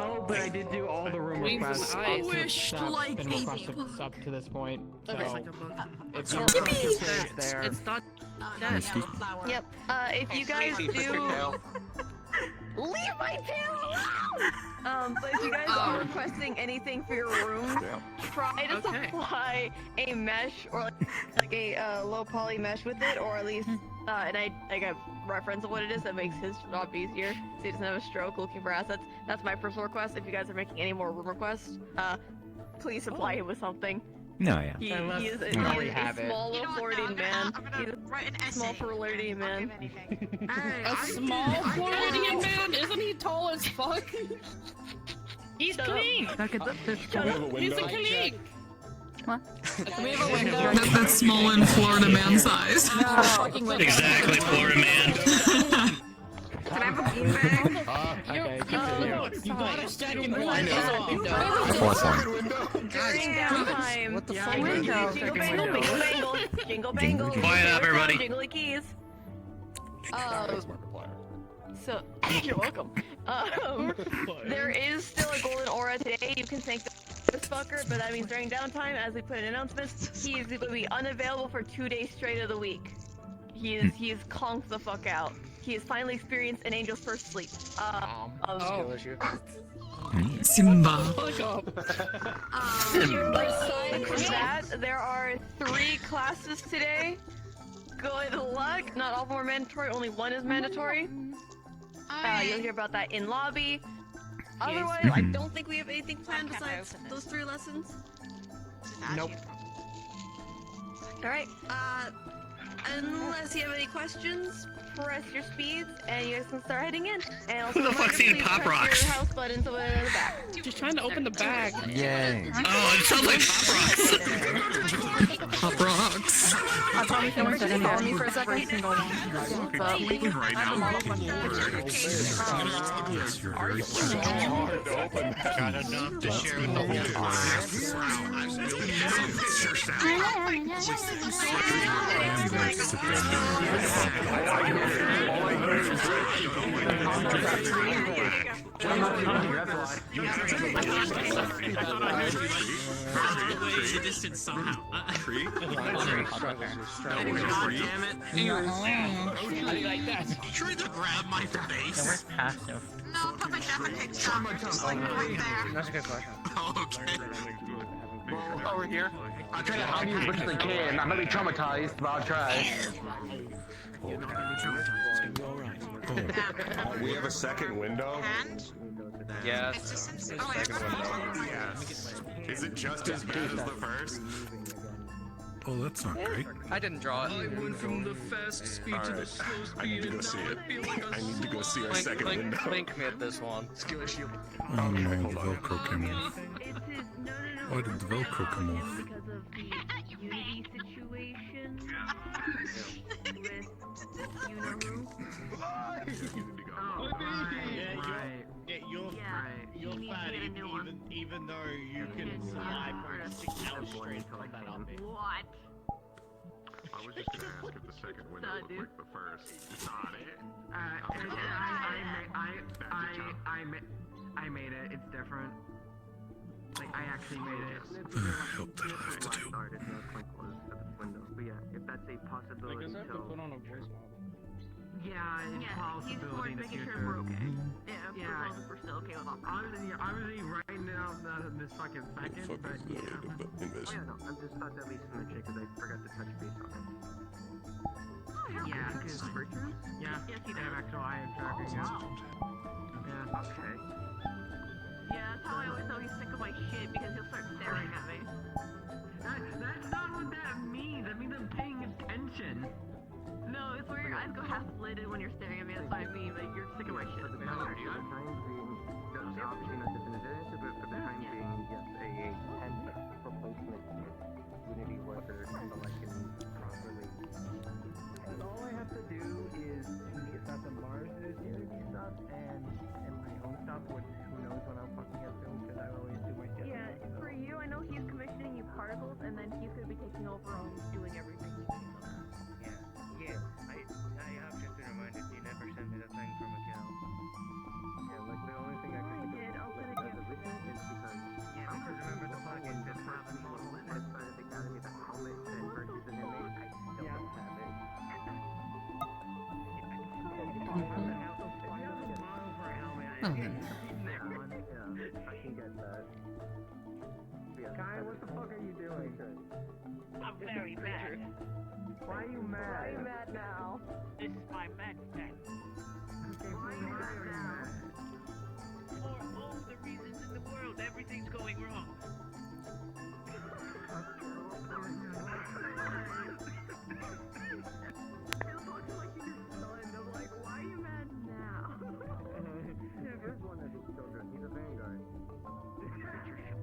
No, but I did do all the room requests. I wished like been 80 requested up to this point. So Okay. if you request your page there. It's not Yep. If you guys do. Leave my tail alone! But if you guys are requesting anything for your room, try to supply a mesh or like a low poly mesh with it, or at least, and I got reference of what it is that makes his job easier, so he doesn't have a stroke looking for assets. That's my personal request. If you guys are making any more room requests, please supply him with something. No, yeah. He is a small little Floridian man. He's a small Floridian man. a small Floridian man? Isn't he tall as fuck? He's clean! He's a clean! What? We have a window. That's small in Florida man size. Exactly, Florida man. Can I have a beanbag? You gotta stand in the During downtime, What the fuck? jingle bangle, jingle bangle, Quiet up, everybody. jingly keys. So, you're welcome. There is still a golden aura today. You can thank this fucker, but that means during downtime, as we put in announcements, he is going to be unavailable for 2 days straight of the week. He is conked the fuck out. He has finally experienced an angel's first sleep. Simba. Besides that, there are 3 classes today. Good luck. Not all of them are mandatory, only one is mandatory. You'll hear about that in lobby. Otherwise, I don't think we have anything planned besides those 3 lessons. Nope. Alright, unless you have any questions, press your speeds, and you guys can start heading in. And also, Who the fuck's eating Pop Rocks? Your house buttons over in the back. Just trying to open the bag. Yay. Oh, it sounds like Pop Rocks. Pop rocks. I promise you won't follow me for a second. Right now, Got enough to share with the whole tree? Try to grab my face. No, put my Japanese shop. Just like right there. That's a good question. Okay. Over here. I'm trying to hide you as much as I can. I might be traumatized, but I'll try. We have a second window? And? Yes. Assistance? Oh, yeah. Is it just as bad as the first? Oh, that's not great. I didn't draw it. I went from the fast speed to the slow I need speed, to go and see now it. I feel like I need to go see our second window. Link me at this one. Skill issue. Oh no, the Velcro came off. Why did the Velcro come off? Because of the Unity situation with You're fat even though you can fly for 6 hours straight from that up. What? I was just gonna ask if the second window looked like the first. Not it. I made it. It's different. Like, I actually made it. Help that I have to do. But yeah, if that's a possibility, I have to put on a voice model. Yeah, it's a possibility in the future. Sure we're okay. Yeah, as long as we're still okay with all Obviously, right now, not in this fucking second, but yeah. Oh yeah, no, I just thought that least in the check because I forgot to touch base on it. Yeah, because yeah, yes, you they did. have actual eye tracker. Yeah. Okay. Yeah, that's how I always know he's sick of my shit, because he'll start staring at me. That's not what that means. That means I'm paying attention. No, it's where your eyes go half slitted when you're staring at me, that's what I mean, like, you're sick of my shit. For the time being, obviously not definitive, but for the time being, yes, a 10 replacement Unity worker so I can properly. And all I have to do is stuff the Mars Unity stuff and my own stuff, which who knows when I'll fucking get to, because I always do my shit. Yeah, for you, I know he's commissioning you particles, and then he's gonna be taking over on doing everything he can. Yeah, I have just been reminded you never sent me the thing from Miguel. Yeah, like the only thing I could I did, I'll send it Oh, then. I can get that. Kai, what the fuck are you doing? I'm very mad. Why are you mad? Why are you mad now? This is my mad set. Why are you mad now? For all the reasons in the world, everything's going wrong.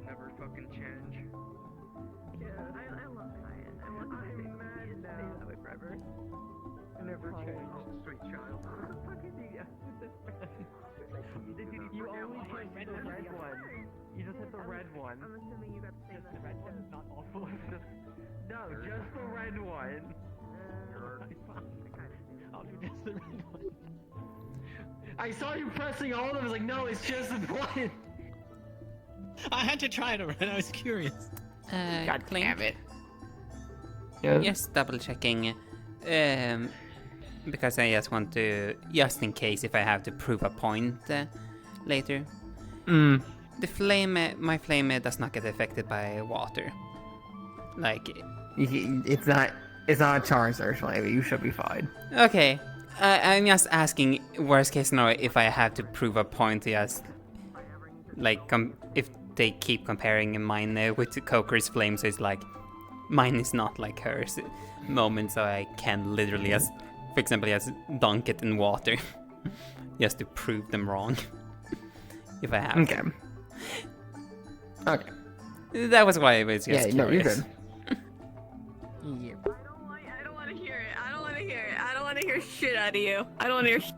Never fucking change. Yeah, I love Kyan. I want him to stay that way forever. Never change, sweet child. What the fuck is he? You only pushed the red one. You just hit the red one. I'm assuming you got the same The red one's not awful. No, just the red one. I'll do just the red one. I saw you pressing all of them. I was like, no, it's just the one. I had to try it already. I was curious. God damn it. Yeah. Just double checking. Because I just want to, just in case if I have to prove a point later. The flame, my flame does not get affected by water. Like, It's not a Charizard flame. You should be fine. okay. I'm just asking, worst case scenario, if I have to prove a point, just like if they keep comparing mine with Coker's flame, so it's like mine is not like hers moment, so I can literally just, for example, just dunk it in water, just to prove them wrong, if I have. Okay. Okay. That was why I was just curious. No, you're good. Yep. I don't want to hear it. I don't want to hear it. I don't want to hear shit out of you. I don't want to hear.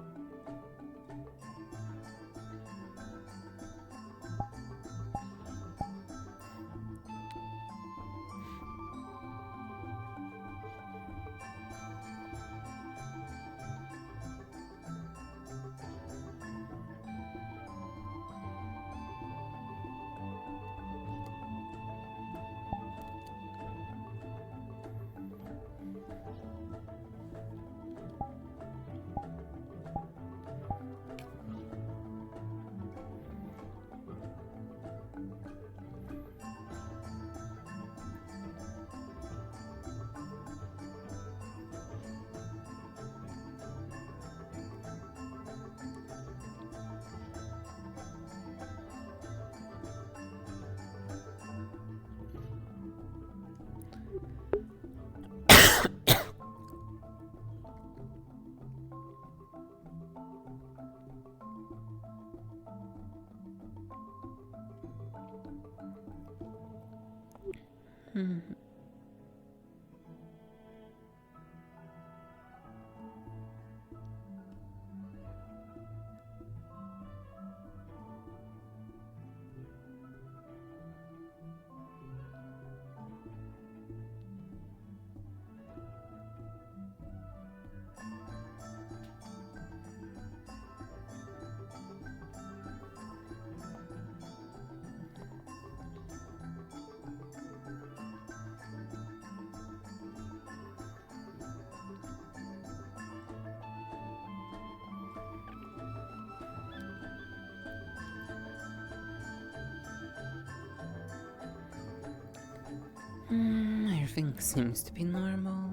Everything seems to be normal.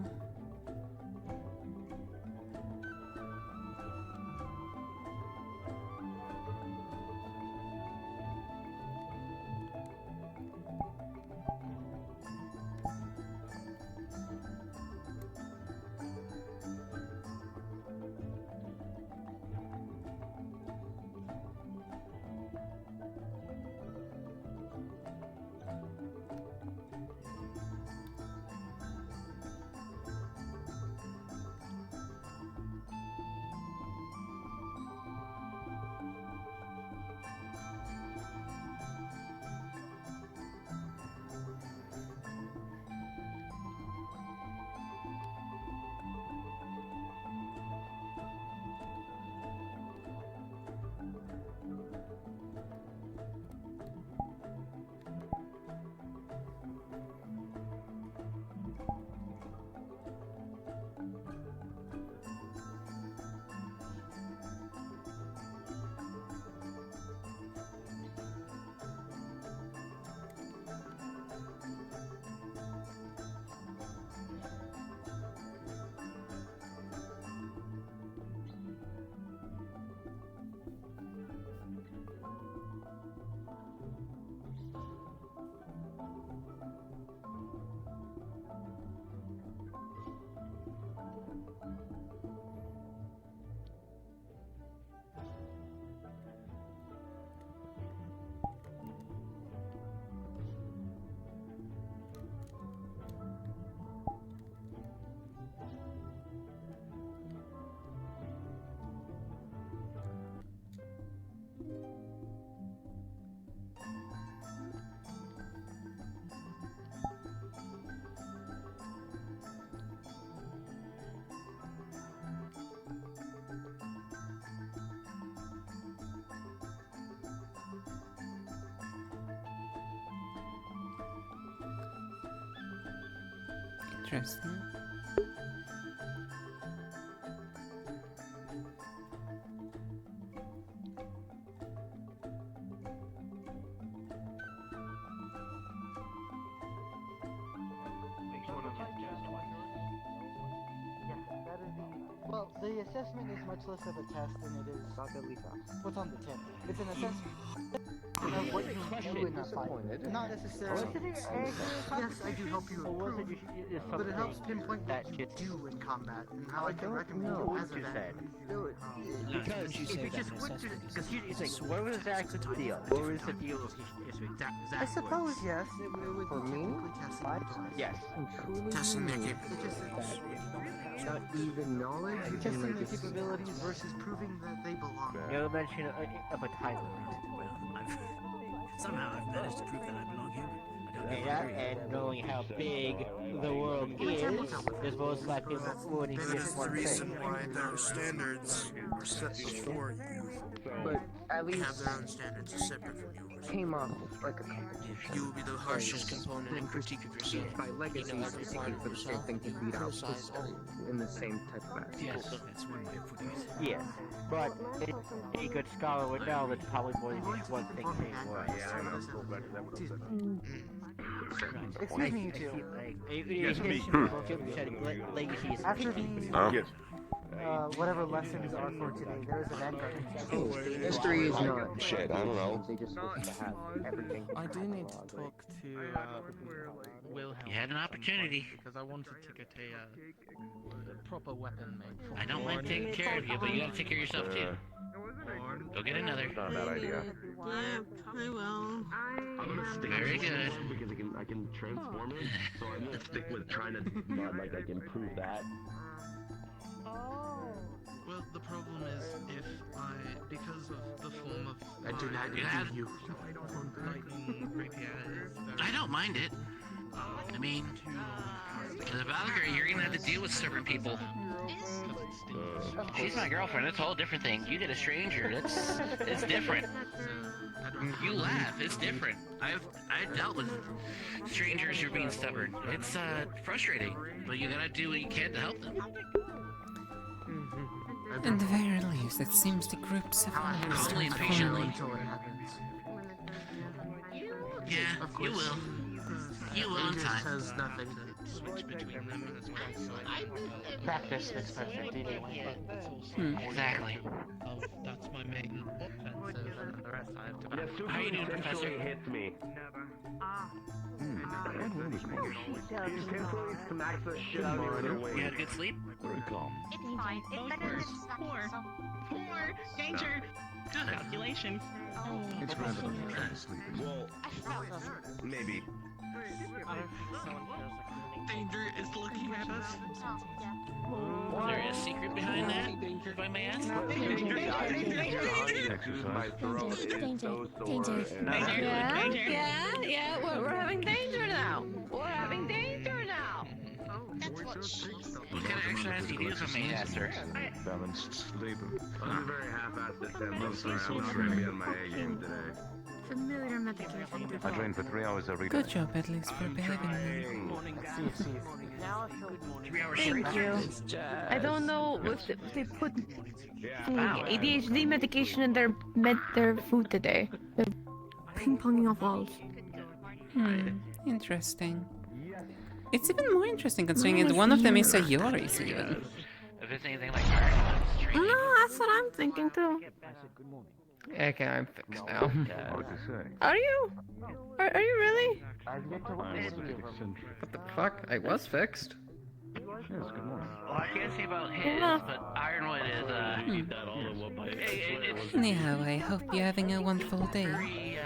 Interesting. Well, the assessment is much less of a test than it is what's on the tip. It's an assessment of what you do in a fight. Not necessarily. Yes, I do help you improve, but it helps pinpoint what you do in combat and how I can recommend you as a veteran. Because If you just went to, because here's the thing, What was Zach's deal? What was the deal? I suppose yes, it would be technically testing the tools. Yes. Testing their It's just capabilities. even knowledge and Testing like their capabilities versus proving that they belong. No mention of a title. Somehow I've managed to prove that I belong here. And knowing how big the world is, there's most likely more than just one reason thing. why their standards are set before you. But at They least have their own standards separate from yours. came off like a competition. You will be the harshest component in critique of yourself. By legacy, You know it's everything for the same thing to beat out history in the same type of aspect. Yes, that's one way of putting it. Yes, but a good scholar would know that probably more than just one thing they were. Excuse me, you two. Yes, me. Legacy is After these, whatever lessons are for today, there is a vanguard. History is not shit. I don't know. They just supposed to have everything. I do need to talk to Wilhelm. You had an opportunity. Because I wanted to get a proper weapon made for I don't mind taking care of you, but you gotta take care of yourself too. Go get another. Not a bad idea. Yeah, I will. I'm gonna stick Very with good. because I can transform it. So I'm gonna stick with trying to not like I can prove that. Well, the problem is because of the form of I do not have- give you. lightning rapier. I don't mind it. I mean, as a Valkyrie, you're gonna have to deal with stubborn people. She's my girlfriend. It's a whole different thing. You get a stranger. It's different. You laugh. It's different. I've dealt with strangers who are being stubborn. It's frustrating, but you gotta do what you can to help them. At the very least, it seems the groups have Calmly understood and patiently. Until it happens. Yeah, you will. You will in Aegis time. has nothing. Switch between them as well. Practice makes perfect anyway. Exactly. Oh, that's my main offensive, and the rest I have to. How you doing, Professor? Hits me. He intentionally smacks the shit out of the other way. You had a good sleep? Very calm. It's fine. It's better than stuff. Poor danger. Good. Calculations. It's rather than sleeping. Well, maybe. Danger is looking at us. Is there a secret behind that? If I may ask? My throat is so sore. Yeah, we're having danger now. We're having danger now. That's what she said. What kind of exercise do you do, if I may ask, sir? Balanced sleeping. I'm a very half-assed attempt, so I'm trying to be on my A game today. Familiar medication. I train for 3 hours every day. Good job, at least, for behaving well. 3 hours straight? Thank you. I don't know if they put ADHD medication in their food today. They're ping-ponging off walls. Interesting. It's even more interesting considering that one of them is a Yori's even. If it's anything like Iron, No, that's what I'm thinking too. Okay, I'm fixed now. What to say? Are you? Are you really? I've yet to I'm a witness bit any of them. eccentric. What the fuck? I was fixed. Yes, good morning. Well, I can't say about his, but Ironwood is, Anyhow, I hope you're having a wonderful day,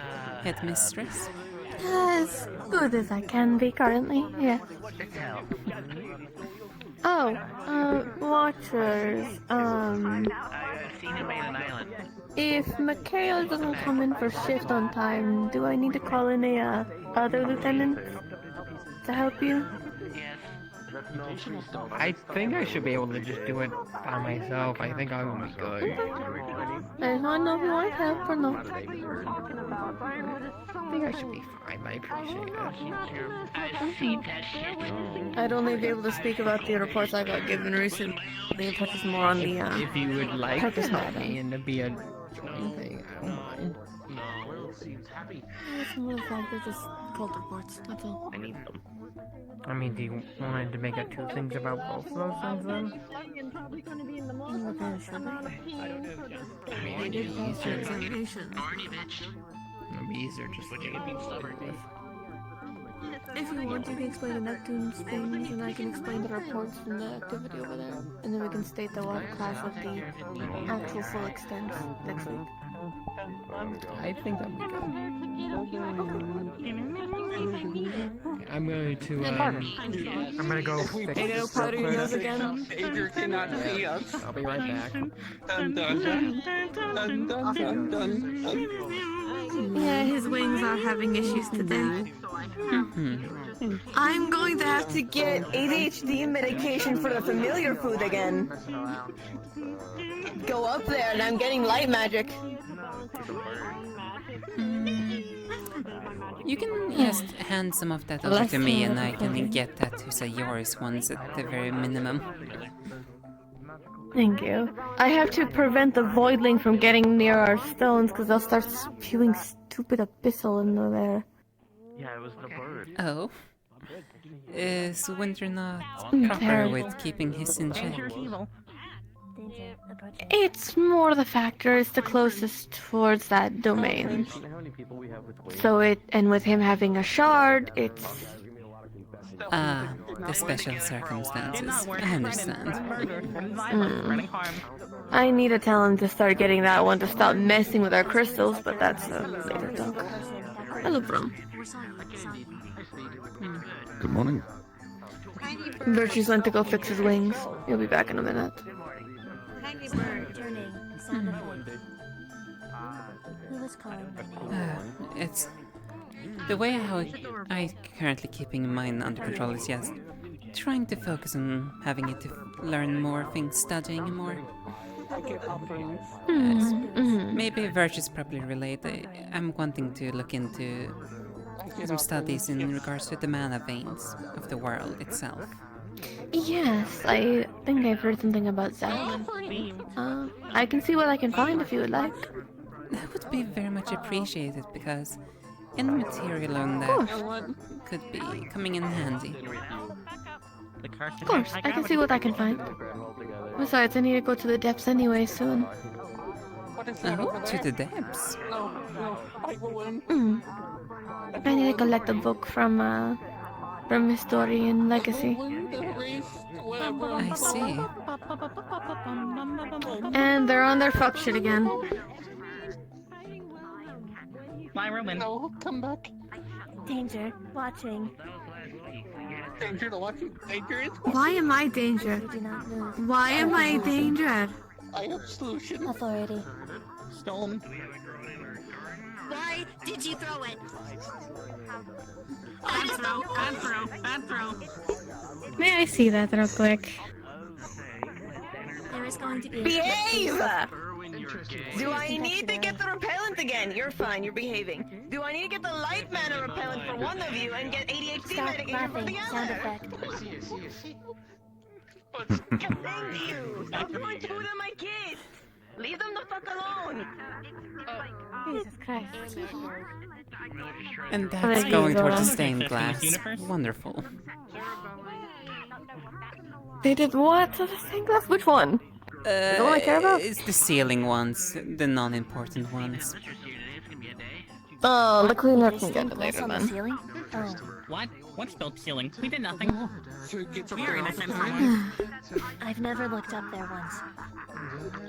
Headmistress. As good as I can be currently, yeah. Oh, watchers, I've seen him in an island. if Mikhail doesn't come in for shift on time, do I need to call in a other lieutenant to help you? Yes. I think I should be able to just do it by myself. I think I will be good. I just want to know if you want help or not. I think I should be fine, I appreciate it. I've seen that shit. I'd only be able to speak about the reports I got given recently. It touches more on the, If you would like to purpose help matter. me and to be a joint thing, I don't mind. It's more the fact they're just cult reports, that's all. I need them. I mean, do you want to make it two things about both of those things then? I mean, it'd be easier. It'd be easier just looking at being stubborn with. If you want, you can explain the Neptune's things, and I can explain the reports from the activity over there. And then we can state the water class of the actual full extent next week. I think that'd be good. I'm going to, I'm gonna go fix Hey, no, powder your nose again. Danger cannot see us. I'll be right back. Dun, dun, dun, dun, dun, dun, dun. Yeah, his wings are having issues today. I'm going to have to get ADHD medication for the familiar food again. Go up there and I'm getting light magic. You can just hand some of that over to me and I can get that to Sayoris once at the very minimum. Thank you. I have to prevent the voidling from getting near our stones because they'll start spewing stupid abyssal in the air. Yeah, it was the bird. Oh? Is Winter not Mm, proper terrible. with keeping his in check? It's more the factor, it's the closest towards that domain. So and with him having a shard, it's... Ah, the special circumstances. I understand. I need to tell him to start getting that one to stop messing with our crystals, but that's a later talk. Hello, Brum. Good morning. Virtue's went to go fix his wings. He'll be back in a minute. It's... The way how I currently keeping mine under control is just trying to focus on having it to learn more things, studying more. Maybe Virtue's probably related. I'm wanting to look into some studies in regards to the mana veins of the world itself. Yes, I think I've heard something about that. I can see what I can find if you would like. That would be very much appreciated because any material on that could be coming in handy. Of course, I can see what I can find. Besides, I need to go to the depths anyway soon. Oh, to the depths. I need to collect a book from Historian Legacy. I see. And they're on their fuck shit again. My Roman. No, come back. Danger. Watching. Danger to watching. Danger is Why am I danger? Why am I danger? I have solution. Authority. Stone. Why did you throw it? Bad throw, bad throw, bad throw. May I see that real quick? There is going to be Behave! Do I need to get the repellent again? You're fine, you're behaving. Do I need to get the light mana repellent for one of you and get ADHD medication for the other? Sound effect. Thank you! Stop doing food on my kids! Leave them the fuck alone! Jesus Christ. And that's going towards the stained glass. Wonderful. They did what to the stained glass? Which one? The one I care about? It's the ceiling ones, the non-important ones. Oh, the cleaner can get it later then. What? What spilled ceiling? We did nothing. We are innocent. I've never looked up there once.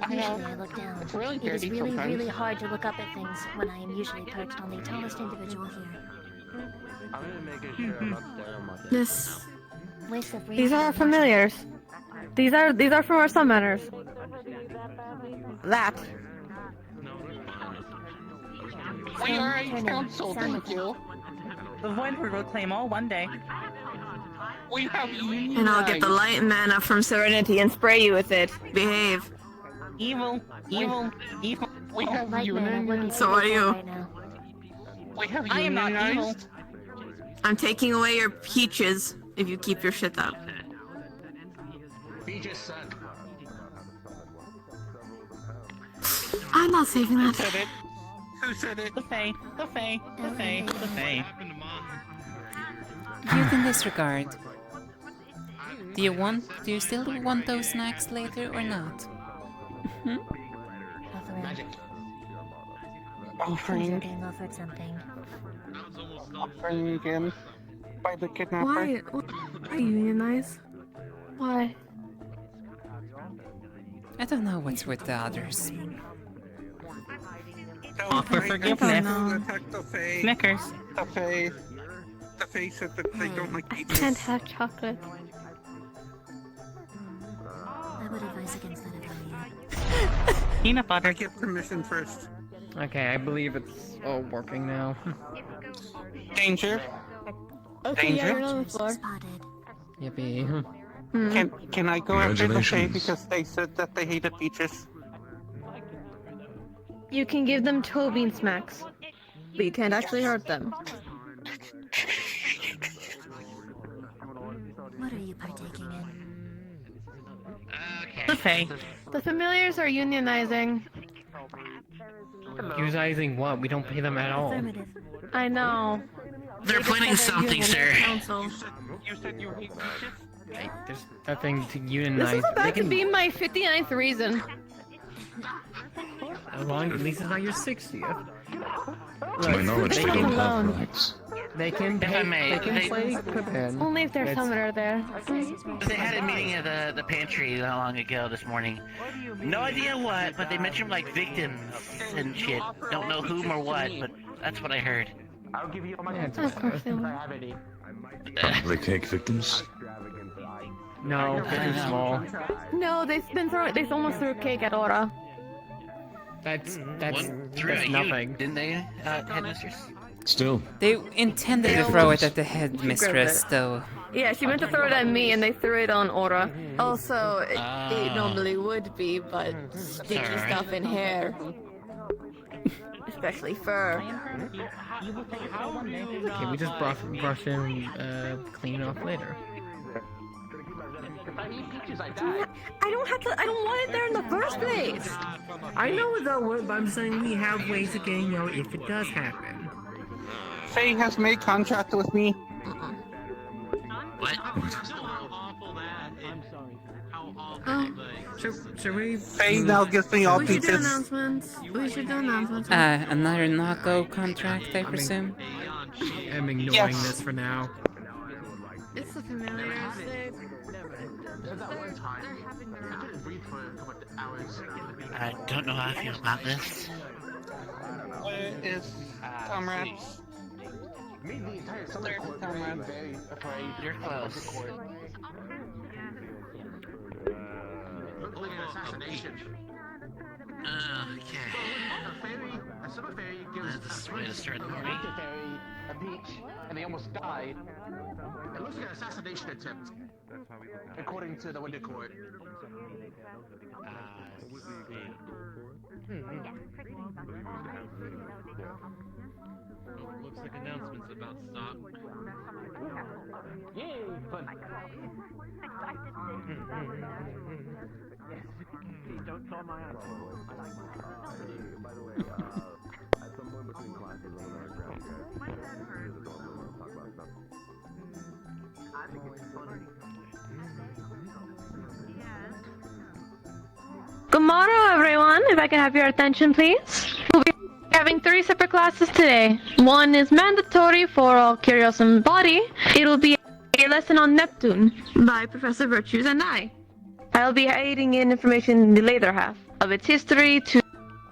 I Usually I look down. It's really It is dirty really, sometimes. really hard to look up at things when I am usually perched on the tallest individual here. I'm gonna make sure I'm not staring on my desk. This. Waste of These are our familiars. These are from our summoners. That. We are a council, thank you. The Void will claim all one day. We have union And I'll get the light mana from Serenity and spray you with it. Behave. Evil, evil, evil. We have So are you. We have I am not evil. unionized. I'm taking away your peaches if you keep your shit up. Peaches suck. I'm not saving Who that. said it? Who said it? The Fae. The Fae. The Fae. The Fae. You can disregard. Do you still want those snacks later or not? Hmm? Magic. Offering. Being offered something. Offering again by the kidnapper. Why? Why unionize? Why? I don't know what's with the others. Offer forgiveness. Snickers. The face said that they don't like I peaches. can't have chocolate. I would advise against that if I were you. Peanut butter. I get permission first. Okay, I believe it's all working now. Danger. Okay, yeah, Danger. you're on the floor. Yippee. Can I go after the Fae Congratulations. because they said that they hated peaches? You can give them toe bean smacks, but you can't actually hurt them. What are you partaking in? The Fae. The familiars are unionizing. Using what? We don't pay them at all. Affirmative. I know. They're They just planning have their something, union sir. council. You said you hate peaches? There's nothing to This unionize. is about to be my 59th reason. As long at least it's not your 60th. To my knowledge, they Leave don't them have alone. rights. They can If I may, they can they- play Pippin. Only if their It's- summoner there. They had a meeting at the pantry not long ago this morning. No idea what, but they mentioned like victims and shit. Don't know whom or what, but that's what I heard. I'll give you all my Yeah, it's Of course they will. They take victims. No, Pippin's small. No, they almost threw a cake at Aura. That's Threw at you, nothing. didn't they, headmistress? Still, They intended to throw it at the headmistress, though. Yeah, she meant to throw it at me, and they threw it on Aura. Also, it Ah. normally would be, but sticky Alright. stuff in hair. Especially fur. Okay, we just brush him clean off later. I don't want it there in the first place! I know it's all work, but I'm saying we have ways of getting out if it does happen. Faye has made contract with me. What? Should we? Faye now gives me all We should do peaches. announcements. We should do announcements. Another knock-go contract, I presume? I'm ignoring Yes. this for now. It's the familiars. I don't know how I feel about this. Where is comrades? Comrades. You're close. Okay. That's the way to start the morning. A peach, and they almost died. It looks like an assassination attempt, according to the Winter Court. Looks like announcements about stock. Yay, fun. Don't tell my eyes. By the way, at some point between classes, I'm gonna grab you guys. Here's the dorm room. We'll talk about stuff. I think it's funny. Good morning, everyone. If I can have your attention, please. We'll be having 3 separate classes today. One is mandatory for all curious and body. It'll be a lesson on Neptune by Professor Virtues and I. I'll be aiding in information in the later half of its history to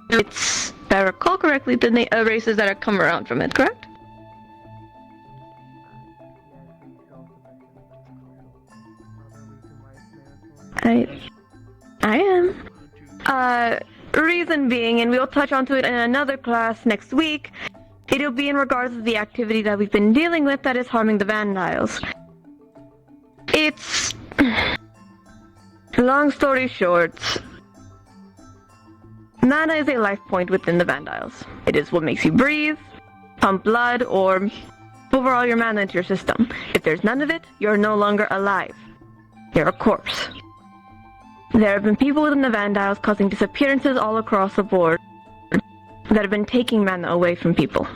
its, if I recall correctly, the races that have come around from it, correct? I am. Reason being, and we'll touch onto it in another class next week, it'll be in regards to the activity that we've been dealing with that is harming the Vandiles. It's... long story short, Mana is a life point within the Vandiles. It is what makes you breathe, pump blood, or overall your mana into your system. If there's none of it, you're no longer alive. You're a corpse. There have been people within the Vandiles causing disappearances all across the board that have been taking mana away from people,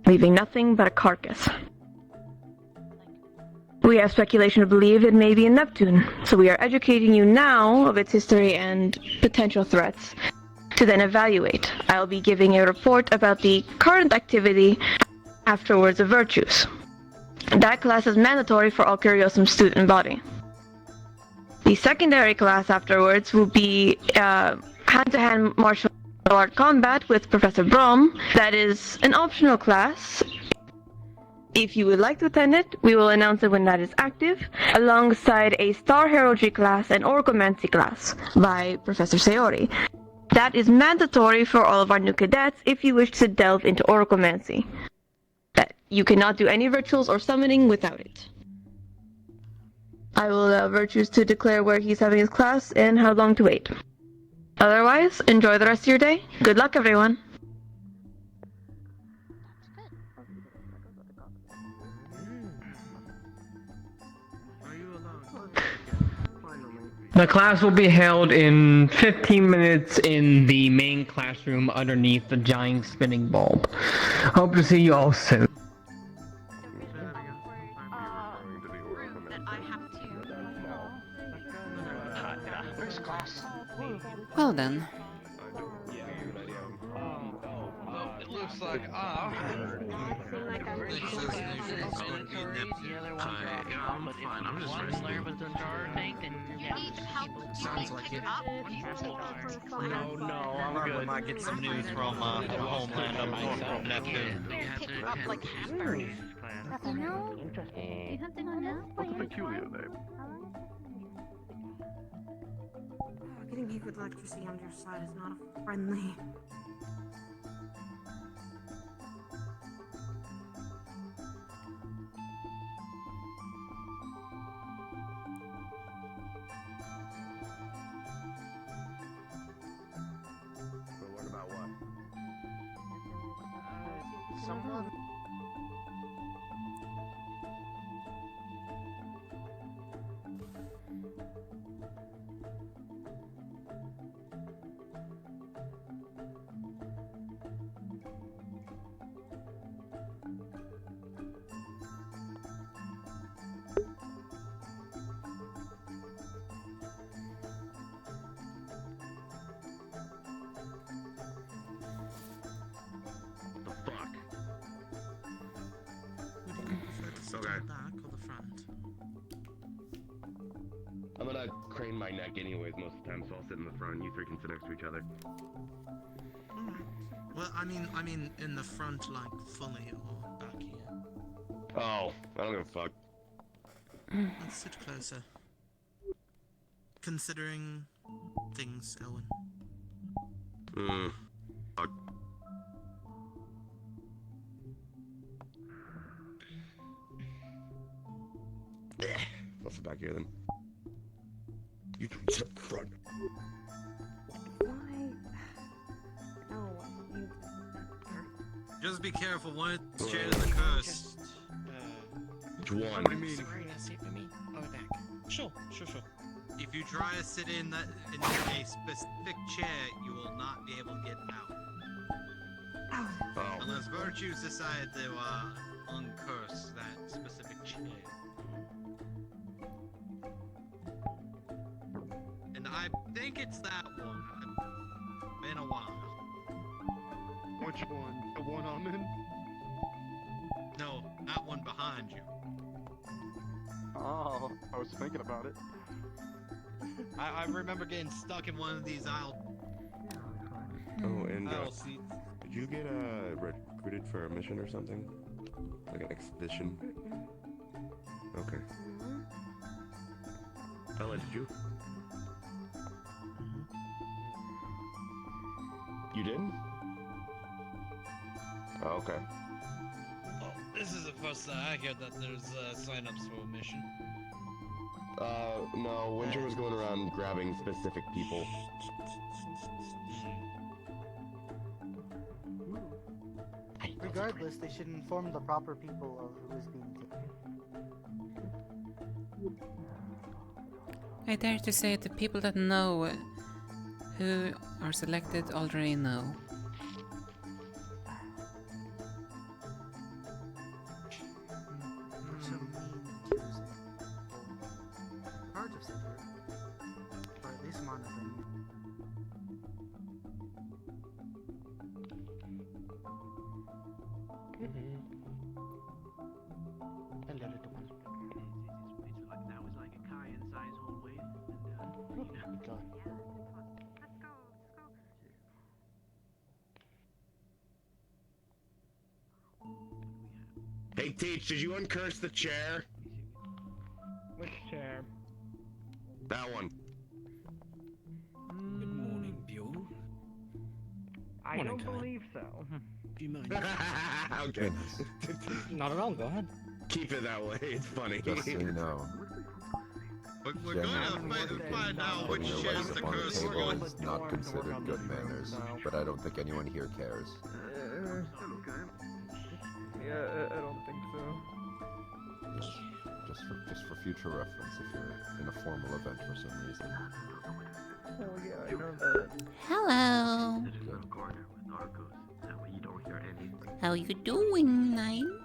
leaving nothing but a carcass. We have speculation to believe it may be in Neptune, so we are educating you now of its history and potential threats, to then evaluate. I'll be giving a report about the current activity afterwards of Virtues. That class is mandatory for all Curiosum student body. The secondary class afterwards will be hand-to-hand martial art combat with Professor Brom. That is an optional class. If you would like to attend it, we will announce it when that is active, alongside a Star Heraldry class and Orcomancy class by Professor Sayori. That is mandatory for all of our new cadets if you wish to delve into Orcomancy. That you cannot do any rituals or summoning without it. I will allow Virtues to declare where he's having his class and how long to wait. Otherwise, enjoy the rest of your day. Good luck, everyone. The class will be held in 15 minutes in the main classroom underneath the giant spinning bulb. Hope to see you all soon. Well then. It looks like I'm fine. I'm just resting. Sounds like it. No, I'm good. We might get some news from Homeland up from Neptune. Like half You know? You have to go now? What's a peculiar name? Getting hit with electricity on your side is not friendly. So what about what? Someone. Okay. Back or the front? I'm gonna crane my neck anyways most of the time, so I'll sit in the front. You three can sit next to each other. Alright. Well, I mean, in the front, like, fully, or back here. Oh, I don't give a fuck. Let's sit closer. Considering things, Owen. Fuck. I'll sit back here then. You three sit up front. Just be careful. One chair is a curse. Which one? What do you mean? Sure. If you try to sit in a specific chair, you will not be able to get out. Oh. Unless Virtues decide to uncurse that specific chair. And I think it's that one. It's been a while. Which one? The one I'm in? No, that one behind you. Oh, I was thinking about it. I remember getting stuck in one of these aisle and seats. did you get recruited for a mission or something? Like an expedition? Okay. Bella, did you? You did? Oh, okay. Oh, this is the first time I hear that there's sign-ups for a mission. No, Winter was going around grabbing specific people. regardless, they should inform the proper people of who is being taken. I dare to say the people that know who are selected already know. Hard to say, or at least monitoring. Hey, Teach, did you uncurse the chair? Which chair? That one. Good morning, Buell. I Morning, don't Kyle. believe so. Do you mind? Okay. Not at all, go ahead. Keep it that way, it's funny. Just so you know, We're gonna find out which putting your shares legs the up on the curse. table is not considered good manners, but I don't think anyone here cares. Yeah, I don't think so. Just for future reference, if you're in a formal event for some reason. Oh yeah, I know that. Hello. How you doing, Nine?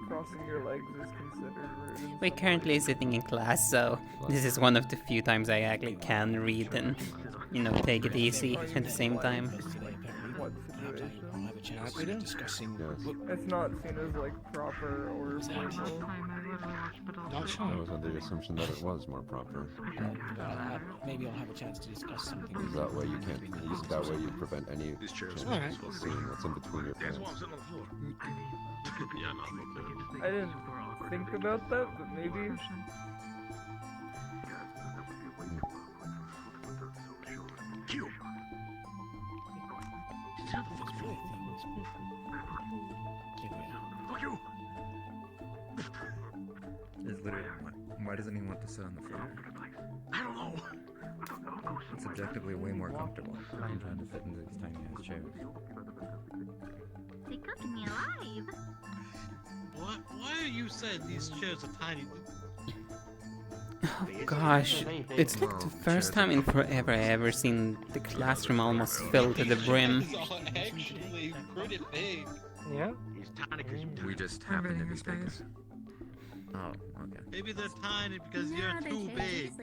Crossing your legs is considered rude. We're currently sitting in class, so this is one of the few times I actually can read and, you know, take it easy at the same time. What situation? I'll have a chance to discussing. It's not seen as like proper or formal. Not sure. I was under the assumption that it was more proper. Maybe I'll have a chance to discuss something. Because that way you can't. That way you prevent any Alright. seeing what's in between your pants. I didn't think about that, but maybe. It's literally, why doesn't he want to sit on the floor? I don't know. It's objectively way more comfortable. I'm trying to fit into these tiny ass chairs. They cooked me alive. What? Why are you saying these chairs are tiny? Oh gosh, it's like the first time in forever I ever seen the classroom almost filled to the brim. These are actually pretty big. Yeah? We just happen to be big. Oh, okay. Maybe they're tiny because you're too big.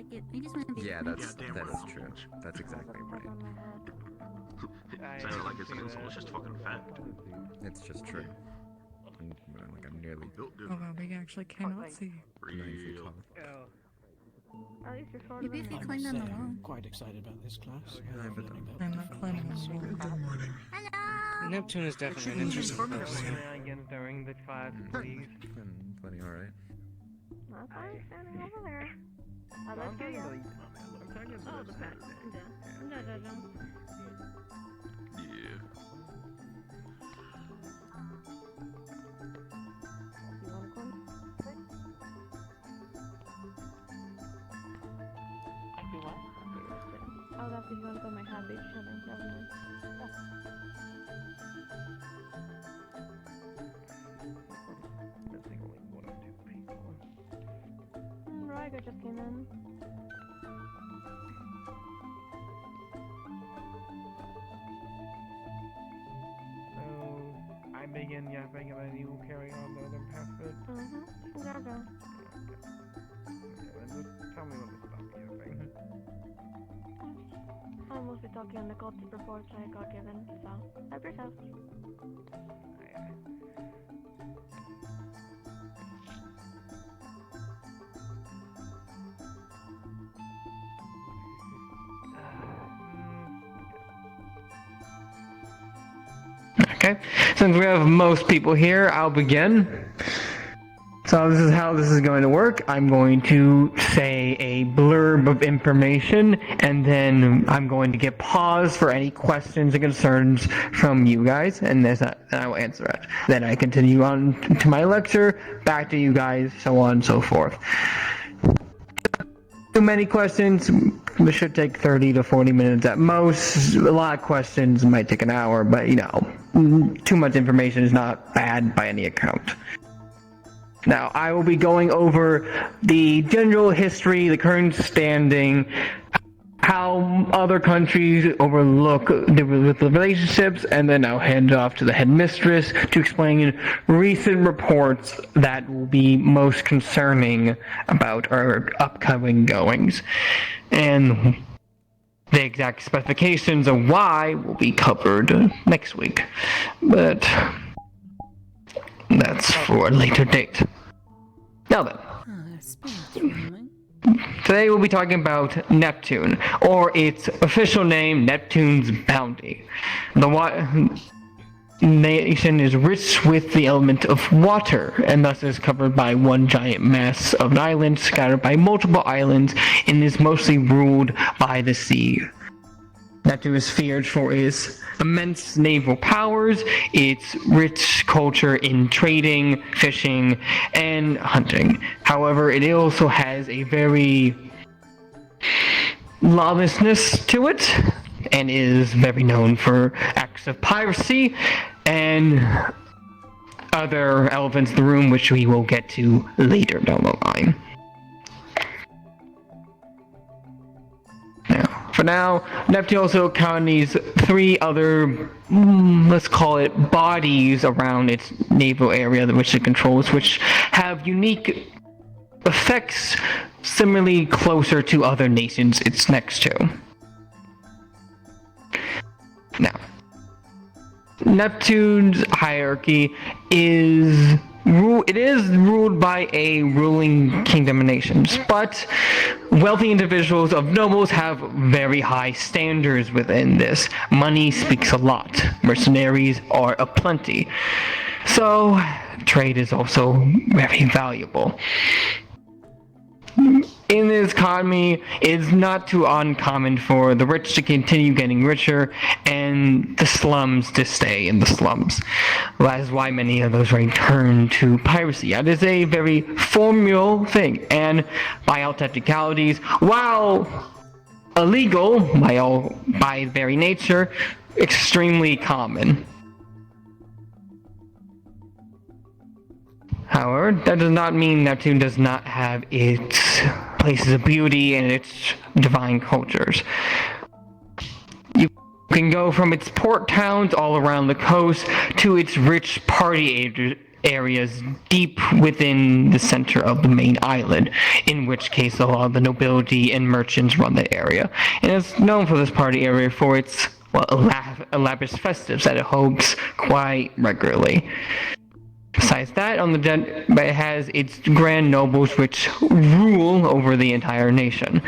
Yeah, that's true. That's exactly right. Sounded like his insult was just fucking fat. It's just true. I'm nearly. Oh wow, we actually cannot see. Real. Maybe if you climb on the wall. Quite excited about this class. I'm not climbing the wall. Good morning. Neptune is definitely an interesting person. Again during the class, please. Plenty alright. Not fine, standing over there. I'll let you know. Oh, the pet. Yeah. You wanna go? Oh, that's if you want to go my hobby. Never mind. Missing only one or two people. Ryger just came in. So, I begin yapping and then you will carry on the other half of it. Gotta go. Okay, then just tell me when to stop yapping. I'm mostly talking on the cultist reports I got given, so help yourself. Okay, since we have most people here, I'll begin. So this is how this is going to work. I'm going to say a blurb of information, and then I'm going to get pause for any questions and concerns from you guys, and then I will answer it. Then I continue on to my lecture, back to you guys, so on and so forth. Too many questions, This should take 30 to 40 minutes at most. A lot of questions might take an hour, but too much information is not bad by any account. Now, I will be going over the general history, the current standing, how other countries overlook the relationships, and then I'll hand it off to the headmistress to explain recent reports that will be most concerning about our upcoming goings. And the exact specifications of why will be covered next week. But that's for a later date. Now then. Today we'll be talking about Neptune, or its official name, Neptune's Bounty. The nation is rich with the element of water, and thus is covered by one giant mass of an island scattered by multiple islands, and is mostly ruled by the sea. Neptune is feared for its immense naval powers, its rich culture in trading, fishing, and hunting. However, it also has a very lawlessness to it, and is very known for acts of piracy and other elephants in the room, which we will get to later down the line. For now, Neptune also accompanies 3 other, let's call it, bodies around its naval area which it controls, which have unique effects similarly closer to other nations it's next to. Now, Neptune's hierarchy is ruled by a ruling kingdom of nations, but wealthy individuals of nobles have very high standards within this. Money speaks a lot. Mercenaries are aplenty. So, trade is also very valuable. In this economy, it's not too uncommon for the rich to continue getting richer and the slums to stay in the slums. That is why many of those return to piracy. That is a very formal thing, and by all technicalities, while illegal by very nature, extremely common. However, that does not mean Neptune does not have its places of beauty and its divine cultures. You can go from its port towns all around the coast to its rich party areas deep within the center of the main island, in which case a lot of the nobility and merchants run the area. And it's known for this party area for its elaborate festives that it holds quite regularly. Besides that, it has its grand nobles which rule over the entire nation.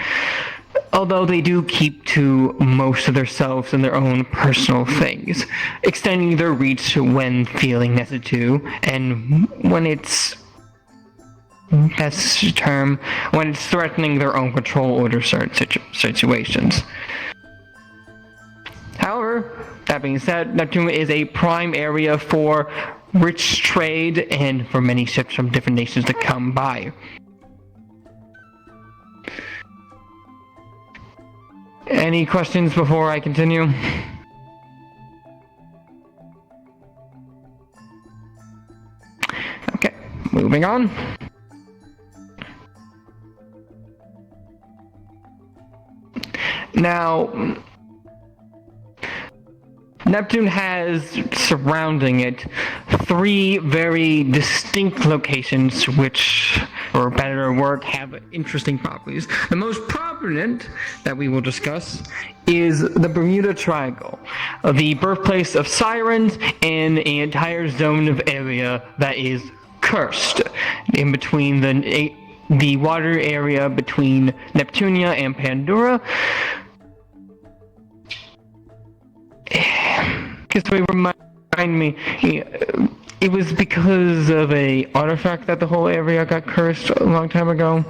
Although they do keep to most of themselves and their own personal things, extending their reach when feeling necessary to, and when it's when it's threatening their own control over certain situations. However, that being said, Neptune is a prime area for rich trade and for many ships from different nations to come by. Any questions before I continue? Okay, moving on. Now, Neptune has surrounding it 3 very distinct locations which, for better or worse, have interesting properties. The most prominent that we will discuss is the Bermuda Triangle, the birthplace of sirens and an entire zone of area that is cursed in between the water area between Neptunia and Pandora. Just to remind me, it was because of a artifact that the whole area got cursed a long time ago?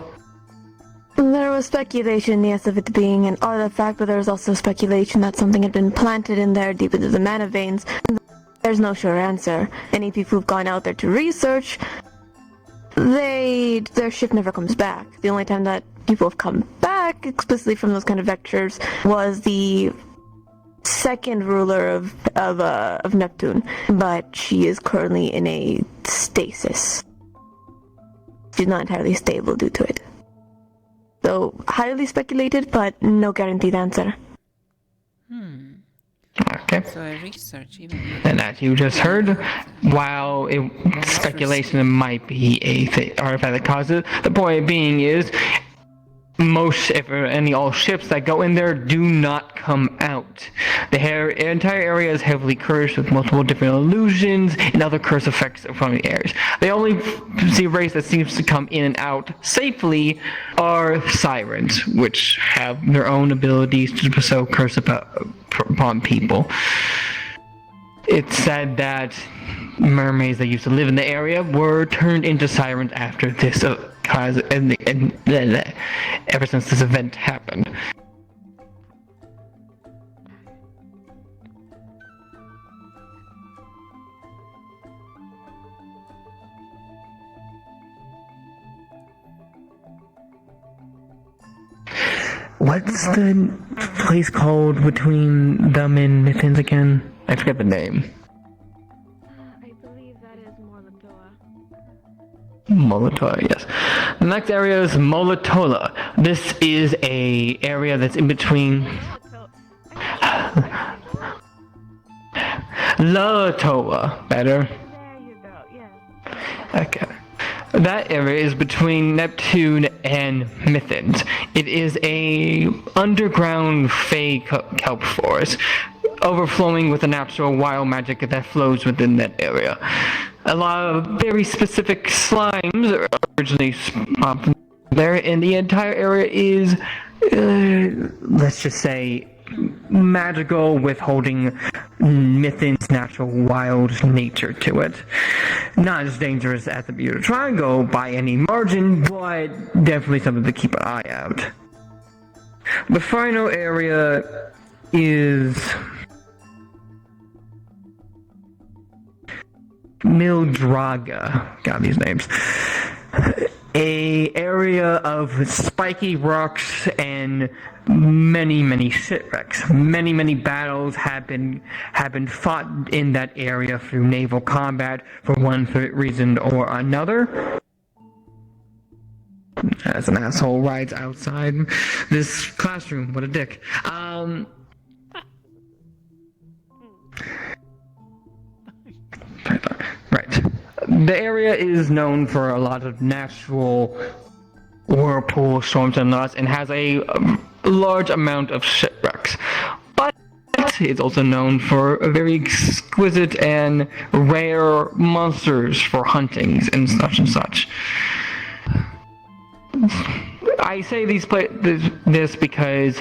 There was speculation, yes, of it being an artifact, but there was also speculation that something had been planted in there deep into the mana veins. There's no sure answer. Any people who've gone out there to research their shift never comes back. The only time that people have come back explicitly from those kind of vectors was the second ruler of Neptune, but she is currently in a stasis. She's not entirely stable due to it. So, highly speculated, but no guaranteed answer. Okay. So I research even. And as you just heard, while speculation might be a artifact that causes, the point being is most, if any, all ships that go in there do not come out. The entire area is heavily cursed with multiple different illusions and other curse effects from the areas. The only race that seems to come in and out safely are sirens, which have their own abilities to bestow curse upon people. It's said that mermaids that used to live in the area were turned into sirens after this ever since this event happened. What's the place called between them and Mithins again? I forget the name. I believe that is Morlatoa. Molotola, yes. The next area is Molotola. This is a area that's in between Latoa. Better. There you go, yes. Okay. That area is between Neptune and Mithins. It is a underground fey kelp forest, overflowing with the natural wild magic that flows within that area. A lot of very specific slimes are originally spawned there, and the entire area is, let's just say, magical, withholding Mithin's natural wild nature to it. Not as dangerous as the Bermuda Triangle by any margin, but definitely something to keep an eye out. The final area is Mildraga. God, these names. A area of spiky rocks and many shipwrecks. Many battles have been fought in that area through naval combat for one reason or another. As an asshole rides outside this classroom, what a dick. Right. The area is known for a lot of natural whirlpool storms and lots, and has a large amount of shipwrecks. But it's also known for very exquisite and rare monsters for huntings and such. I say this because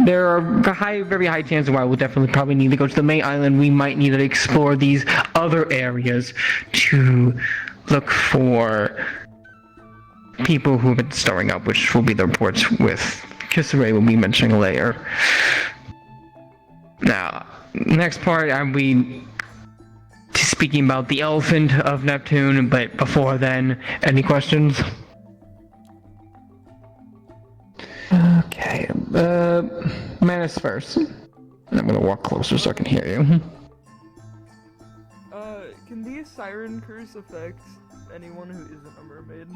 there are very high chances why we'll definitely probably need to go to the main island. We might need to explore these other areas to look for people who have been stirring up, which will be the reports with Kisare will be mentioning later. Now, next part, I'll be speaking about the elephant of Neptune, but before then, any questions? Okay, Manus first. I'm gonna walk closer so I can hear you. Can the siren curse affect anyone who isn't a mermaid?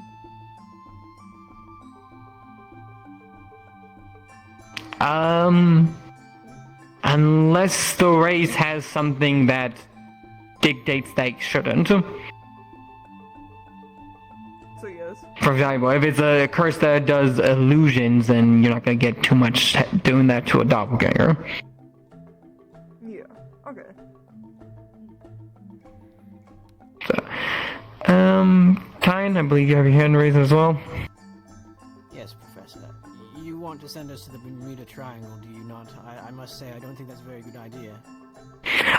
Unless the race has something that dictates they shouldn't. So yes. For example, if it's a curse that does illusions, then you're not gonna get too much doing that to a doppelganger. Yeah, okay. So, Tyne, I believe you have your hand raised as well. Yes, Professor. You want to send us to the Bermuda Triangle, do you not? I must say, I don't think that's a very good idea.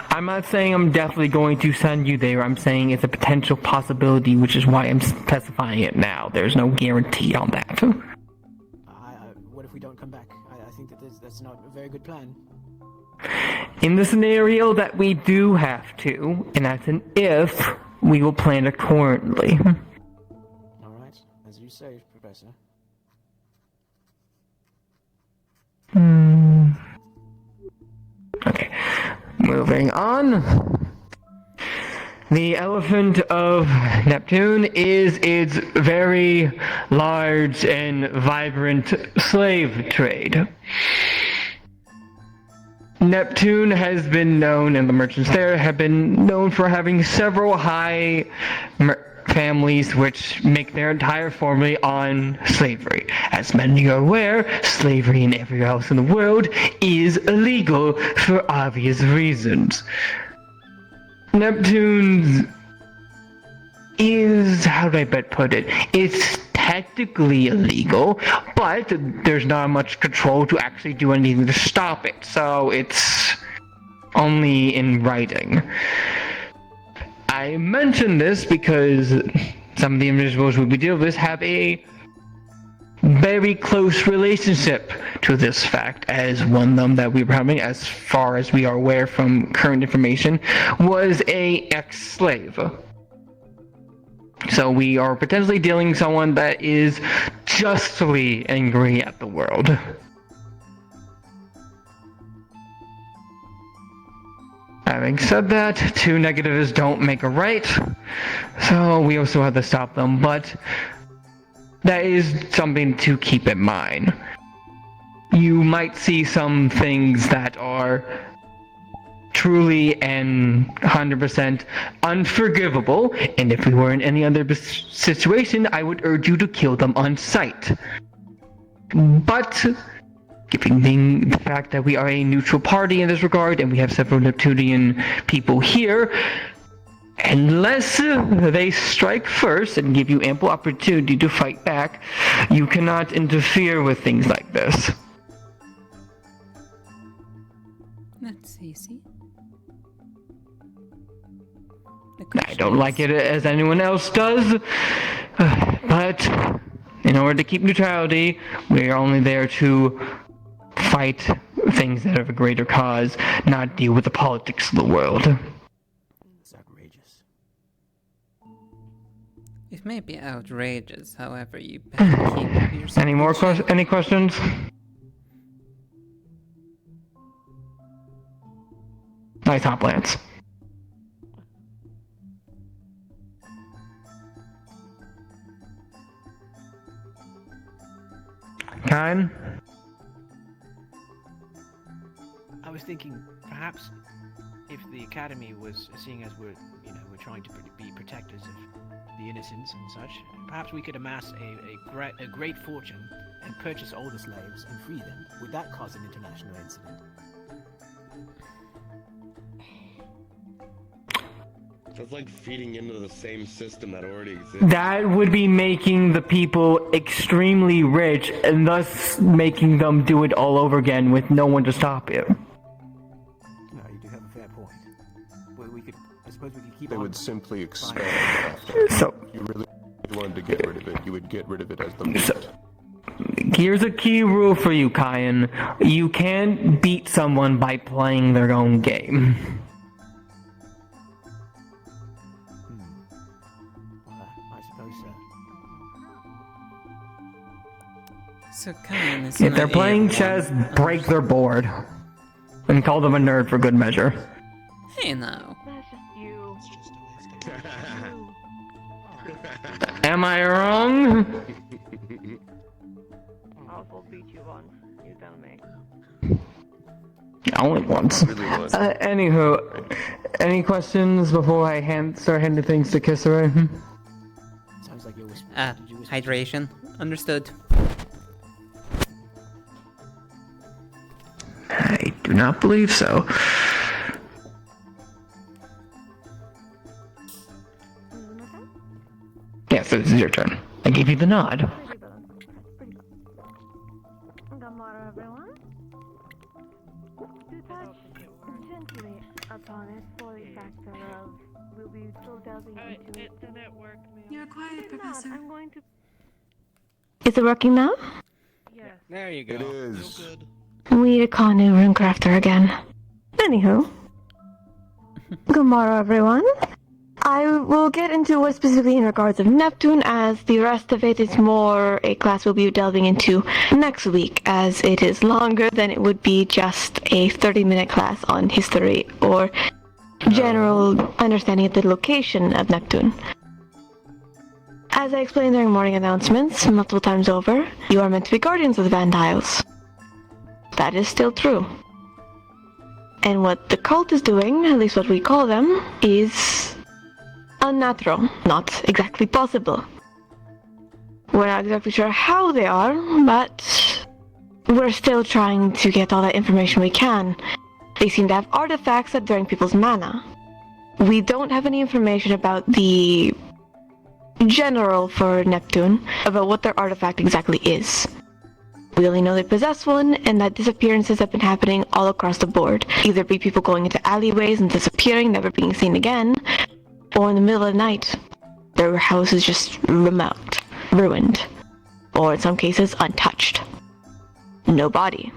I'm not saying I'm definitely going to send you there. I'm saying it's a potential possibility, which is why I'm specifying it now. There's no guarantee on that. What if we don't come back? I think that's not a very good plan. In the scenario that we do have to, and that's an if, we will plan accordingly. Professor. Okay, moving on. The elephant of Neptune is its very large and vibrant slave trade. Neptune has been known, and the merchants there have been known for having several high families which make their entire family on slavery. As many are aware, slavery in everywhere else in the world is illegal for obvious reasons. Neptune's is, how do I best put it? It's technically illegal, but there's not much control to actually do anything to stop it, so it's only in writing. I mention this because some of the individuals we deal with have a very close relationship to this fact, as one of them that we were having, as far as we are aware from current information, was a ex-slave. So we are potentially dealing with someone that is justly angry at the world. Having said that, two negatives don't make a right, so we also have to stop them, but that is something to keep in mind. You might see some things that are truly and 100% unforgivable, and if we were in any other situation, I would urge you to kill them on sight. But, given the fact that we are a neutral party in this regard, and we have several Neptunian people here, unless they strike first and give you ample opportunity to fight back, you cannot interfere with things like this. That's easy. I don't like it as anyone else does, but in order to keep neutrality, we are only there to fight things that have a greater cause, not deal with the politics of the world. It may be outrageous, however, you better keep yourself. Any more any questions? Nice hop, Lance. Kine? I was thinking, perhaps, if the Academy was, seeing as we're trying to be protectors of the innocents and such, perhaps we could amass a great fortune and purchase all the slaves and free them. Would that cause an international incident? That's like feeding into the same system that already exists. That would be making the people extremely rich, and thus making them do it all over again with no one to stop you. No, you do have a fair point. Well, I suppose we could keep They on... would simply expand it after. So, if you really wanted to get rid of it, you would get rid of it as the meat. Here's a key rule for you, Kyan. You can't beat someone by playing their own game. So Kyan is If they're playing chess, break their board. And call them a nerd for good measure. Hey now. That's just you. Am I wrong? I'll beat you once. You tell me. Only once. Anywho, any questions before I start handing things to Kisare? Sounds like you're whispering. Hydration. Understood. I do not believe so. Yes, this is your turn. I gave you the nod. Good morning, everyone. To touch gently upon it for the factor of we'll be so delving into it. You're quiet, Professor. I'm going to. Is it working now? Yes. There you go. It is. Good. We need a Kanu Runecrafter again. Anywho. Good morrow, everyone. I will get into what specifically in regards of Neptune, as the rest of it is more a class we'll be delving into next week, as it is longer than it would be just a 30-minute class on history or general understanding of the location of Neptune. As I explained during morning announcements multiple times over, you are meant to be guardians of the Vandiles. That is still true. And what the cult is doing, at least what we call them, is unnatural, not exactly possible. We're not exactly sure how they are, but we're still trying to get all that information we can. They seem to have artifacts that drain people's mana. We don't have any information about the general for Neptune, about what their artifact exactly is. We only know they possess one, and that disappearances have been happening all across the board. Either be people going into alleyways and disappearing, never being seen again, or in the middle of the night, their house is just remote, ruined, or in some cases untouched. No body.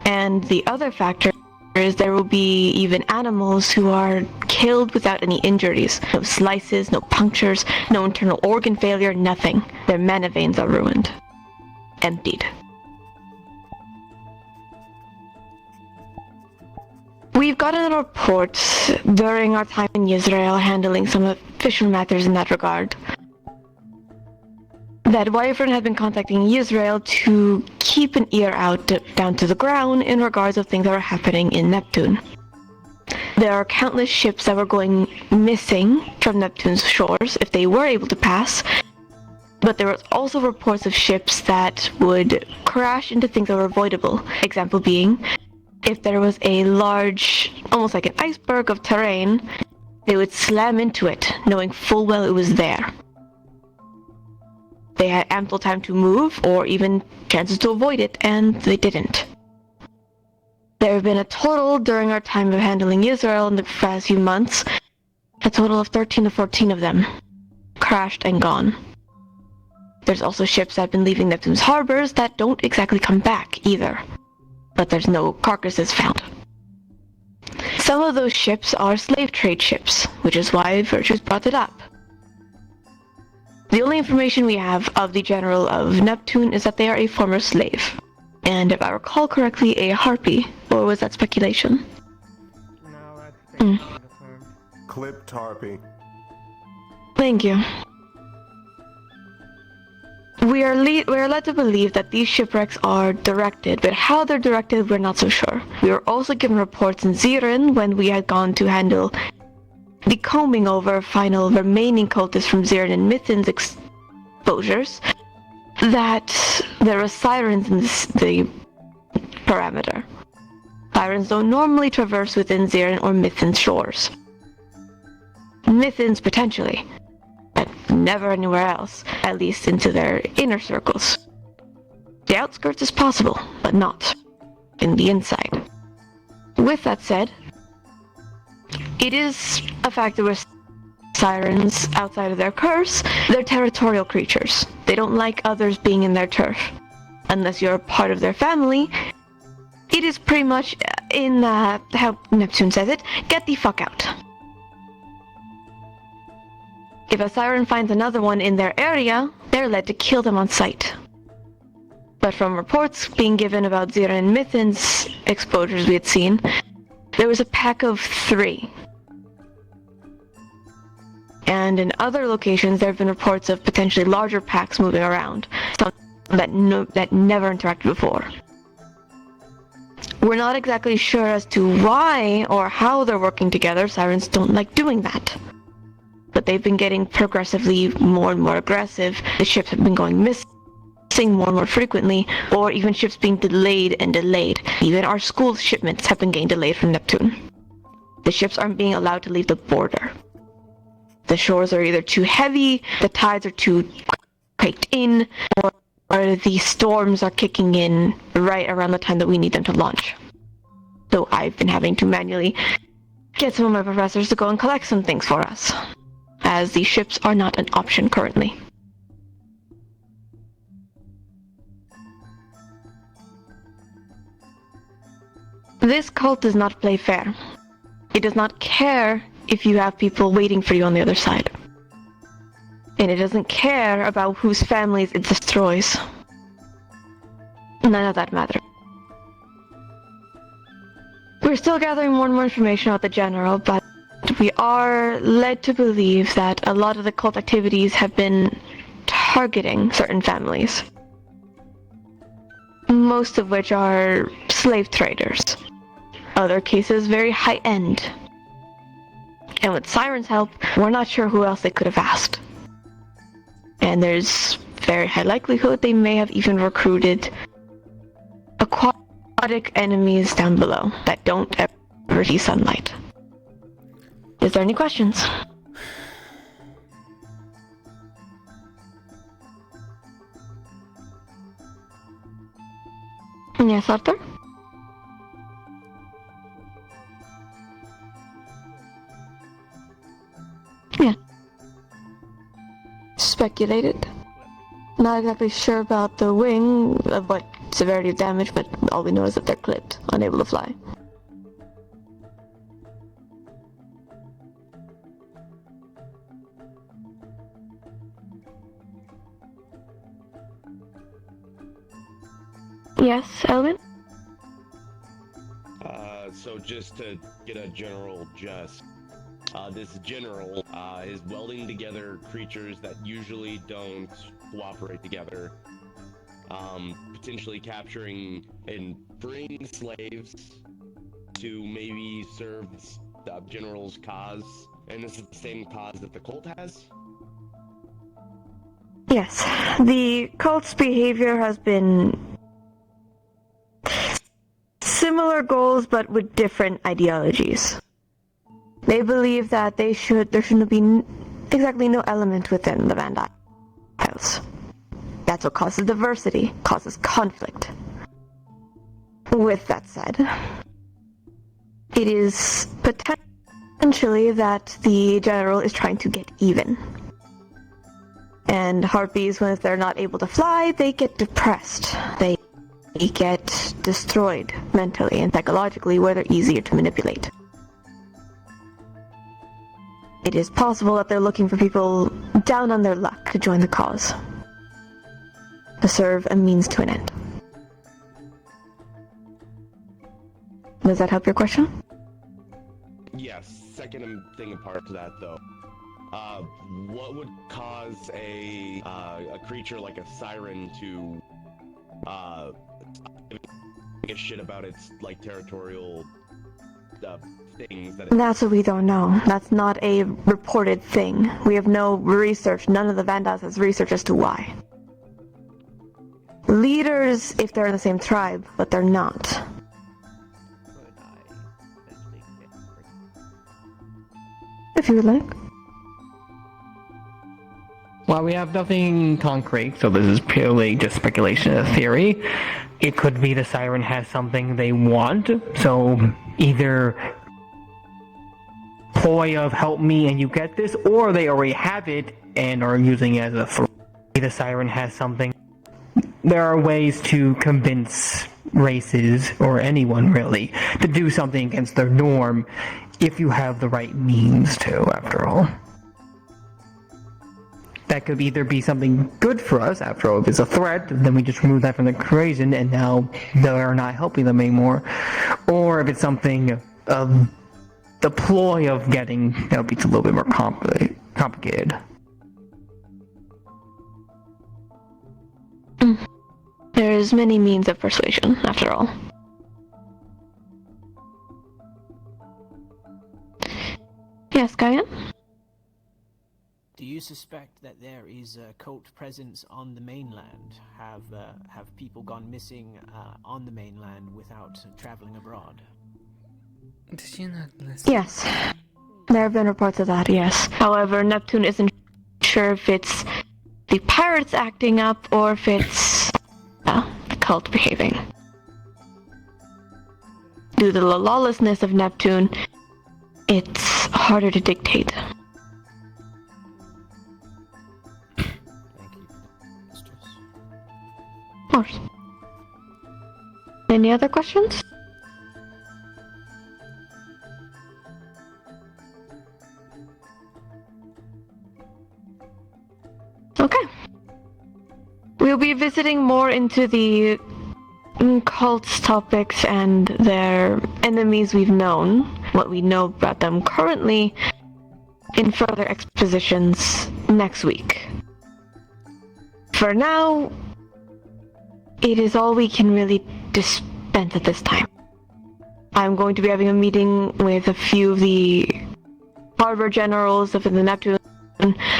And the other factor is there will be even animals who are killed without any injuries. No slices, no punctures, no internal organ failure, nothing. Their mana veins are ruined. Emptied. We've gotten a report during our time in Israel handling some official matters in that regard that Wyvern had been contacting Israel to keep an ear out down to the ground in regards of things that were happening in Neptune. There are countless ships that were going missing from Neptune's shores if they were able to pass, but there was also reports of ships that would crash into things that were avoidable. Example being, if there was a large, almost like an iceberg of terrain, they would slam into it, knowing full well it was there. They had ample time to move, or even chances to avoid it, and they didn't. There have been a total, during our time of handling Israel in the past few months, a total of 13 to 14 of them crashed and gone. There's also ships that have been leaving Neptune's harbors that don't exactly come back either, but there's no carcasses found. Some of those ships are slave trade ships, which is why Virtue's brought it up. The only information we have of the general of Neptune is that they are a former slave, and if I recall correctly, a harpy, or was that speculation? No, that's Clipped harpy. Thank you. We are led to believe that these shipwrecks are directed, but how they're directed, we're not so sure. We were also given reports in Zirin when we had gone to handle the combing over final remaining cultists from Zirin and Mithin's exposures, that there are sirens in the parameter. Sirens don't normally traverse within Zirin or Mithin's shores. Mithin's potentially, but never anywhere else, at least into their inner circles. The outskirts is possible, but not in the inside. With that said, it is a fact that with sirens outside of their curse, they're territorial creatures. They don't like others being in their turf. Unless you're a part of their family, it is pretty much in how Neptune says it, get the fuck out. If a siren finds another one in their area, they're led to kill them on sight. But from reports being given about Zira and Mithin's exposures we had seen, there was a pack of 3. And in other locations, there have been reports of potentially larger packs moving around, some that never interacted before. We're not exactly sure as to why or how they're working together. Sirens don't like doing that. But they've been getting progressively more and more aggressive. The ships have been going missing more and more frequently, or even ships being delayed and delayed. Even our school shipments have been getting delayed from Neptune. The ships aren't being allowed to leave the border. The shores are either too heavy, the tides are too quaked in, or the storms are kicking in right around the time that we need them to launch. So I've been having to manually get some of my professors to go and collect some things for us, as the ships are not an option currently. This cult does not play fair. It does not care if you have people waiting for you on the other side. And it doesn't care about whose families it destroys. None of that matters. We're still gathering more and more information about the General, but we are led to believe that a lot of the cult activities have been targeting certain families. Most of which are slave traders. Other cases very high-end. And with Siren's help, we're not sure who else they could have asked. And there's very high likelihood they may have even recruited aquatic enemies down below that don't ever see sunlight. Is there any questions? Yes, Arthur? Yeah. Speculated. Not exactly sure about the wing, of what severity of damage, but all we know is that they're clipped, unable to fly. Yes, Elvin? So just to get a general gist, this general is welding together creatures that usually don't cooperate together, potentially capturing and freeing slaves to maybe serve the general's cause, and this is the same cause that the cult has? Yes, the cult's behavior has been similar goals but with different ideologies. They believe that there shouldn't be exactly no element within the Vandiles. That's what causes diversity, causes conflict. With that said, it is potentially that the general is trying to get even. And harpies, when they're not able to fly, they get depressed. They get destroyed mentally and psychologically, where they're easier to manipulate. It is possible that they're looking for people down on their luck to join the cause, to serve a means to an end. Does that help your question? Yes, second thing apart to that though. What would cause a creature like a siren to give a shit about its like territorial things that That's what we don't know. That's not a reported thing. We have no research. None of the Vandals has research as to why. Leaders, if they're in the same tribe, but they're not. If you would like. While we have nothing concrete, so this is purely just speculation and theory, it could be the siren has something they want, so either ploy of help me and you get this, or they already have it and are using it as a threat. The siren has something. There are ways to convince races, or anyone really, to do something against their norm if you have the right means to, after all. That could either be something good for us, after all. If it's a threat, then we just remove that from the equation and now they're not helping them anymore. Or if it's something the ploy of getting, that'll be a little bit more complicated. There's many means of persuasion, after all. Yes, Kyan? Do you suspect that there is a cult presence on the mainland? Have people gone missing on the mainland without traveling abroad? Did you not listen? Yes. There have been reports of that, yes. However, Neptune isn't sure if it's the pirates acting up or if it's the cult behaving. Due to the lawlessness of Neptune, it's harder to dictate. Of course. Any other questions? Okay. We'll be visiting more into the cult's topics and their enemies we've known, what we know about them currently, in further expositions next week. For now, it is all we can really dispense at this time. I'm going to be having a meeting with a few of the harbor generals of the Neptune,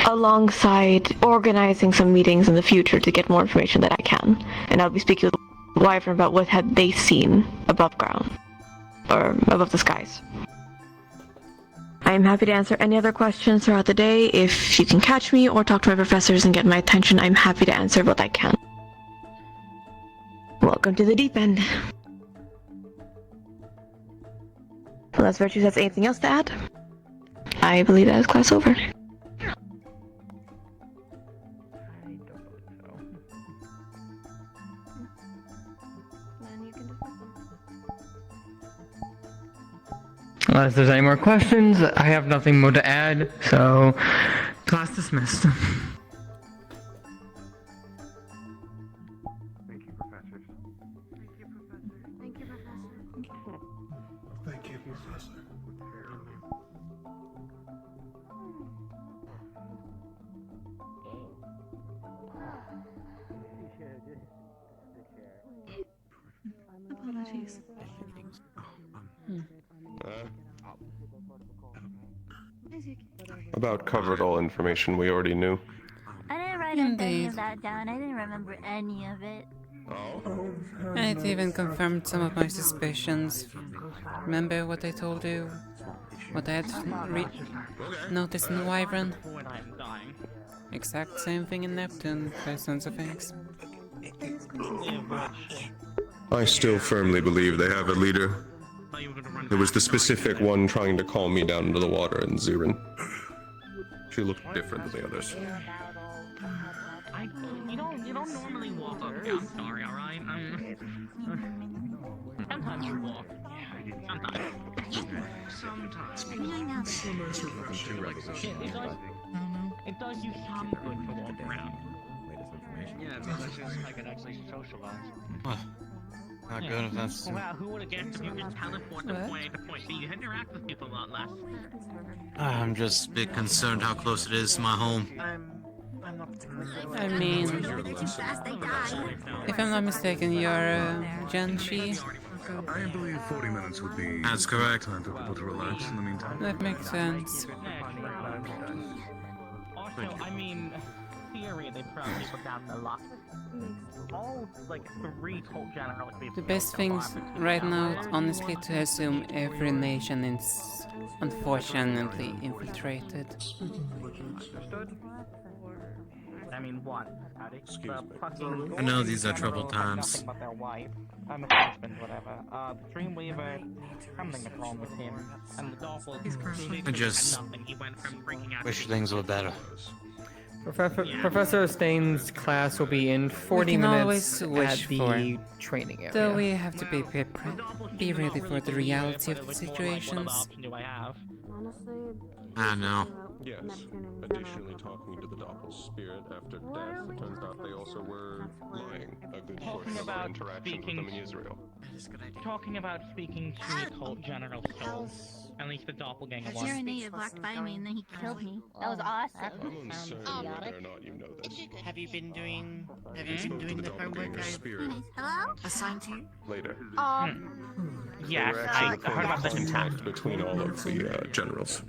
alongside organizing some meetings in the future to get more information that I can. And I'll be speaking with Wyvern about what had they seen above ground, or above the skies. I am happy to answer any other questions throughout the day. If you can catch me or talk to my professors and get my attention, I'm happy to answer what I can. Welcome to the deep end. Unless Virtues has anything else to add, I believe that is class over. Unless there's any more questions, I have nothing more to add, so class dismissed. Thank you, professors. Thank you, Professor. Thank you, Professor. Apologies. About covered all information we already knew. I didn't write any of that down. I didn't remember any of it. It even confirmed some of my suspicions. Remember what I told you? What I had noticed in the Wyvern? Exact same thing in Neptune, by sounds of things. I still firmly believe they have a leader. It was the specific one trying to call me down into the water in Zirin. She looked different than the others. You don't normally walk up down. Sorry, alright? Sometimes you walk. Sometimes. It does you some good to walk around. Yeah, because I can actually socialize. Not good if that's... Wow, who would have guessed if you could teleport from point A to point B? You had to interact with people a lot less. I'm just a bit concerned how close it is to my home. I mean, if I'm not mistaken, you're Genshi? I believe 40 minutes would be... That's correct. Time for people to relax in the meantime. That makes sense. Also, I mean, theory, they probably put down the lock. All, like, 3 cult generals. The best things right now is honestly to assume every nation is unfortunately infiltrated. I mean, what? I know these are troubled times. Nothing but their wife, and the husband, whatever. The Dreamweaver, something is wrong with him, and the Doppel. I just nothing. He went from freaking out. wish things were better. Professor Stain's class will be in 40 minutes at the training area. Though we have to be ready for the reality of the situations. I know. Yes. Additionally, talking to the Doppel's spirit after death, it turns out they also were lying a good portion of our interaction with them in Israel. Talking about speaking to the cult general soul. At least the doppelganger one. Your native walked by me and then he killed me. That was awesome. I'm uncertain whether or not you know this. Have you been doing the homework I Hello? assigned to you? Later. Yes, We're I actually heard about this in town. contact between all of the generals.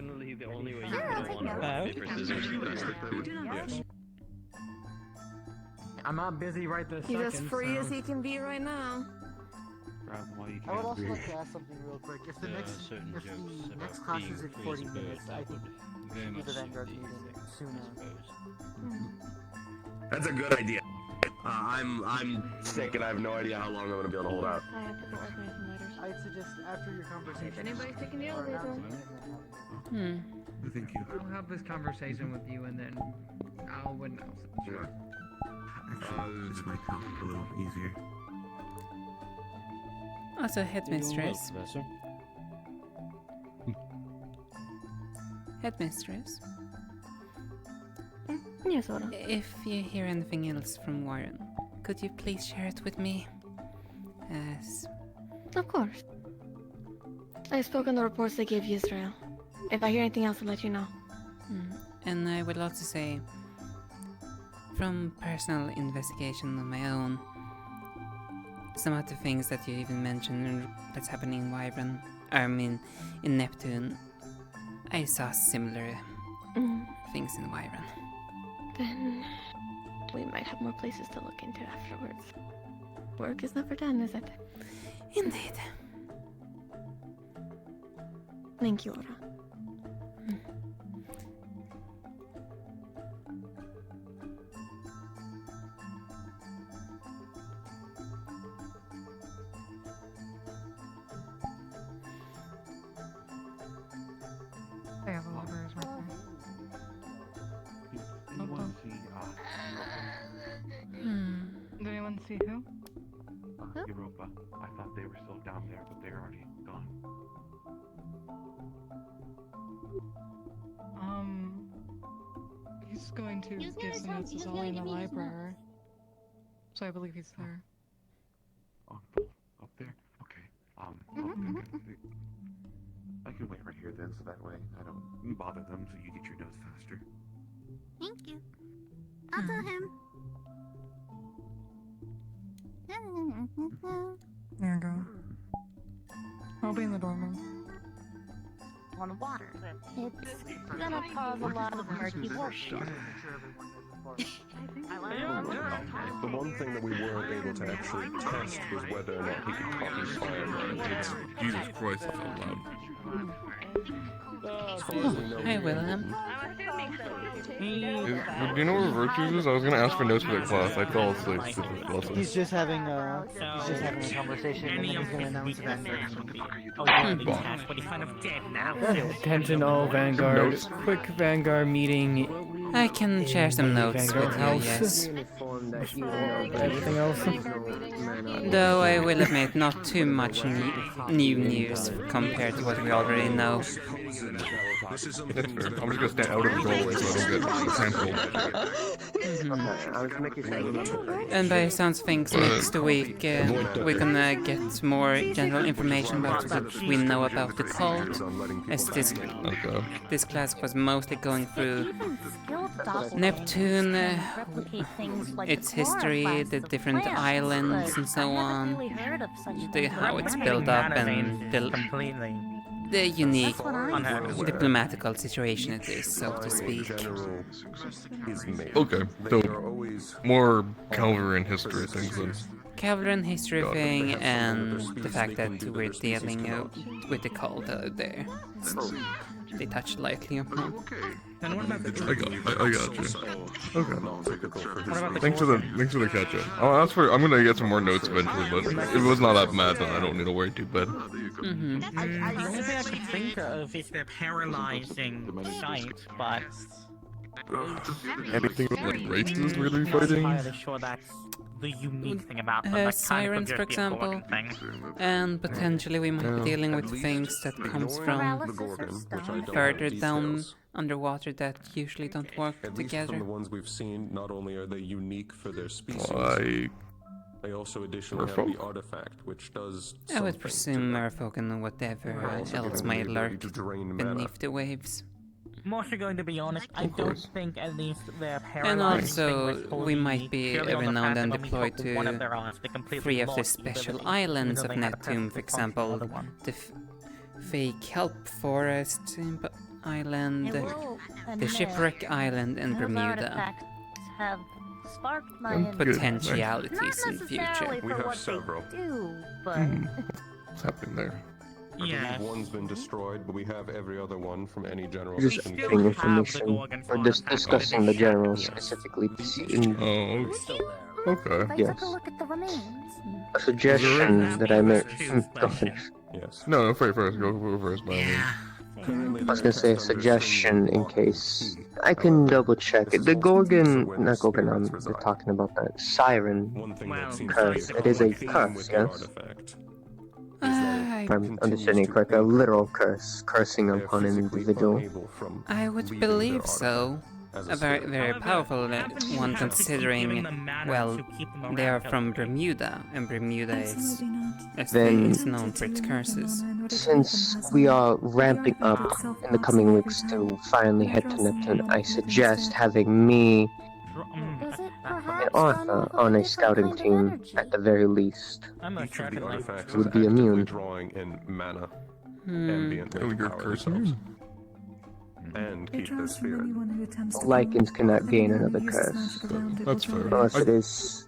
Yes. I'm not busy right this He's second. as free as he can be right now. I would also like to ask something real quick. If the next class is in 40 minutes, I think we should do the Vanguard meeting sooner. That's a good idea. I'm sick and I have no idea how long I'm gonna be able to hold out. I have to go organize some letters. I'd suggest after your conversation. If anybody's taking the elevator. Thank you. I'll have this conversation with you and then I'll announce it. Sure. Actually, this might help a little easier. Also, headmistress. Headmistress. Yes, Ora. If you hear anything else from Warren, could you please share it with me? Yes. Of course. I've spoken the reports they gave you, Israel. If I hear anything else, I'll let you know. And I would also say, from personal investigation of my own, some of the things that you even mentioned that's happening in Wyvern, in Neptune, I saw similar things in Wyvern. Then we might have more places to look into afterwards. Work is never done, is it? Indeed. Thank you, Ora. They have a libraries right there. Anyone see, Did anyone see who? Europa? I thought they were still down there, but they're already gone. He's going to give some notes to Zolly in the library. So I believe he's there. Up there? Okay. Okay. I can wait right here then, so that way I don't bother them, so you get your notes faster. Thank you. I'll tell him. There you go. I'll be in the dorm room. On water. It's gonna cause a lot of murky water. The one thing that we weren't able to actually test was whether or not he could copy fire. Jesus Christ, that's so loud. Hi, William. Do you know where Virtues is? I was gonna ask for notes for that class. I fell asleep. He's just having a conversation, and then he's gonna announce that. Attention all Vanguard. Quick Vanguard meeting. I can share some notes Vanguard with you, House. yes. Everything else? Though I will admit, not too much new news compared to what we already know. I'm just gonna stand out of the doorway so I don't get sampled. And by sounds of things, next week we're gonna get more general information about what we know about the cult, as this class was mostly going through Neptune, its history, the different islands and so on, how it's built up and the unique diplomatical situation it is, so to speak. Okay, so more Calvarian history things then. Calvarian history thing and the fact that we're dealing with the cult out there. So they touched lightly upon. I got you. Okay. Thanks for the catch up. I'm gonna get some more notes eventually, but it was not that bad, so I don't need to worry too bad. The only thing I could think of is their paralyzing sight, but Anything with like races really fighting? I'm entirely sure that's the unique thing about them. That kind of Sirens, could for just be a example, thing. and potentially we might be dealing with things that comes from further down underwater that usually don't work At least together. from the ones we've seen, not only are they unique for their species, they also additionally have the artifact, which does I would presume merfolk and whatever else might lurk beneath the waves. I'm also going to be honest, I don't think at least their paralyzing And also, thing was we might be purely on every the now and fact then that when we deployed talked to one of their to eyes, they completely 3 of the lost special ability, islands even of though they had a Neptune, for perfect response to the example, other one. the Fake Kelp Forest Island, the Shipwreck Island, and Bermuda. Have sparked my And interest. potentialities in the future. We have several. Do, but What's happening there? I believe one's been destroyed, but we have every other one from any general. Just getting information. We're just discussing the general specifically. Okay. Yes. took a look at the remains. A suggestion that I make. Go finish. Yes. No, first. Go first, by all means. I was gonna say a suggestion in case I can double check it. The Gorgon, not Gorgon. We're talking about the Siren curse. It is a curse, yes. If I'm understanding it correctly, a literal curse, cursing upon an individual. I would believe so. a very powerful one, considering, well, they are from Bermuda, and Bermuda is known for its curses. Since we are ramping up in the coming weeks to finally head to Neptune, I suggest having me and Arthur on a scouting team at the very least. Each of the artifacts would is be actively immune. drawing in mana, Hmm. ambient Oh, to you're power cursing themselves. him? And keep their spirit. Lycans cannot gain another curse. That's fair. Unless it is...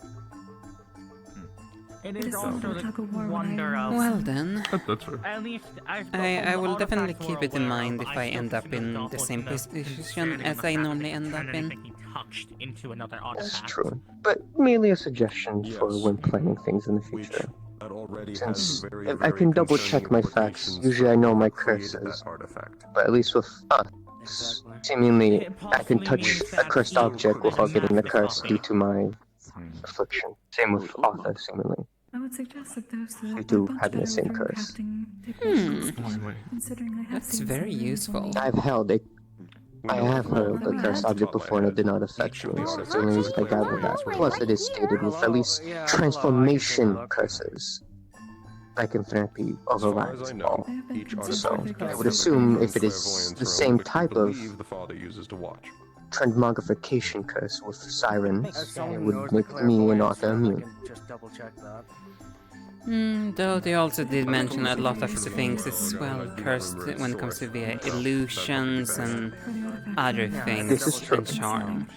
It is also the wonder of. Well then, That's fair. At least I will definitely keep it in mind if I end up in the same position as I normally end up in. Into another That's artifact. true. But merely a suggestion for when planning things in the future. That already Since has very, I very can double check concerning my facts, implications usually I for know my who created curses. that artifact. But at least with us, seemingly I can touch a cursed object without getting the curse due to my affliction. Same with Arthur, seemingly. I would suggest that those You that do are have the better same from curse. crafting considering I have That's seen very some really useful. I've held a... I have held a cursed object before and it did not affect me. That's the only reason I gathered that. Plus it is stated with at least transformation curses. Lycanthropy overrides all. So, I would assume if it is the same type of the father uses to watch. transmogrification curse with sirens, it would make me and Arthur immune. Just double check that. Though they also did mention a lot of the things as well cursed when it comes to the illusions and other things This is true. and charm.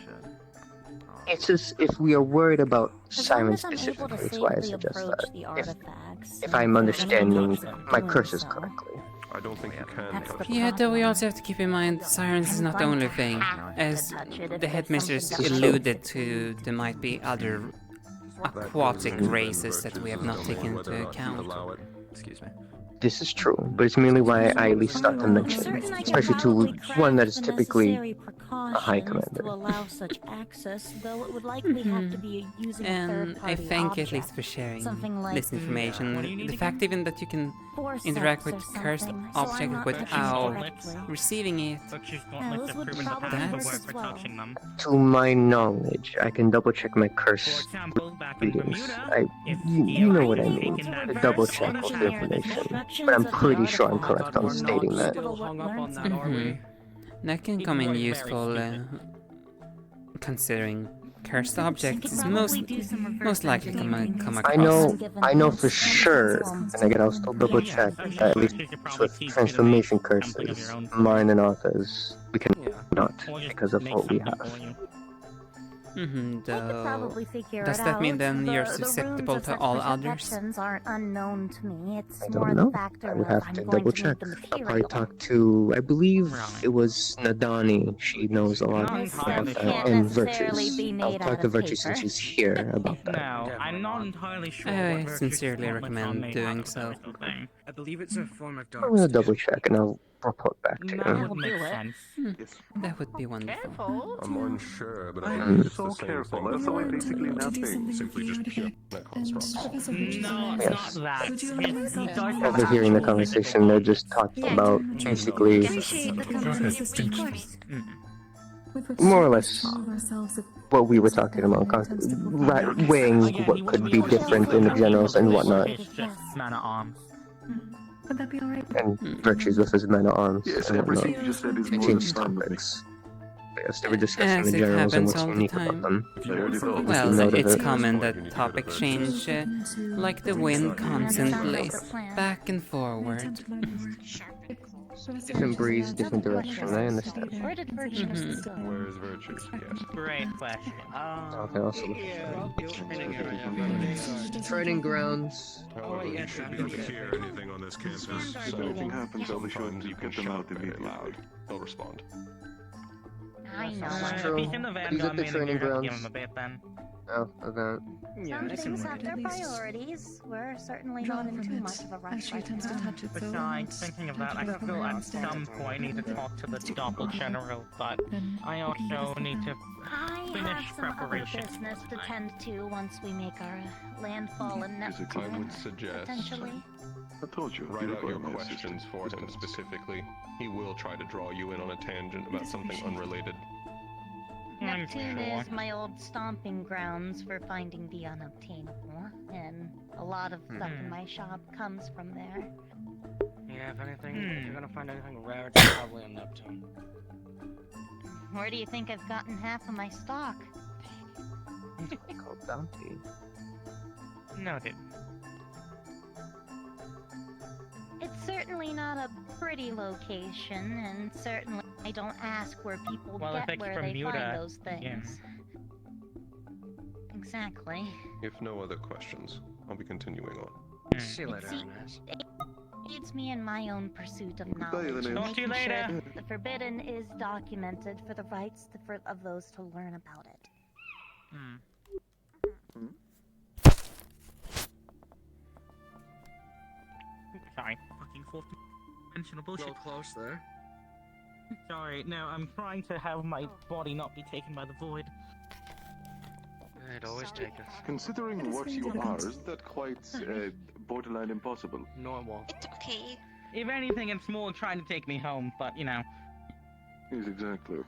It's just if we are worried about As long sirens as I'm able specifically, to is why I safely suggest approach that. the artifacts. If I'm understanding my doing curses so. correctly. I don't think you can touch Yeah, though we also have to keep in mind sirens is not the only thing. As the headmistress alluded to, there might be other aquatic races that we have not taken into account. Excuse me. This is true, but it's merely why I at least start to mention, especially to one that is typically a high commander. To allow such access, though it would likely have to be using a And I third-party thank object. at least for sharing Something like this information. The fact even that you can interact with forceps or cursed something, so I'm object not without directly. receiving it. Those would probably work as well. To my knowledge, I can double check my curse readings. You know what I mean. To double check all the information. But I'm pretty sure I'm correct on stating that. That can come in useful, considering cursed objects is most likely come across. I know for sure, and again I'll still double check, that at least with transformation curses, mine and Arthur's, we can not because of what we have. Though, Probably figure does it that mean out. then you're The susceptible runes of to all such others? protections aren't unknown to me. It's I more don't the know. factor I would of have I'm to going double to check. need the I'll probably material. talk to, I believe it was Nadani. She knows a lot Not about entirely that. sure. And necessarily Virtues. be I'll made talk out to of Virtues since paper. she's here about that. No, I'm not entirely sure. I what Virtues sincerely Gauntlet's recommend made doing out of so. every single thing. I believe it's a form of dark. I'm gonna double check and I'll report back to That you. would make sense. That would be wonderful. I'm unsure, but I I'm believe it's so the same careful. thing. That's the way basically nothing. Simply just pure constructs. No, it's Yes. not that. Would you allow myself to have Overhearing the conversation, they're just talking about basically more or less what we were talking about, weighing what could be different in the generals and whatnot, It's just mana arms. Would that be alright? and Virtues with his men at arms Yes, and everything whatnot. you just said is They more changed than fine with me. topics. Yes, they were discussing As the it generals and happens what's all the unique time. about them. Well, note of it's it. common that topics change like the wind constantly, back and forward. Different breeze, different direction, I understand. Where did Virtues go? Where is Virtues? Yes. Great question. Okay, also training grounds. However, you should be able to hear anything on this campus. If anything happens, I'll be sure to get them out immediately. Loud. They'll respond. I know. If he's in the He's Vanguard at the meeting, training you have to give grounds. him a bit then. Oh, event. Some things have their priorities. We're certainly not in too much of a rush right now. Besides, thinking of that, I still at some point need to talk to the Doppel General, but I also need to I finish have some other preparation. business to tend to once we make our landfall in I Neptune. would suggest Potentially. I told you. write out your my questions for him specifically. He will try to draw you in on a tangent about something unrelated. Neptune sure. is my old stomping grounds for finding the unobtainable, and a lot of stuff in my shop comes from there. Yeah, if anything, if you're gonna find anything rare, it's probably in Neptune. Where do you think I've gotten half of my stock? Called bounty. Noted. It's certainly not a pretty location, and certainly I don't ask where people Well, if get it's where they Bermuda, find those things. yeah. Exactly. If no other questions, I'll be continuing on. See you later, See, Ernest. it aids me in my own pursuit of Goodbye, knowledge, Elena. Talk to you making later. sure the forbidden is documented for the rights of those to learn about it. Sorry, fucking fourth dimensional bullshit. Close there. Sorry, no, I'm trying to have my body not be taken by the void. It'd always take us. Considering what you are, isn't that quite borderline impossible? Normal. It's okay. If anything, it's more trying to take me home, but you know. Yes, exactly.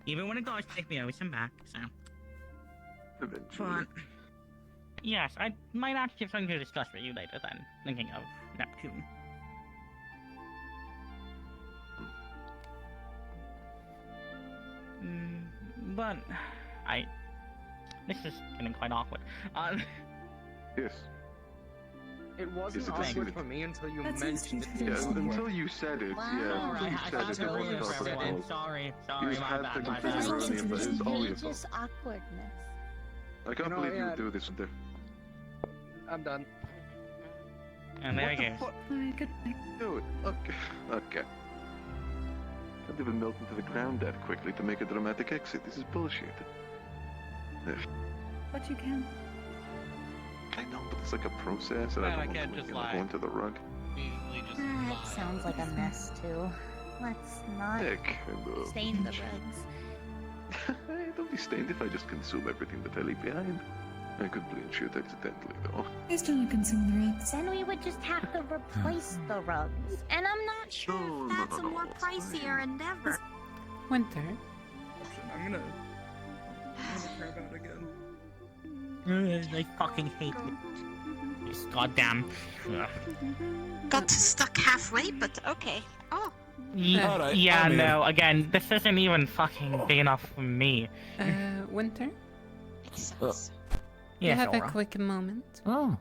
Even when it does take me, I always come back, so. Eventually. But, yes, I might actually have something to discuss with you later then, thinking of Neptune. But, this is getting quite awkward. Yes. It wasn't Is it awkward this- for me until you That seems mentioned to it. be Yeah, awkward. until you said it, Wow. yeah, until Alright, you I said thought it, it it was wasn't for our everyone. fault. Sorry, You my had to bad, my completely bad. ruin it, but it's all your Religious fault. awkwardness. I can't know, believe yeah. you do this. I'm done. And there What you the go. fuck? Bye, good night. Do it. Okay. Okay. Can't even melt into the ground that quickly to make a dramatic exit. This is bullshit. Ugh. But you can. I know, but it's like a process, and Man, I I don't can't want just to lie. go into the rug. Easily just That sounds like a mess too. Let's not Heck, and, stain the rugs. Don't be stained if I just consume everything that I leave behind. I could bleed shit accidentally, though. I still don't consume the rugs. Then we would just have to replace the rugs. And I'm not sure No, if no, that's no, a no, more it's pricier fine. endeavor. Winter. I'm gonna try about it again. I fucking hate it. This goddamn. Got stuck halfway, but okay. Oh. Alright, Yeah, I'm no, again, this isn't even fucking big enough for me. Winter? You Yes, have Aura. a quick moment. Oh.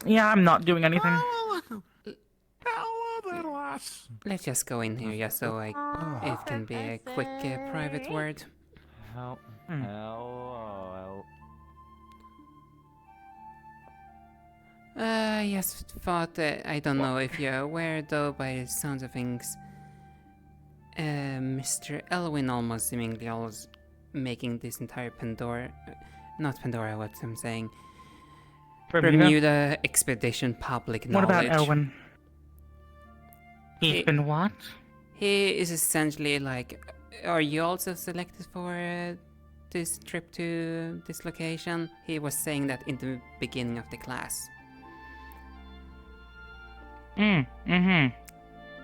Yeah, I'm not doing anything. Let's just go in here just so it can be a quick private word. Help. Yes, thought I don't know if you're aware though, by the sounds of things, Mr. Elwin almost seemingly always making this entire not Pandora, what I'm saying, Bermuda expedition public What knowledge. about Elwin? He's been what? He is essentially like, are you also selected for this trip to this location? He was saying that in the beginning of the class.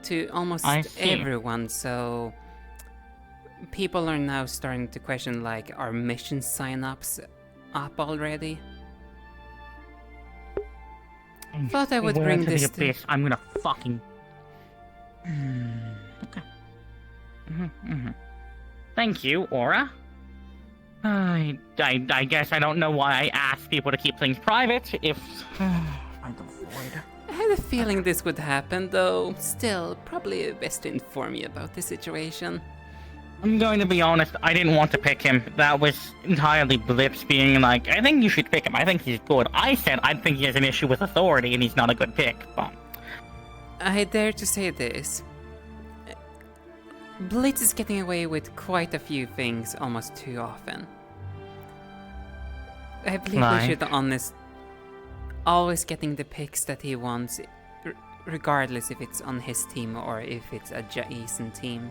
To almost I see. everyone, so people are now starting to question like, are mission sign-ups up already? Thought I would Where bring to this the to... abyss. I'm gonna fucking. Okay. Thank you, Aura. I guess I don't know why I ask people to keep things private if. Find the void. I had a feeling this would happen, though. Still, probably best to inform you about the situation. I'm going to be honest, I didn't want to pick him. That was entirely Blips being like, I think you should pick him, I think he's good. I said I think he has an issue with authority and he's not a good pick, but... I dare to say this. Blitz is getting away with quite a few things almost too often. I believe we should be honest. Always getting the picks that he wants, regardless if it's on his team or if it's a Jason team.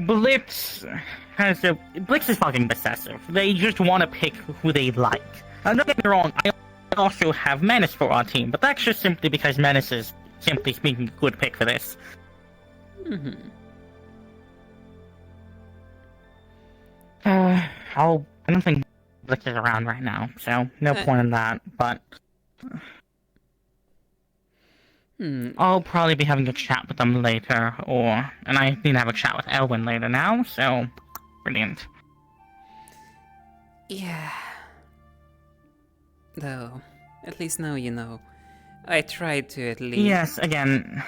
Blitz is fucking possessive. They just want to pick who they like. Don't get me wrong, I also have Menace for our team, but that's just simply because Menace is, simply speaking, a good pick for this. I don't think Blitz is around right now, so no point in that, but... I'll probably be having a chat with them later, and I need to have a chat with Elwyn later now, so... Brilliant. Yeah. Though, at least now you know. I tried to at least... Yes, again...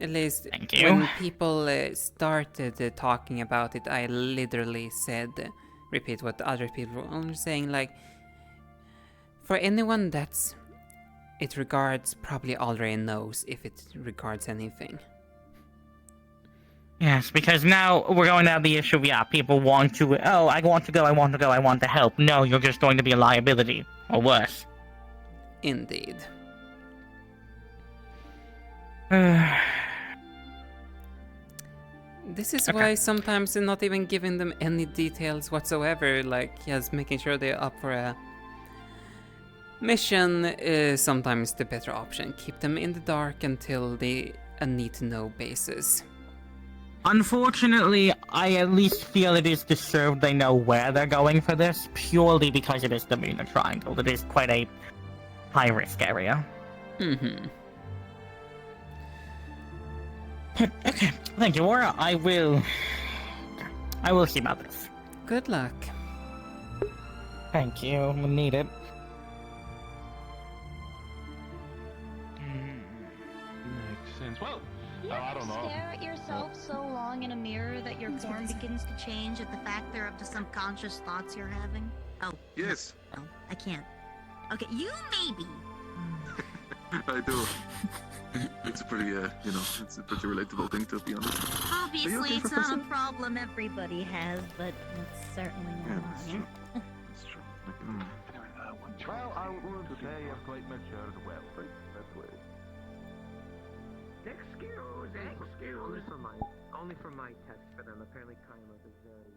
At least Thank you. when people started talking about it, I literally said, repeat what other people were saying, like, for anyone that's it regards probably already knows if it regards anything. Yes, because now we're going down the issue of, people want to, I want to go, I want to help. No, you're just going to be a liability, or worse. Indeed. This is why sometimes they're not even giving them any details whatsoever, like just making sure they're up for a mission is sometimes the better option. Keep them in the dark until they a need-to-know basis. Unfortunately, I at least feel it is deserved they know where they're going for this, purely because it is the Bermuda Triangle. It is quite a high-risk area. Mm-hmm. Okay, thank you, Aura. I will see about this. Good luck. Thank you. We need it. Makes sense. Well, You I don't know. stare at yourself so long in a mirror that your form begins to change at the fact they're up to some conscious thoughts you're having? Oh. Yes. No, I can't. Okay, you maybe. I do. It's a pretty, it's a pretty relatable thing, to be honest. Obviously, okay, it's Professor? not a problem everybody has, but it's certainly not mine. That's true. Well, I would say you're quite matured well, right? That way. Excuse. Only for my test, but apparently Kaima is very...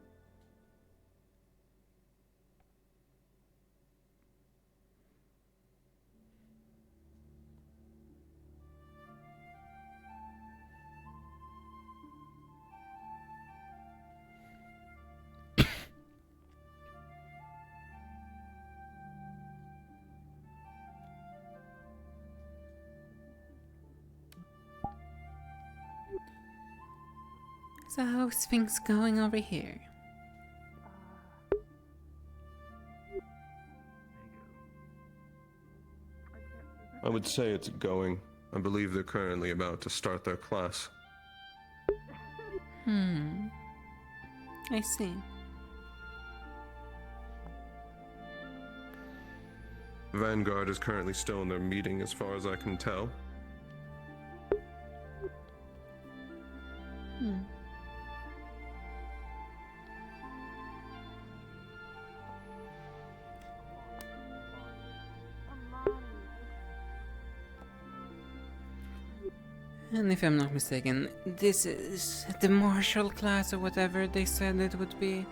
So how's things going over here? I would say it's going. I believe they're currently about to start their class. I see. Vanguard is currently still in their meeting as far as I can tell. And if I'm not mistaken, this is the martial class or whatever they said it would be.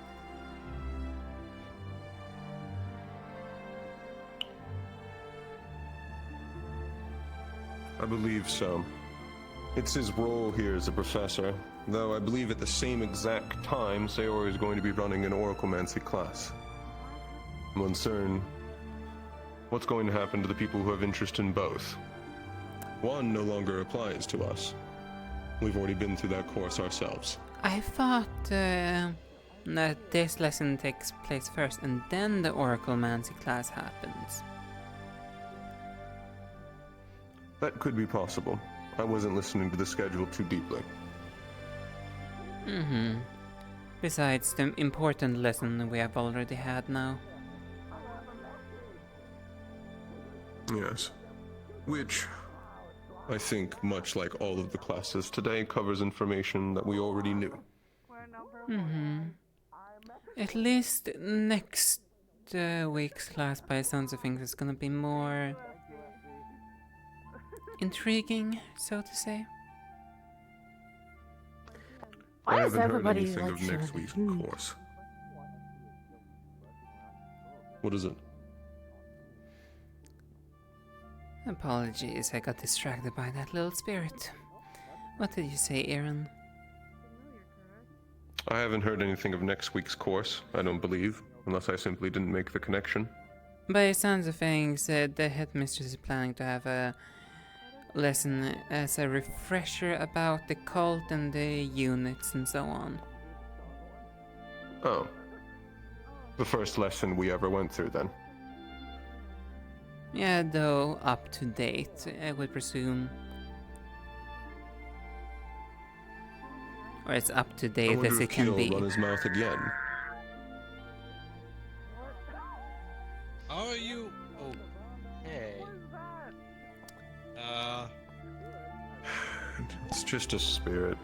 I believe so. It's his role here as a professor, though I believe at the same exact time Sayori is going to be running an oraclemancy class. I'm uncertain what's going to happen to the people who have interest in both. One no longer applies to us. We've already been through that course ourselves. I thought that this lesson takes place first and then the oraclemancy class happens. That could be possible. I wasn't listening to the schedule too deeply. Besides the important lesson we have already had now. Yes. Which, I think, much like all of the classes today, covers information that we already knew. At least next week's class, by the sounds of things, is gonna be more intriguing, so to say. I haven't heard anything of next week's course. What is it? Apologies, I got distracted by that little spirit. What did you say, Aaron? I haven't heard anything of next week's course, I don't believe. Unless I simply didn't make the connection. By the sounds of things, the headmistress is planning to have a lesson as a refresher about the cult and the units and so on. Oh. The first lesson we ever went through, then. Yeah, though up to date, I would presume. Or as up to date as it can be. Run his mouth again. How are you? Okay. It's just a spirit.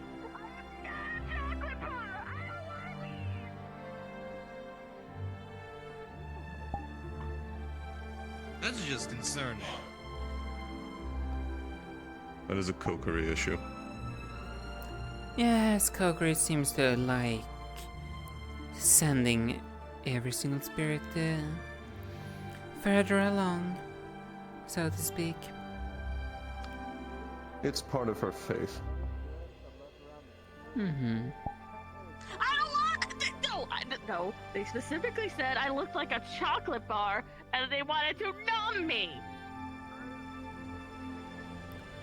That's just concerning. That is a Kokiri issue. Yes, Kokiri seems to like sending every single spirit further along, so to speak. It's part of her faith. Mm-hmm. No, they specifically said I looked like a chocolate bar and they wanted to numb me.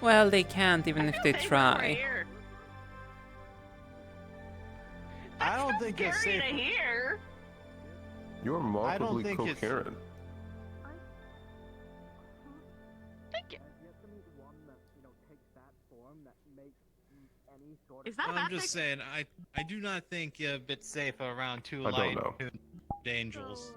Well, they can't even if they try. I don't think it's safe to hear. You're remarkably coherent. Thank you. Is that a bad I'm just thing? saying, I do not think you're a bit safer around two I don't know. angels.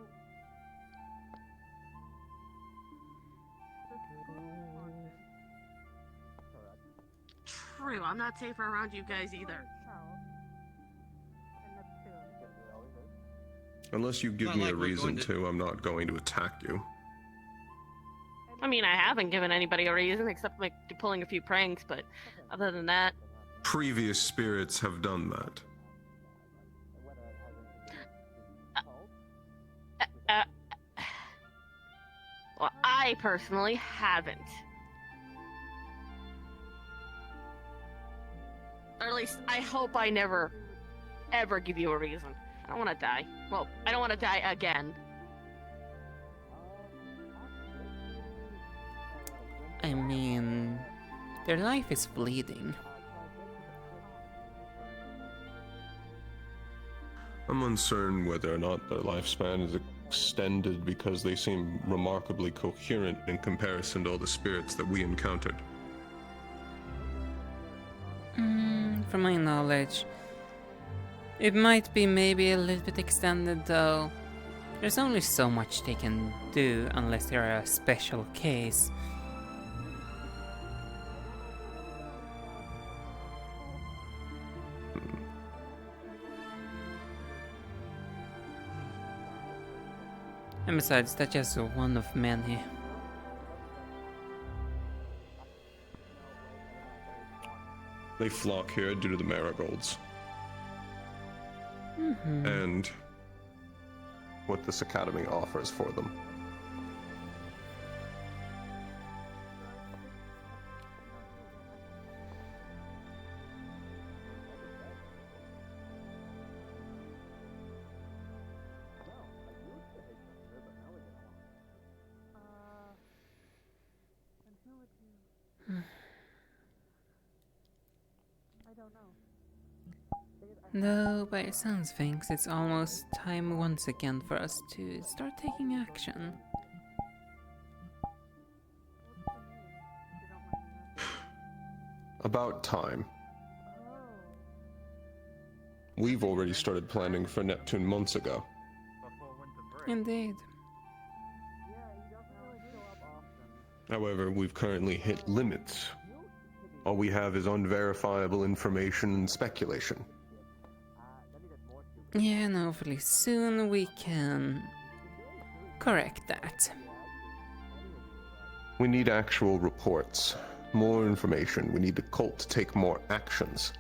True, I'm not safer around you guys either. Unless you give Not me like a we're reason going to- to, I'm not going to attack you. I mean, I haven't given anybody a reason except like pulling a few pranks, but other than that, Previous spirits have done that. well, I personally haven't. Or at least, I hope I never, ever give you a reason. I don't want to die. Well, I don't want to die again. I mean, their life is fleeting. I'm uncertain whether or not their lifespan is extended because they seem remarkably coherent in comparison to all the spirits that we encountered. From my knowledge, it might be maybe a little bit extended though. There's only so much they can do unless they're a special case. And besides, that's just one of many. They flock here due to the marigolds. Mm-hmm. And what this academy offers for them. Though, by the sounds of things, it's almost time once again for us to start taking action. About time. We've already started planning for Neptune months ago. Indeed. However, we've currently hit limits. All we have is unverifiable information and speculation. Yeah, and hopefully soon we can correct that. We need actual reports, more information. We need the cult to take more actions.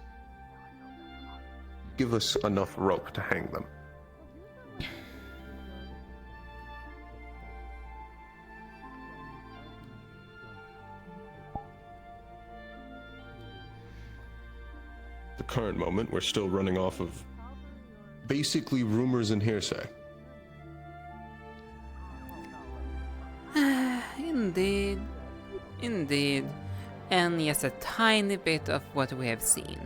Give us enough rope to hang them. At the current moment, we're still running off of basically rumors and hearsay. Indeed. Indeed. And yes, a tiny bit of what we have seen.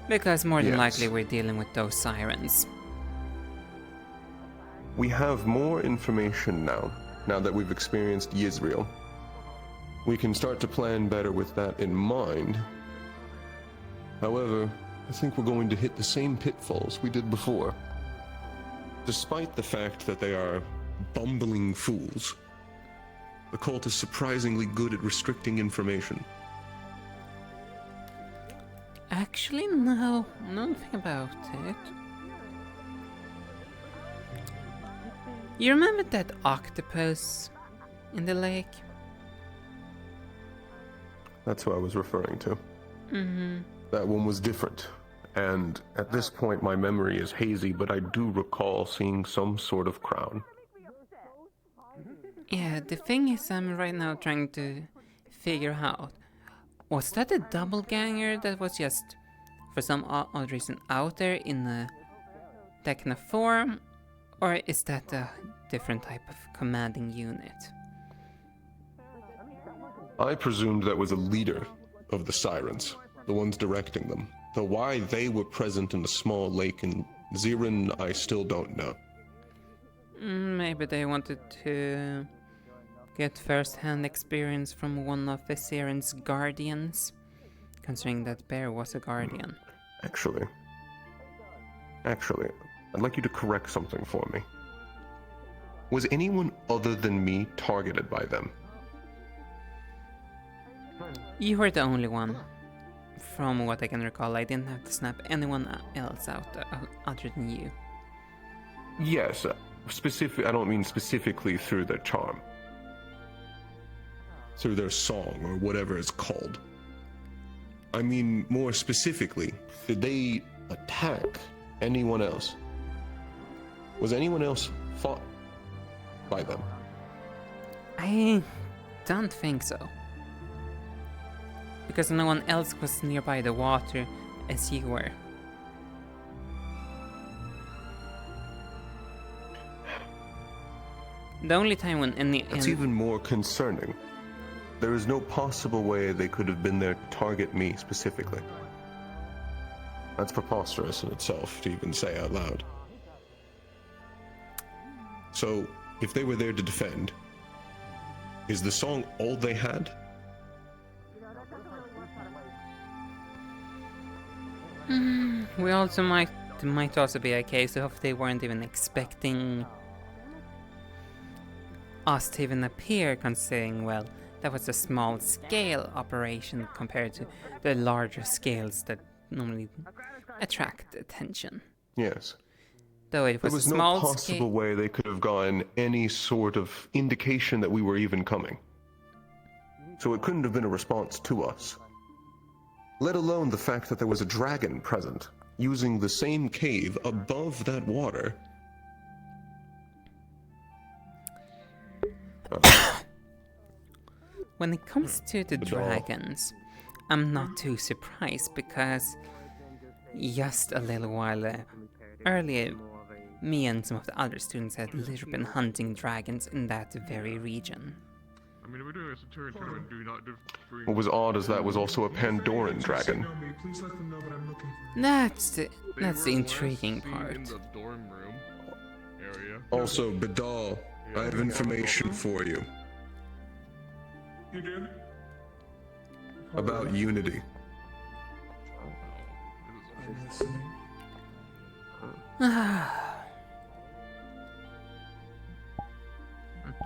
Because more than Yes. likely we're dealing with those sirens. We have more information now that we've experienced Yisrael. We can start to plan better with that in mind. However, I think we're going to hit the same pitfalls we did before. Despite the fact that they are bumbling fools, the cult is surprisingly good at restricting information. Actually, no. Nothing about it. You remember that octopus in the lake? That's who I was referring to. Mm-hmm. That one was different. And at this point, my memory is hazy, but I do recall seeing some sort of crown. Yeah, the thing is, I'm right now trying to figure out, was that a doppelganger that was just, for some odd reason, out there in a techno form? Or is that a different type of commanding unit? I presumed that was a leader of the Sirens, the ones directing them. Though why they were present in a small lake in Zirin, I still don't know. Maybe they wanted to get first-hand experience from one of Viseran's guardians, considering that Bear was a guardian. Actually, I'd like you to correct something for me. Was anyone other than me targeted by them? You were the only one. From what I can recall, I didn't have to snap anyone else out other than you. Yes, I don't mean specifically through their charm. Through their song, or whatever it's called. I mean, more specifically, did they attack anyone else? Was anyone else fought by them? I don't think so. Because no one else was nearby the water as you were. The only time when That's even more concerning. There is no possible way they could have been there to target me specifically. That's preposterous in itself to even say out loud. So, if they were there to defend, is the song all they had? We also might also be a case of they weren't even expecting us to even appear, considering, well, that was a small scale operation compared to the larger scales that normally attract attention. Yes. Though it was, there was a small no possible way they could have gotten any sort of indication that we were even coming. So it couldn't have been a response to us. Let alone the fact that there was a dragon present, using the same cave above that water. When it comes to the dragons, I'm not too surprised because just a little while earlier, me and some of the other students had literally been hunting dragons in that very region. I mean, if we're doing this in turn, do not bring... What was odd is that was also a Pandoran dragon. That's the intriguing part. In the dorm room area. Also, Badal, I have information for you. You do? About Unity.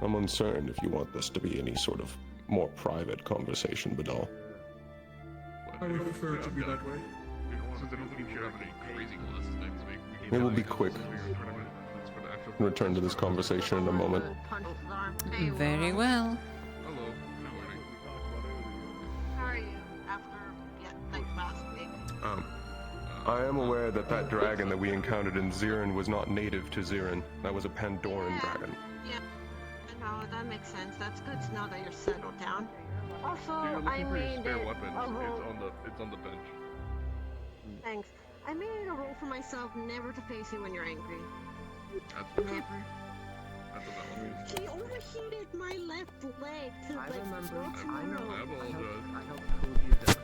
I'm uncertain if you want this to be any sort of more private conversation, Badal. I would prefer it to be that way. It will be quick. I'll return to this conversation in a moment. Very well. Hello. How are you after last week? I am aware that that dragon that we encountered in Zirin was not native to Zirin. That was a Pandoran dragon. Yeah. No, that makes sense. That's good to know that you're settled down. Also, You're I looking for your made spare it weapons. a rule. It's on the bench. Thanks. I made it a rule for myself never to face you when you're angry. That's He overheated my left leg to I like remember. throw I know. tomorrow. I helped cool you down.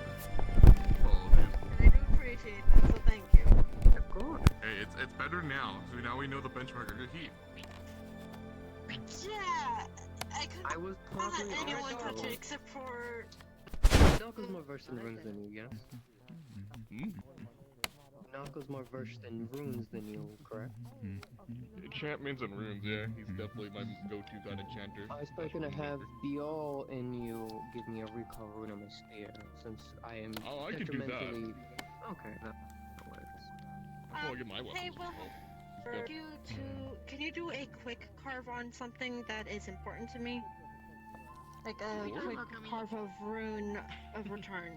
I do appreciate that, so thank you. Of course. Hey, it's better now. So now we know the benchmark of good heat. Yeah, I was probably let anyone also- touch it except for. Knuckles more versed in runes than you, yes? Knuckles more versed in runes than you, correct? Enchantments and runes, yeah. He's definitely my go-to god enchanter. I was probably gonna have Biol and you give me a recall rune on my spear, since I am Oh, I could do that. detrimentally. Okay, that works. I'll get my weapons. Hey, well, can you do a quick carve on something that is important to me? Like a quick carve of rune of return.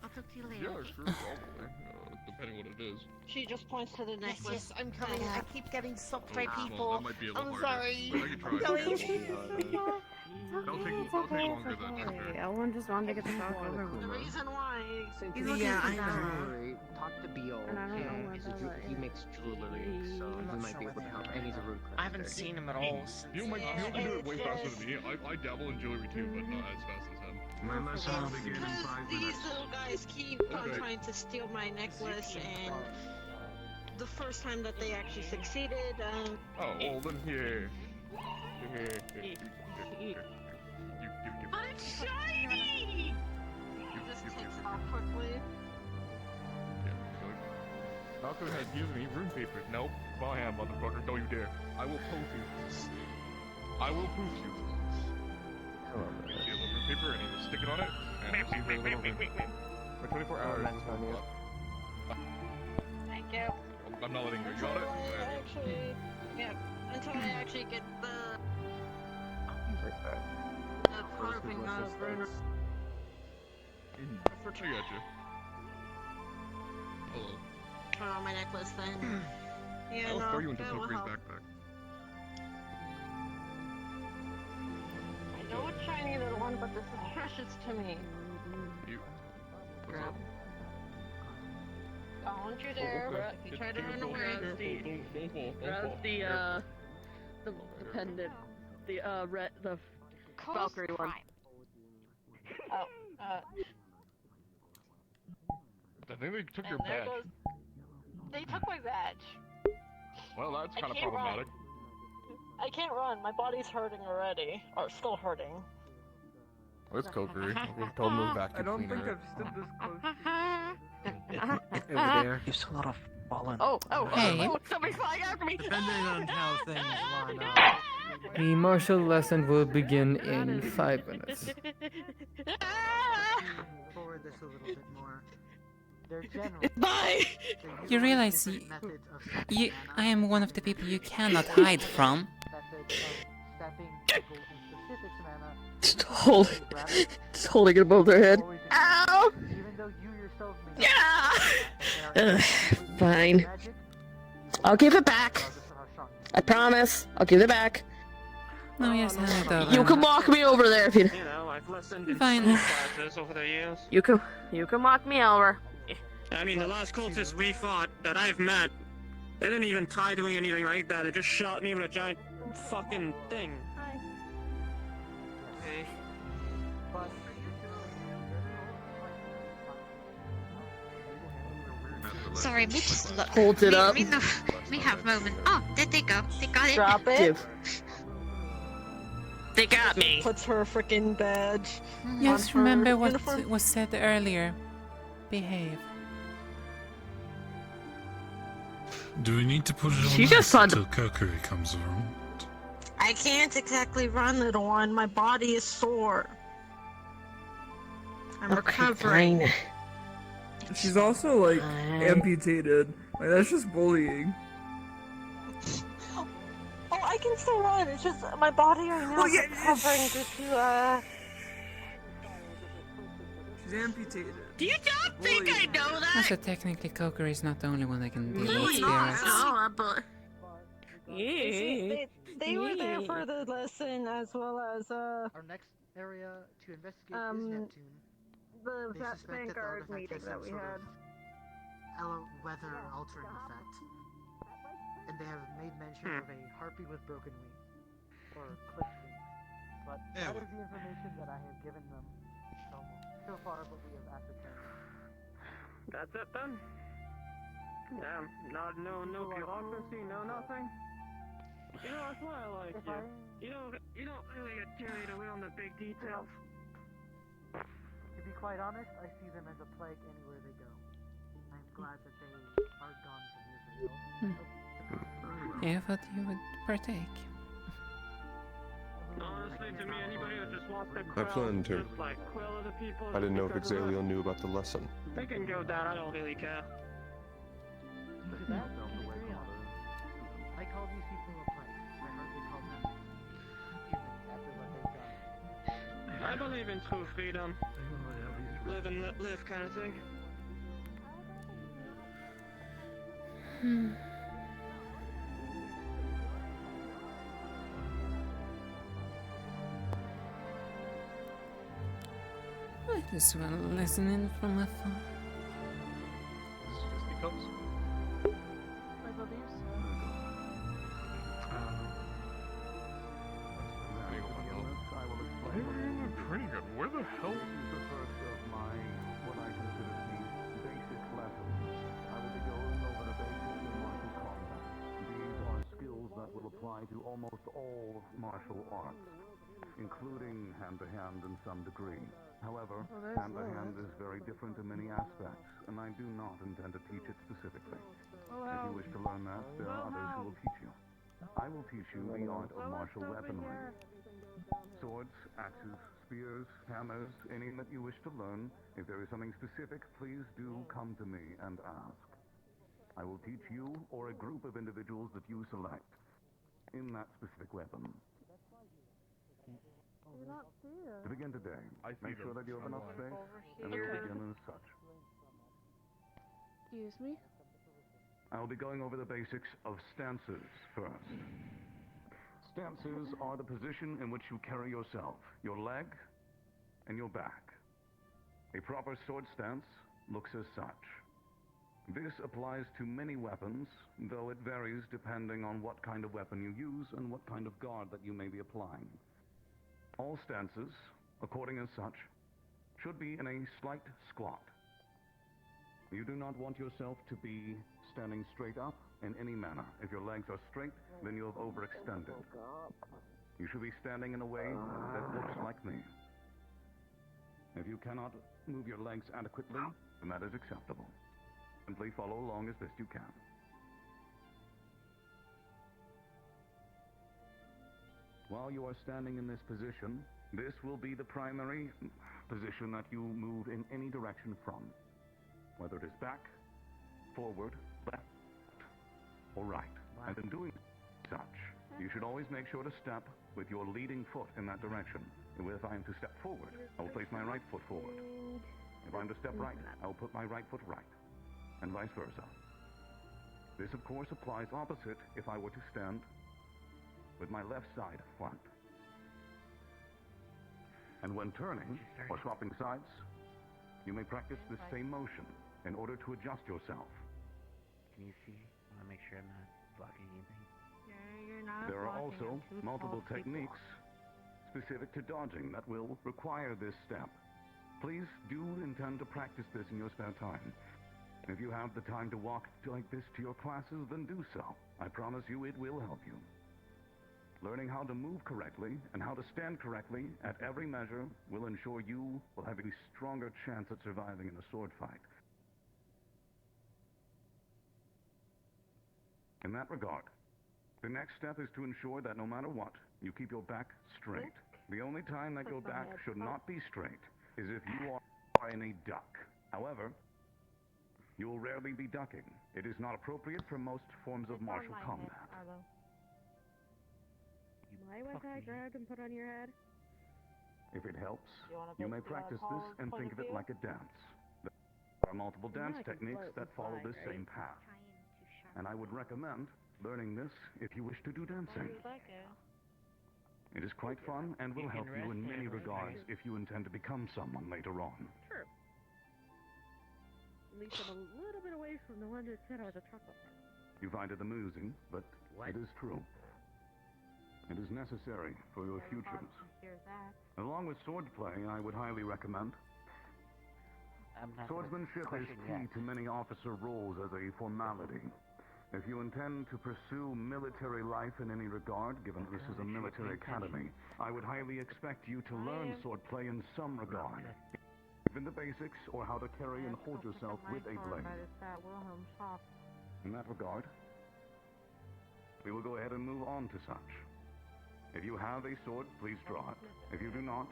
I'll talk to you later. Yeah, sure, probably. Depending what it is. She just points to the necklace. Yes, I'm coming. I keep getting stopped by Well, people. that might be a little I'm harder, sorry. but I can try. I'm going. That'll take longer than I'm sure. Ellen just wanted to get the talk over with. The reason why. Since Yeah, I know. jewelry, talk to Biol. And I don't know Yeah, where he's a Bella he makes jewelry, so he might be able to help. And he's a rune crafter. I haven't seen him at all since. You might do it way faster than me. I dabble in jewelry too, but not as fast as him. My lesson will begin in 5 These minutes. little guys keep on Okay. trying to steal my necklace, and the first time that they actually succeeded, Oh, well then here. But it's shiny! Just takes off quickly. Malcolm has used me rune paper. Nope. My hand, motherfucker. Don't you dare. I will poke you. I will proof you. See a little rune paper and you just stick it on it. And see the little rune. For 24 hours. Thank you. I'm not letting you. You got it? Actually, yeah, until I actually get the carving of rune. I got you. Hello. Turn on my necklace then. Yeah, I'll no, throw you into that will Slippery's help. backpack. I know it's shiny little one, but this is precious to me. What's up? Don't you dare! You try to run away. Grabs the pendant, the Valkyrie one. Oh, I think they took your and there badge. goes. They took my badge. Well, that's I kind of can't run. problematic. I can't run. My body's hurting already, or still hurting. Where's Kokiri? We told him to move back to I don't clean think earth. I've stood this close. Over there. There's a lot of fallen. Oh, Hey. somebody's flying after me! Depending on how things line up. The martial lesson will begin in 5 minutes. Forward this a little bit more. They're general. Bye! You realize I am one of the people you cannot hide from. Just holding it above their head. Ow! Yeah! Fine. I'll give it back. I promise. I'll give it back. No, yes, hand it over. You can walk me over there if you. You know, I've listened in Fine. some classes over the years. You can walk me over. I mean, the last cultist we fought that I've met, they didn't even try doing anything like that. They just shot me with a giant fucking thing. Okay. Sorry, me just look. Hold it up. Me have a moment. Oh, there they go. They got it. Drop it. They got me. Puts her freaking badge. Just on her remember what uniform. was said earlier. Behave. Do we need to put it on She just ice saw until Kokiri comes around? I can't exactly run, little one. My body is sore. I'm recovering. Fine. She's also like amputated. Like that's just bullying. Oh, I can still run. It's just my body right now is recovering due to She's amputated. Do you not think I know that? Also, technically, Kokiri is not the only one that can deal with No, spirits. but They were there for the lesson as well as Our next area to investigate is Neptune. the They that suspect that the Vanguard artifact meeting has that some we sort had. of weather altering effect. And they have made mention of a harpy with broken wings. or clip things. But that is the information that I have given them so far what we have ascertained. That's it then? Yeah, no bureaucracy, no nothing. You know, that's why I like you. You don't really get carried away on the big details. To be quite honest, I see them as a plague anywhere they go. I'm glad that they are gone from Israel. Yeah, I thought you would partake. Honestly, to me, anybody that just wants to I quell, planned to. just like quell other people. I didn't know if because of Exalio knew about the lesson. that, they can go down. I don't really care. I call these people a plague. I hardly call them humans after what they've done. I believe in true freedom. Live and let live kind of thing. I just want to listen in from afar. Just because. I believe so. Pretty good. Where the hell? This is the first of my, what I consider to be basic lessons. I will be going over the basics of martial combat. These are skills that will apply to almost all martial arts, including hand-to-hand in some degree. However, hand-to-hand is very different in many aspects, and I do not intend to teach it specifically. If you wish to learn that, there are others who will teach you. I will teach you the art of martial weaponry. Swords, axes, spears, hammers, anything that you wish to learn. If there is something specific, please do come to me and ask. I will teach you or a group of individuals that you select in that specific weapon. To begin today, make sure that you have enough space, and we will begin as such. Excuse me? I'll be going over the basics of stances first. Stances are the position in which you carry yourself, your leg, and your back. A proper sword stance looks as such. This applies to many weapons, though it varies depending on what kind of weapon you use and what kind of guard that you may be applying. All stances, according as such, should be in a slight squat. You do not want yourself to be standing straight up in any manner. If your legs are straight, then you have overextended. You should be standing in a way that looks like me. If you cannot move your legs adequately, then that is acceptable. Simply follow along as best you can. While you are standing in this position, this will be the primary position that you move in any direction from. Whether it is back, forward, left, or right. And in doing such, you should always make sure to step with your leading foot in that direction. If I am to step forward, I will place my right foot forward. If I'm to step right, I will put my right foot right, and vice versa. This, of course, applies opposite if I were to stand with my left side front. And when turning or swapping sides, you may practice this same motion in order to adjust yourself. Can you see? I want to make sure I'm not blocking anything. You're not There are blocking, also you're too multiple tall to be techniques specific to dodging that will require this step. Please do intend to practice this in your spare time. If you have the time to walk like this to your classes, then do so. I promise you it will help you. Learning how to move correctly and how to stand correctly at every measure will ensure you will have a stronger chance at surviving in a sword fight. In that regard, the next step is to ensure that no matter what, you keep your back straight. The only time that your back should not be straight is if you are in a duck. However, you will rarely be ducking. It is not appropriate for most forms of martial combat. Why was I grabbed and put on your head? If it helps, you may practice this and think of it like a dance. There are multiple dance techniques that follow this same path. And I would recommend learning this if you wish to do dancing. It is quite fun and will help you in many regards if you intend to become someone later on. True. At least I'm a little bit away from the one that said I was a chocolate. You find it amusing, but it is true. It is necessary for your futures. Along with swordplay, I would highly recommend. Swordsmanship is key to many officer roles as a formality. If you intend to pursue military life in any regard, given this is a military academy, I would highly expect you to learn swordplay in some regard. Even the basics, or how to carry and hold yourself with a blade. In that regard, we will go ahead and move on to such. If you have a sword, please draw it. If you do not,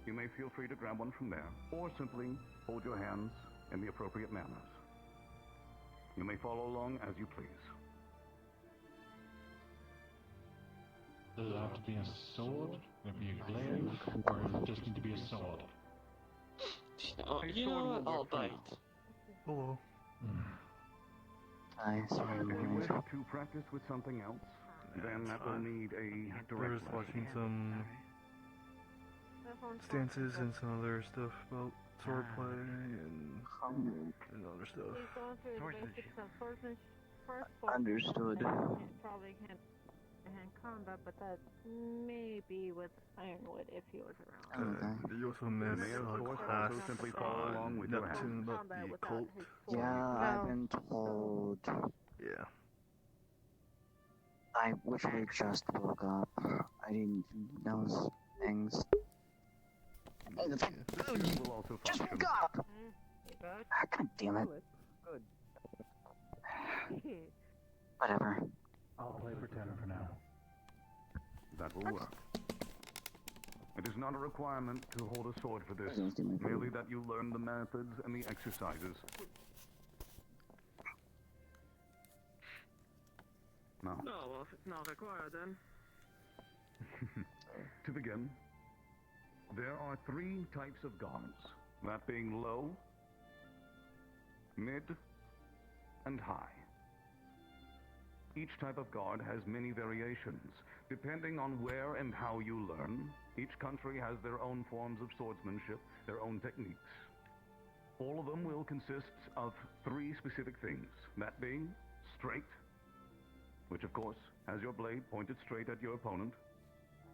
you may feel free to grab one from there, or simply hold your hands in the appropriate manners. You may follow along as you please. Does it have to be a sword? Can it be a glaive? Or does it just need to be a sword? You know what? I'll bite. Hello. If you wish to practice with something else, then that will need a We're direct just watching lesson. some stances and some other stuff about swordplay and other stuff. He's going through the basics of swordsmanship first. Understood. Probably hand combat, but that may be with Ironwood if he was around. You also missed class simply follow along with your Neptune about the cult. Yeah, I've been told. Yeah. I literally just woke up. I didn't know those things. Hey, the just woke up! Ah, God damn it. Good. Whatever. I'll play pretender for now. That will work. It is not a requirement to hold a sword for this, merely that you learn the methods and the exercises. No. No, well, if it's not required, then. To begin, there are 3 types of guards, that being low, mid, and high. Each type of guard has many variations. Depending on where and how you learn, each country has their own forms of swordsmanship, their own techniques. All of them will consist of 3 specific things, that being straight, which of course has your blade pointed straight at your opponent.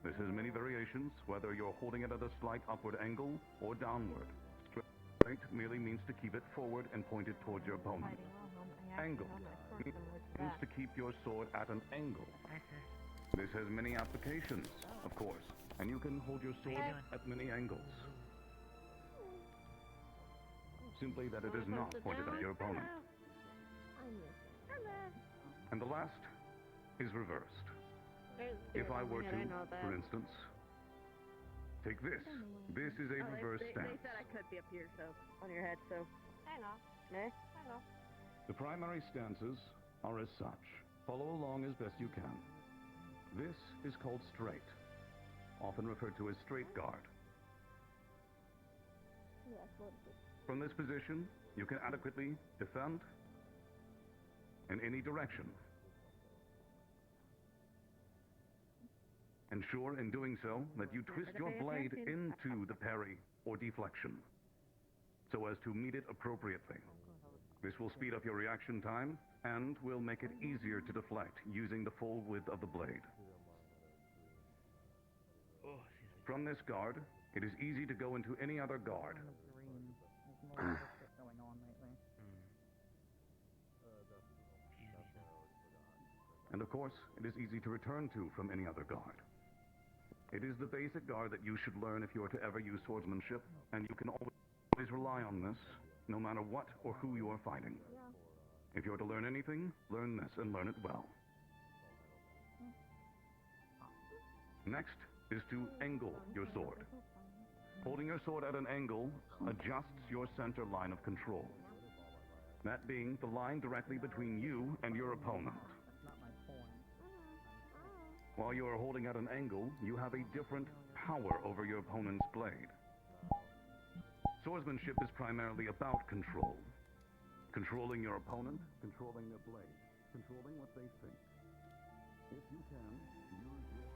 This has many variations, whether you're holding it at a slight upward angle or downward. Straight merely means to keep it forward and pointed towards your opponent. Angled means to keep your sword at an angle. This has many applications, of course, and you can hold your sword at many angles. Simply that it is not pointed at your opponent. And the last is reversed. If I were to, for instance, take this. This is a reverse stance. They said I could be up here, so on your head, so I know. I know. The primary stances are as such. Follow along as best you can. This is called straight, often referred to as straight guard. From this position, you can adequately defend in any direction. Ensure in doing so that you twist your blade into the parry or deflection so as to meet it appropriately. This will speed up your reaction time and will make it easier to deflect using the full width of the blade. From this guard, it is easy to go into any other guard. And of course, it is easy to return to from any other guard. It is the basic guard that you should learn if you are to ever use swordsmanship, and you can always rely on this, no matter what or who you are fighting. If you are to learn anything, learn this and learn it well. Next is to angle your sword. Holding your sword at an angle adjusts your center line of control. That being the line directly between you and your opponent. While you are holding at an angle, you have a different power over your opponent's blade. Swordsmanship is primarily about control. Controlling your opponent, controlling their blade, controlling what they think. If you can, use your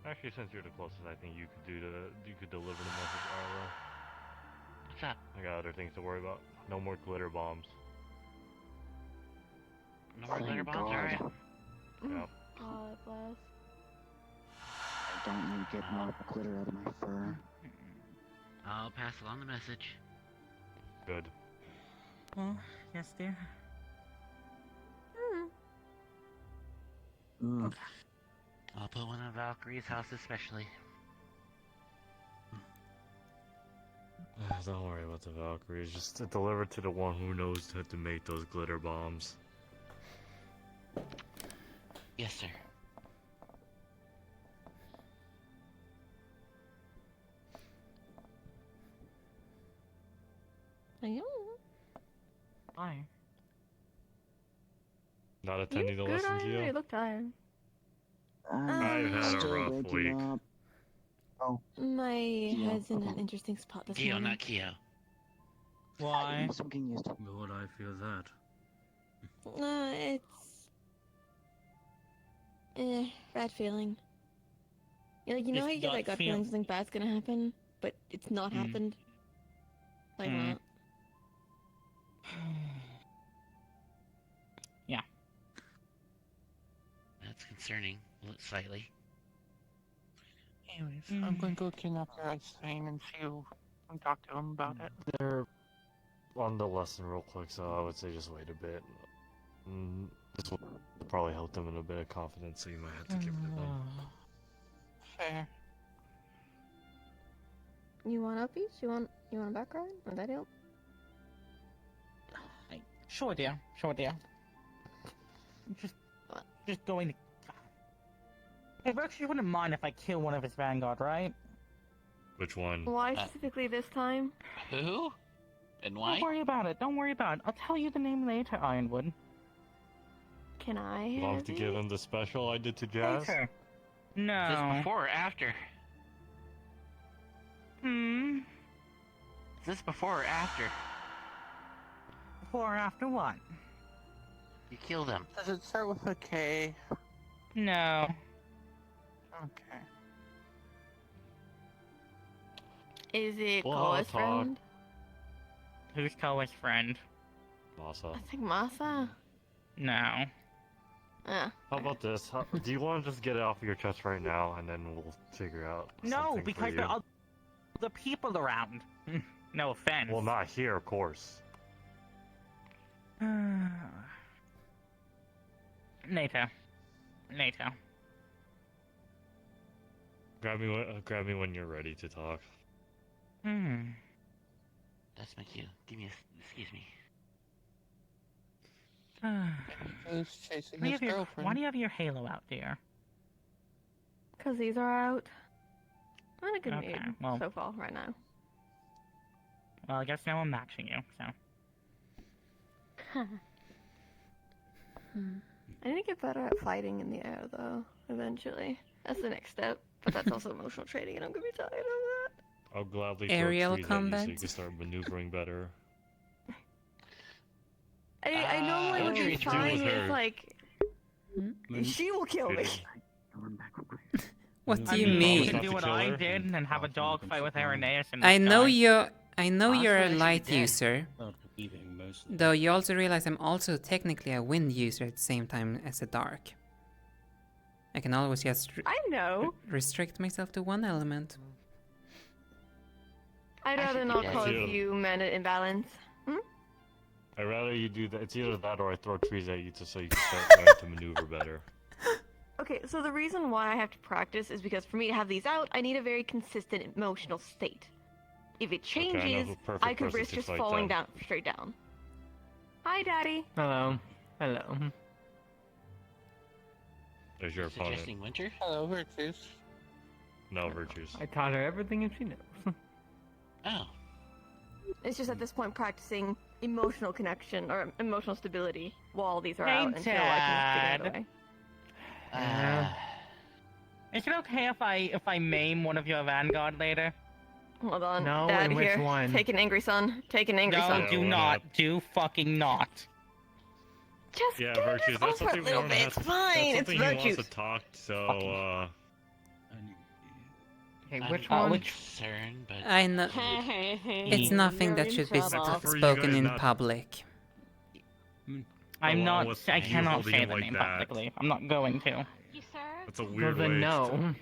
blade. Actually, since you're the closest, I think you could deliver the message, Arlo. What's up? I got other things to worry about. No more glitter bombs. No more glitter bombs, alright. Yep. God bless. I don't need to get more glitter out of my fur. I'll pass along the message. Good. Oh, yes, dear. I'll put one in Valkyrie's house especially. Don't worry about the Valkyries. Just deliver to the one who knows how to make those glitter bombs. Yes, sir. Why? Not attending the Good lesson, on you. Gio? You look tired. I've had a rough week. Oh. My Keo, head's in okay. an interesting spot this Keo, morning. not Keo. Why? I'm getting used to it. Would I feel that? It's... bad feeling. Yeah, like, you know Just how you get that gut gut feel- feeling something bad's gonna happen, but it's not happened? Like that. Yeah. That's concerning, slightly. Anyways, I'm going to go kidnap your ice train and see you and talk to him about it. They're on the lesson real quick, so I would say just wait a bit. This will probably help them in a bit of confidence, so you might have to give it to them. Fair. You want uppies? You want a back ride? Would that help? Sure, dear. Sure, dear. Just going to... Hey, Rex, you wouldn't mind if I kill one of his vanguard, right? Which one? Why specifically this time? Who? And why? Don't worry about it. Don't worry about it. I'll tell you the name later, Ironwood. Can I Love have to it? give him the special I did to Jazz? Later. No. Is this before or after? Hmm? Is this before or after? Before or after what? You killed him. Does it start with a K? No. Okay. Is it Well, Koa's talk. friend? Who's Koa's friend? Masa. I think Masa. No. Ah. How about this? Do you want to just get it off your chest right now, and then we'll figure out No, something because for you? there are other people around. No offense. Well, not here, of course. Later. Later. Grab me when you're ready to talk. That's my cue. Give me a... Excuse me. Who's chasing his girlfriend? Why do you have your halo out, dear? Because these are out. I'm in a good Okay, mood well- so far, right now. Well, I guess now I'm matching you, so. I need to get better at fighting in the air, though, eventually. That's the next step, but that's also emotional training, and I'm gonna be tired of that. I'll gladly Aerial throw trees at combat? you so you can start maneuvering better. I normally would be what you do fine with with, her? like... She will kill me. What do I you mean, mean? You can do what I did and have a dogfight with Irenaeus and I know die. you're a Honestly, light dead. user. Though you also realize I'm also technically a wind user at the same time as a dark. I can always just I know. restrict myself to one element. I'd rather not cause you men an imbalance. I'd rather you do that. It's either that or I throw trees at you so you can start learning to maneuver better. Okay, so the reason why I have to practice is because for me to have these out, I need a very consistent emotional state. If it I know changes, who perfect I could person risk to just fight falling them. down, straight down. Hi, Daddy. Hello. Hello. There's your opponent. Suggesting winter? Hello, Virtus. No virtues. I taught her everything and she knows. Oh. It's just at this point practicing emotional connection or emotional stability while these are out until I can figure it away. Is it okay if I maim one of your vanguard later? Hold on, No, Dad, and which here. one? Take an angry son. Take an angry son. No, do not. Do fucking not. Just Yeah, get virtues. this That's over a something little we bit. have It's to, fine. That's It's something he virtues. wants to talk. So, Okay, I'm which not one? concerned, but... I know. It's nothing that should be You're in spoken in not- public. I'm along not. with I you cannot holding say him the like name that. publicly. I'm not going to. You sir? That's a Well, weird then way. no.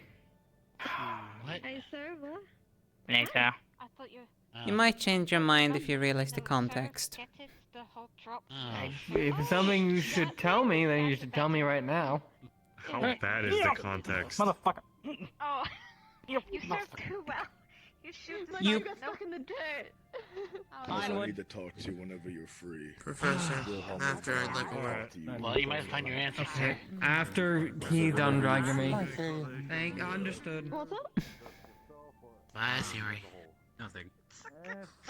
What? Hey, sir, what? Later. I thought you. You might change your mind if you realize the context. Get it? The whole drop. If it's something you should tell me, then you should tell me right now. How bad is the context? Motherfucker. Oh, you serve too well. You shoot the You- got stuck in the dirt. I need to talk to you whenever you're free. Professor, We'll home after with I'd you. like I'll more. talk to you. Well, you might find your answer, sir. After he's done dragging me. Thank, understood. What's up? Bye, Siri. Nothing.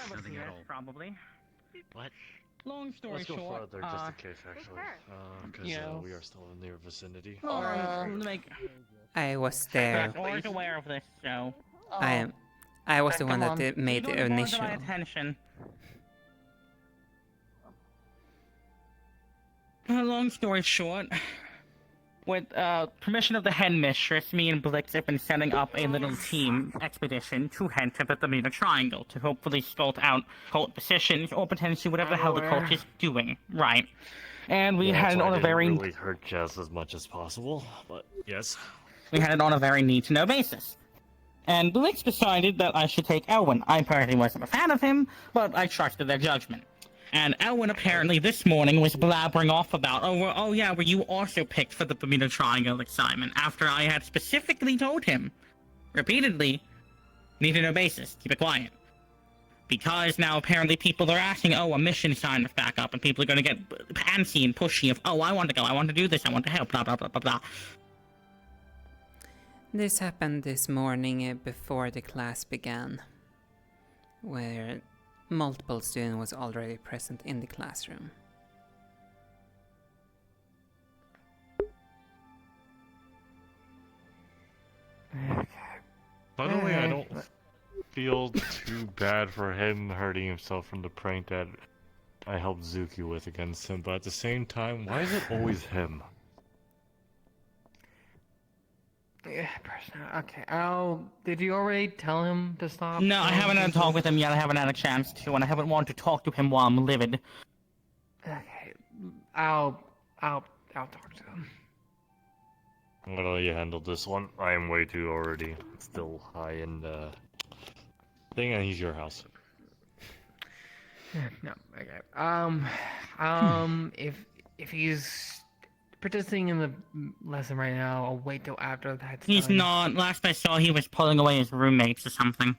Nothing at all. Probably. What? Long story Let's go short. further, just in case, actually. Because Yeah. we are still in their vicinity. I was there. Or is aware of this, so. I was the one that made the initial. My attention. Long story short, with permission of the headmistress, me and Blix have been setting up a little team expedition to head to the Bermuda Triangle to hopefully scout out cult positions or potentially whatever the hell the cult is doing. Right. And we had it on a very really hurt Jazz as much as possible, but yes. We had it on a very need-to-know basis. And Blix decided that I should take Elwin. I personally wasn't a fan of him, but I trusted their judgment. And Elwin apparently this morning was blabbering off about, oh yeah, were you also picked for the Bermuda Triangle assignment, after I had specifically told him, repeatedly, need-to-know basis, keep it quiet. Because now apparently people are asking, a mission sign of backup, and people are going to get antsy and pushy of, I want to go, I want to do this, I want to help, blah blah blah blah blah. This happened this morning before the class began, where multiple students was already present in the classroom. By the way, I don't feel too bad for him hurting himself from the prank that I helped Zuki with against him, but at the same time, why is it always him? Yeah, okay. Did you already tell him to stop? No, I haven't had a talk with him yet. I haven't had a chance to, and I haven't wanted to talk to him while I'm livid. Okay, I'll talk to him. I'm gonna let you handle this one. I am way too already still high in the thing, and he's your house. No, okay. If he's participating in the lesson right now, I'll wait till after that's He's done. not. Last I saw, he was pulling away his roommates or something.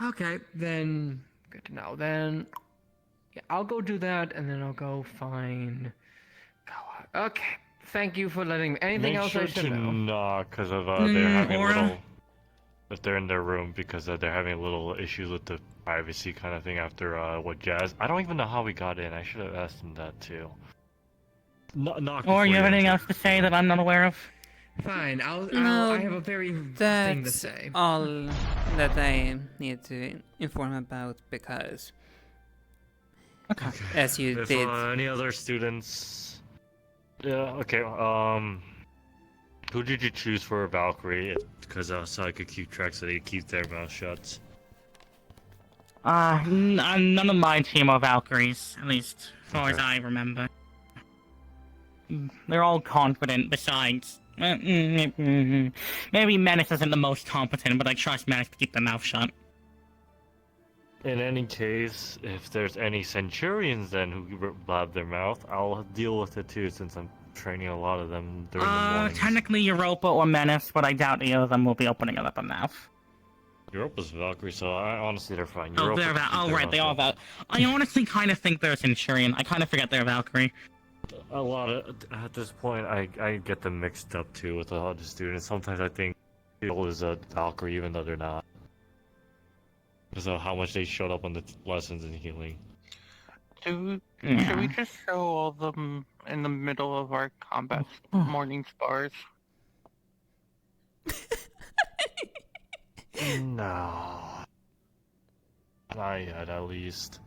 Okay, then good to know. Then yeah, I'll go do that, and then I'll go find. Okay, thank you for letting me. Anything Make else sure I should to know? knock, because of they're having Aura? a little. If they're in their room, because they're having a little issues with the privacy kind of thing after what Jazz. I don't even know how we got in. I should have asked him that too. Knock. Or you have before anything enter. else to say that I'm not aware of? Fine, No, I have a very thing to That's say. all that I need to inform about because, as you If, did, any other students? Yeah. Okay. Who did you choose for Valkyrie? Because so I could keep track, so they keep their mouth shut. None of my team are Valkyries, at least as far as I remember. They're all confident, besides... maybe Menace isn't the most competent, but I trust Menace to keep their mouth shut. In any case, if there's any Centurions then who blab their mouth, I'll deal with it too, since I'm training a lot of them during the mornings. Technically Europa or Menace, but I doubt either of them will be opening up a mouth. Europa's Valkyrie, so honestly they're fine. Oh, Europa they're can keep oh their right, mouth they are shut. I honestly kind of think they're a Centurion. I kind of forget they're Valkyrie. A lot of at this point, I get them mixed up too with the other students. Sometimes I think Bill is a Valkyrie even though they're not. Because of how much they showed up on the lessons in healing. Should we just show all of them in the middle of our combat morning spars? No. Not yet, at least.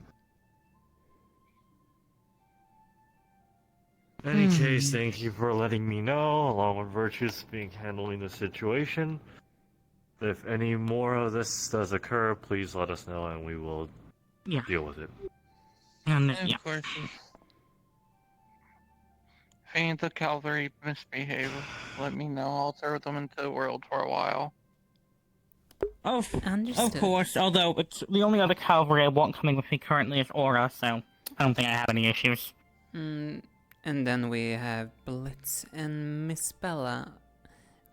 In any case, thank you for letting me know, along with Virtues being handling the situation. If any more of this does occur, please let us know and we will deal with it. And Of course. any of the cavalry misbehave, let me know. I'll throw them into the world for a while. Of Understood. course, although it's the only other cavalry I want coming with me currently is Aura, so I don't think I have any issues. And then we have Blitz and Miss Bella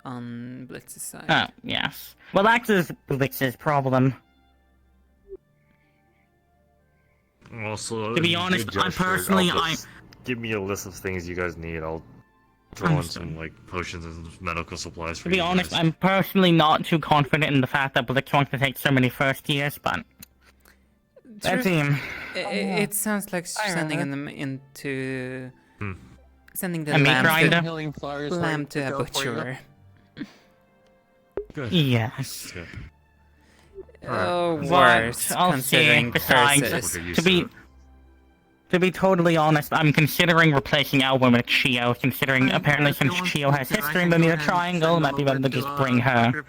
on Blitz's side. Oh, yes. Well, that's Blitz's problem. Also, To be honest, good gestures, personally, I'll just give me a list of things you guys need. I'll throw in some like potions and medical supplies for To be you honest, guys. I'm personally not too confident in the fact that Blitz wants to take so many first years, but let's see. It sounds like sending them into sending the A meat lamb grinder? to a butcher. Good. Yes. Good. Oh, But worse, I'll considering see. Besides, curses. to be totally honest, I'm considering replacing Elwyn with Chio, considering apparently since Chio has history in the Bermuda Triangle, it might be better to just bring her.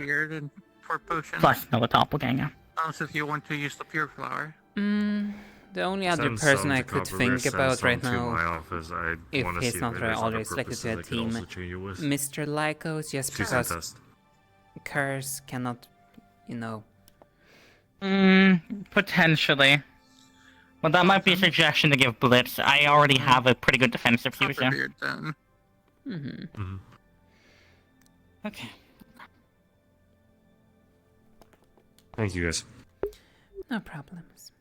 Plus another doppelganger. Unless if you want to use the pure flower. The only other Send person some I to could Copper think Wrist, send about some right to now, my office. I if wanna he's see not if there's already other selected to a purposes I could also team, train you with. Mr. Lycos, just Suicide because test. Curse cannot, you know. Potentially. Well, that might be a suggestion to give Blitz. I already have a pretty good defensive user. Okay. Thank you guys. No problems.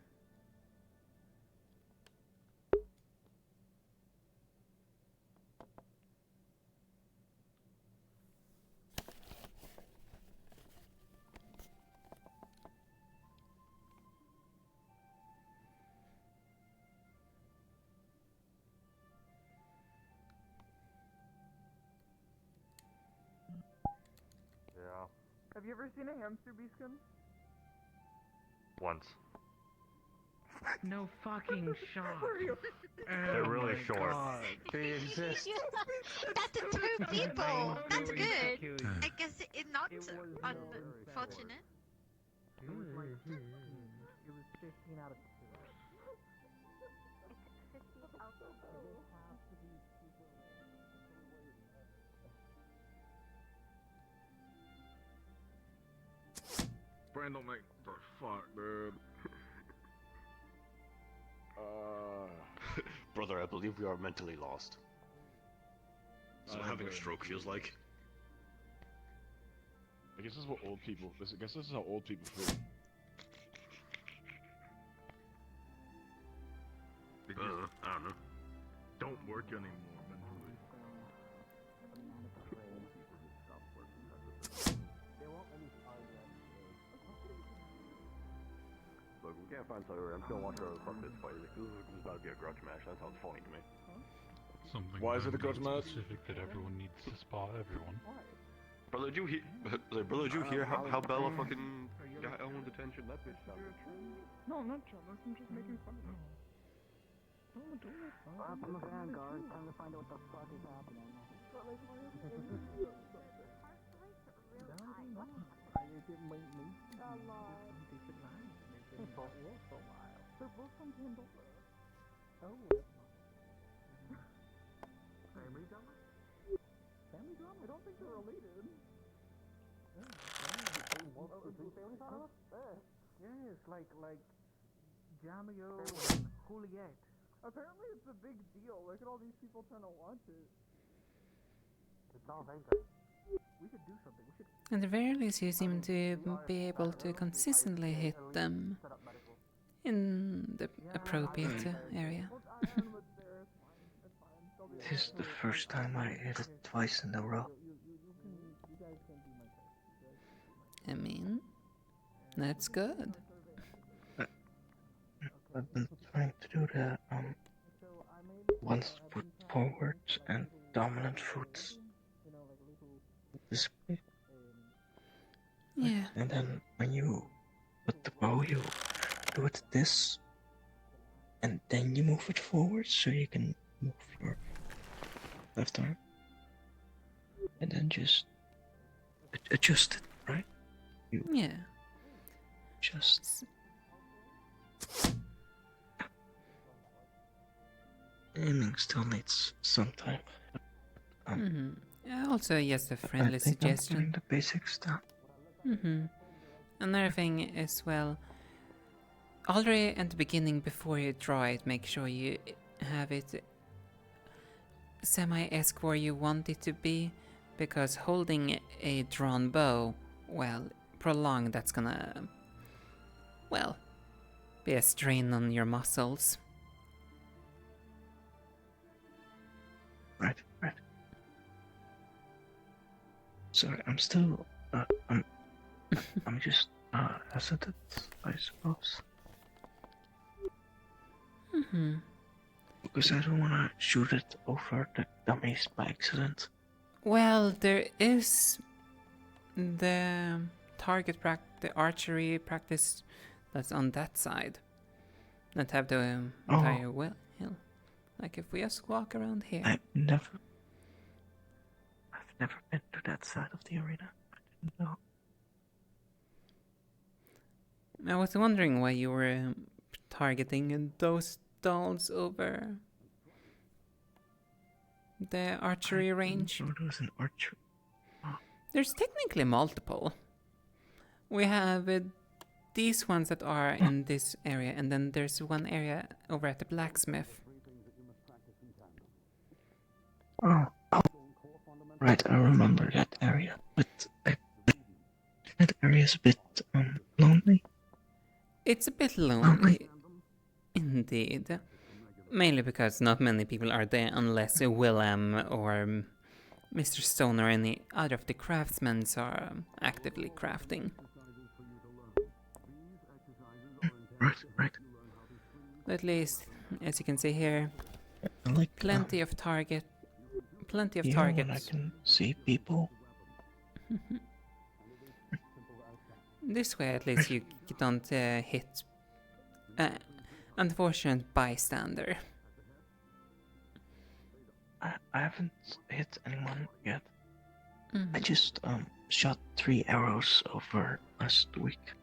Yeah. Have you ever seen a hamster, Beacon? Once. No fucking shot. They're really short. They exist. That's the two people. That's good. I guess it's not unfortunate. It was like, it was 15 out of 4. Brand don't make the fuck, dude. Brother, I believe we are mentally lost. So having a stroke feels like. I guess this is what old people. I guess this is how old people feel. I don't know. Don't work anymore mentally. Look, we can't find Tyler. I'm still watching her fuck this fight. Like, this is about to be a grudge match. That sounds funny to me. Something. Why is it a grudge match? Specific that everyone needs to spot everyone. Brother, did you hear? Brother, did you hear how Bella fucking got Elwyn's attention? That bitch shot. No, I'm not jealous. I'm just making fun of him. Don't do it. I'm a vanguard. Time to find out what the fuck is happening. They're both from Pandora. Oh, Family drama? family drama? I don't think they're related. Family drama? Yes, like Jamio and Juliet. Apparently it's a big deal. Look at all these people trying to watch it. It's all Vanguard. We should do something. We should. At the very least, you seem to be able to consistently hit them in the appropriate area. This is the first time I hit it twice in a row. I mean, that's good. I've been trying to do the once foot forwards and dominant foots. This way. Yeah. And then when you put the bow, you do it this, and then you move it forward so you can move your left arm, and then just adjust it, right? Yeah. Just. Aiming still needs some time. Also, just a I friendly think I'm suggestion. getting the basics down. Another thing as well. Already at the beginning, before you draw it, make sure you have it semi-esque where you want it to be, because holding a drawn bow, well, prolonged, that's gonna, well, be a strain on your muscles. Right. Sorry, I'm still, I'm just, hesitant, I suppose. Because I don't want to shoot it over the dummies by accident. Well, there is the the archery practice that's on that side. That have the entire hill. Like if we just walk around here. I've never been to that side of the arena. I didn't know. I was wondering why you were targeting those dolls over the archery range. I thought it was an archery. There's technically multiple. We have these ones that are in this area, and then there's one area over at the blacksmith. Oh. Right, I remember that area, but that area is a bit lonely. It's a bit lonely, indeed. Mainly because not many people are there unless Willem or Mr. Stone or any other of the craftsmen are actively crafting. Right. At least, as you can see here, plenty of targets. When I can see people. This way, at least, you don't hit unfortunate bystander. I haven't hit anyone yet. I just shot 3 arrows over last week.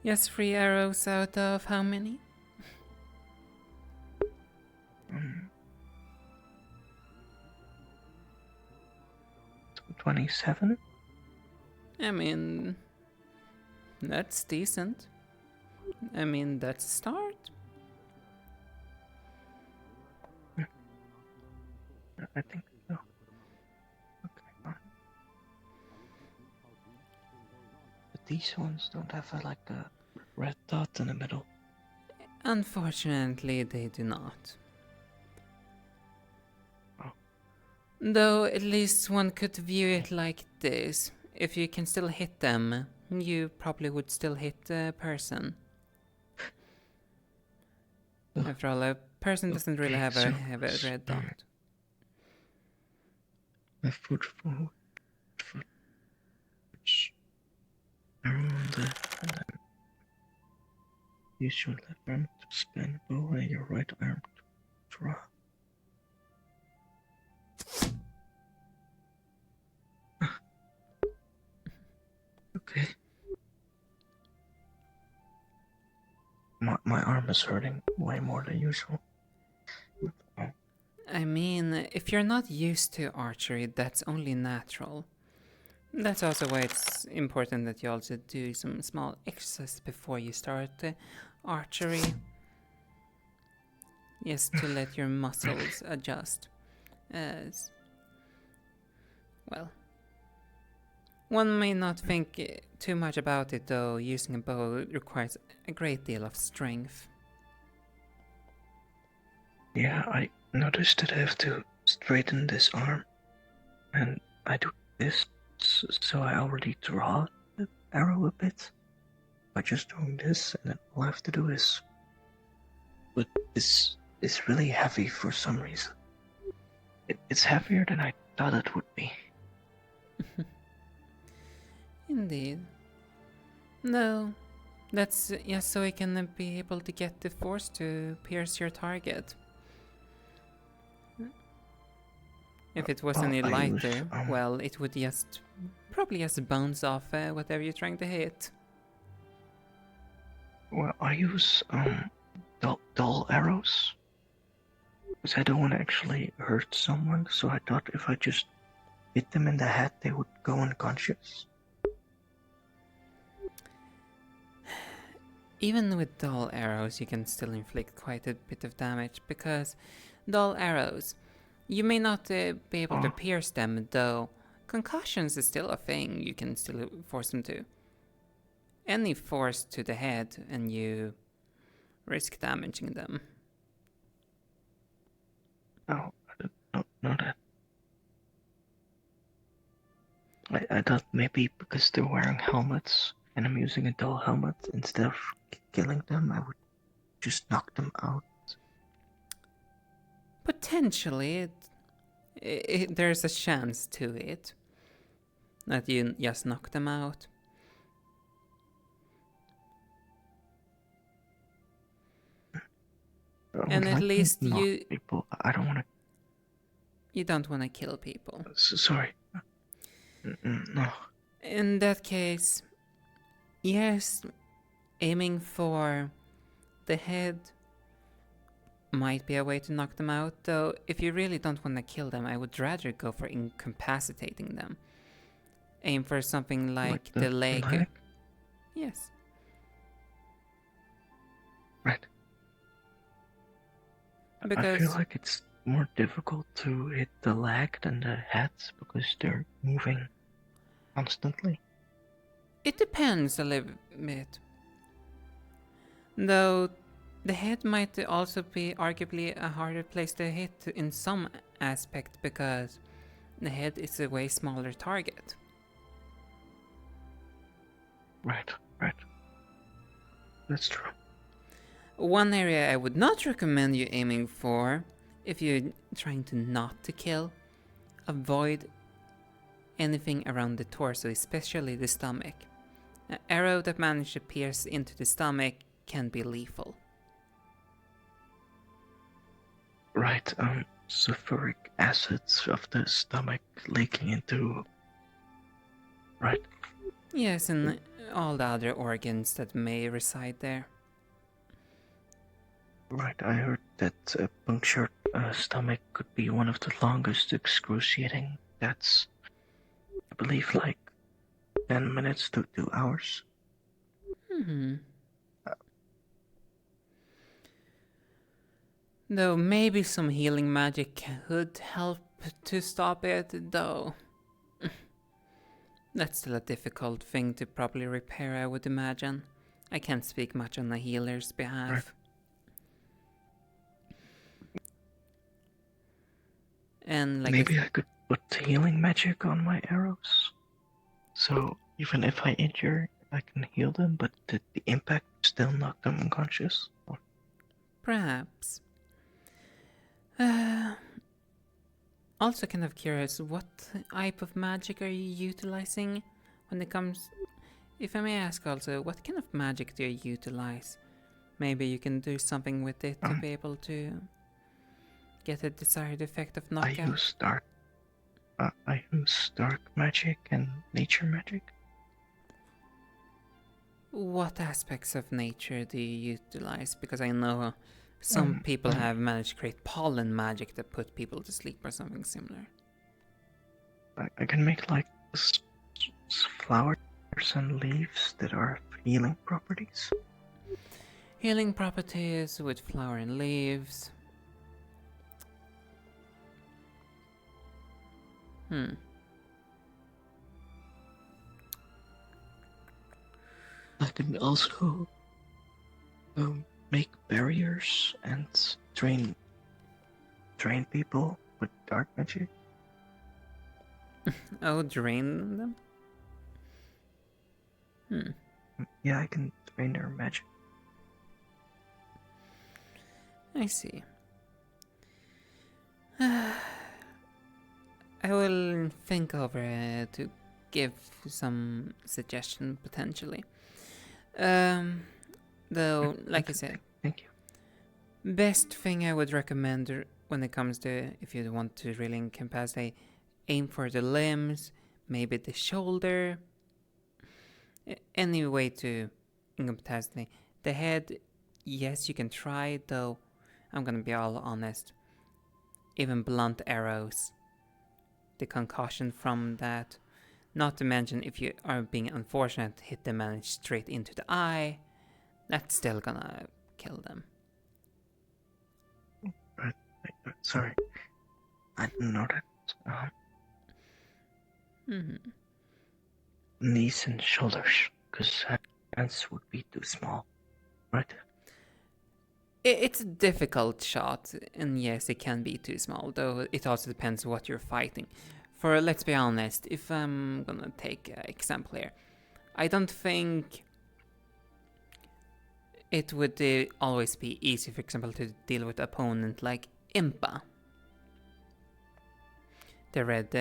Yes, 3 arrows out of how many? 27? I mean, that's decent. I mean, that's a start. I think so. Okay, fine. But these ones don't have like a red dot in the middle. Unfortunately, they do not. Though at least one could view it like this. If you can still hit them, you probably would still hit a person. After all, a person doesn't really have a red dot. A foot forward, foot around and then use your left arm to span the bow and your right arm to draw. Okay. My arm is hurting way more than usual. I mean, if you're not used to archery, that's only natural. That's also why it's important that you also do some small exercise before you start archery. Just to let your muscles adjust. As well. One may not think too much about it, though using a bow requires a great deal of strength. Yeah, I noticed that I have to straighten this arm, and I do this, so I already draw the arrow a bit by just doing this, and then all I have to do is... But this is really heavy for some reason. It's heavier than I thought it would be. Indeed. No, that's just so I can be able to get the force to pierce your target. If it was any lighter, well, it would probably just bounce off whatever you're trying to hit. Well, I use dull arrows. Because I don't want to actually hurt someone, so I thought if I just hit them in the head, they would go unconscious. Even with dull arrows, you can still inflict quite a bit of damage, because dull arrows, you may not be able to pierce them, though concussions is still a thing you can still force them to. Any force to the head and you risk damaging them. Oh, I don't know that. I thought maybe because they're wearing helmets and I'm using a dull helmet, instead of killing them, I would just knock them out. Potentially, there's a chance to it. That you just knock them out. And at least you... people. I don't want to... You don't want to kill people. Sorry. No. In that case, yes, aiming for the head might be a way to knock them out, though if you really don't want to kill them, I would rather go for incapacitating them. Aim for something like the leg. Yes. Right. Because I feel like it's more difficult to hit the leg than the head because they're moving constantly. It depends a little bit. Though the head might also be arguably a harder place to hit in some aspect, because the head is a way smaller target. Right. That's true. One area I would not recommend you aiming for, if you're trying to not to kill, avoid anything around the torso, especially the stomach. An arrow that manages to pierce into the stomach can be lethal. Right, sulfuric acids of the stomach leaking into... Right. Yes, and all the other organs that may reside there. Right, I heard that a punctured stomach could be one of the longest excruciating deaths. I believe like 10 minutes to 2 hours. Though maybe some healing magic could help to stop it, though. That's still a difficult thing to properly repair, I would imagine. I can't speak much on the healer's behalf. Right. And like maybe I could put healing magic on my arrows. So even if I injure, I can heal them, but the impact still knock them unconscious. Perhaps. Also kind of curious, what type of magic are you utilizing when it comes... If I may ask also, what kind of magic do you utilize? Maybe you can do something with it to be able to get a desired effect of knockout. I use dark magic and nature magic. What aspects of nature do you utilize? Because I know some people have managed to create pollen magic that put people to sleep or something similar. I can make like flowers and leaves that are healing properties. Healing properties with flower and leaves. I can also make barriers and train people with dark magic. Oh, drain them? Yeah, I can train their magic. I see. I will think over to give some suggestion potentially. Though, like I said, thank you. Best thing I would recommend when it comes to if you want to really incapacitate, aim for the limbs, maybe the shoulder. Any way to incapacitate. The head, yes, you can try, though I'm gonna be all honest. Even blunt arrows, the concussion from that, not to mention if you are being unfortunate, hit the man straight into the eye, that's still gonna kill them. Right. Sorry. I didn't know that. Knees and shoulders, because hands would be too small, right? It's a difficult shot, and yes, it can be too small, though it also depends what you're fighting. For, let's be honest, if I'm gonna take an example here, I don't think it would always be easy, for example, to deal with an opponent like Impa. The red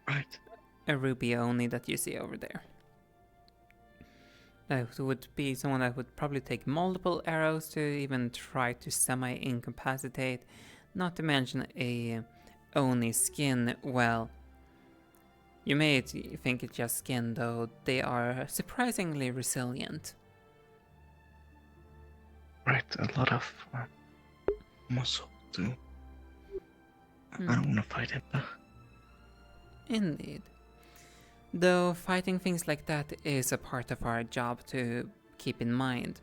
right. Ruby Oni that you see over there. That would be someone that would probably take multiple arrows to even try to semi-incapacitate. Not to mention a Oni skin. Well, you may think it's just skin, though they are surprisingly resilient. Right, a lot of muscle too. I don't want to fight it. Indeed. Though fighting things like that is a part of our job to keep in mind.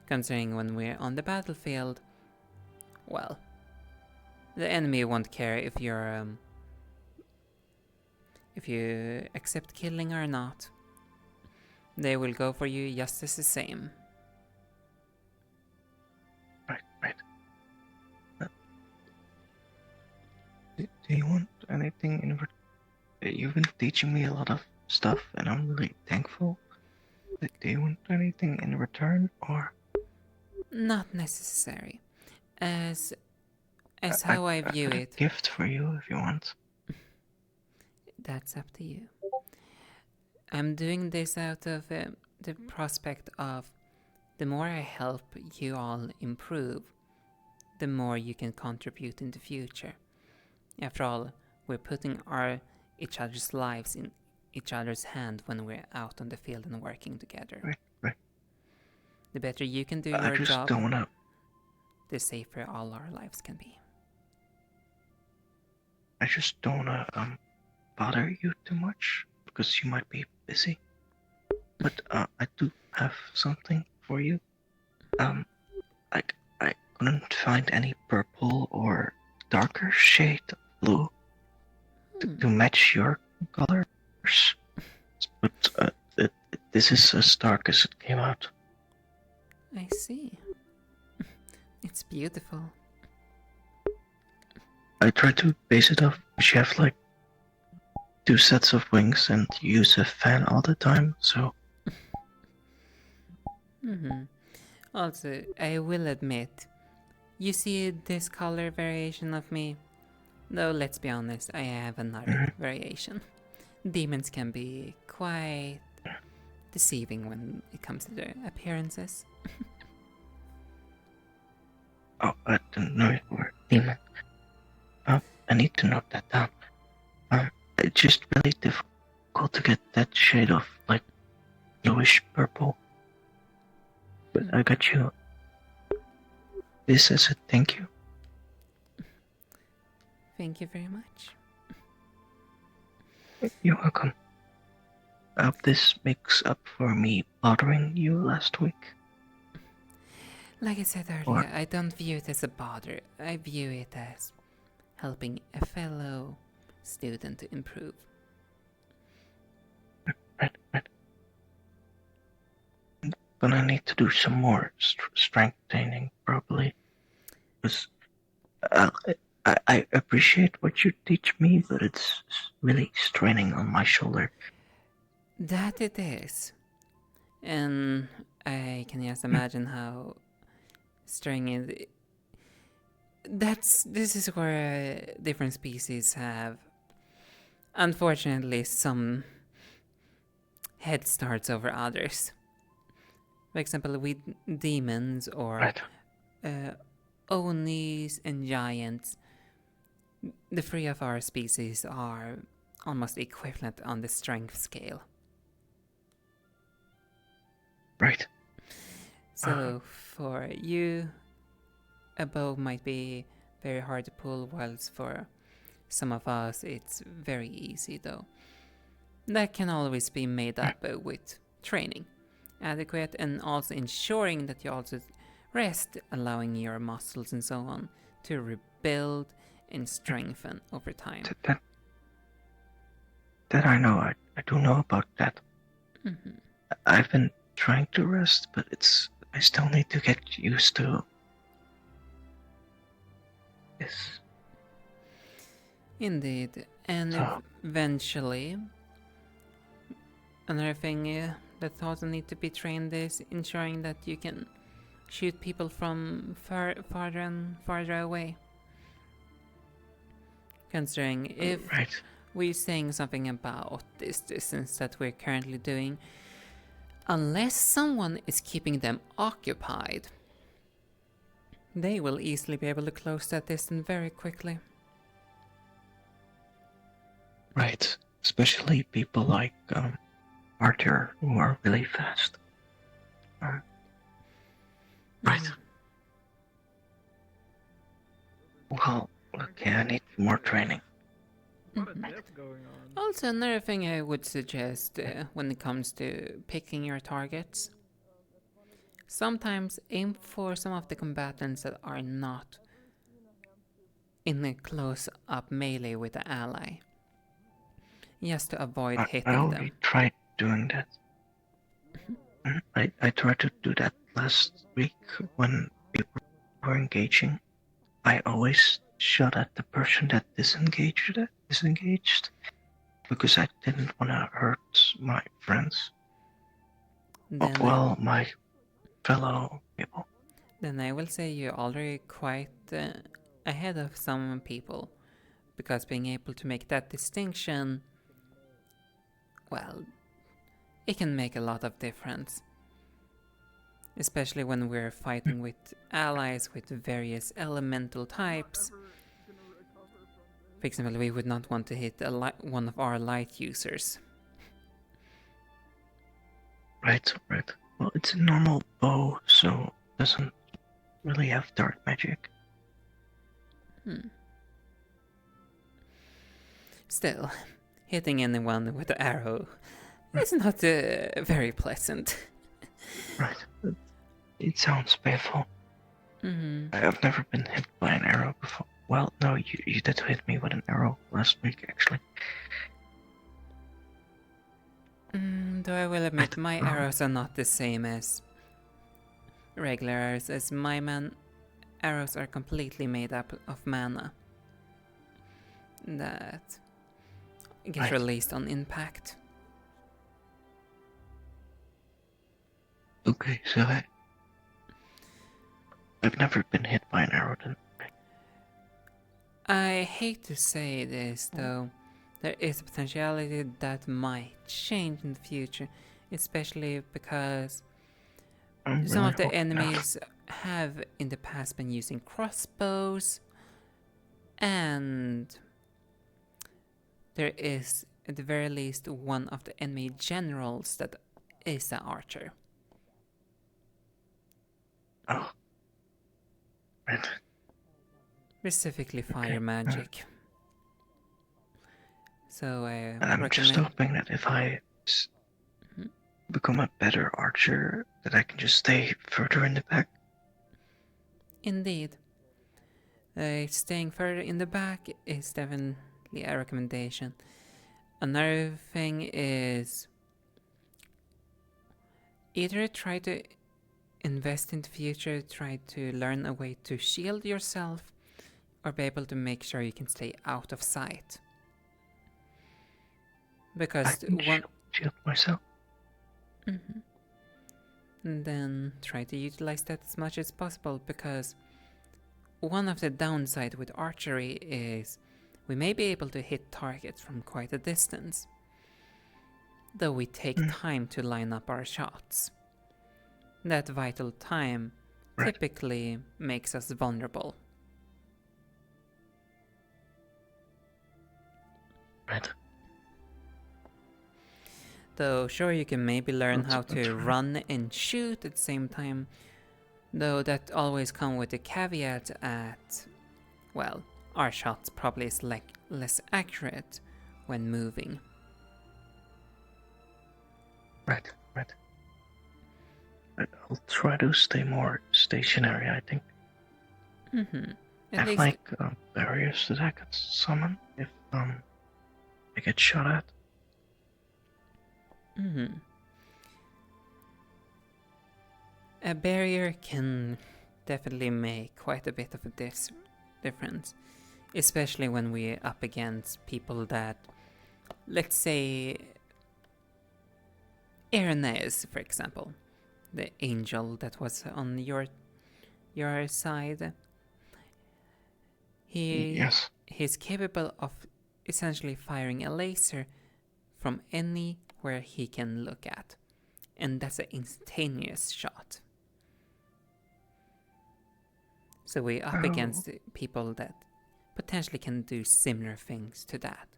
Considering when we're on the battlefield, well, the enemy won't care if you're if you accept killing or not. They will go for you just as the same. Right. Do you want anything in return? You've been teaching me a lot of stuff, and I'm really thankful. Do you want anything in return, or? Not necessary. As how I view got it. A gift for you if you want. That's up to you. I'm doing this out of the prospect of the more I help you all improve, the more you can contribute in the future. After all, we're putting each other's lives in each other's hand when we're out on the field and working together. Right. The better you can do I your just job, don't wanna... the safer all our lives can be. I just don't wanna bother you too much because you might be busy. But I do have something for you. Like I couldn't find any purple or darker shade of blue to match your colors. But this is as dark as it came out. I see. It's beautiful. I tried to base it off. You have like 2 sets of wings and use a fan all the time, so. Also, I will admit, you see this color variation of me? Though, let's be honest, I have another variation. Demons can be quite deceiving when it comes to their appearances. Oh, I didn't know you were a demon. I need to note that down. It's just really difficult to get that shade of, like, bluish purple. But I got you this as a thank you. Thank you very much. You're welcome. I hope this makes up for me bothering you last week. Like I said earlier, I don't view it as a bother. I view it as helping a fellow student to improve. Right. Gonna need to do some more strength training, probably. Because I appreciate what you teach me, but it's really straining on my shoulder. That it is. And I can just imagine how straining it. This is where different species have, unfortunately, some head starts over others. For example, with demons or Onis and giants, the 3 of our species are almost equivalent on the strength scale. Right. So for you, a bow might be very hard to pull, whilst for some of us it's very easy though. That can always be made up with training, adequate, and also ensuring that you also rest, allowing your muscles and so on to rebuild and strengthen over time. That I know. I do know about that. Mhm. I've been trying to rest, but I still need to get used to this. Indeed, and eventually, another thing that also need to be trained is ensuring that you can shoot people from farther and farther away. Considering if we're saying something about this distance that we're currently doing, unless someone is keeping them occupied, they will easily be able to close that distance very quickly. Right. Especially people like Arthur, who are really fast. Right. Well, okay, I need more training. Also, another thing I would suggest when it comes to picking your targets, sometimes aim for some of the combatants that are not in a close-up melee with the ally, just to avoid hitting I them. already tried doing that. I tried to do that last week when people were engaging. I always shot at the person that disengaged because I didn't want to hurt my friends. My fellow people. Then I will say you're already quite ahead of some people, because being able to make that distinction, well, it can make a lot of difference. Especially when we're fighting with allies with various elemental types. For example, we would not want to hit one of our light users. Right. Well, it's a normal bow, so it doesn't really have dark magic. Still, hitting anyone with an arrow is not very pleasant. Right. It sounds painful. Mm-hmm. I've never been hit by an arrow before. Well, no, you did hit me with an arrow last week, actually. Though I will admit, my arrows are not the same as regular arrows, as my arrows are completely made up of mana that gets released on impact. Okay, so I've never been hit by an arrow then. I hate to say this, though, there is a potentiality that might change in the future, especially because some of the enemies have in the past been using crossbows, and there is at the very least one of the enemy generals that is an archer. Oh. Right. Specifically fire magic. So I'm just hoping that if I become a better archer, that I can just stay further in the back. Indeed. Staying further in the back is definitely a recommendation. Another thing is either try to invest in the future, try to learn a way to shield yourself, or be able to make sure you can stay out of sight. Because I can shield myself. Mm-hmm. And then try to utilize that as much as possible, because one of the downside with archery is we may be able to hit targets from quite a distance, though we take time to line up our shots. That vital time typically makes us vulnerable. Right. Though sure, you can maybe learn how to run and shoot at the same time, Though that always come with the caveat at, well, our shots probably is less accurate when moving. Right. I'll try to stay more stationary, I think. At least like barriers that I could summon if I get shot at. A barrier can definitely make quite a bit of a difference, especially when we're up against people that, let's say, Irenaeus, for example, the angel that was on your side. He's capable of essentially firing a laser from anywhere he can look at, and that's an instantaneous shot. So we're up against people that potentially can do similar things to that.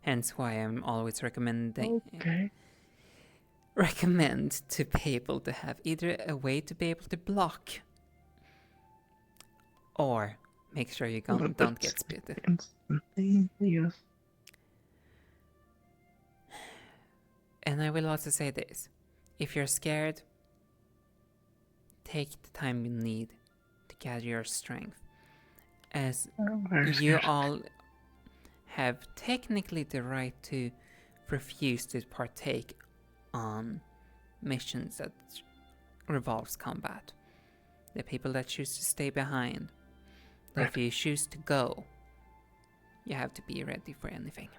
Hence why I'm always recommend to be able to have either a way to be able to block or make sure you don't get spitted. Yes. And I will also say this. If you're scared, take the time you need to gather your strength. As you all have technically the right to refuse to partake on missions that revolves combat. The people that choose to stay behind. Right. If you choose to go, you have to be ready for anything.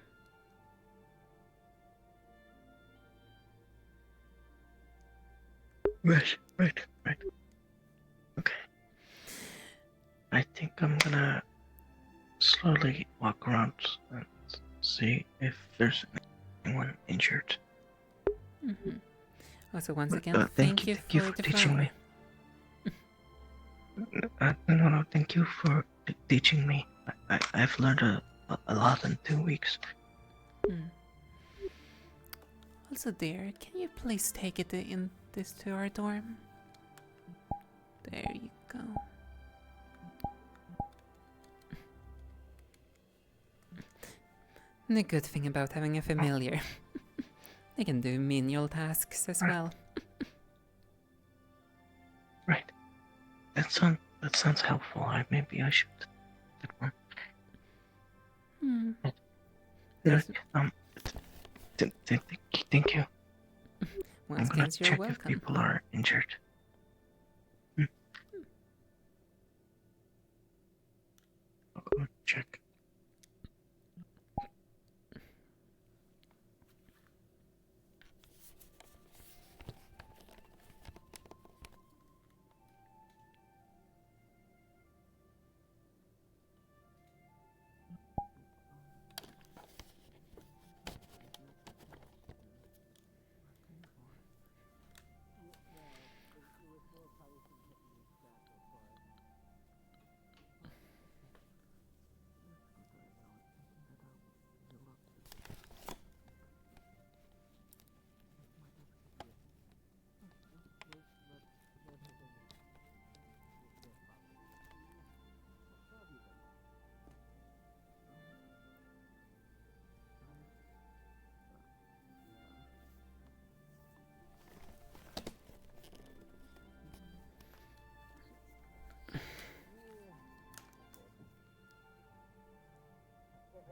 Right. Okay. I think I'm gonna slowly walk around and see if there's anyone injured. Also, once again, thank you for teaching me. No, thank you for teaching me. I've learned a lot in 2 weeks. Also, dear, can you please take it in this to our dorm? There you go. The good thing about having a familiar, they can do menial tasks as well. Right. That sounds helpful. Maybe I should get one. Thank you. I'm gonna check if people are injured. I'll go check.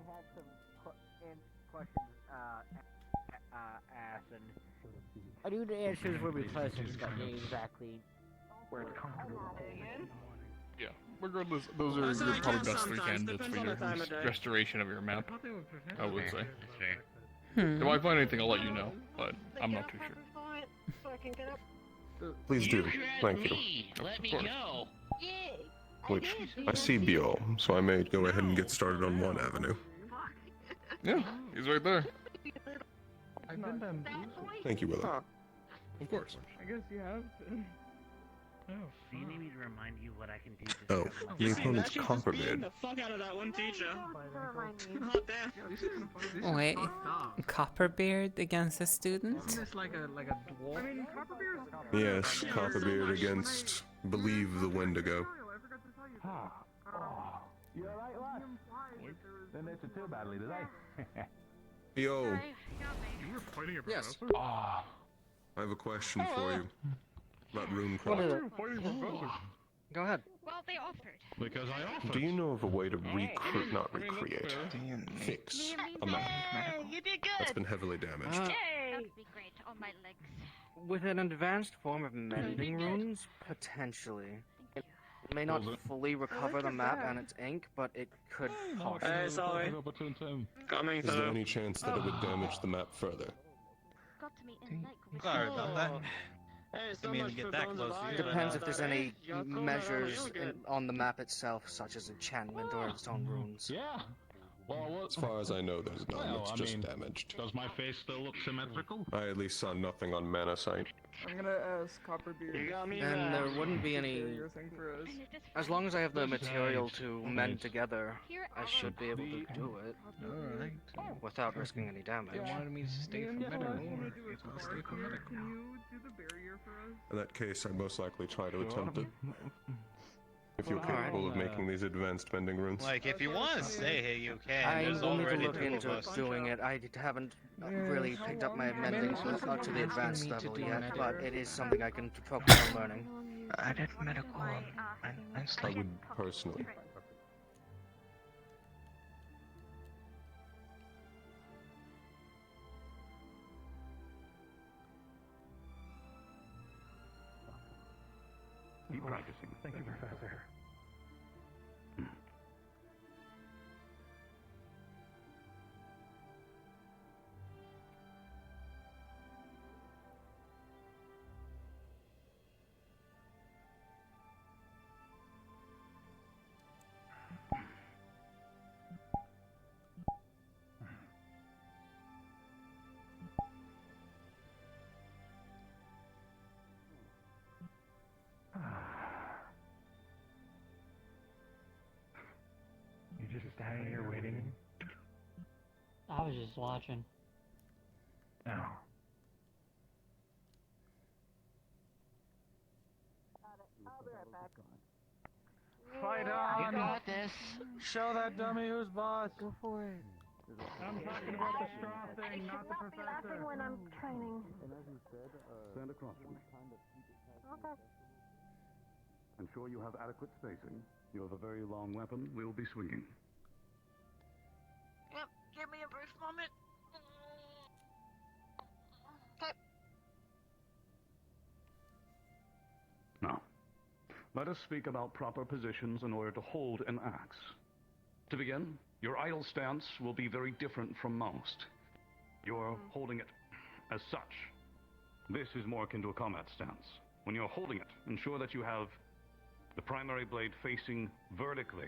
Had some questions asked, and I knew the answers would be pleasant, but exactly where to come from. Yeah, regardless, those are your probably best 3 candidates for your restoration of your map, I would say. If I find anything, I'll let you know, but I'm not too sure. Please do. Thank you. Let me go. Which, I see Biol, so I may go ahead and get started on one avenue. Yeah, he's right there. Thank you, Willow. Of course. I guess you have to. Oh, so you need me to remind you what I can do to Oh, your opponent's Copperbeard. The fuck out of that one teacher. Wait, Copperbeard against a student? Isn't this like a dwarf? I mean, Yes, Copperbeard against believe the Wendigo. You're right, lad. Then they should too badly, do they? Yo, You were fighting a Yes. professor? I have a question for you. About What Runecraft. is it? Go ahead. Well, they offered. Because I offered. Do you know of a way to not recreate, fix a map You did that's good. been heavily damaged? That would be great on my legs. With an advanced form of mending runes, potentially. It may not fully recover the map and its ink, but it could possibly. sorry. Coming Is there through. any chance that it would damage the map further? Sorry about that. Didn't mean to get that close to you. Depends if there's any measures on the map itself, such as enchantment or its own runes. Yeah. Well, As far as I know, there's none. Well, It's I just mean, damaged. does my face still look symmetrical? I at least saw nothing on Mana Sight. I'm gonna ask Copperbeard. And there wouldn't be any. Your thing for us. As long as I have the material to mend together, I should be able to do it. Alright. Without risking any damage. You wanted me to stay for medical. I'll stay for medical. Can you do the barrier for us? In that case, I'd most likely try to attempt it. If you're Alright. capable of making these advanced mending runes. Like, if you want to stay here, you can. I There's will need to already look two of into us. doing it. I haven't really picked up my mending up to the advanced level yet, but it is something I can focus on learning. I did medical and I sleep. would personally. Keep practicing. Thank you, Professor. You just standing here waiting? I was just watching. No. I'll be right back. Fight You on! got this. Show that dummy who's boss! Go for it. I'm talking about the straw thing, not the professor! when I'm training. Stand across from me. Okay. Ensure you have adequate spacing. You have a very long weapon. We will be swinging. Yep. Give me a brief moment. Okay. Now, let us speak about proper positions in order to hold an axe. To begin, your idle stance will be very different from most. You're holding it as such. This is more akin to a combat stance. When you're holding it, ensure that you have the primary blade facing vertically.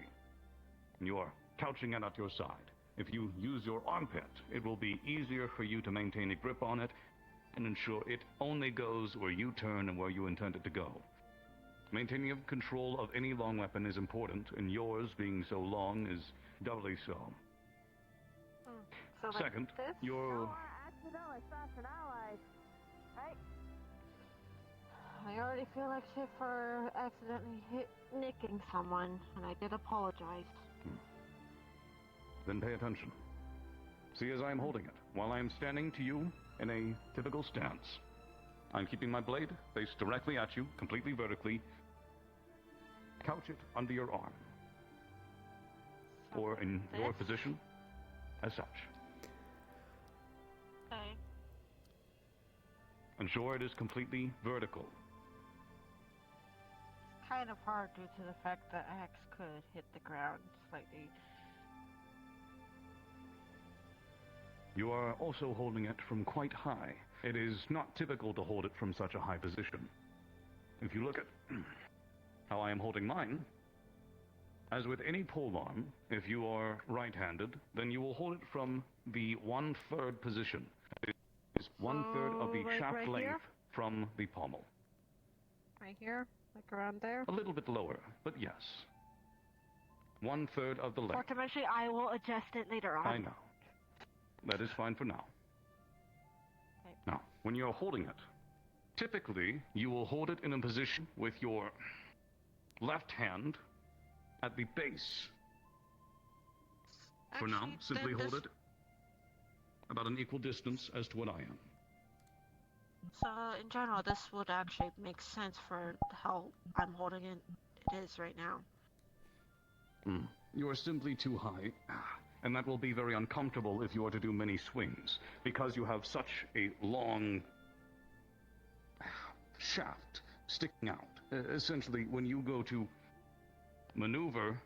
You're couching it at your side. If you use your armpit, it will be easier for you to maintain a grip on it and ensure it only goes where you turn and where you intend it to go. Maintaining control of any long weapon is important, and yours being so long is doubly so. So like Second, this? your Accidentally smash an ally. Right? I already feel like shit for accidentally nicking someone, and I did apologize. Then pay attention. See as I am holding it, while I am standing to you in a typical stance. I'm keeping my blade faced directly at you, completely vertically. Couch it under your arm. Or in your position, as such. Okay. Ensure it is completely vertical. Kind of hard due to the fact that axe could hit the ground slightly. You are also holding it from quite high. It is not typical to hold it from such a high position. If you look at how I am holding mine, as with any polearm, if you are right-handed, then you will hold it from the 1/3 position. It is 1/3 of the like shaft right length here? from the pommel. Right here? Like around there? A little bit lower, but yes. 1/3 of the length. Ultimately, I will adjust it later on. I know. That is fine for now. Now, when you're holding it, typically you will hold it in a position with your left hand at the base. For now, simply hold it about an equal distance as to what I am. So, in general, this would actually make sense for how I'm holding it is right now. You are simply too high, and that will be very uncomfortable if you are to do many swings, because you have such a long shaft sticking out. Essentially, when you go to maneuver,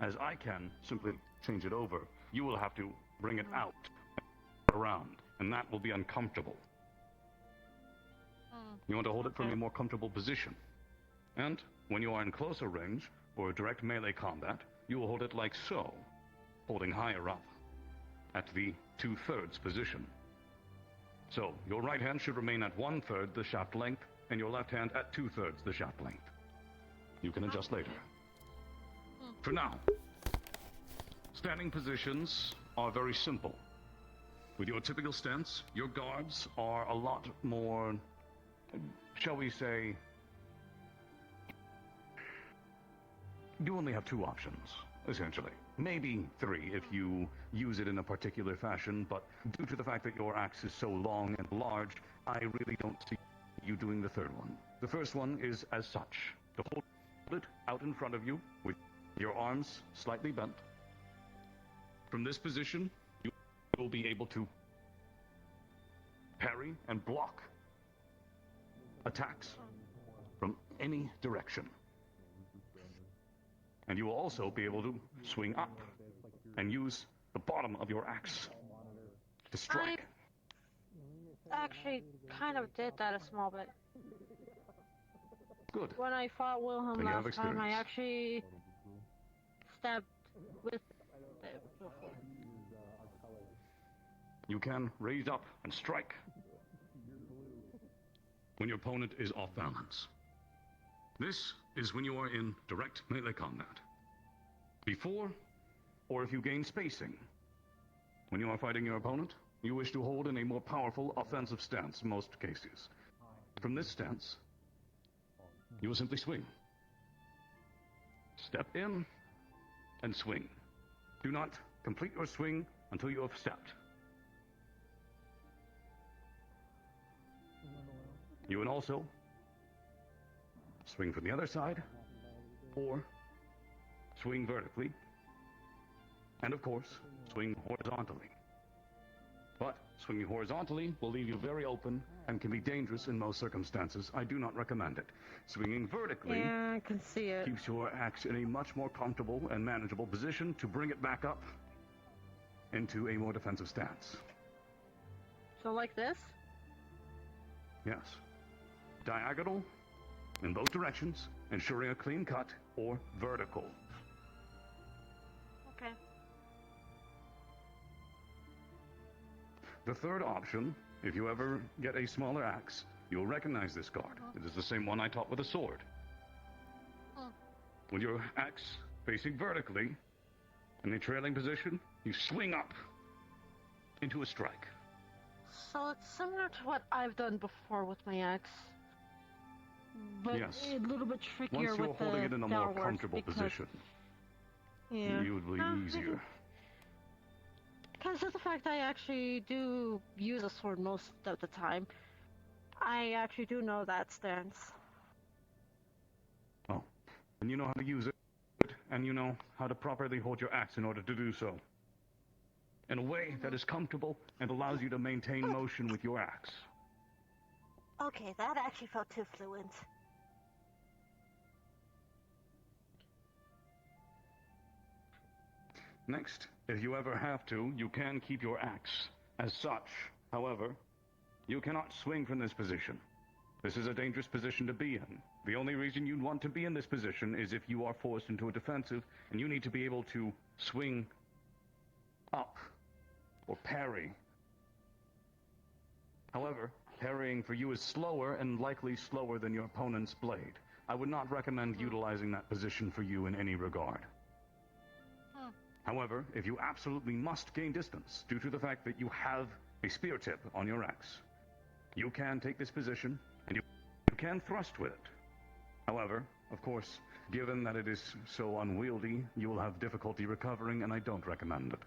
as I can simply change it over, you will have to bring it out, around, and that will be uncomfortable. You want to hold it from a more comfortable position. And when you are in closer range, or direct melee combat, you will hold it like so, holding higher up, at the 2/3 position. So, your right hand should remain at 1/3 the shaft length, and your left hand at 2/3 the shaft length. You can adjust later. For now, standing positions are very simple. With your typical stance, your guards are a lot more, shall we say, you only have 2 options, essentially. Maybe 3 if you use it in a particular fashion, but due to the fact that your axe is so long and large, I really don't see you doing the 3rd one. The first one is as such. To hold it out in front of you with your arms slightly bent. From this position, you will be able to parry and block attacks from any direction. And you will also be able to swing up and use the bottom of your axe to strike. I actually kind of did that a small bit. Good. When I fought Wilhelm Then you have last time, I experience. actually stabbed with it before. You can raise up and strike when your opponent is off balance. This is when you are in direct melee combat. Before, or if you gain spacing, when you are fighting your opponent, you wish to hold in a more powerful offensive stance in most cases. From this stance, you will simply swing. Step in and swing. Do not complete your swing until you have stepped. You can also swing from the other side, or swing vertically, and of course, swing horizontally. But swinging horizontally will leave you very open and can be dangerous in most circumstances. I do not recommend it. Swinging vertically Yeah, I can see it. keeps your axe in a much more comfortable and manageable position to bring it back up into a more defensive stance. So like this? Yes. Diagonal in both directions, ensuring a clean cut, or vertical. Okay. The 3rd option, if you ever get a smaller axe, you'll recognize this guard. It is the same one I taught with a sword. With your axe facing vertically, in a trailing position, you swing up into a strike. So it's similar to what I've done before with my axe. But Yes. a little bit trickier Once you're with holding the it in a more downwards comfortable because, position, yeah. it would be easier. Because of the fact I actually do use a sword most of the time, I actually do know that stance. Oh, and you know how to use it, and you know how to properly hold your axe in order to do so. In a way that is comfortable and allows you to maintain motion with your axe. Okay, that actually felt too fluent. Next, if you ever have to, you can keep your axe as such. However, you cannot swing from this position. This is a dangerous position to be in. The only reason you'd want to be in this position is if you are forced into a defensive, and you need to be able to swing up or parry. However, parrying for you is slower and likely slower than your opponent's blade. I would not recommend utilizing that position for you in any regard. However, if you absolutely must gain distance due to the fact that you have a spear tip on your axe, you can take this position and you can thrust with it. However, of course, given that it is so unwieldy, you will have difficulty recovering, and I don't recommend it.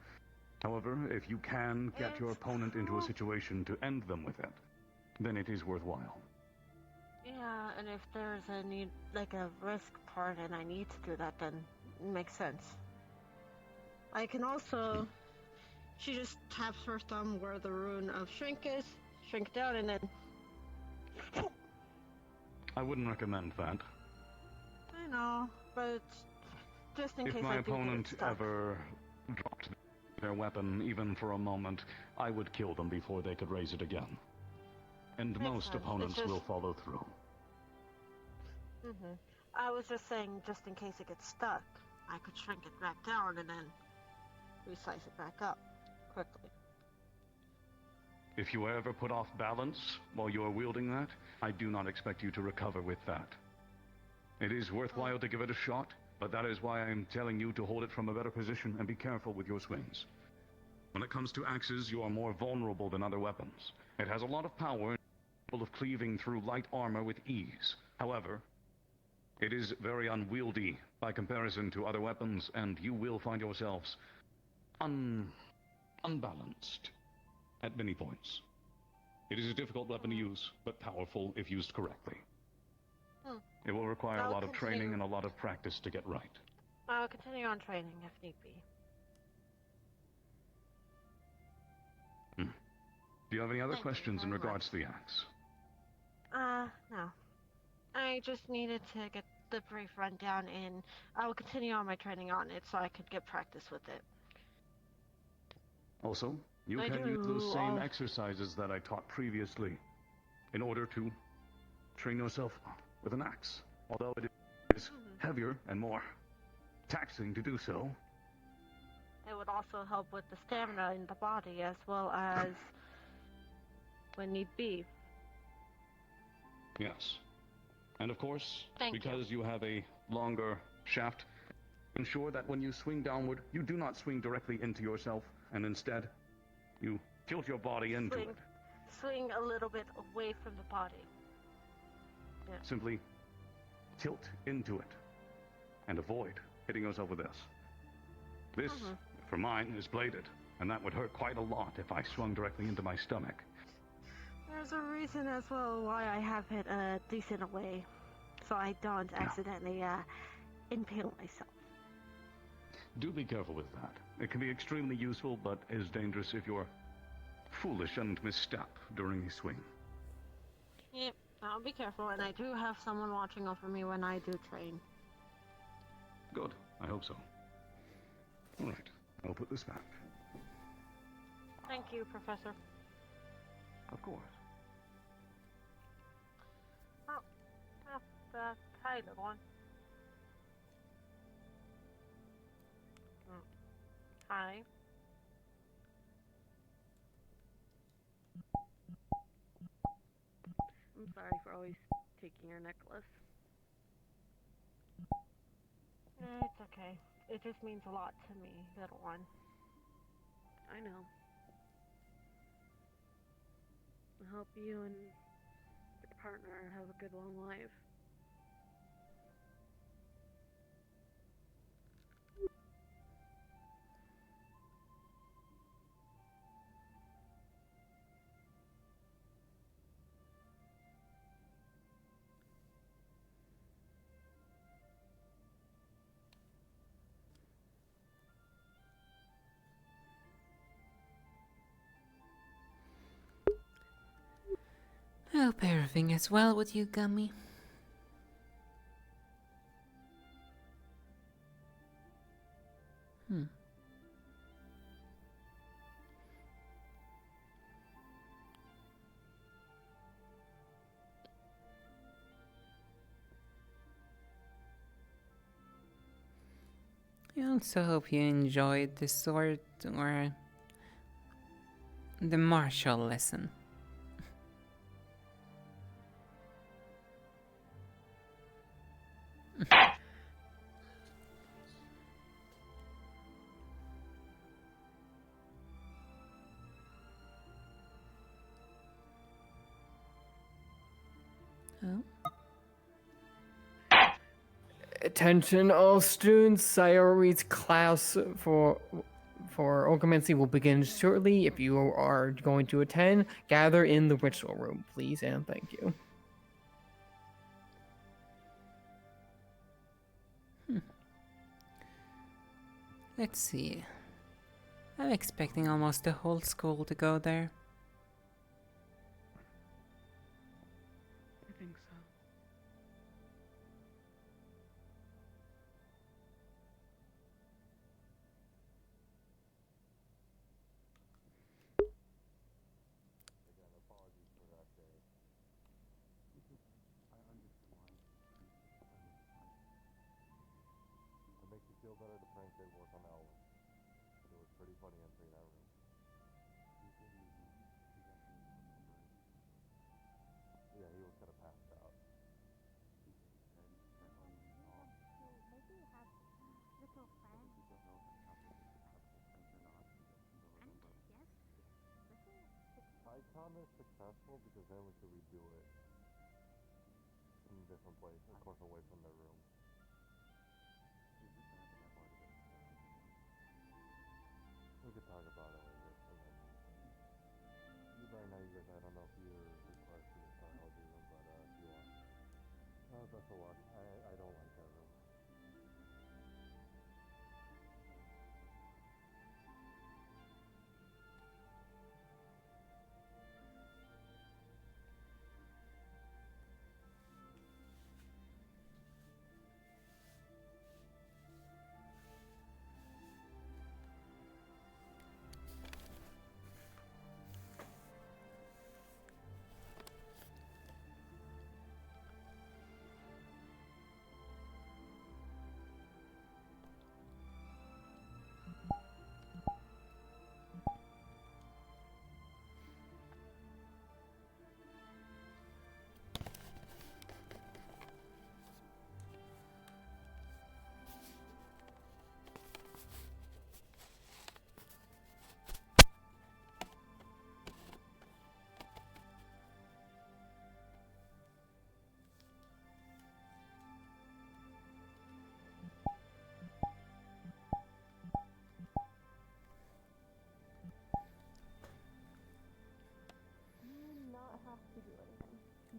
However, if you can get your opponent into a situation to end them with it, then it is worthwhile. Yeah, and if there's a need, like a risk part, and I need to do that, then it makes sense. I can also... She just taps her thumb where the rune of shrink is, shrink down, and then... I wouldn't recommend that. I know, but just in case If my I do get opponent stuck. ever dropped their weapon, even for a moment, I would kill them before they could raise it again. And Makes most sense. opponents It's just... will follow through. I was just saying, just in case it gets stuck, I could shrink it back down and then resize it back up quickly. If you ever put off balance while you are wielding that, I do not expect you to recover with that. It is worthwhile to give it a shot, but that is why I am telling you to hold it from a better position and be careful with your swings. When it comes to axes, you are more vulnerable than other weapons. It has a lot of power and is capable of cleaving through light armor with ease. However, it is very unwieldy by comparison to other weapons, and you will find yourselves unbalanced at many points. It is a difficult weapon to use, but powerful if used correctly. It will require a lot of training and a lot of practice to get right. I'll continue on training if need be. Do you have any other questions in regards to the axe? No. I just needed to get the brief rundown, and I will continue on my training on it so I could get practice with it. Also, you can use those same exercises that I taught previously in order to train yourself with an axe. Although it is heavier and more taxing to do so. It would also help with the stamina in the body as well as when need be. Yes. And of course, Thank because you have a longer shaft, ensure that when you swing downward, you do not swing directly into yourself, and instead, you tilt your body into it. Swing a little bit away from the body. Yeah. Simply tilt into it, and avoid hitting yourself with this. This, for mine, is bladed, and that would hurt quite a lot if I swung directly into my stomach. There's a reason as well why I have it a decent way, so I don't accidentally impale myself. Do be careful with that. It can be extremely useful, but is dangerous if you're foolish and misstep during a swing. Yep, I'll be careful, and I do have someone watching over me when I do train. Good. I hope so. All right. I'll put this back. Thank you, Professor. Of course. Oh, hi, little one. Hi. I'm sorry for always taking your necklace. It's okay. It just means a lot to me, little one. I know. I hope you and your partner have a good long life. I hope everything is well with you, Gummy. I also hope you enjoyed the sword or the martial lesson. Oh. Attention all students, Sayori's class for Okomensi will begin shortly. If you are going to attend, gather in the ritual room, please and thank you. Let's see. I'm expecting almost the whole school to go there. I think so. It makes you feel better to prank did work on Elwin. It was pretty funny entering that room. Yeah, he was kind of passed out. Icon is successful because then we could redo it in a different place, of course away from their room. We could talk about it later. Right now, you guys, I don't know if you're requesting a biology room, but if you want. Best of luck. I don't like that room.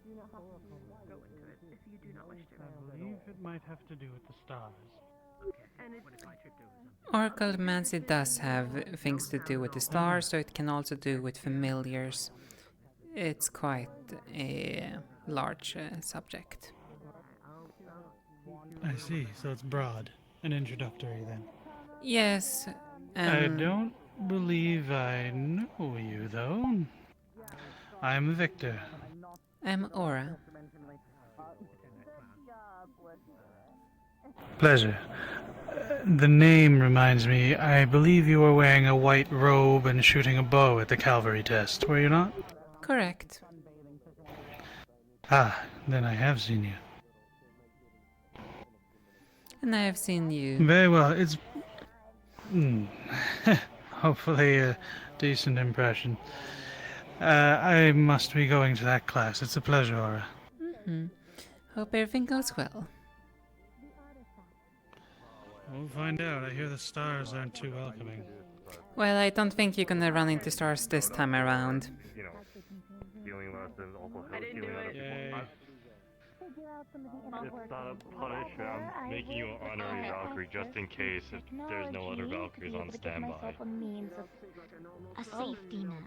Do not have to go into it if you do not wish to. I believe it might have to do with the stars. And what if I should do something? Oraclemancy does have things to do with the stars, so it can also do with familiars. It's quite a large subject. I see, so it's broad and introductory then. Yes. I don't believe I know you, though. I'm Victor. I'm Aura. Pleasure. The name reminds me, I believe you were wearing a white robe and shooting a bow at the cavalry test, were you not? Correct. Ah, then I have seen you. And I have seen you. Very well, it's... hopefully a decent impression. I must be going to that class. It's a pleasure, Aura. Hope everything goes well. We'll find out. I hear the stars aren't too welcoming. Well, I don't think you're gonna run into stars this time around. You know, healing lessons, also healing other people. It's not a punishment. I'm making you an honorary Valkyrie just in case if there's no other Valkyries on standby. A safety net.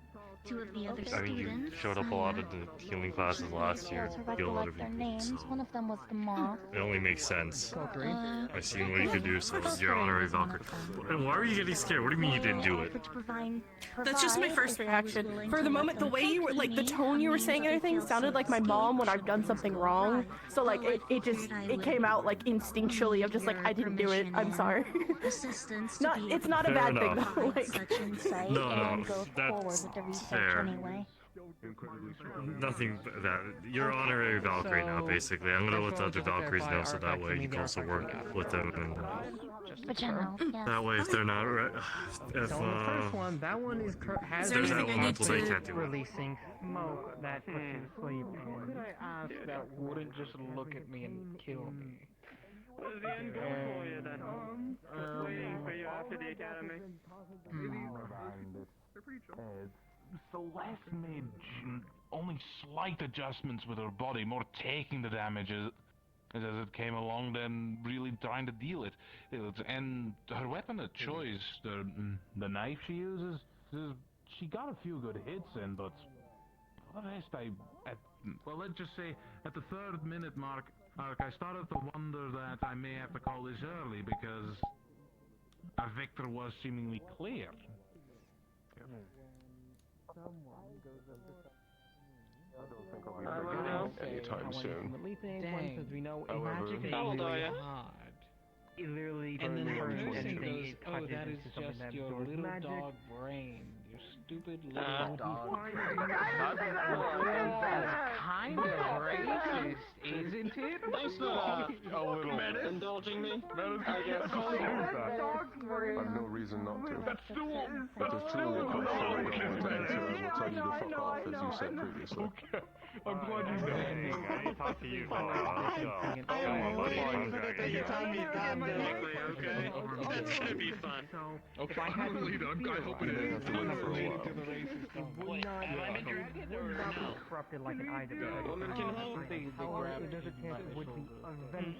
Two of the other students. I mean, you showed up a lot of the healing classes last year to heal other people, so One of them was the moth. it only makes sense. I've seen what you could do, so you're honorary Valkyrie. Why are you getting scared? What do you mean you didn't do it? That's just my first reaction. For the moment, the way you were, like, the tone you were saying everything sounded like my mom when I've done something wrong. So, like, it came out, like, instinctually. I'm just like, I didn't do it. I'm sorry. It's not a bad thing, though. Like, No, that's fair. Nothing that you're honorary Valkyrie now, basically. I'm gonna let the other Valkyries know so that way you can also work with them and that way if they're not if So on the first one, that one has there's elementals they can't do it. releasing smoke that puts you to sleep. Could I ask that wouldn't just look at me and kill me? I'm going for you then. Just waiting for you after the academy. Celeste made only slight adjustments with her body, more taking the damage as it came along than really trying to deal it. And her weapon of choice, the knife she uses, she got a few good hits in, but for the rest, well, let's just say at the 3rd minute mark, I started to wonder that I may have to call this early because our victor was seemingly clear. I don't think I'll be forgetting anytime soon. However, How old are you? It literally And then turns the person anything, goes, it oh, touches that is into something just that your absorbs little magic. dog brain. Your stupid little dog. That's kind of racist, isn't it? Thanks for a little indulging me. I guess. I have no reason not to. If there's truly a question I don't want to answer, I will tell you to fuck off, as you said previously. I'm glad you know. I need to talk to you for a while, so... Okay? That's gonna be fun. Okay, I'm the leader. I hope it You may is. have to wait for a while. Wait, have I been directed or no? Corrupted like an item. Woman can help.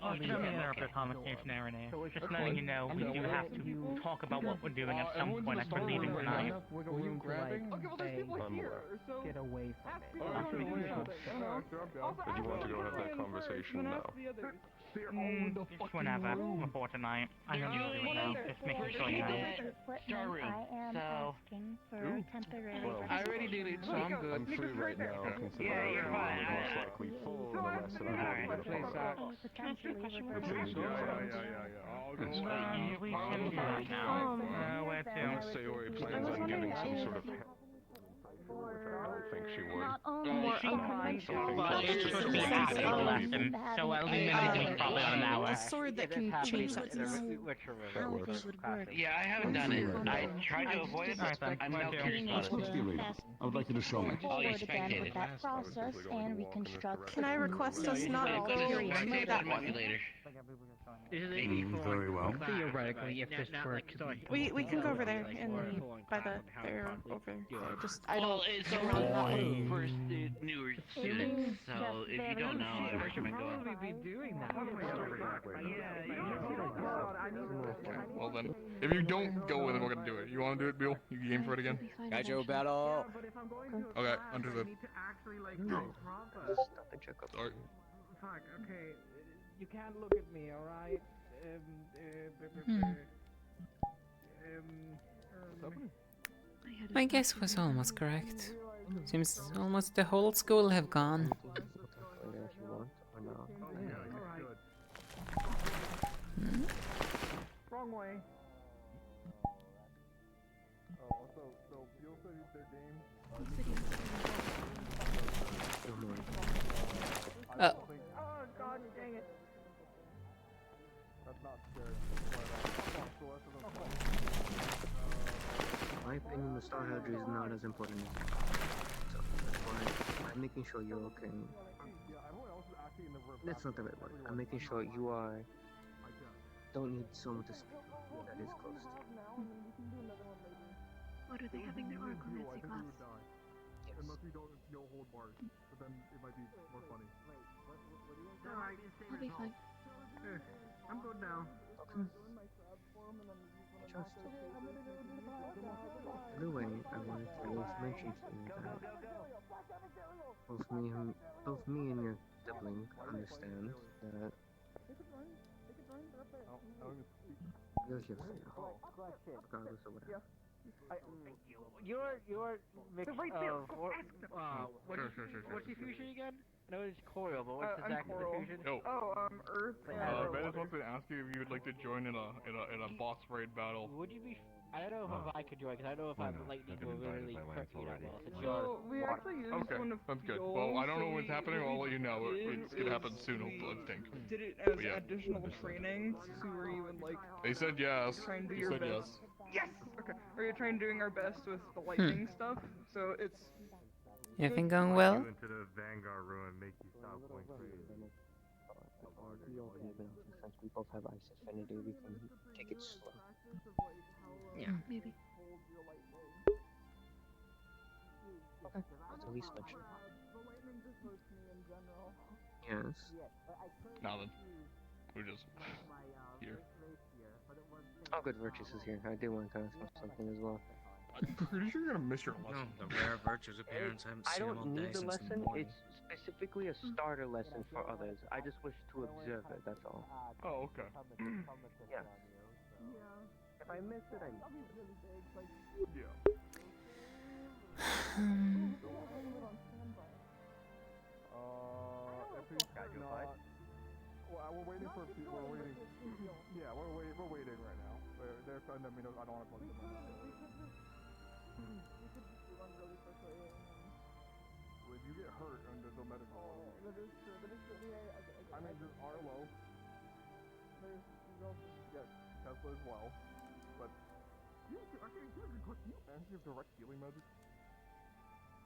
Oh, should we interrupt the conversation, Aaron? Just letting you know, we do have to talk about what we're doing at some point after leaving tonight. Were you grabbing? I'm aware. Get away from it. Did you want to go have that conversation now? Just whenever, before tonight. I know you do it now, just making sure you know. Storeroom. So. I already did it, so I'm good. I'm free right now, considering Yeah, you're fine. most likely full, and the rest of it Alright, will be please, the We can do it now. Where to? Unless Sayori plans on giving some sort of which I don't think she would. It's supposed to be an actual lesson, so at least minimum probably on an hour. A sword that can change sizes. That works. Yeah, I haven't done it. I tried to avoid it, but I'm now curious about it. I would like you to show me. Oh, you spectated. Process and reconstruct. Can I request us not I'm go gonna spectate that on one? later. Very well. Theoretically, if this were to be... We can go over there and by the there over there. Just I Well, don't. it's go only around that for newer students, so if you don't know, I recommend going. be doing that? Well then, if you don't go with it, we're gonna do it. You wanna do it, Bill? You game for it again? Gajo battle. Okay, understood. Sorry. Fuck, okay. You can't look at me, alright? My guess was almost correct. Seems almost the whole school have gone. Hmm? Wrong way. So Bill said their game. Oh. Oh god dang it. That's not scary. My opinion, the Star Hadry is not as important as you. So that's why I'm making sure you're okay. That's not the right word. I'm making sure you are. Don't need someone to speak that is close to you. What are they having their arc on Nancy class? Unless we don't hold bars, but then it might be more funny. Alright, I'll be fine. I'm good now. Trust it. By the way, I wanted to just mention to you that both me and your sibling understand that we're here for you, regardless of what happens. Your mix of what's your fusion again? I know it's Coral, but what's exactly the fusion? Yo. Earth. Venice wants to ask you if you would like to join in a boss raid battle. Would you be? I don't know if I could join, because I don't know if I'm lightning will really hurt you that well. Since Well, we actually used Okay, one of sounds good. yours, Well, I don't know so what's happening. I'll let you know. It's gonna happen soon, I think. Did it as But yeah. additional training, so were you in like They said yes. trying to do They your said best? yes. Okay. Are you trying doing our best with the lightning stuff? So it's Everything going well? Into the Vanguard room and make you stop going crazy. since we both have ice affinity, we can take it slow. Yeah, maybe. Okay, let's at least mention it. Yes. Now then, we're just here. Oh, good, Virtus is here. I do want to ask him something as well. I'm pretty sure you're gonna miss your lesson. No, the rare Virtue's appearance. I haven't I seen him don't all day need the since the lesson. morning. It's specifically a starter lesson for others. I just wish to observe it. That's all. Oh, okay. Yeah. If I miss it, I miss it. Yeah. Well, we're waiting for people. We're waiting. Yeah, we're waiting right now. They're trying to. I don't want to plug them in. When you get hurt and there's no medical. I mean, there's Arlo. Yes, Tesla as well. But actually, here's a good question. You have direct healing magic?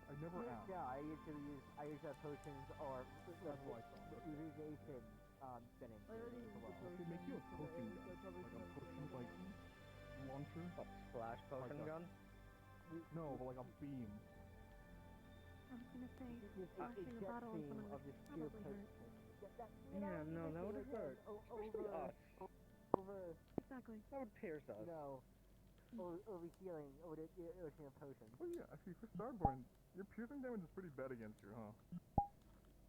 I never asked. Yeah, I usually have potions or irrigation spinning. They make you a potion gun, like a potion launcher. What, splash potion gun? No, but like a beam. I was gonna say, flashing a bottle on someone would probably hurt. Yeah, no, that would hurt. Especially us. Exactly. That would pierce us. No. Over healing, over the ocean of potions. Oh yeah, actually for Starborn, your piercing damage is pretty bad against you, huh?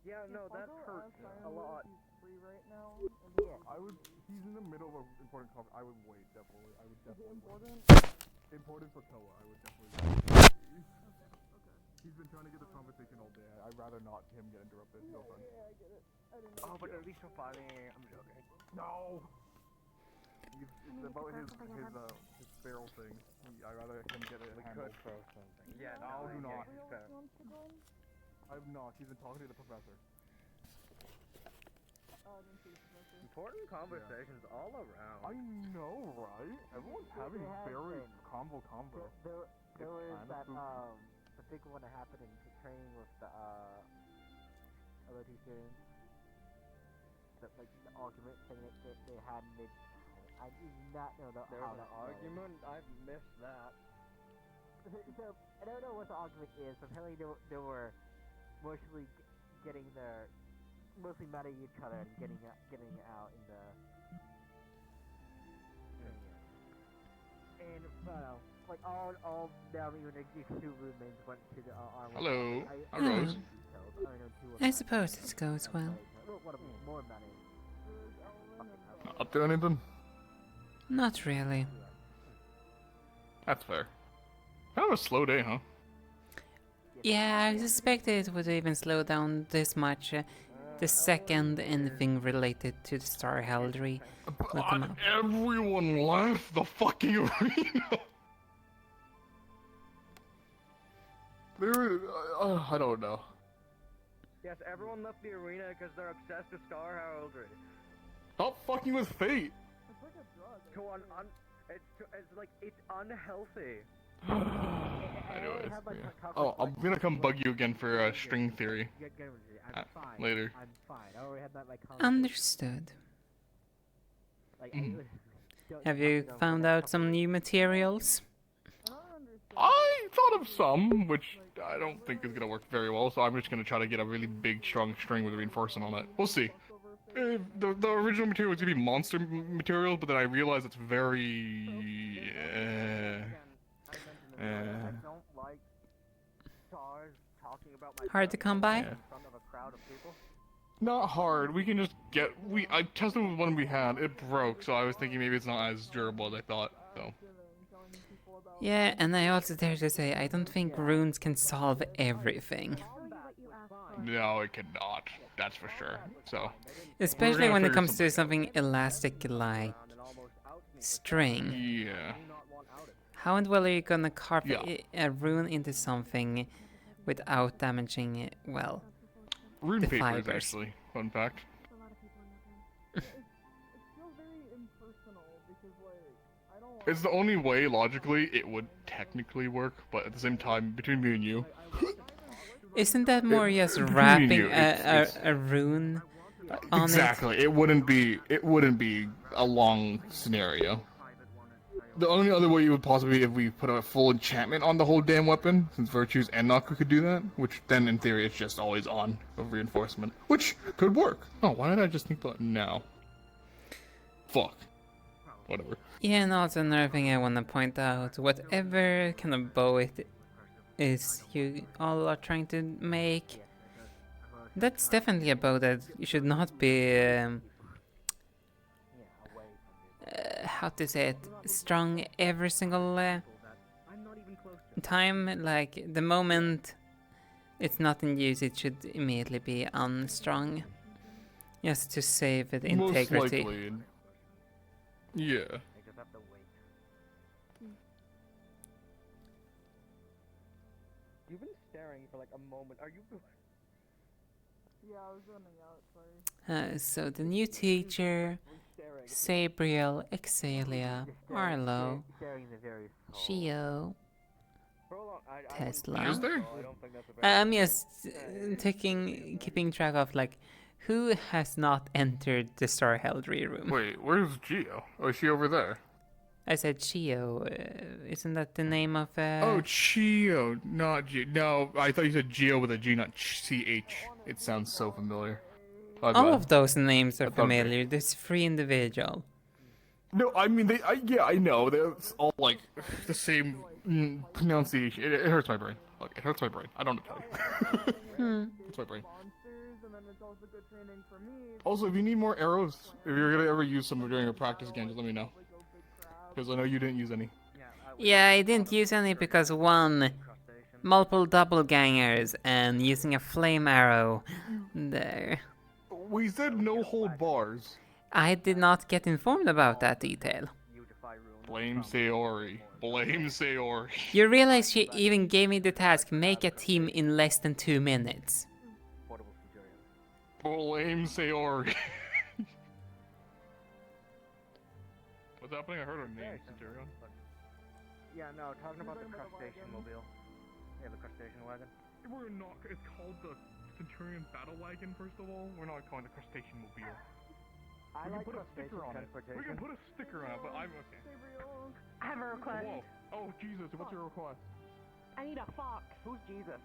Yeah, no, that hurts a lot. Free right now. He's in the middle of an important conversation. I would wait, definitely. I would definitely. Important? Important for Toa, I would definitely wait. He's been trying to get this conversation all day. I'd rather not him get interrupted. No offense. Yeah, I get it. I didn't Oh, but at least for fighting, I'm joking. No! It's about his barrel thing. I'd rather him get it handled. Could throw something. Yeah, no, do not. fair. I've not. He's been talking to the professor. Important conversations all around. I know, right? Everyone's having very convo. There was that the big one that happened in training with the LOT students. That like the argument thing that they had mid. I do not know There was an argument. I've missed that. So I don't know what the argument is. Apparently they were mostly getting their mostly mad at each other and getting it out in the. And I don't know, like all down even the two roommates went to the armor. Hello. How I goes? I suppose it goes well. More money. Up to anything? Not really. That's fair. Kind of a slow day, huh? Yeah, I suspected it would even slow down this much the second anything related to the Star Heraldry will come up. Everyone left the fucking arena! I don't know. Yes, everyone left the arena because they're obsessed with Star Heraldry. Stop fucking with fate! It's unhealthy. I know it. Yeah. Oh, I'm gonna come bug you again for string theory. Later. I'm fine. I already had that Understood. Like, Have you found out some new materials? I thought of some, which I don't think is gonna work very well, so I'm just gonna try to get a really big, strong string with reinforcement on it. We'll see. The original material was gonna be monster material, but then I realized it's very... Hard to come by? Yeah. Not hard. We can just get... I tested with one we had. It broke, so I was thinking maybe it's not as durable as I thought, so... Yeah, and I also dare to say, I don't think runes can solve everything. No, it cannot. That's for sure. So... Especially when it comes to something elastic like string. Yeah. How in the world are you gonna carve a rune into something without damaging it, well, rune the papers, fibers? actually. Fun fact. It's the only way, logically, it would technically work, but at the same time, between me and you... Isn't that more just between wrapping you, a rune on Exactly. It wouldn't be a long scenario. The only other way you would possibly be if we put a full enchantment on the whole damn weapon, since Virtues and Naku could do that, which then in theory it's just always on of reinforcement, which could work. Oh, why did I just think about it now? Fuck. Whatever. Yeah, and also another thing I want to point out, whatever kind of bow it is you all are trying to make, that's definitely a bow that should not be, how to say it, strong every single time. Like, the moment it's not in use, it should immediately be unstrung. Just to save the integrity. Most likely. Yeah. You've been staring for like a moment. Are you? Yeah, I was zoning out, sorry. So the new teacher, Sabriel, Exalia, Arlo, Shio, Tesla. Is there? Yes, keeping track of like who has not entered the Starheld room. Wait, where's Geo? Oh, is she over there? I said Shio. Isn't that the name of? Oh, Chio, not Geo. No, I thought you said Geo with a G, not CH. It sounds so familiar. All of those names are familiar. There's 3 individual. No, I mean yeah, I know. They're all like the same pronunciation. It hurts my brain. Look, it hurts my brain. I don't know what to tell you. It's my brain. Also, if you need more arrows, if you're gonna ever use some during a practice game, just let me know. Because I know you didn't use any. Yeah, I didn't use any because one, multiple doppelgangers, and using a flame arrow there. We said no hold bars. I did not get informed about that detail. Blame Sayori. Blame Sayori. You realize she even gave me the task, make a team in less than 2 minutes. Blame Sayori. What's happening? I heard her name, Centurion. Yeah, no, talking about the crustacean mobile. Yeah, the crustacean wagon. We're not. It's called the Centurion Battle Wagon, first of all. We're not calling it the crustacean mobile. I We can like put a sticker on it. We can put a sticker on it, but I'm okay. I have a request. Whoa. Oh, Jesus, what's your request? I need a fox. Who's Jesus?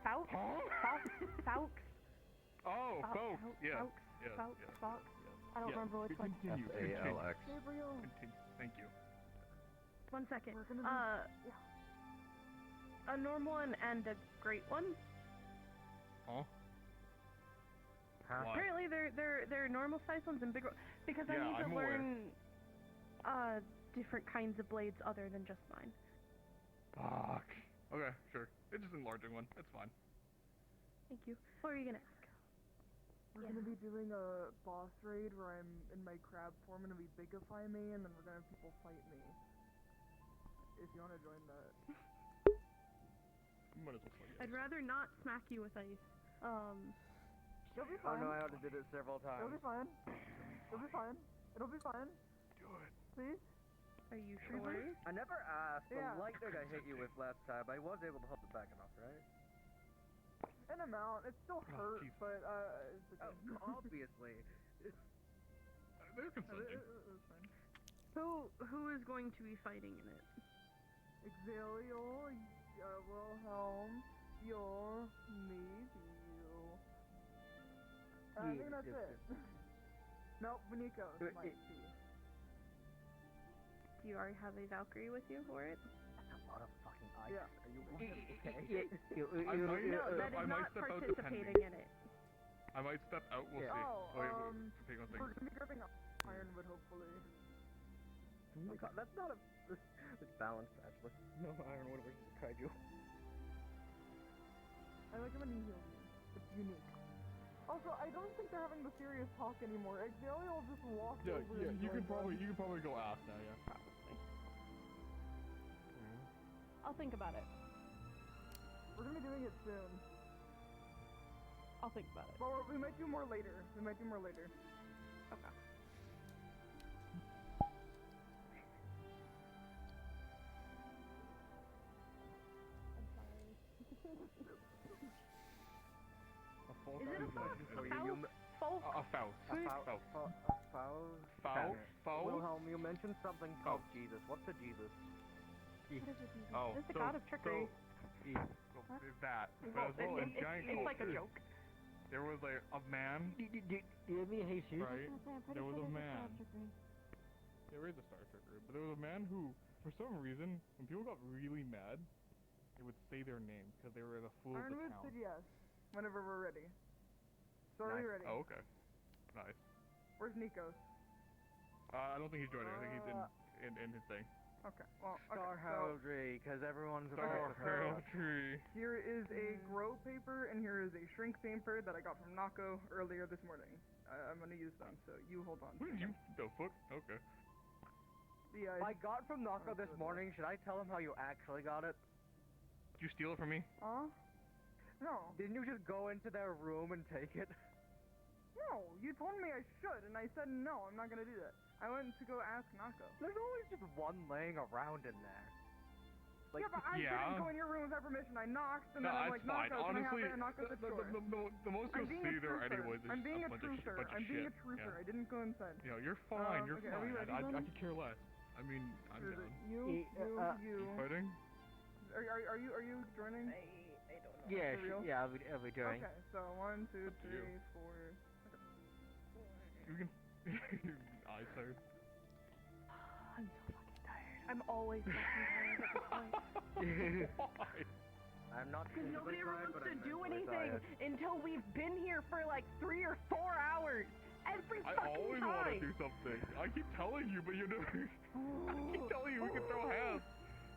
Fox? Huh? Fox? Fox? Oh, Fox? folks. Yeah. Fox? Yes, Fox? yes, Fox? I don't remember which one. Continue. F-A-L-X. Continue. Thank you. 1 second. A normal one and a great one. Huh? Why? Apparently, they're normal sized ones and bigger because I Yeah, need to I'm aware. learn different kinds of blades other than just mine. Fuck. Okay, sure. It's just an enlarging one. That's fine. Thank you. What are you gonna ask? We're gonna be doing a boss raid where I'm in my crab form and we bigify me, and then we're gonna have people fight me. If you wanna join that. Might as well fight you. I'd rather not smack you with ice. You'll be Oh fine. no, I already did it several times. It'll be fine. It'll be fine. It'll be fine. Do it. Please? Are you sure? I never asked. The Yeah. lightning I hit you with last time, I was able to hold it back enough, right? An amount. It still hurt, jeez. but it's okay. Obviously. They're consenting. It was fine. Who is going to be fighting in it? Exalio, Wilhelm, Yor, me, you. I think that's it. Nope, Beniko. Might be. Do you already have a Valkyrie with you for it? That's a lot of fucking ice. Yeah. Are you No, that is I might not step out participating in it. I might step out. We'll see. Oh, Wait, take one thing. we're gonna be grabbing ironwood, hopefully. Oh my god, that's not a... It's balanced, actually. No ironwood versus kaiju. I like it when he heals me. It's unique. Also, I don't think they're having the serious talk anymore. Exalio will just walk Yeah, over yeah. and You join can probably them. go ask now. Yeah. Probably. I'll think about it. We're gonna be doing it soon. I'll think about it. But we might do more later. Okay. A full Is it a size fox? version for you. Fox? A foul. Foul? Wilhelm, you mentioned something called Jesus. What's a Jesus? Oh, It's the god of trickery. That. But as well, in giant It's like a cultures, joke. there was like a man. Right? There was a man. There is a star trickery, but there was a man who, for some reason, when people got really mad, they would say their name because they were the fool of the Ironwood town. said yes. Whenever we're ready. So are we ready? Oh, okay. Nice. Where's Nikos? I don't think he's joining. I think he's in his thing. Okay, well, Star Heraldry, because everyone's a Star Heraldry. Here is a grow paper, and here is a shrink paper that I got from Nako earlier this morning. I'm gonna use them, so you hold on. What did you? The fuck? Okay. I got from Nako this morning. Should I tell him how you actually got it? Did you steal it from me? Huh? No. Didn't you just go into their room and take it? No, you told me I should, and I said no, I'm not gonna do that. I went to go ask Nako. There's always just one laying around in there. Like, yeah, but I didn't go in your room without permission. I knocked, and No, then I'm that's like, fine. Nako, Honestly, can I have it? And Nako said sure. the most you'll see there anyways is I'm being a a bunch truther. of I'm being a shit. truther. Yeah. I didn't go inside. You know, you're fine. You're okay, are we fine. ready, I then? could care less. I mean, I'm Who is down. it? You. Fighting? Are you joining? Yeah, I'll be doing. Okay, so 1, 2, 3, 4. You can. I tired. I'm so fucking tired. I'm always fucking tired at this point. Why? I'm not Because nobody ever tired, wants but to I'm do mentally anything tired. until we've been here for like 3 or 4 hours. Every I fucking always time. want to do something. I keep telling you, but you never. I keep telling you we can throw hands.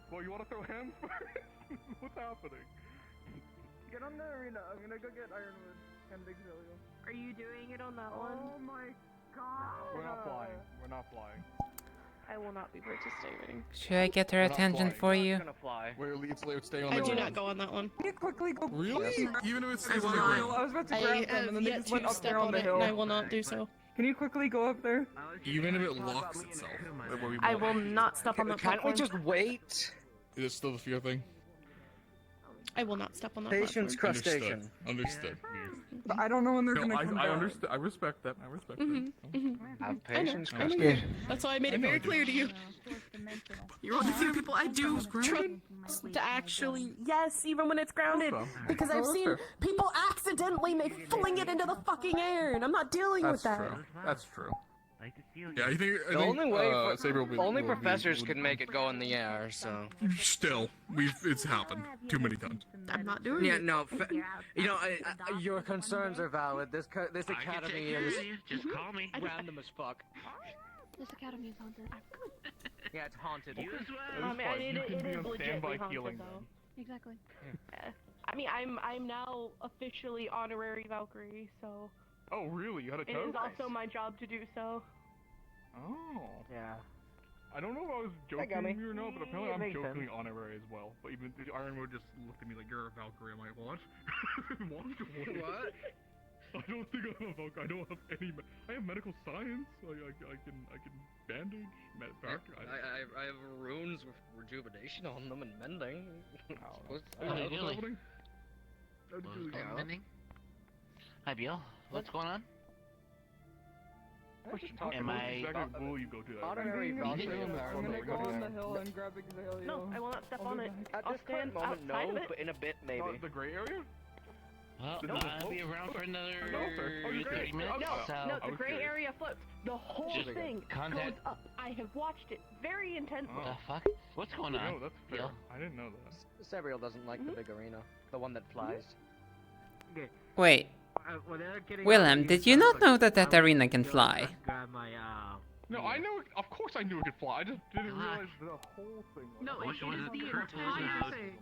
Well, you want to throw hands first? What's happening? Get on the arena. I'm gonna go get Ironwood and Exilio. Are you doing it on that one? Oh my god! We're not flying. We're not flying. I will not be participating. Should I get her attention for you? Let's stay on I the do ground. not go on that one. Can you quickly go? Really? Even if it's I on the ground? was about to grab them, and then they just went up there on the hill. And I will not do so. Can you quickly go up there? Even if it locks itself. Like where we I walk. will not step on that platform. wait? Is it still the fear thing? I will not step on that Patience platform. crustacean. Understood. But I don't know when they're No, gonna come I back. understand. I respect that. I respect Have I know, patience, I know. crustacean. That's why I made it very clear to you. You're one of the few people I do trust to actually, yes, even when it's grounded. Because I've seen people accidentally fling it into the fucking air, and I'm not dealing with that. True. That's true. Yeah, I think The only way Saber will be, only will be- professors will- can make it go in the air, so. Still, it's happened too many times. I'm not doing Yeah, it. no, you know, your concerns are valid. This academy is Just call me. random as fuck. This academy is haunted. Yeah, it's haunted. You as well. It You can is be on standby legitimately healing haunted, them. though. Exactly. I mean, I'm now officially honorary Valkyrie, so Oh, really? You had a it toe? is also my job to do so. Oh. Yeah. I don't know if I was That got me. joking or not, but apparently It I'm makes jokingly sense. honorary as well. But even Ironwood just looked at me like, "You're a Valkyrie." I'm like, "What?" Walked away. What? I don't think I'm a Valkyrie. I don't have any. I have medical science. I can bandage, back. I have runes with rejuvenation on them and mending. What's Julie. happening? Oh, Mending? Hi, Biel. What's going on? Am I? Exactly will you go to that? Honorary I'm Valkyrie. gonna go on the hill and grab Exilio. No, I will not step I'll on be it. back. At I'll this stand current moment, outside no, of it. but in a bit, maybe. The gray area? Well, No, I'll be around for another No, sir. Oh, you're 30 great. minutes. No, so no, I the was gray curious. area flips. The whole Just thing contact- goes up. I have watched it very intensely. Oh. The fuck? What's going on? No, that's fair. Biel? I didn't know that. Sabriel doesn't like the big arena, the one that flies. Wait, Willem, did you not know that that arena can fly? Grab my No, I know. Of course, I knew it could fly. I just didn't realize the whole thing. No, What it was is it? the Purple entire now. thing.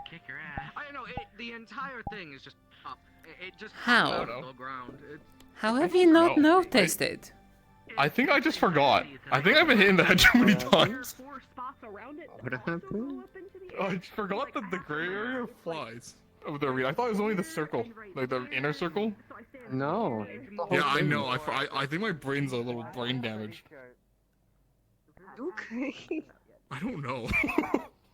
Kick your ass. I know the entire thing is just up. It just How? out of the ground. How have you not No, noticed it? I think I just forgot. I think I've been hitting that too many times. 4 spots around it. What happened? I just forgot that the gray area flies. Of the arena. I thought it was only the circle, like the inner circle. No. Yeah, I know. I think my brain's a little brain damaged. Okay. I don't know.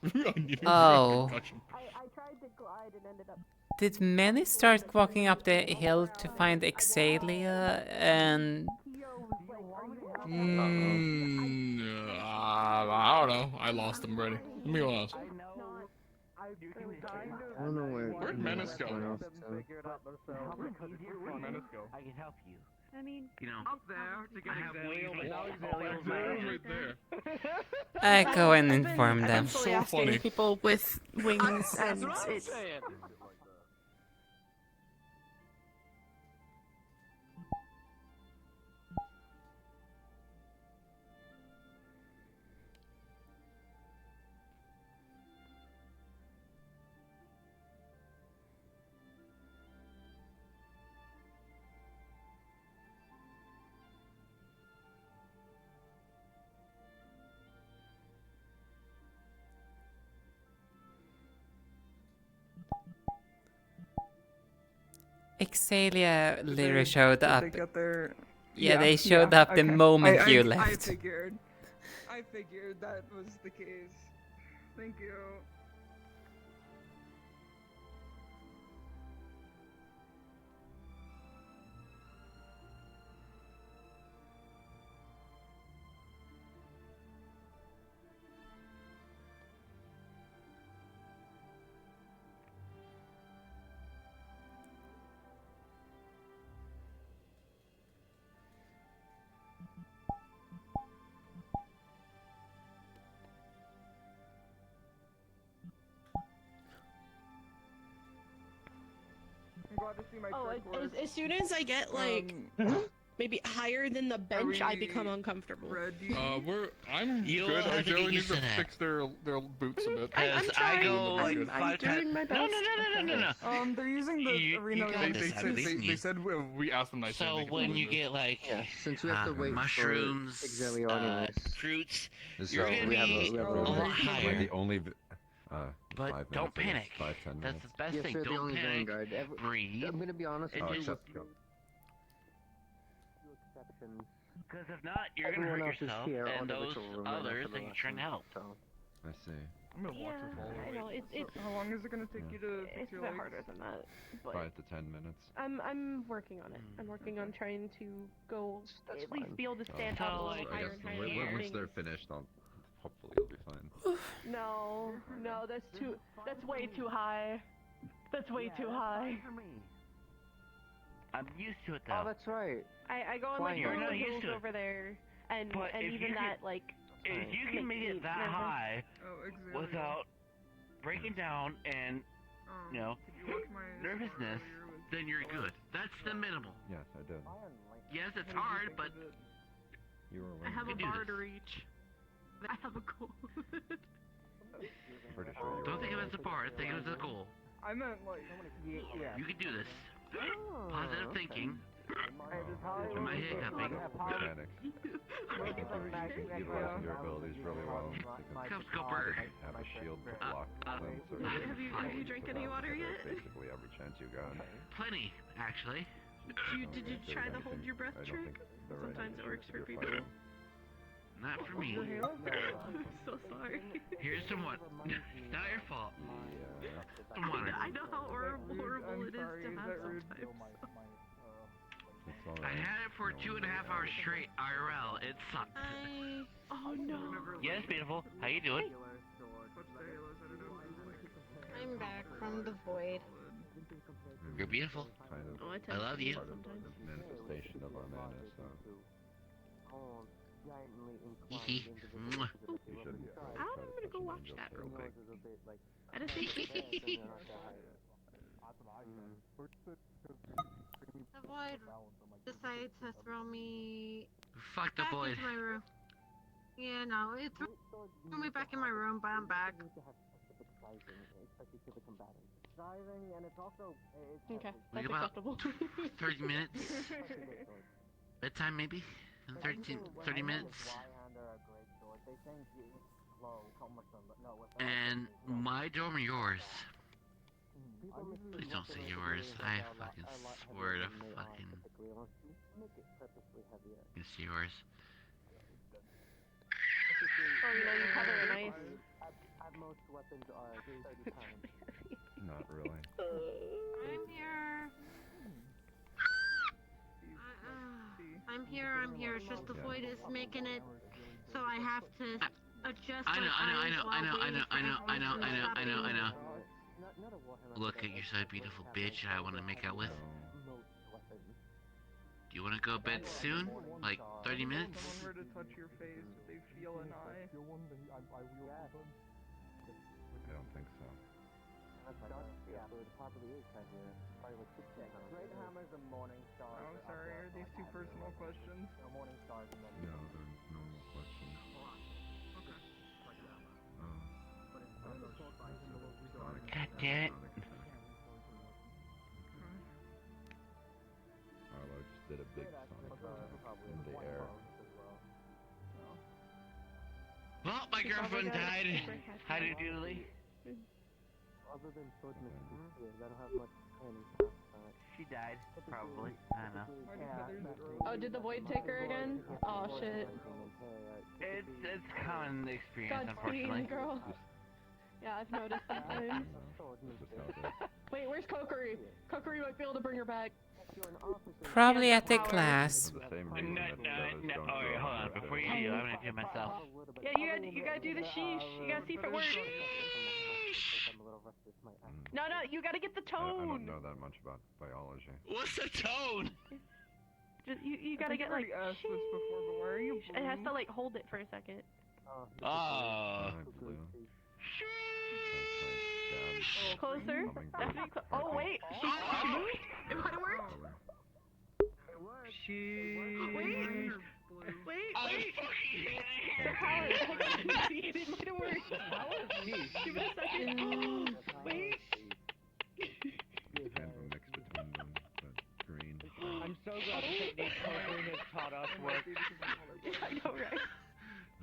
I needed Oh. a concussion. I tried to glide and ended up Did many start walking up the hill to find Exalia and... I don't know. I lost them already. Let me go honest. I don't know Where'd Menace go? Where'd Menace go? I can help you. I mean, You know, up there to get I have ways Right there. I go and inform them. Eventually asking people with wings and it's... Exalia literally showed Did up. they get their... Yeah, they showed up the okay. moment you I left. figured that was the case. Thank you. I'm glad to see my as soon as I get like maybe higher than the bench, I become uncomfortable. I'm You'll good. I have to get generally need used to to that. fix their boots a bit. Because I go like I'm 5 doing times. my No, best. no. They're using the arena. They said we asked them nicely. So when you get like since we have to wait mushrooms, for Exalia anyways. fruits, So you're gonna we have be a a lot Am I higher. the only? But 5 don't minutes, I guess. panic. 5, 10 That's minutes. the best Yes, thing. they're the Don't only panic. vanguard. Breathe. I'm gonna be honest. And just Except go. Few exceptions. Because if not, you're gonna Everyone hurt else is yourself here and on the those ritual room others for that the you're trying to help. So. I see. I'm gonna watch this all the I way. know it's How long is it gonna take you to fix it's a your bit legs? harder than that, but 5 to 10 minutes. I'm working on it. I'm working on trying to go at least be able to stand So, up a little like, higher and higher. and Once things. they're finished, hopefully you'll be fine. No, that's way too high. That's way too high. I'm used to it though. Oh, that's right. I go on Why like you're little not used hills to it. over there, and But if even you that can- like. If you can make it that nervous. high Oh, Exalia. without breaking down and you know Did you watch my nervousness, then you're good. That's the minimal. Yes, I did. Yes, it's hard, but You were I have a You do bar this. to reach. I have a goal. pretty sure you don't think of it as a bar. Think of it as a goal. I meant like. Yeah. You can do this. Oh, Positive okay. thinking. Am I hiccuping? mechanics. Utilizing your abilities really well. Cup Scooper. Have a shield to block them, so you Have you drank any water yet? basically every chance you got. Plenty, actually. Did you try the hold your breath I don't trick? think they're ready Sometimes it works for you're people. fighting. Not for me. I'm so sorry. Here's some what? Not your fault. Some water. I know how horrible it is to have sometimes. I had it for 2.5 hours straight IRL. It sucked. Oh no. Yes, beautiful. How you doing? I'm back from the void. You're beautiful. I love you. Manifestation of our mana, so. Hee Mwah. I'm gonna go watch that real quick. I just think The void decided to throw me Fuck the back void. into my room. Yeah, no, it threw me back in my room, but I'm back. Okay, Like that's about acceptable. 30 minutes. Bedtime maybe? In 30 minutes. And my dorm or yours? Please don't say yours. I fucking swear to fucking. It's yours. Oh, you cover it nice. No, not really. I'm here. I'm here. It's just the void is making it so I have to adjust I my eyes while waiting for I know. everything. Look at you're such a beautiful bitch I want to make out with. Do you want to go to bed soon? Like 30 minutes? Someone were to touch your face, would they feel an eye? I don't think so. Great hammers and morning stars. Oh, sorry, are these too personal questions? No, morning stars and then... No, they're normal questions. God damn it. Arlo just did a big sonic in the air. Well, my girlfriend died. How do you do, Lee? Other than swordsman, I don't have much training. She died, probably. I don't know. Oh, did the void take her again? Oh shit. It's common experience, Godspeed, unfortunately. girl. Yeah, I've noticed sometimes. Wait, where's Kokiri? Kokiri might be able to bring her back. Probably at the class. No, alright, hold on. Before you do, I'm gonna do it myself. Yeah, you gotta do the sheesh. You gotta see if it works. No, you gotta get the tone. I don't know that much about biology. What's the tone? Just, you gotta get like asked this before, but why are you blue? It has to like hold it for a second. Oh. Closer. Definitely oh wait. She moved. It might have worked. Wait. The power. It might have worked. Give it a second. Wait. Kind of a mix between them, but green. I'm so glad the technique Cobain has taught us works. I know, right?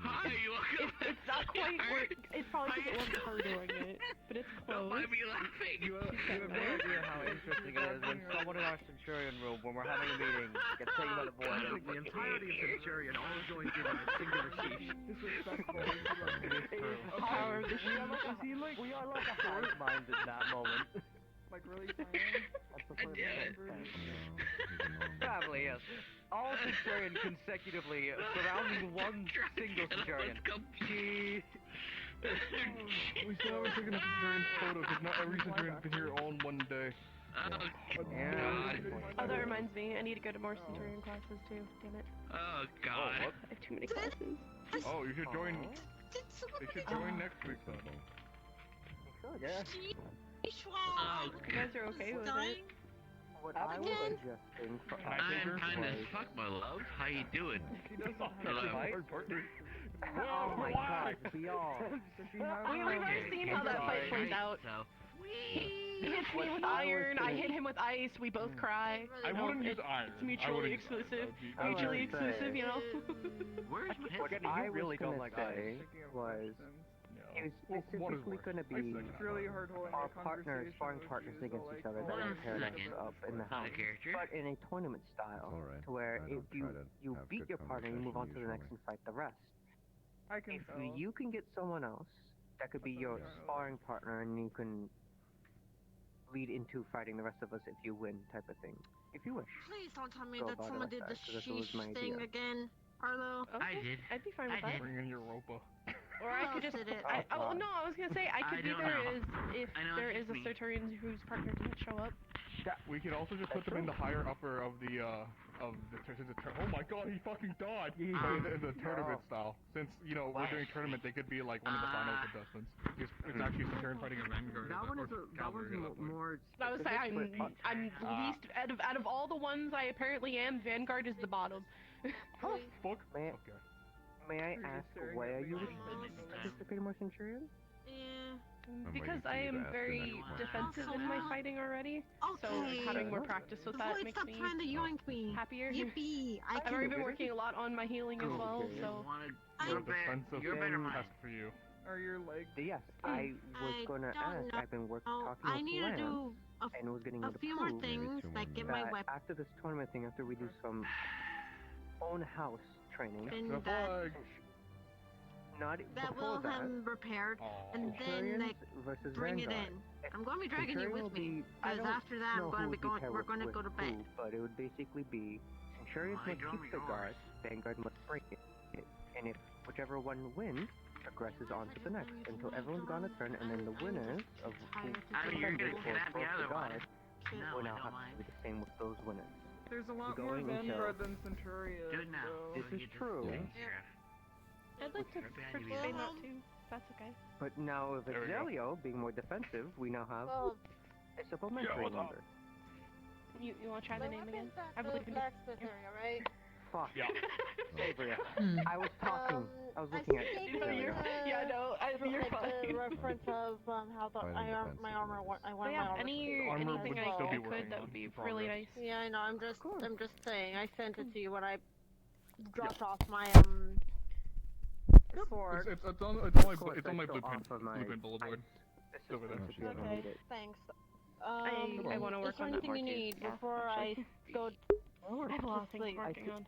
Hi, you welcome. It's not quite work. It's probably because it wasn't her doing it, but it's close. Don't mind me laughing. You have no idea how interesting it is when someone in our Centurion room, when we're having a meeting, gets taken by the void. The entirety of Centurion all joins in on a singular sheesh. The power of the sheesh. We are like a hive mind in that moment. Like really tiny? Probably, yes. All Centurion consecutively surrounding one single Centurion. We still haven't taken a Centurion photo because not every Centurion's been here all in one day. Oh, God. Oh, that reminds me. I need to go to more Centurion classes too. Damn it. Oh, God. I have too many classes. Oh, you should join. They should join next week then. Yeah. Oh, You guys are okay with it? What I was suggesting for I'm kind of fuck, my love. How you doing? Hello. Oh my god, we all. We've already seen how that fight plays out. He hits me with iron, I hit him with ice, we both cry. I wouldn't use iron. It's mutually exclusive. Mutually exclusive, you know? Where's my What I really don't like say was it's specifically going to be our partners, sparring partners against each other that are paired up in the house, but in a tournament style, to where if you beat your partner, you move on to the next and fight the rest. If you can get someone else that could be your sparring partner, and you can lead into fighting the rest of us if you win, type of thing. If you wish. Please don't tell me Go that about it someone like did that, the 'cause that was my sheesh thing idea. again, Arlo. I did. I'd be fine with that. Bring in your ropa. Or I could just. Oh no, I was gonna say I could be there is if there is a Centurion whose partner didn't show up. We could also just put them in the higher upper of the oh my god, he fucking died! In the tournament style. Since, you know, we're doing tournament, they could be like one of the final contestants. It's actually Centurion fighting a Vanguard. That one is more. I would say I'm least out of all the ones I apparently am. Vanguard is the bottom. Oh fuck. May I ask why are you participating more Centurion? Yeah. Because I am very defensive in my fighting already, so having more practice with that makes me trying to yoink me. happier. Yippee! I've already been working a lot on my healing as well, so. Defensive test for you. Are your legs? Yes, I was gonna ask. I've been talking with Lance, and was getting a few more things, like get my weapon. After this tournament thing, after we do some own house training, not not that before will have him repaired, and then like versus bring it Vanguard. in. I'm going to be dragging you Centurion with will me, be- I because don't after that know I'm going who to be would going. We're going to with go to bed. who, but it would basically be Centurion My must God, keep the yours. guard, Vanguard must break it, and if whichever one wins, progresses on to the next until everyone's gone a turn, and then the winners of who I mean, you're defended gonna or snap me broke the otherwise. guard No, will I now don't have mind. to do the same with those winners. There's a lot more Going until- Vanguard than Centurion. Do it now. so- This is true. I'd like to Right behind you, participate in Visa. that too. That's okay. But now with There we go. Exelio being more defensive, we now have Well, a supplementary hold on. member. You want to try the name again? I believe in you. blacksmith area, right? Fuck. Yeah. Avery. Hmm. I was talking. I was looking at think Exelio. Yeah, no, you're like fine. the reference of how the Fighting my defensive armor. I But want yeah, my armor. anything Armor I would still be could, working that on would be progress. really nice. Yeah, I know. I'm just saying. I sent it to you when I dropped off my sword. It's on Of my course, it's on my I still blueprint offer my billboard. It's over there. if you ever Okay, need it. thanks. I want to work is there on that anything more you too. need Yeah, before I go I have a lot of things sleep? I'm working on.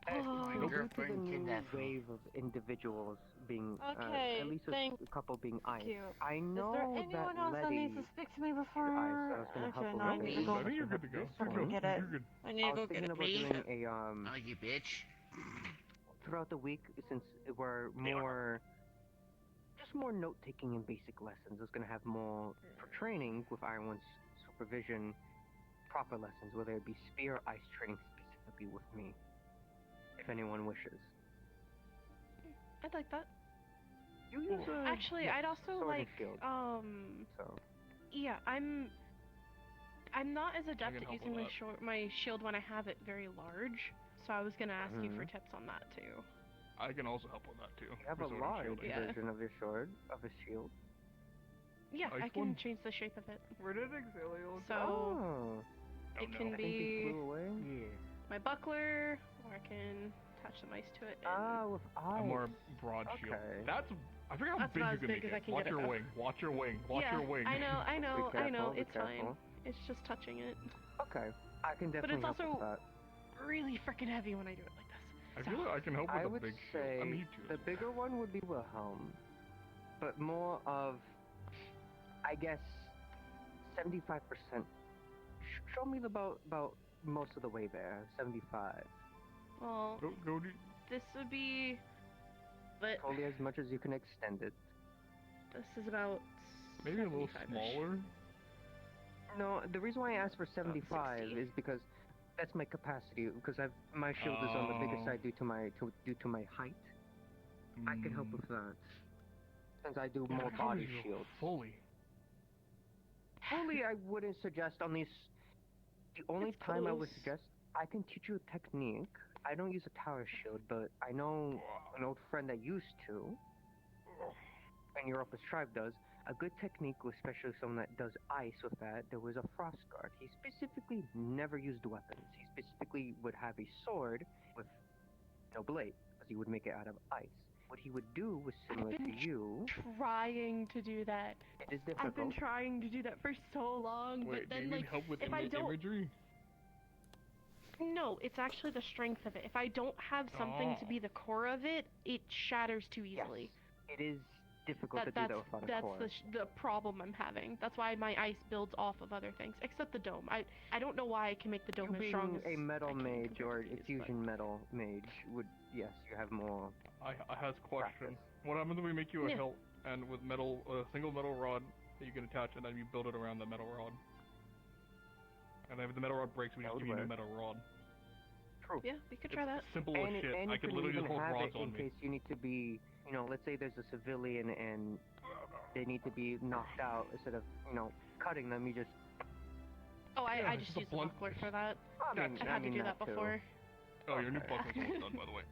Due Your to the friend new kidnapped me. wave of individuals being, Okay, at least thank a couple being ice, you. I know Is there anyone that else that Letty needs to speak to me before? ice, so I was gonna help Okay, her no, I with need it. to go. I think you're good to go. This You're one, good. Get it. You're good. I need I to go was get thinking it. about Me? doing a I like you, bitch. throughout the week, since we're more just more note taking and basic lessons. I was gonna have more for training with Iron One's supervision, proper lessons, whether it be spear or ice training specifically with me, if anyone wishes. I'd like that. You use a Actually, yeah, I'd also sword and like shield, so yeah, I'm not as adept can at help using with my that. my shield when I have it very large. So I was gonna ask you for Mhm. tips on that too. I can also help with that too. you have for a sword and large shielding. Yeah. version of your sword, of a shield. Yeah, Ice I can one? change the shape of it. Where did Exilio So Oh, it no. can I think he be flew away. Yeah. my buckler, or I can attach some ice to it. And Ah, with A ice. more broad shield. Okay. That's I forget how That's big about you as can big make as I it. can Watch get it, your though. wing. Watch your wing. Watch yeah, your wing. I know, Be I know. careful, be It's fine. careful. It's just touching it. Okay, I can But definitely it's help with also that. really freaking heavy when I do it like this. I feel like I can help with I a would big say shield. I mean, you too. the bigger one would be Wilhelm, but more of, I guess, 75%. Show me about most of the way there. 75. Well, Go to this would be, but Only as much as you can extend it. this is about maybe a little 75-ish. smaller. No, the reason why I asked for 75 60. is because that's my capacity. Because my shield is on the bigger Oh. side due to my height. I can help with that. Since I do Yeah, more but how body do you shields. fully. Fully, I wouldn't suggest unless the only It's time I would close. suggest, I can teach you a technique. I don't use a tower shield, but I know an old friend that used to, and Europa's tribe does, a good technique, especially someone that does ice with that, there was a frost guard. He specifically never used weapons. He specifically would have a sword with no blade, because he would make it out of ice. What he would do was similar I've to been you. trying to do that. It is I've been difficult. trying to do that for so long, Wait, but do then you need like help with if I don't, imagery? no, it's actually the strength of it. If I don't have something to Oh. be the core of it, it shatters too Yes, easily. it is difficult to do That's that without a that's core. the problem I'm having. That's why my ice builds off of other things, except the dome. I don't know why I can make the dome You as strong being as a metal I can mage compared or to a these, fusion metal mage would, yes, you have more. I has a question. Practice. What happens if we make you a Yeah. hilt and with metal, a single metal rod that you can attach, and then you build it around the metal rod? And then if the metal rod breaks, we That just would give you a new work. metal rod. True. Yeah, we could try that. Simple And, as shit. and I you could can literally even just hold have rods it on in me. case you need to be, let's say there's a civilian and they need to be knocked out. Instead of, cutting them, you just. Oh, Yeah, I it's just just a used the blunt- buckler for that. I mean, I've had to do that too. before. Oh, your new Okay. buckle's almost done, by the way.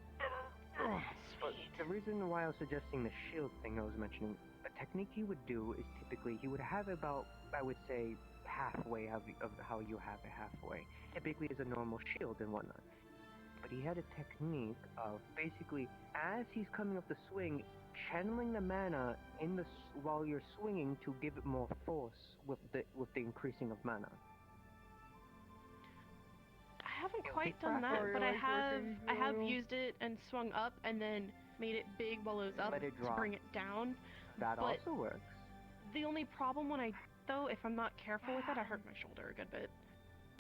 But the reason why I was suggesting the shield thing I was mentioning, a technique he would do is typically he would have about, I would say, halfway of how you have it halfway. Typically is a normal shield and whatnot. But he had a technique of basically, as he's coming up the swing, channeling the mana in while you're swinging to give it more force with the increasing of mana. I haven't It'll quite take done that, practice. but I Like have working I have well. used it and swung up and then made it big while it was up Let it to drop. bring it down. That But also works. the only problem when if I'm not careful with it, I hurt my shoulder a good bit.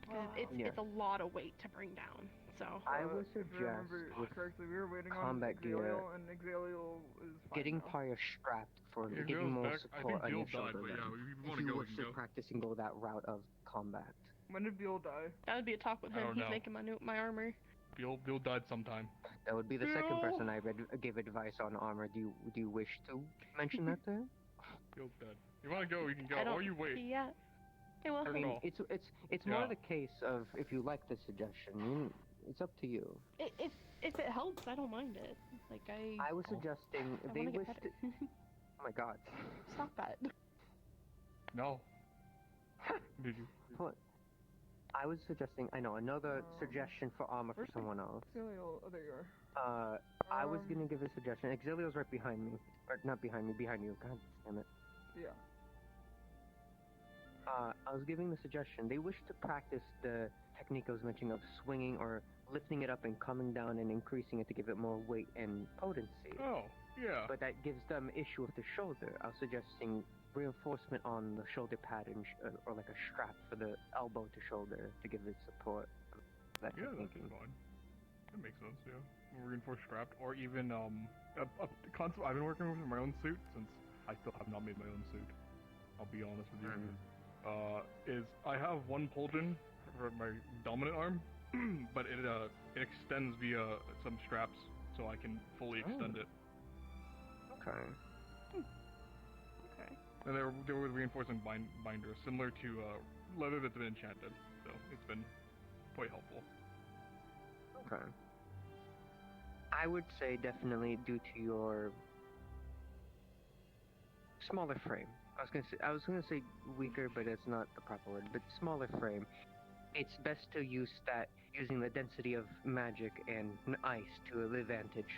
Because it's a lot of weight to bring down. So I would If I remember suggest with correctly, we were waiting on combat gear, Exaliel, and Exaliel is fine getting now. Pyre strapped for Yeah, giving Gale's more back. I support think on your Gale died, shoulder. but yeah, then, if you wanna if you go, we wish can to go. practice and go that route of combat. When did Beal die? that would be a talk with I him. don't He's know. making my armor. Bill died sometime. That would be the second person I gave advice on armor. Do you wish to mention that to him? Bill's dead. You wanna go, we can go. I don't Or you wait. Yeah. Hey, well, I mean, No. it's more the case of if you like the suggestion, it's up to you. if it helps, I don't mind it. Like I was suggesting I if they wanna get wish better. to. Oh my god. Stop that. No. Did you? What? I was suggesting. I know another suggestion for armor for someone else. Exaliel, oh, there you are. I was gonna give a suggestion. Exiliel's right behind me, or not behind me, behind you. God damn it. Yeah. I was giving the suggestion. They wish to practice the technique I was mentioning of swinging or lifting it up and coming down and increasing it to give it more weight and potency. Oh, yeah. But that gives them issue with the shoulder. I was suggesting reinforcement on the shoulder pad and or like a strap for the elbow to shoulder to give it support. That Yeah, technique. that's fine. That makes sense, yeah. Reinforced strapped, or even, a concept I've been working with in my own suit, since I still have not made my own suit. I'll be honest with you. Is I have one pauldron for my dominant arm, but it extends via some straps, so I can fully extend it. Okay. Okay. Hmm. And they were reinforcing binders, similar to leather that's been enchanted, so it's been quite helpful. Okay. I would say definitely due to your smaller frame. I was gonna say weaker, but it's not the proper word. But smaller frame. It's best to use that using the density of magic and ice to the advantage,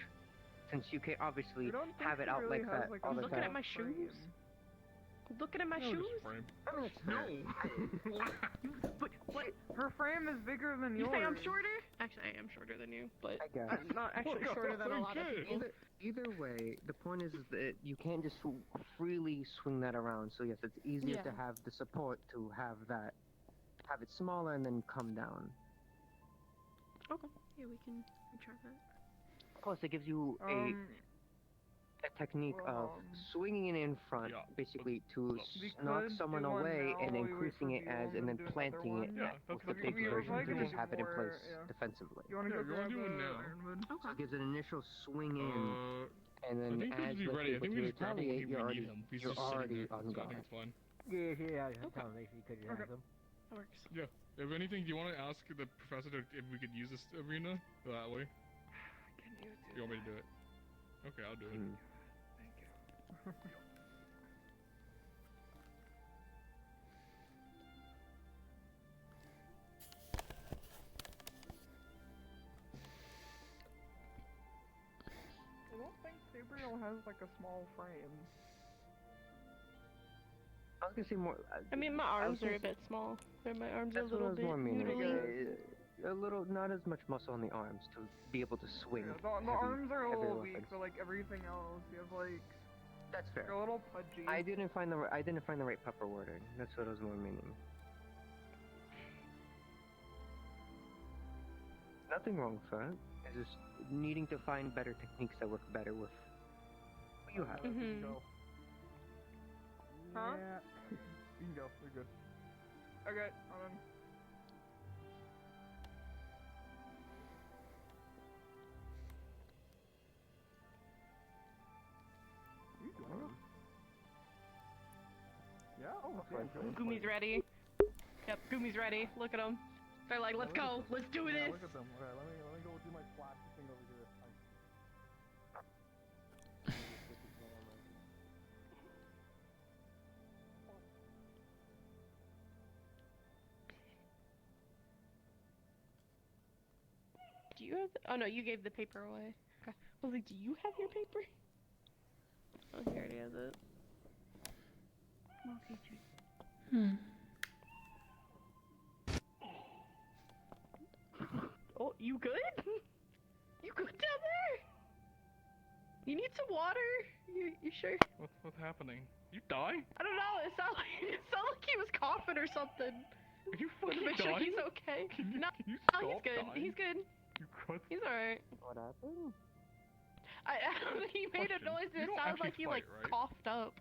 since you can obviously have it out like that all the Looking time. at my shoes. Looking at my shoes. No. But what? Her frame is bigger than You yours. say I'm shorter? Actually, I am shorter than you, but I guess. I'm not actually shorter than a lot of people. Either way, the point is that you can't just freely swing that around. So yes, it's easier to Yeah. have the support to have it smaller and then come down. Okay. Yeah, we can try that. Plus, it gives you a technique of swinging it in front, basically to knock someone away and increasing it as, and then planting it with the big version to just have it in place defensively. You wanna go grab do it the now. Ironwood? So it gives an initial swing in, and I then think we as should be the ready. I think we just grab him when retaliate, we need him. He's you're just sitting already there, on so I guard. think it's fine. Yeah, tell me if you could have them. That works. Yeah. If anything, do you want to ask the professor if we could use this arena that way? Can you do You want me to do it? Okay, I'll do it. Thank you. I don't think Sabriel has like a small frame. I was gonna say more. I mean, my arms are a bit small. My arms are a That's what I little was bit more meaning. noodly. A little, not as much muscle on the arms to be able to swing. Yeah, the heavy- arms are a heavy little weak, weapons. but like everything else, you have like. That's fair. You're a little pudgy. I didn't find the right proper wording. That's what I was more meaning. Nothing wrong with that. It's just needing to find better techniques that work better with what you have. Mhm. Huh? Yeah. You can go. We're good. Okay, hold on. You doing? Yeah? Oh, okay. Gumi's ready. Yep, Gumi's ready. Look at them. They're like, let's go. Let's do Yeah, this. look at them. Okay, let me go do my flash thing over here. Do you have? Oh no, you gave the paper away. Okay. I was like, do you have your paper? Oh, he already has it. Okay, Oh, you good? You good down there? You need some water? You sure? What's happening? You die? I don't know. It sounded like he was coughing or something. Are you Want to fucking make sure dying? he's okay. No, Can you no, he's stop good. dying? He's good. You could. He's alright. What happened? He made a Question. noise You and it don't sounded actually like he fight, right? coughed up.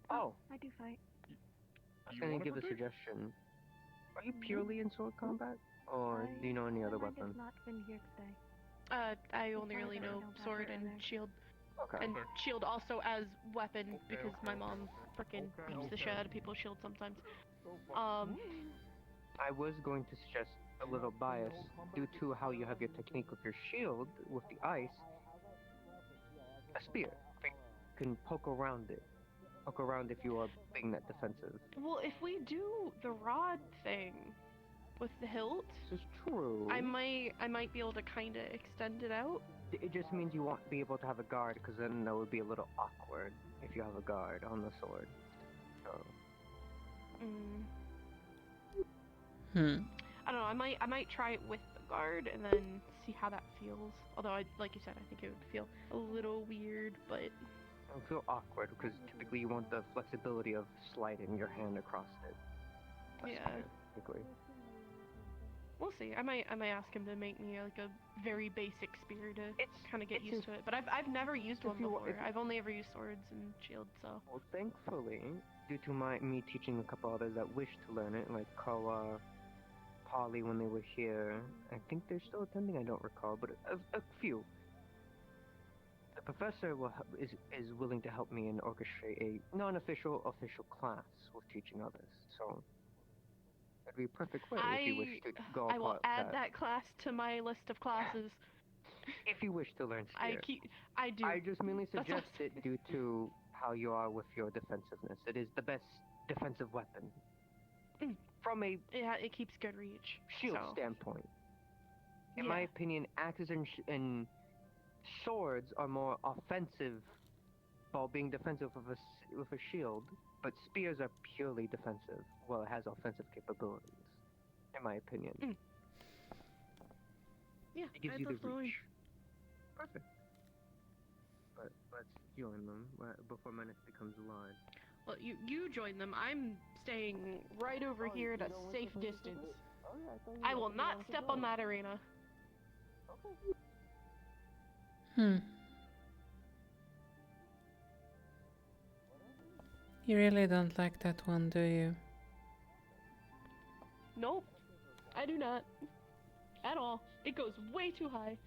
Oh, I do fight. I was You gonna wanna give a partake? suggestion. Are you purely in sword combat, or do you know any other My friend weapon? has not been here today. I only Sorry really that I know don't have sword her in and there. shield. Okay. And shield also as weapon Okay, because okay, my mom frickin' okay, beats the okay. shit out of people's shield sometimes. I was going to suggest a little bias due to how you have your technique with your shield with the ice. A spear. You can poke around it. Poke around if you are being that defensive. Well, if we do the rod thing with the hilt, This is true. I might be able to kind of extend it out. It just means you won't be able to have a guard, because then that would be a little awkward if you have a guard on the sword. So. I don't know. I might try it with the guard and then see how that feels. Although, like you said, I think it would feel a little weird, but It would feel awkward because typically you want the flexibility of sliding your hand across it. yeah. Typically. We'll see. I might ask him to make me like a very basic spear to kind of get used to it. But I've never used one before. I've only ever used swords and shields. So. Well, thankfully, due to me teaching a couple others that wish to learn it, like Koa, Polly when they were here, I think they're still attending. I don't recall, but a few. The professor is willing to help me and orchestrate a non-official official class with teaching others. So. That'd be a perfect way if you wish to go I will about add that class to my list of classes. If you wish to learn spear. I do. I just mainly That's suggest it due to how you are with your defensiveness. It is the best defensive weapon. From a it keeps good reach. shield so. standpoint. In my opinion, axes and swords are more offensive while being defensive with a shield, but spears are purely defensive. Well, it has offensive capabilities, in my opinion. Yeah, it gives I you the definitely- reach. Perfect. But let's join them before Menace becomes large. Well, you join them. I'm staying right over here at a safe distance. I will not step on that arena. You really don't like that one, do you? Nope, I do not. At all. It goes way too high.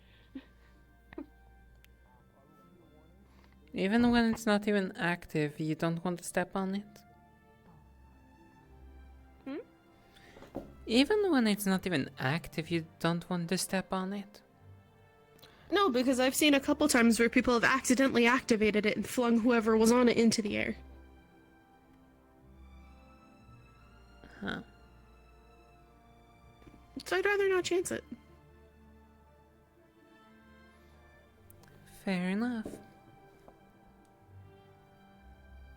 Even when it's not even active, you don't want to step on it? Even when it's not even active, you don't want to step on it? No, because I've seen a couple times where people have accidentally activated it and flung whoever was on it into the air. Huh. So I'd rather not chance it. Fair enough.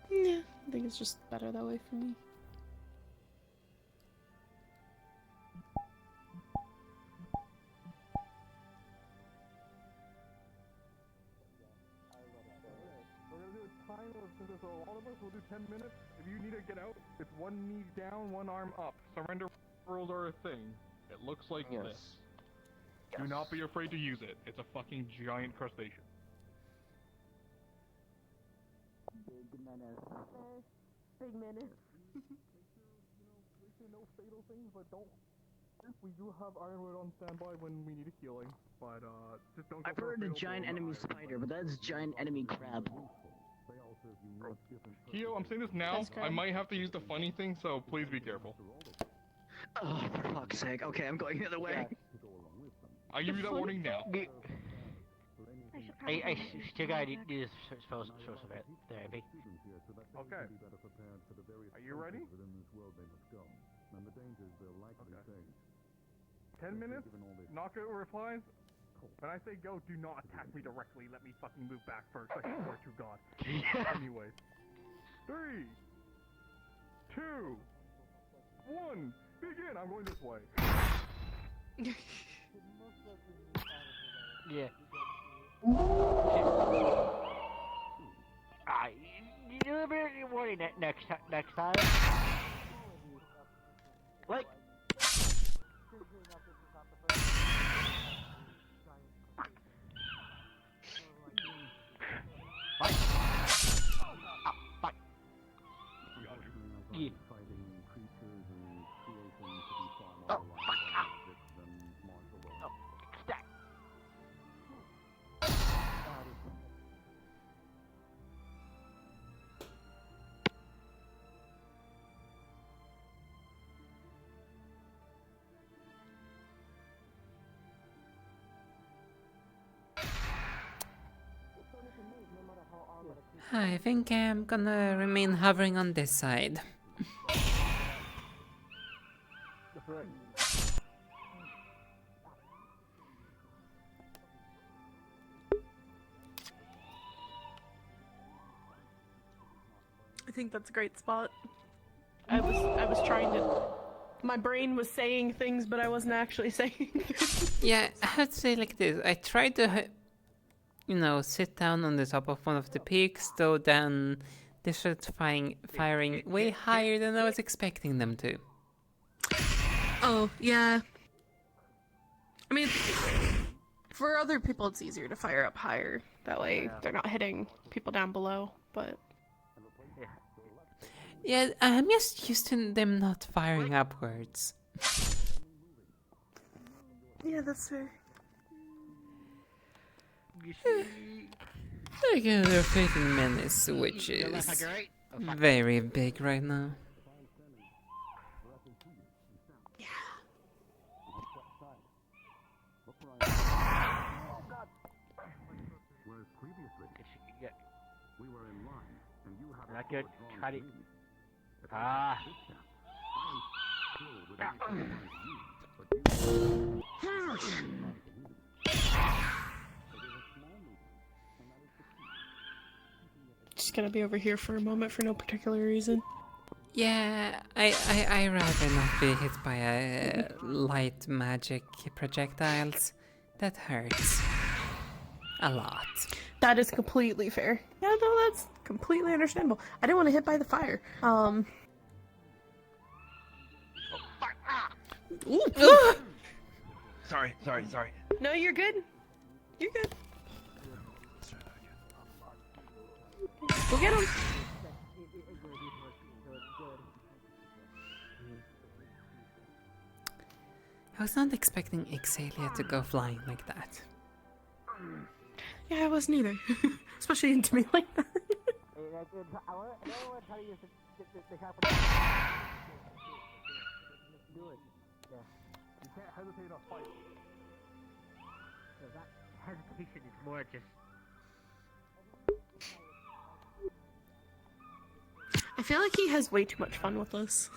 Yeah, I think it's just better that way for me. We're gonna do a time of, since it's all of us, we'll do 10 minutes. If you need to get out, it's one knee down, one arm up. Surrender rules are a thing. It looks like this. Do not be afraid to use it. It's a fucking giant crustacean. Big menace. Big menace. Make sure no fatal things, but don't. We do have Ironwood on standby when we need a healing, but just don't. I've heard a giant enemy spider, but that's giant enemy crab. Kyo, I'm saying this now. I might have to use the funny thing, so please be careful. Oh, for fuck's sake. Okay, I'm going the other way. I give you that warning now. I still gotta do this supposed to therapy. Okay. Are you ready? Okay. 10 minutes, knockout replies. When I say go, do not attack me directly. Let me fucking move back first. I swear to God. Anyway. 3, 2, 1, begin! I'm going this way. Yeah. You do a bit of warning next time. Like. Yeah. I think I'm gonna remain hovering on this side. I think that's a great spot. I was trying to. My brain was saying things, but I wasn't actually saying things. Yeah, I have to say like this. I tried to, you know, sit down on the top of one of the peaks, though then they started firing way higher than I was expecting them to. Oh, yeah. I mean, for other people it's easier to fire up higher. That way they're not hitting people down below, but... Yeah, I'm just used to them not firing upwards. Yeah, that's fair. I got a freaking menace, which is very big right now. Whereas previously, we were in line, and you had a good cutting. Ah. Just gonna be over here for a moment for no particular reason. Yeah, I rather not be hit by a light magic projectiles. That hurts. A lot. That is completely fair. Yeah, no, that's completely understandable. I didn't want to hit by the fire. Ooh. Sorry. No, you're good. You're good. We'll get him. I was not expecting Ixalia to go flying like that. Yeah, I wasn't either. Especially into me like that. You can't hesitate or fight. So that hesitation is more just... I feel like he has way too much fun with us.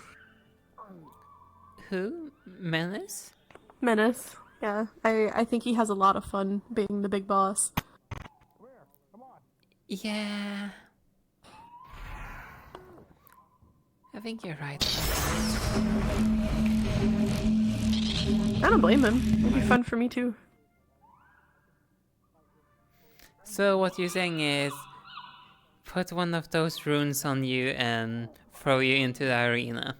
Who? Menace? Menace. Yeah, I think he has a lot of fun being the big boss. Yeah. I think you're right. I don't blame him. It'd be fun for me too. So what you're saying is, put one of those runes on you and throw you into the arena.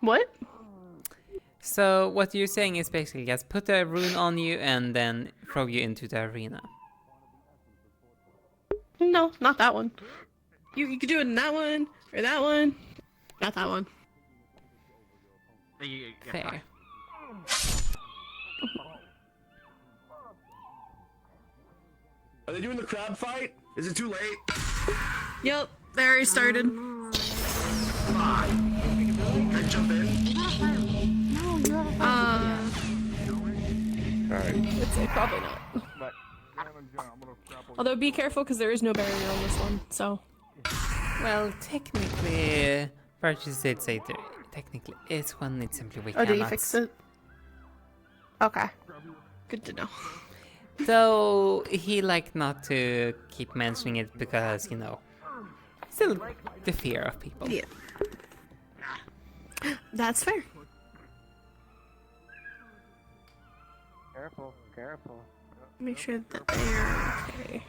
What? So what you're saying is basically just put a rune on you and then throw you into the arena. No, not that one. You could do it in that one, or that one. Not that one. Fair. Are they doing the crab fight? Is it too late? Yep, they already started. Can I jump in? I'd say probably not. Although be careful because there is no barrier on this one, so. Well, technically, Virtues did say that technically it's one, it's simply we Oh, did you cannot. fix it? Okay. Good to know. Though he liked not to keep mentioning it because, you know, still the fear of people. Yeah. That's fair. Careful, careful. Make sure that they're okay.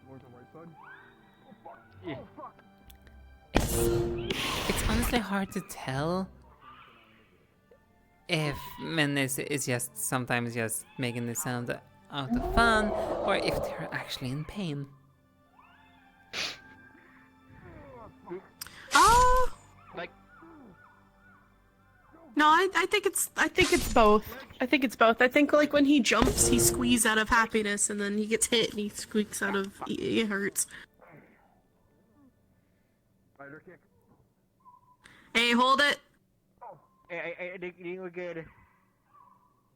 Going to the right side. It's honestly hard to tell if Menace is just sometimes just making this sound out of fun, or if they're actually in pain. Like. No, I think it's both. I think it's both. I think like when he jumps, he squeezes out of happiness, and then he gets hit and he squeaks out of it hurts. Spider kick. Hey, hold it. Hey, I think we're good.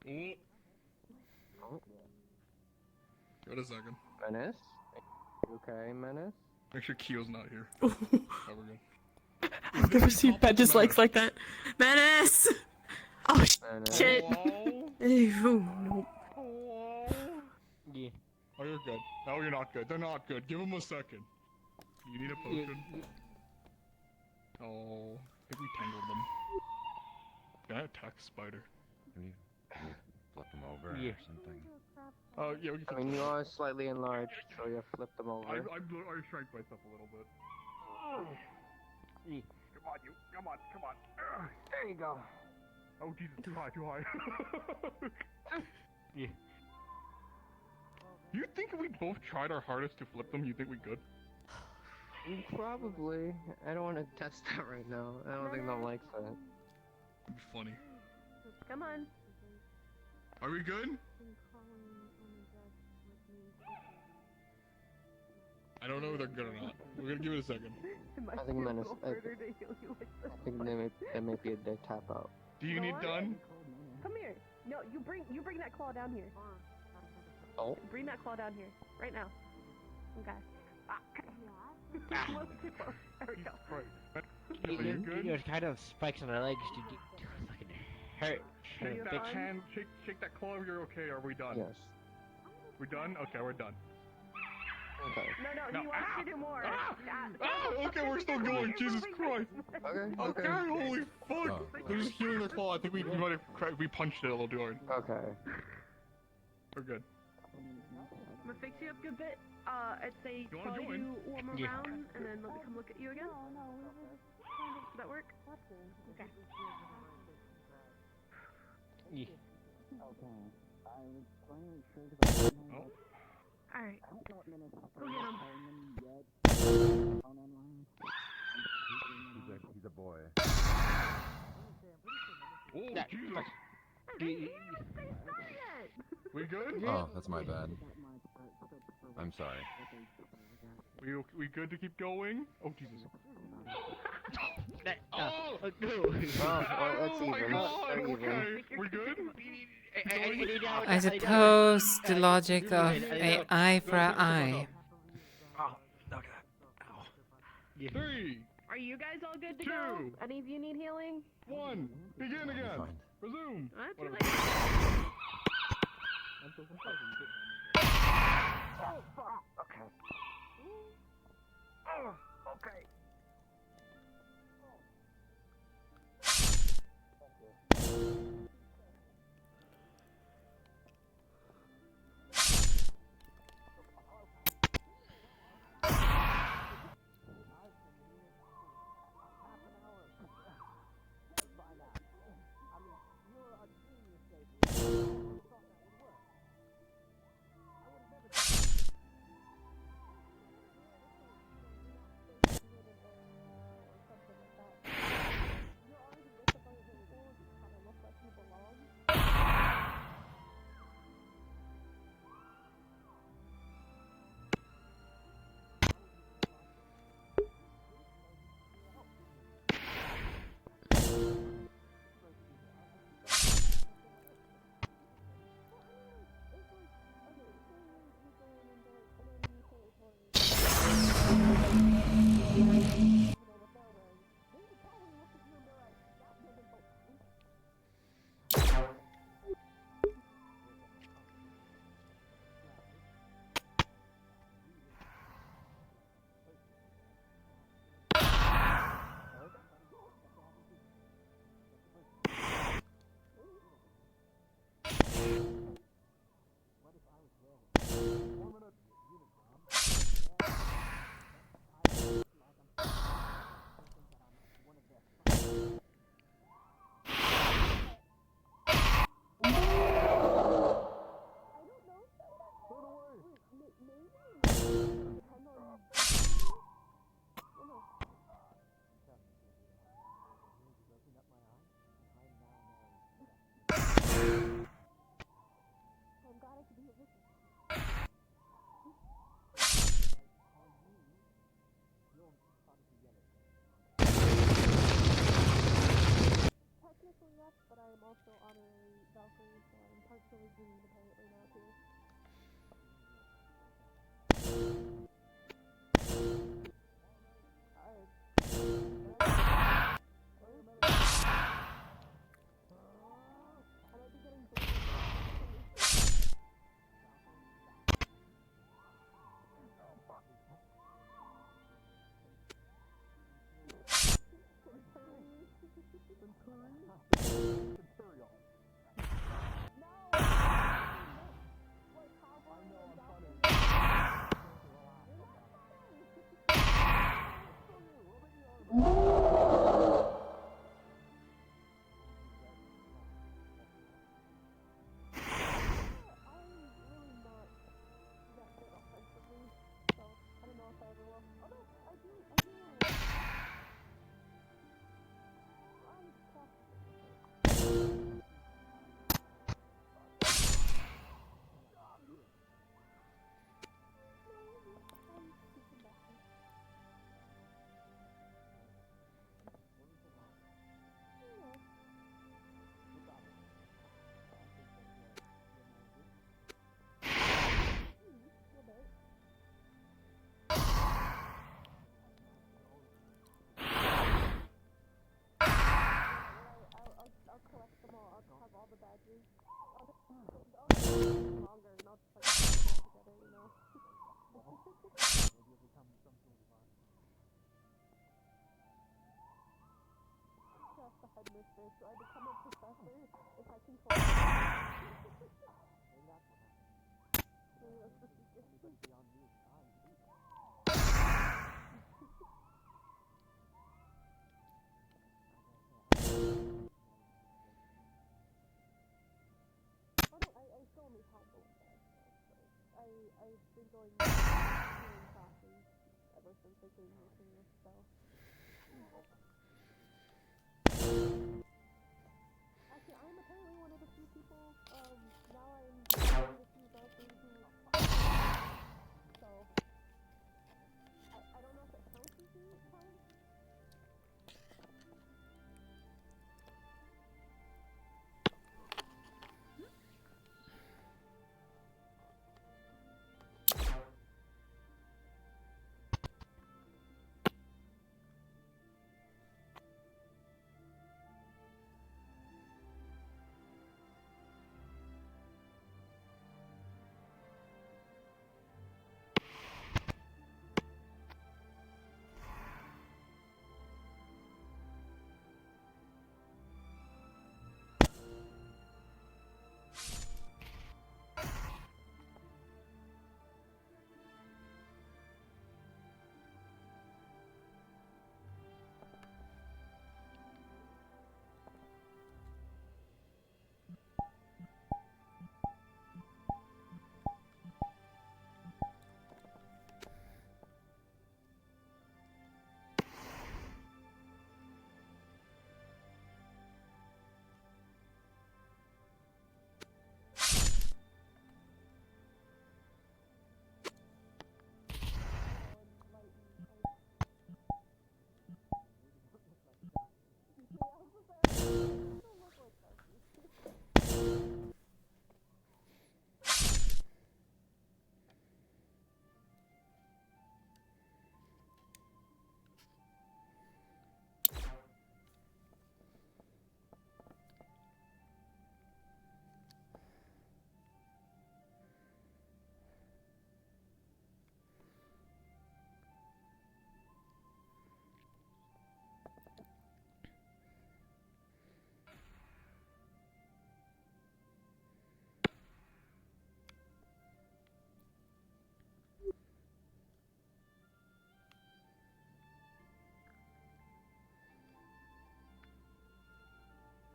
Wait a second. Menace? You okay, Menace? Make sure Kyo's not here. Oh, we're good. I've never seen bad dislikes like that. Menace! Oh shit! Ew, no. Yeah. Oh, you're good. No, you're not good. They're not good. Give them a second. You need a potion. Oh, I think we tangled them. Can I attack Spider? Can you flip them over or something? Oh, yeah, we can. I mean, you are slightly enlarged, so you flip them over. I shrank myself a little bit. Come on. There you go. Oh, Jesus, too high. Yeah. You think if we both tried our hardest to flip them, you think we could? Probably. I don't want to test that right now. I don't think they'll like that. It'd be funny. Come on. Are we good? I don't know if they're good or not. We're gonna give it a second. I think Menace. I think they may be a dead tap out. Do you need done? Come here. No, you bring that claw down here. Oh. Bring that claw down here right now. Okay. There we go. Your kind of spikes on our legs fucking hurt. Shake that claw if you're okay. Are we done? Yes. We done? Okay, we're done. Okay. No, he wants to do more. Okay, we're still going. Jesus Christ. Okay. Holy fuck. They're just healing their claw. I think we might have we punched it a little too hard. Okay. We're good. I'm gonna fix you up a good bit. I'd say follow you one more round, and then let me come look at you again. Does that work? Okay. Yeah. Alright. Go get him. He's a boy. Oh, Jesus. We good? Oh, that's my bad. I'm sorry. We good to keep going? Oh, Jesus. Oh, no. Well, that's even. They're even. Okay, we good? I suppose the logic of an eye for an eye. Oh, okay. Ow. 3, Are you guys all good to 2, go? Any of you need healing? 1, begin again. Fine. Resume. Too Whatever. late. Oh, fuck. Okay. Oh, okay. special honorary Valkyrie, so I'm partially green apparently now too. I'll collect them all. I'll have all the badges. I'll just longer, and I'll just like put them all together, you know. That's the headmistress. So I become a professor if I control. Maybe that's the secret. I still only have the one bag, so I've been going healing classes ever since I came here to this, so. Actually, I'm apparently one of the few people, now I'm one of the few Valkyries who, so, I don't know if it counts as me at times.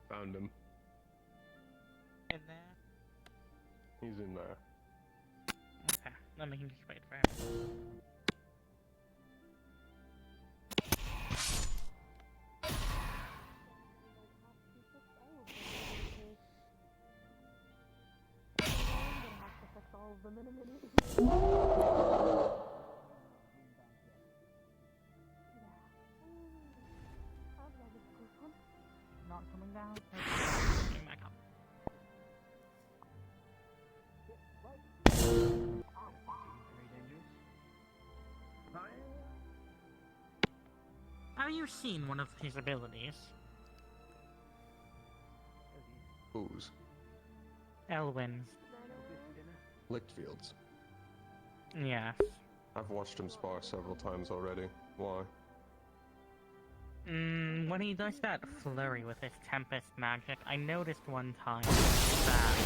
Found him. In there? He's in there. Okay, let me just wait for him. All of them in a minute. Not coming down? I'm Have you seen one of his abilities? Whose? Elwin's. Lichtfield's. Yes. I've watched him spar several times already. Why? When he does that flurry with his Tempest magic, I noticed one time that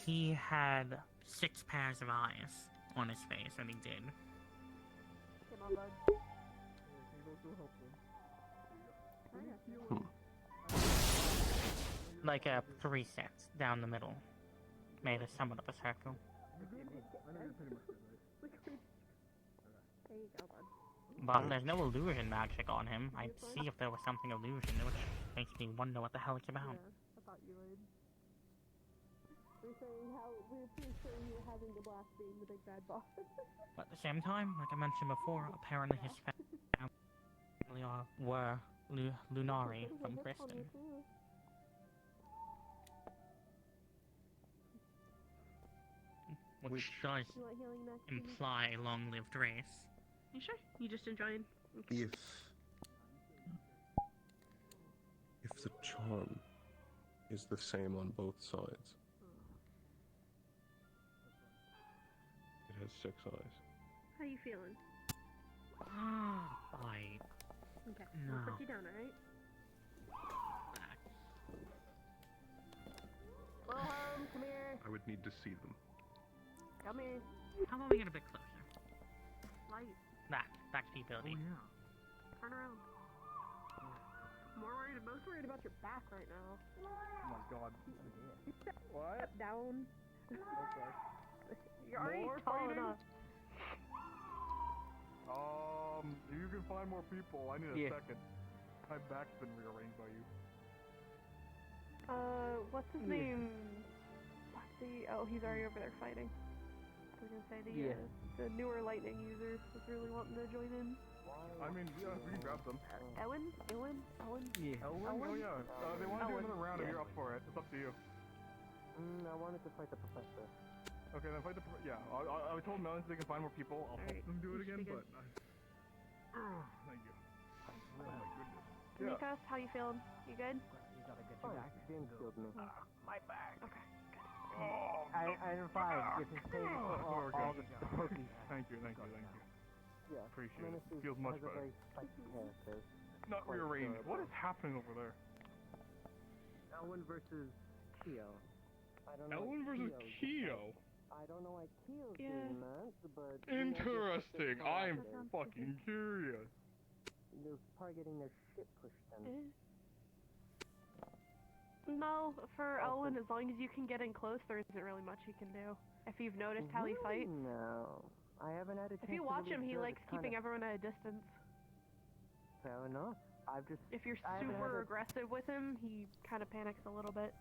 he had 6 pairs of eyes on his face when he did. Like 3 sets down the middle. Made a somewhat of a circle. But there's no illusion magic on him. I'd see if there was something illusion, which makes me wonder what the hell it's about. I thought you would. We're pretty sure you're having the blast being the big bad boss. But at the same time, like I mentioned before, apparently his family were Lunari from Kristen. Which does imply a long-lived race. You sure? You just enjoying? If the charm is the same on both sides, it has 6 eyes. How you feeling? Bite. Okay. No. I'll put you down, alright? Wilhelm, come here. I would need to see them. Come here. How about we get a bit closer? Light. Back to the ability. Turn around. Most worried about your back right now. Oh my god. What? Step down. Okay. You're already More tall fighting? enough. If you can find more people, I need a second. My back's been rearranged by you. What's his name? He's already over there fighting. I was gonna say the newer lightning user was really wanting to join in. I mean, yeah, we can grab them. Elwin? Yeah. Elwin? Oh yeah. They want to do another round if you're up for it. It's up to you. I wanted to fight the professor. Okay, then fight the yeah. I told Melons they can find more people. I'll help them do it again, but... thank you. Oh my goodness. Nikos, how you feeling? You good? You gotta get your back. James healed me. My back. Okay. Oh, I'm fine. You can take all the cookies. Thank you. Yeah. Appreciate it. Feels much better. Character. Not rearranged. What is happening over there? Elwin versus Keo. I don't know. Elwin versus Keo. I don't know why Keo's doing that, but... Interesting. I'm fucking curious. They're probably getting their shit pushed in. No, for Elwin, as long as you can get in close, there isn't really much he can do. If you've noticed how he fights. No. I haven't had a chance If you to watch really him, he observe. likes keeping everyone at a distance. Fair enough. If you're super aggressive with him, he kind of panics a little bit.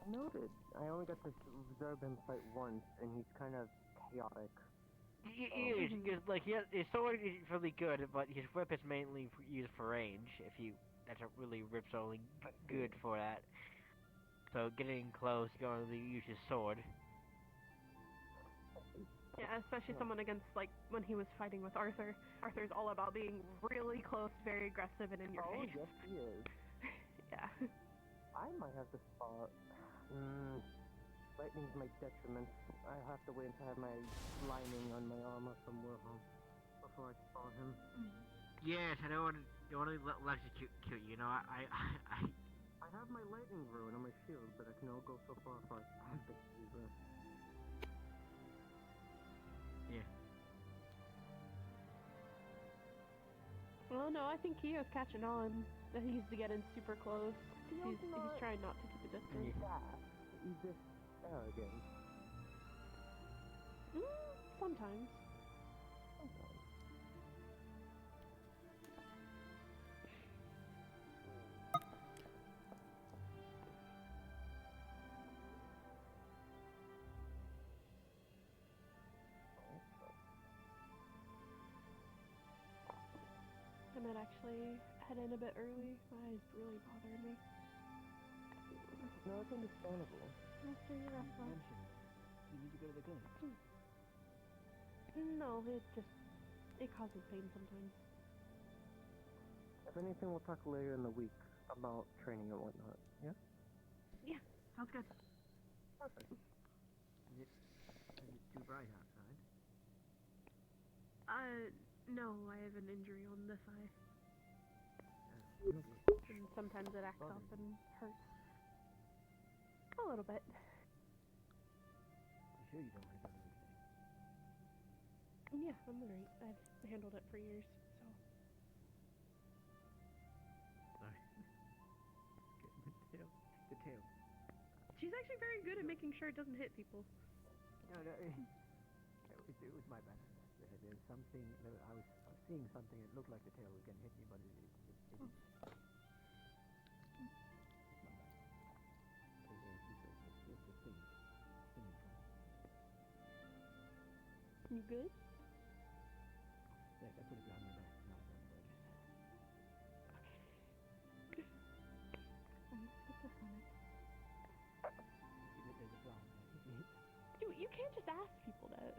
Noted. I only got to observe him fight once, and he's kind of chaotic. He is, because like his sword is really good, but his whip is mainly used for range. That's a really rip's only good for that. So getting close, you can only use his sword. Yeah, especially someone against, like, when he was fighting with Arthur. Arthur's all about being really close, very aggressive, and in your face. Yes, he is. Yeah. I might have to spot. Lightning's my detriment. I have to wait until I have my lining on my armor from Wilhelm before I spot him. Yes, I don't want to electrocute you. You know, I have my lightning rune on my shield, but I can only go so far before I spot the user. Yeah. Well, no, I think Keo's catching on. That he needs to get in super close. He's trying not to keep a distance. Yeah. He's just arrogant. Sometimes. I might actually head in a bit early. My eyes really bothering me. No, it's understandable. After your rest You need to go to the clinic. No, it causes pain sometimes. If anything, we'll talk later in the week about training and whatnot. Yeah? Yeah, sounds good. Perfect. Is it too bright outside? No, I have an injury on this eye. And sometimes it acts up and hurts. A little bit. You sure you don't want to go to the today? Yeah, I'm alright. I've handled it for years, so. Sorry. The tail. She's actually very good at making sure it doesn't hit people. No, it was my bad. There's something, I was seeing something, it looked like the tail was going to hit me, but it didn't. It's a thing. You good? Yes, I put it behind my back. Now it's on the Okay. Put this on it. There's a flower. Dude, you can't just ask people that.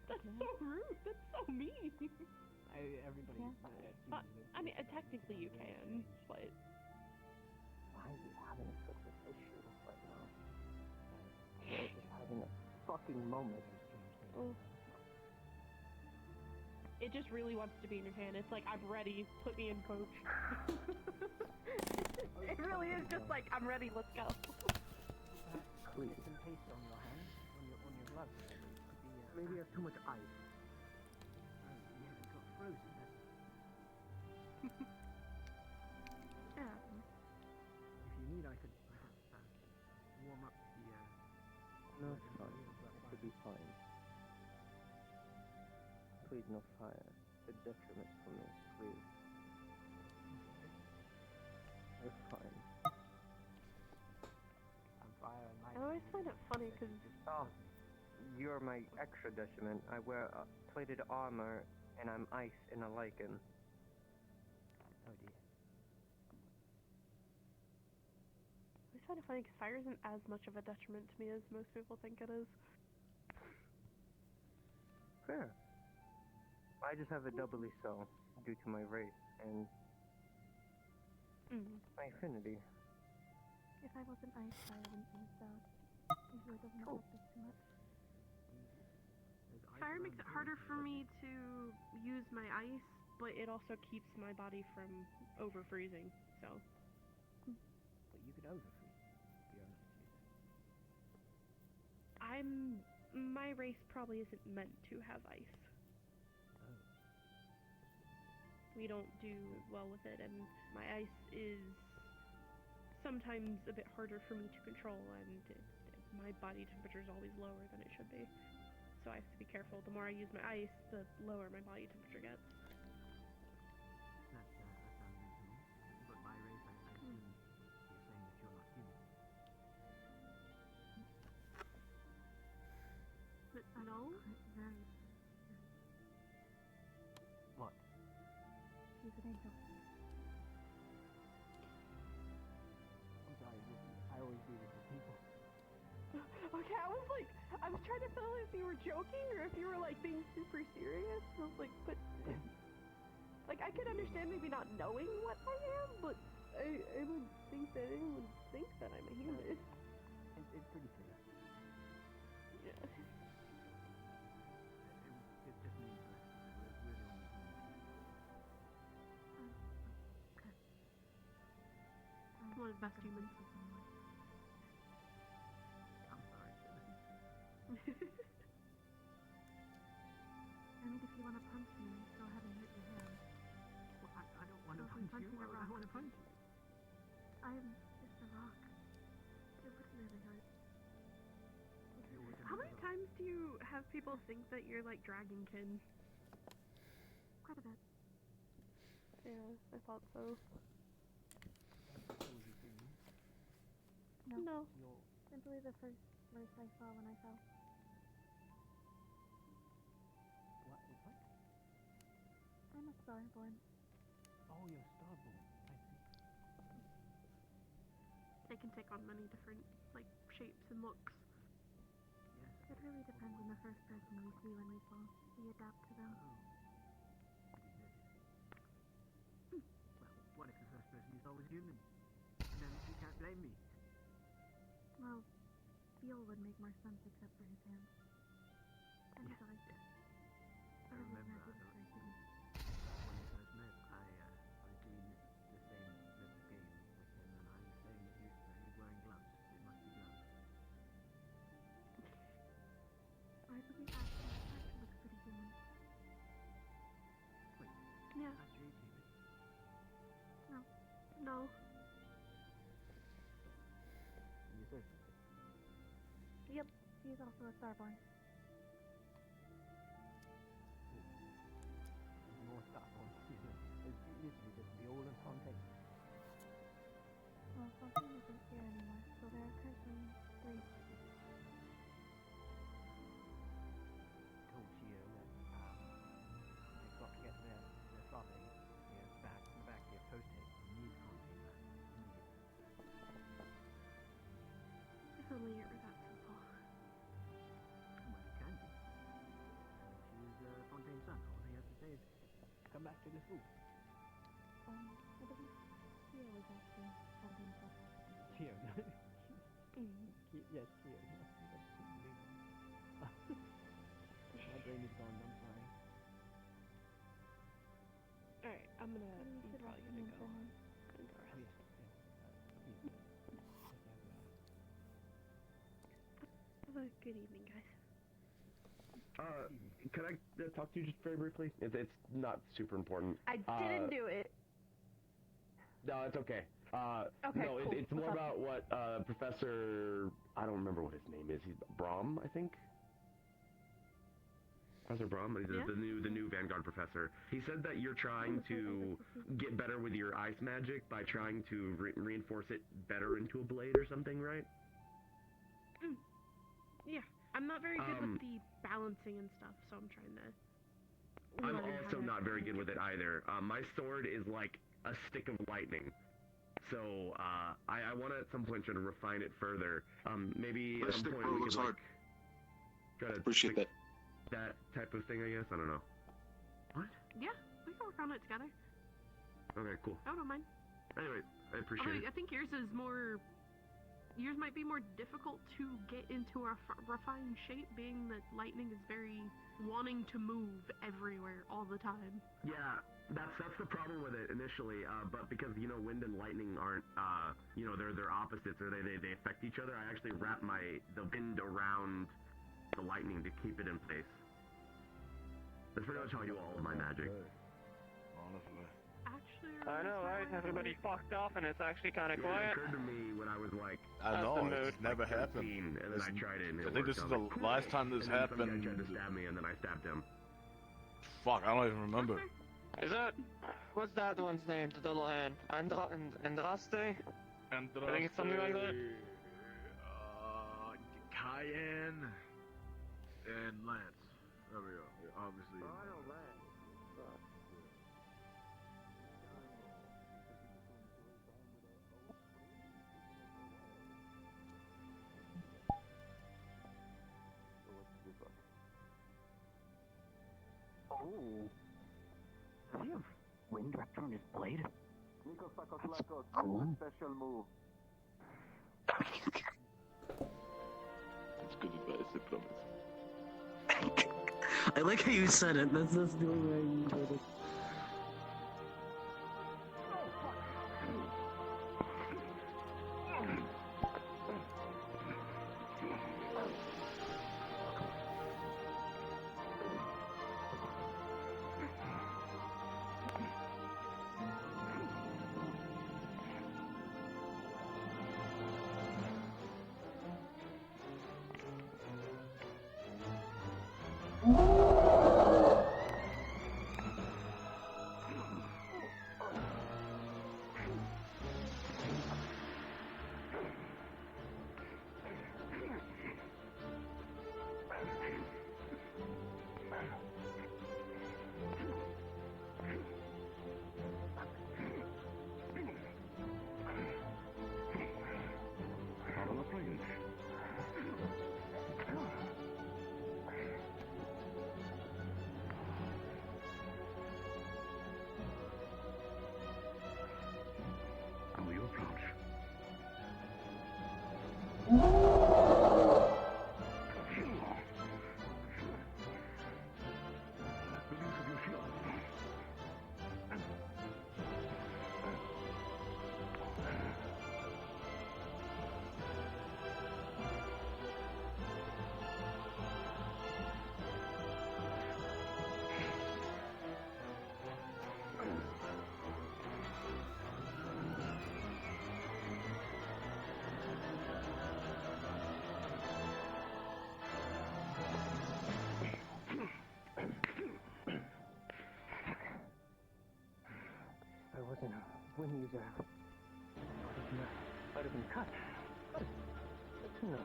That's so rude. That's so mean. Everybody. I mean, technically you can, but. Why are you having such an issue right now? You're just having a fucking moment. Oh. It just really wants to be in your hand. It's like, I'm ready. Put me in, coach. It really is just like, I'm ready. Let's go. Please. Get some paste on your hand, on your gloves. Maybe you have too much ice. You haven't got frozen. Yeah. If you need, I could perhaps warm up the. No, it's fine. It should be fine. Please, no fire. The detriment for me, please. It's fine. I'm fire and I always find it funny because. Oh, you're my extra detriment. I wear plated armor, and I'm ice in a lichen. Oh dear. I always find it funny because fire isn't as much of a detriment to me as most people think it is. Fair. I just have it doubly so, due to my race and my affinity. If I wasn't ice, I wouldn't use that. Usually doesn't affect us too much. Fire makes it harder for me to use my ice, but it also keeps my body from over freezing, so. But you could overfreeze, to be honest with you. My race probably isn't meant to have ice. Oh. We don't do well with it, and my ice is sometimes a bit harder for me to control, and my body temperature is always lower than it should be. So I have to be careful. The more I use my ice, the lower my body temperature gets. That sounds reasonable. But my race, I assume you're saying that you're not human. No? Very. What? She's an angel. I'm sorry, I always do this with people. Okay, I was trying to feel if you were joking or if you were like being super serious. I was like, but like I could understand maybe not knowing what I am, but I would think that anyone would think that I'm a human. It's pretty clear. Yeah. It's just me and Celeste. We're the only humans. One of the best humans. I'm sorry. I mean, if you want to punch me, you still haven't hit your hand. Well, I don't want to punch you. Why would I want to punch you? I'm just a rock. It wouldn't really hurt. How many times do you have people think that you're like Dragon Kin? Quite a bit. Yeah, I thought so. No. No. Simply the first race I saw when I fell. What? I'm a starborn. Oh, you're starborn. I see. They can take on many different like shapes and looks. It really depends on the first person we see when we fall. We adapt to them. I was human. Then you can't blame me. Well, Beale would make more sense except for his hands. And his eyes. I remember when we first met, I was doing the same little game with him, and I was saying that he's wearing gloves. It must be gloves. I believe Ash looks pretty human. Wait, Yeah. Ash is human? No. No. You certain? Yep. He's also a starborn. More stuff on It's usually just the old and Fontaine. Well, Fontaine isn't here anymore, so there are currently 3. Told Chia that they've got to get their flopping back to your post tape. You need Fontaine back. If only it were that simple. Well, it can be. She's Fontaine's son. All he has to say is, come back to the school. I believe Kia was actually Fontaine's son. Kia, no. Yes, Kia. My brain is gone, I'm sorry. Alright, I'm probably gonna go. Oh, yes. Have a good evening, guys. Can I talk to you just very briefly? It's not super important. I didn't do it. No, it's okay. Okay, no, cool. it's more What's up? about what Professor... I don't remember what his name is. He's Brahm, I think? Professor Brahm? He's Yeah? the new Vanguard professor. He said that you're trying to get better with your ice magic by trying to reinforce it better into a blade or something, right? Yeah, I'm not very good with the balancing and stuff, so I'm trying to. I'm learn how also to- not very good with it either. My sword is like a stick of lightning. So, I want to at some point try to refine it further. Maybe at some point we could like try to appreciate fix that type of thing, I guess. I don't know. What? Yeah, we can work on it together. Okay, cool. I don't mind. Anyway, I appreciate Although it. I think yours is more. Yours might be more difficult to get into a refined shape, being that lightning is very wanting to move everywhere all the time. Yeah, that's the problem with it initially. But because wind and lightning aren't they're opposites, or they affect each other. I actually wrap the wind around the lightning to keep it in place. That's pretty much how I do all of my magic. Honestly. Actually, I know, right? Everybody fucked off and it's actually kind of It quiet. occurred to me when I was like, I That's know, the mood. it's never happened. 13, and then I tried it, and it I think this is worked. I was the like, last time this and then some guy happened. tried to stab me, and then I stabbed him. Fuck, I don't even remember. Is that? What's that one's name? The little hand? Andraste? I think it's something like that. Cayenne and Lance. There we go. Yeah, obviously. Oh, I know Lance. Oh. Does he have wind wrapped around his blade? Nikos Sakos Cool. special move. That's good advice, I promise. I like how you said it. That's the only way you did it. When user might have been cut. Good to know.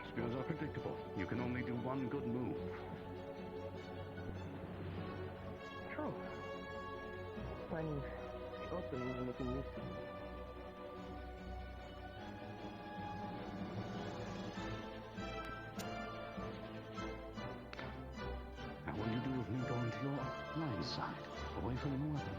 Spears are predictable. You can only do one good move. True. Finding the opening and making use of it. And what do you do with me going to your line side, away from your weapon?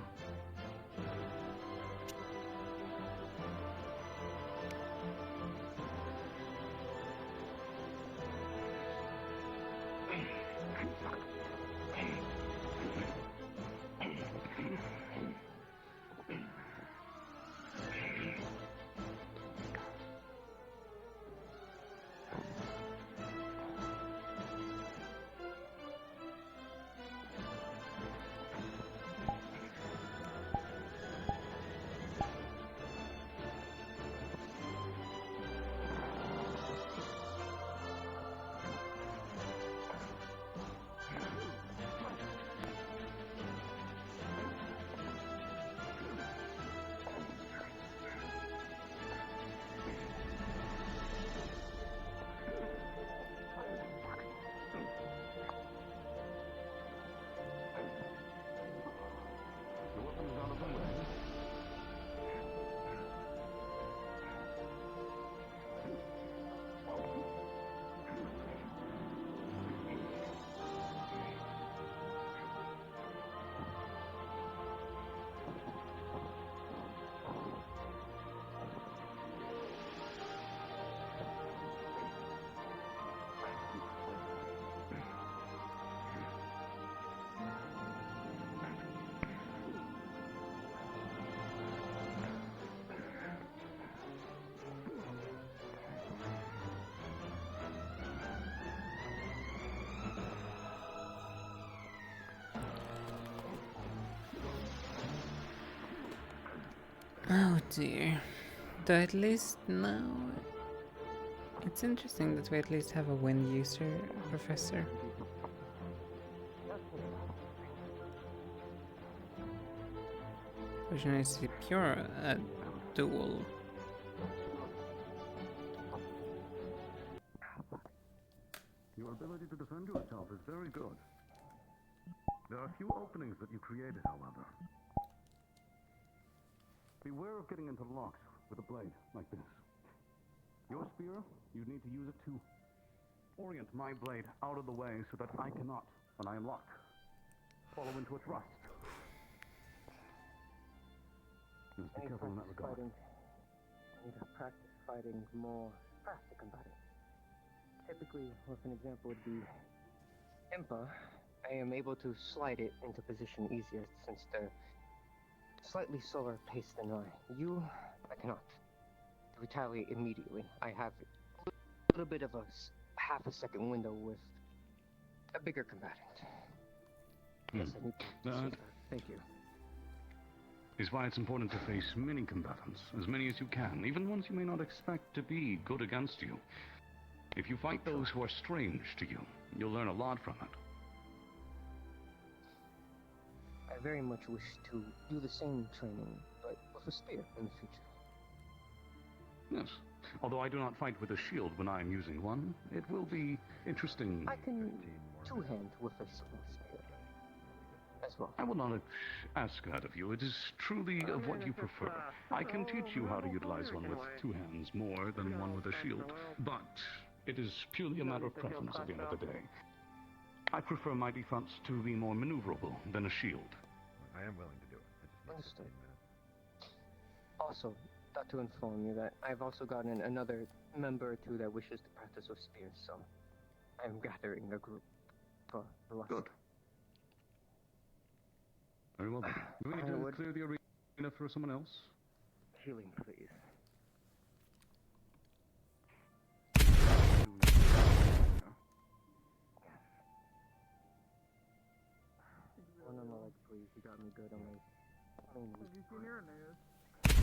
Oh dear. Though at least now... It's interesting that we at least have a wind user professor. Which is pure dual. Your ability to defend yourself is very good. There are few openings that you created, however. Beware of getting into locks with a blade like this. Your spear, you need to use it to orient my blade out of the way so that I cannot, when I am locked, follow into a thrust. Just be careful in that regard. I need to practice fighting more faster combating. Typically, with an example would be Impa. I am able to slide it into position easier since they're slightly slower paced than I. You, I cannot. To retaliate immediately, I have a little bit of a half a second window with a bigger combatant. Yes, I need to That Thank you. is why it's important to face many combatants, as many as you can, even ones you may not expect to be good against you. If you fight those who are strange to you, you'll learn a lot from it. I very much wish to do the same training, but with a spear in the future. Yes. Although I do not fight with a shield when I am using one, it will be interesting. I can two-hand with a small spear as well. I will not ask that of you. It is truly of what you prefer. I can teach you how to utilize one with two hands more than one with a shield, but it is purely a matter of preference at the end of the day. I prefer my defense to be more maneuverable than a shield. I am willing to do it. I just need Understood. Also, thought to inform you that I've also gotten another member or two that wishes to practice with spears, so I'm gathering a group for the last. Good. Very well then. Do we need to clear the arena for someone else? Healing, please. One on my leg, please. You got me good on my main Have you seen Uranus?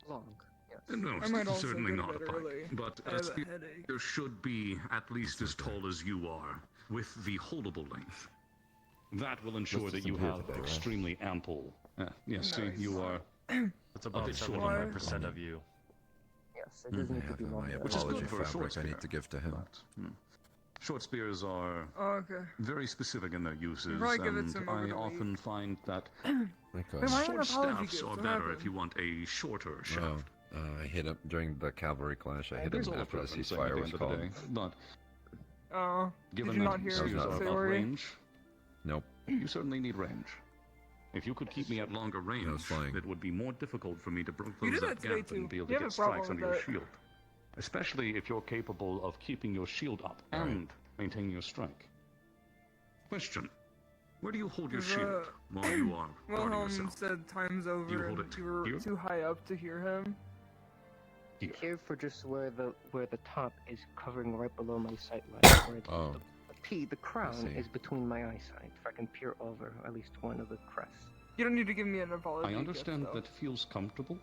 long. Yes. No, I might also certainly go to not a bed pike. early. But I a have a spear headache. should be at least as tall as you are, with the holdable length. That will ensure Let's that just you improve have it, right? extremely ample. Yes, see, Nice. you are That's a about bit short. 75% of you. Yes, it does need to be longer. Which is good for a short fabric I spear. need to give to him. Short spears are Oh, okay. very specific in their uses, probably give it and some over I the often find that Okay. short staffs are better if you want a shorter shaft. I hit him during the cavalry clash. I hit There's him all a after the preference at ceasefire the was end of the called. day, but Did given you that not hear spears That was are not- about story? range, Nope. you certainly need range. If you could keep me at longer range, it would be more difficult for me to You close did that that today, gap and too. be able You to have get a problem strikes under with your that. shield. Especially if you're capable of keeping your shield up and maintaining your strike. Question. Where do you hold your shield while you are guarding Wilhelm yourself? said times over You hold and it you were here? too high up to hear him. Here for just where the top is covering right below my sight line. Where the crown is between my eyesight. If I can peer over at least one of the crests. You don't need to give me an apology. I understand yet, that feels comfortable.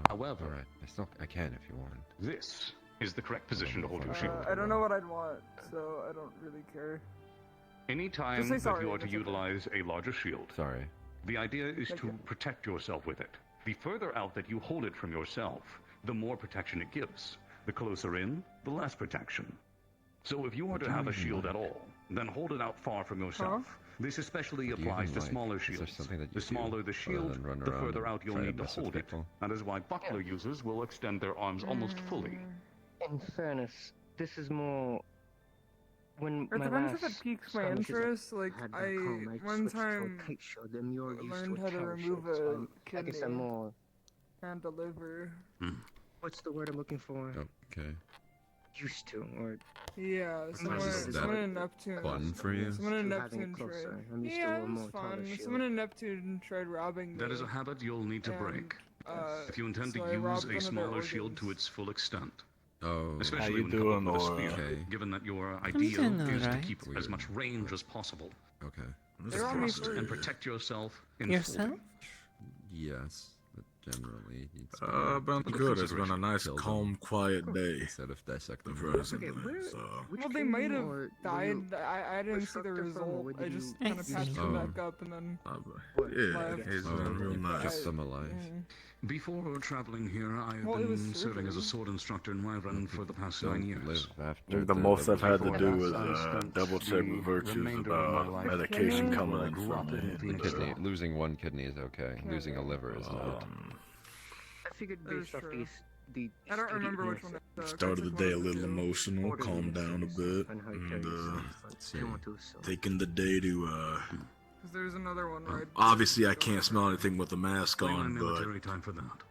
However, I can if you want. This is the correct position to hold your shield. I don't know what I'd want, so I don't really care. Any time Just say that sorry, you are to it's okay. utilize a larger shield, the idea is to protect yourself with it. The further out that you hold it from yourself, the more protection it gives. The closer in, the less protection. So if you are to have a shield at all, then hold it out far from yourself. This especially applies to smaller shields. The smaller the shield, the further out you'll need to hold it. That is why buckler users will extend their arms almost fully. In fairness, this is more when It my depends last if it piques my skirmishes interest. Like had back I home, one switched to a time kite shield, and you're used learned to how to tower remove shield, so a I guess kidney I'm more. and a liver. What's the word I'm looking for? Okay. Used to, or Yeah, someone in Neptune. fun for you? Someone in To having it Neptune closer. tried. I'm used to Yeah, a it more was taller fun. shield. Someone in Neptune tried robbing me. That is a habit you'll need to break. If you intend so I to use robbed a one of their smaller shield organs. to its full extent. Oh. Especially when coupled with a spear, given that your idea doing is to alright. keep as much range as possible. Okay. They robbed me Thrust first. and protect yourself in Yourself? Yes, but generally. It's been good. It's been a nice, calm, quiet day. Instead of dissecting Personally, so. Well, they might have died. I didn't see the result. I just kind of patched them back up and then Yeah, left. it's been real nice. Kept them alive. Before traveling here, I've Well, it was been serving as a surgery. sword instructor in Wyvern for the past 9 years. Live I after think the most I've had to Before do that, I is spent double check the with virtues remainder of my about life medication where coming I in grew from up the in Phoenix. Losing one kidney is okay. Losing a liver is not. I figured That is based off true. the I don't remember which steadiness one. Started the day a little emotional, calmed down a bit, and taking the day to Because there's another one right. obviously I can't smell anything with the mask Play my on, but military time for that.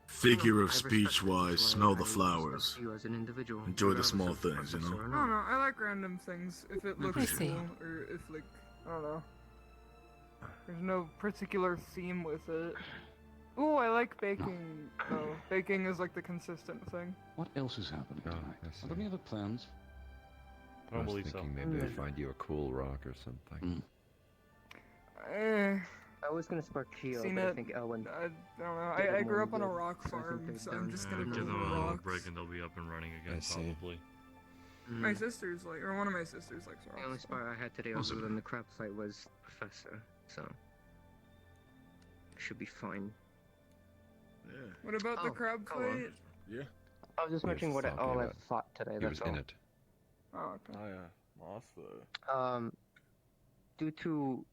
figure of speech wise, smell the flowers. You as an individual, Enjoy the small things, you know? I don't know. I like random things if it looks I see. cool or if like I don't know. There's no particular theme with it. Oh, I like baking. though. Baking is like the consistent thing. What else is happening tonight? Are there any other plans? I don't was believe so. thinking maybe I'd find you a cool rock or something. I was gonna spark Keo, Seen but I it. think Elwin. I don't know. I grew up on a rock farm, so I'm just gonna Give build them a little rocks. break and they'll be up and running again, I see. probably. My sister's like, or one of my sisters likes The only rocks. spot I had today other than the crab fight was Professor, so should be fine. Yeah. What about the crab go on. fight? Yeah. I was just mentioning what all I fought today. He was That's all. in it. Oh, okay. Oh yeah, awesome. Due to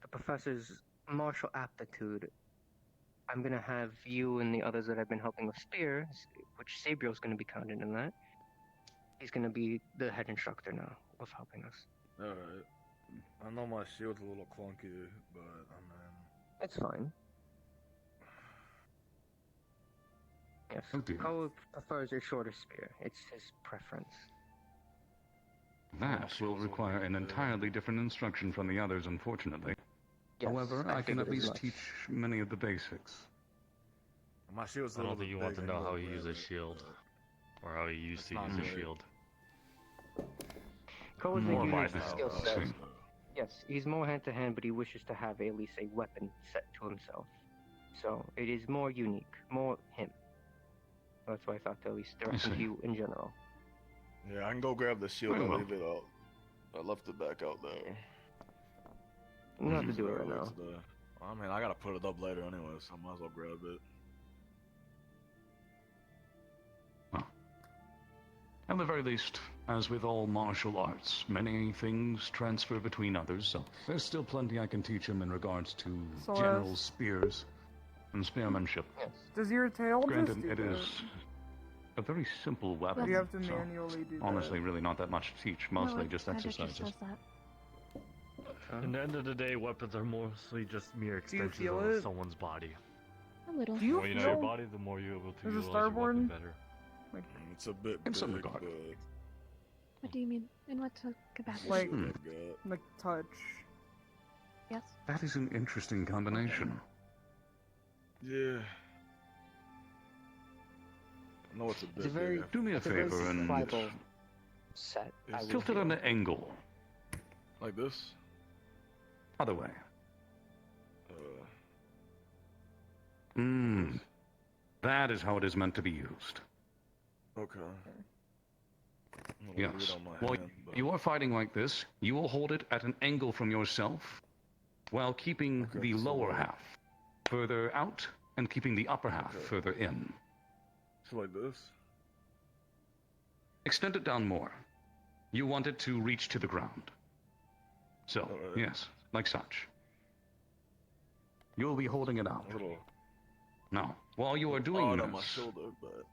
the professor's martial aptitude, I'm gonna have you and the others that I've been helping with spears, which Sabrio's gonna be counted in that. He's gonna be the head instructor now of helping us. Alright. I know my shield's a little clunky, but I mean. It's fine. Yes. Okay. Cole prefers a shorter spear. It's his preference. That will require an entirely different instruction from the others, unfortunately. Yes, However, I can figured at as least much. teach many of the basics. My shield's a I little don't think bit you want to bigger know how than he uses regular, shield. Or how he used to That's use not his good. shield. Cole is More a my unique style, skill set. Yes, he's more hand to hand, but he wishes to have at least a weapon set to himself. So it is more unique, more him. That's why I thought to at least direct you in general. Yeah, I can go grab the shield Very and well. leave it out. I left it back out there. You don't have to do it right now. I mean, I gotta put it up later anyway, so I might as well grab it. At the very least, as with all martial arts, many things transfer between others, so there's still plenty I can teach him in regards to So, general spears and spearmanship. Does your tail Granted, just do it that? is a very simple weapon. You have to so manually do that. honestly, really not that much to teach. Mostly just Kinda just exercises. does that. In the end of the day, weapons are mostly just mere Do you extensions feel of it? someone's body. A little. The more you know your body, the more you're able to There's a utilize your weapon starboard? better. Like, It's a bit In some big, regard. but What do you mean? In what capacity? like touch. Yes. That is an interesting combination. yeah. I know it's a bit big. Do me a it's very favor and tribal set. I tilt would it on feel. an angle. Like this? Other way. Uh, That is how it is meant to be used. okay. I'm gonna leave Yes. it on my While hand, but- you are fighting like this, you will hold it at an angle from yourself, while keeping the lower half further out and keeping the upper half further in. So like this? Extend it down more. You want it to reach to the ground. So, yes, like such. You'll be holding it out. Now, while you are doing on my this, shoulder, but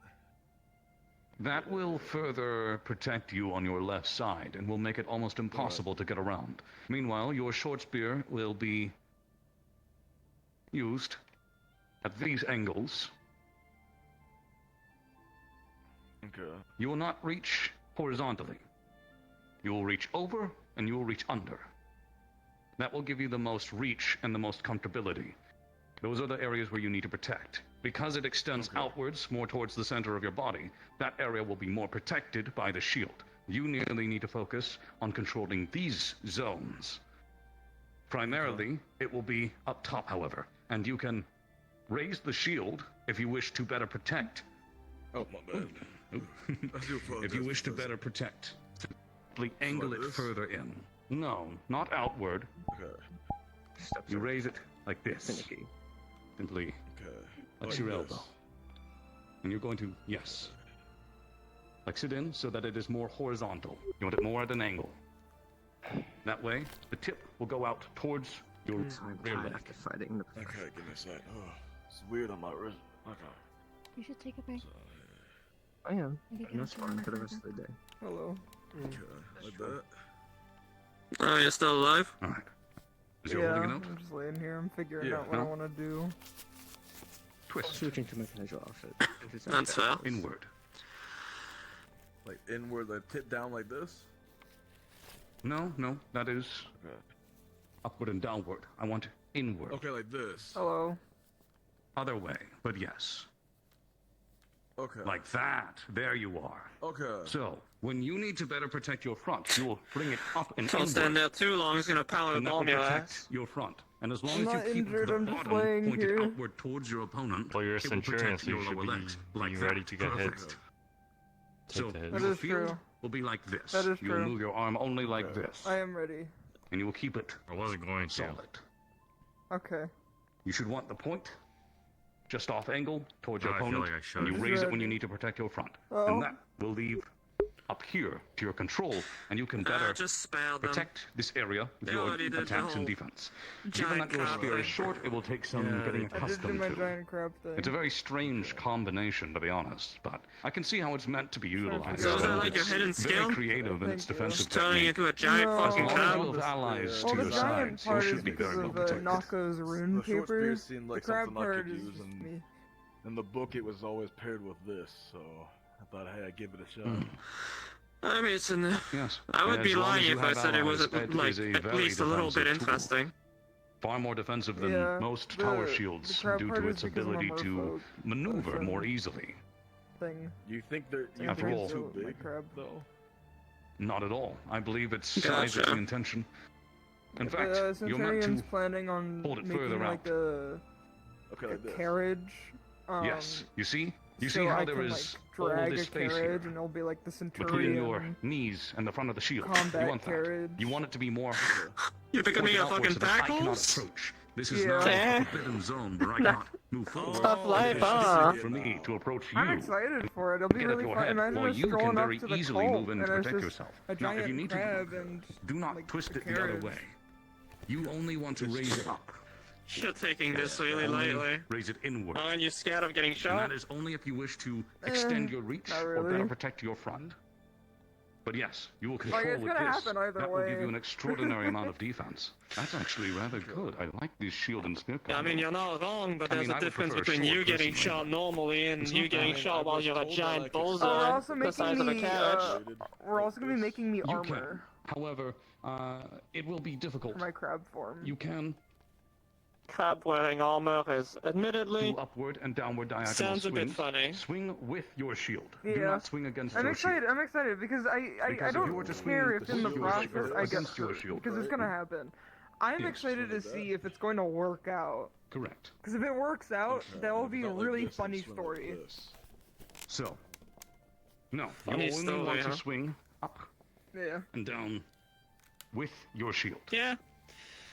that will further protect you on your left side and will make it almost impossible to get around. Meanwhile, your short spear will be used at these angles. okay. You will not reach horizontally. You will reach over and you will reach under. That will give you the most reach and the most comfortability. Those are the areas where you need to protect. Because it extends outwards, more towards the center of your body, that area will be more protected by the shield. You merely need to focus on controlling these zones. Primarily, it will be up top, however, and you can raise the shield if you wish to better protect. Oh, my bad. If you wish to better protect, simply angle it further in. No, not outward. Okay. You raise it like this. Simply Like your this. elbow. And you're going to, yes. Flex it in so that it is more horizontal. You want it more at an angle. That way, the tip will go out towards your rear leg. Fighting the Okay, give me a sec. Oh, it's weird on my wrist. Okay. You should take a break. I am. Maybe And get that's some fine more for the rest of water. the day. Hello. Okay, like that. Oh, you're still alive? Alright. Is Yeah, your holding it out? I'm just laying here. I'm figuring Yeah. out what I No? want to do. Twist. Switching to my casual outfit. That's fair. Inward. Like inward, like tip down like this? No, that is Okay. upward and downward. I want inward. Okay, like this. Hello. Other way, but yes. Okay. Like that. There you are. Okay. So, when you need to better protect your front, you will bring it up and Don't stand inward. there too long, it's gonna power And that will bomb your protect ass. your front. And as long I'm as not you keep injured, the I'm just bottom laying pointed here. upward towards your opponent, Well, you're a it will centurion, protect so you your should lower be legs. Like ready that. to get hit. Perfect. Take So, the hit. That your is field true. will be like this. That is You will true. move your arm only like this. I am ready. And you will keep it I wasn't going to. solid. Okay. You should want the point just off angle towards your I feel opponent, like I should. and you Is raise it that- when you need to protect your front. Oh. And that will leave up here to your control, and you can better Just spare them. protect this area with They your already did the attacks and whole defense. Given giant that your crab spear is thing. short, it will take some Yeah, getting they- I did do accustomed my to. giant crab thing. It's a very strange combination, to be honest, but I can see how it's meant to be utilized. So is that and like your it's hidden very skill? creative in its Thank you. defensive Just turning technique. into a giant No. As fucking long as crab? you have allies Well, to the your giant sides, you part is should be because very well of protected. Nako's rune The short spear papers. seemed The like crab something I part could is use, just and me. in the book it was always paired with this, so I thought, hey, I'd give it a shot. I mean, it's in the... Yes. I would And be as long lying as you if I have said it allies, wasn't, like, is a at very least a little bit defensive tool. interesting. Far more defensive than Yeah, most the- tower the shields crab due part to is its because of a ability to merfolk maneuver potion more easily. Thing. You think they're you After think all- it's too My big crab. though? Not at all. I believe its size is Gotcha. the intention. In But, fact, you're meant Centurion's to planning on hold it making further like out. a like this. carriage. Yes, you see? You so see how I there can, is like, all drag this a space carriage, here and it'll be like the between your Centurion knees and the front of the shield. combat You want that. carriage. You want it to be more. You're becoming pointed a outwards fucking so that I cannot packles? approach. This is Yeah. not Okay. a forbidden zone where I cannot move forward. Tough life, It is huh? for me to approach you. I'm excited for it. It'll be Get really up your fun. head, Imagine while us you can strolling up very to the easily cult, move in and to it's protect just yourself. a Now, giant if you need crab to, and do not like, twist a it the other carriage. way. You only want to raise it up. You're taking this really Only lightly. raise it inward. Aren't you scared of getting And shot? that is only if you wish to extend your reach not or better really. protect your front. But yes, you will Like, control it's with gonna this. happen either That way. will give you an extraordinary amount of defense. That's actually rather good. I like this shield and spear combo. Yeah, I mean, you're not wrong, but I there's mean, a I would difference prefer between short you getting personally, shot but normally and it's you not getting bad. shot while you're a giant bullseye Oh, we're also the size of a making me, carriage. we're also gonna be making me You armor can. However, it will be difficult. for my crab form. You can Crab wearing armor is admittedly do upward and downward diagonal sounds a bit swings. funny. Swing with your shield. Yeah. Do not swing against I'm your excited. shield. I'm excited because I Because if you were don't to swing care if in the with your process shield I get against your hurt shield, because it's right? gonna happen. I'm Yes. excited to see if it's going to work out. Correct. Because if it works out, that will be a Not like really this, I'm funny swinging story. like this. So, no, you Funny only story, want huh? to swing up Yeah. and down with your shield. Yeah.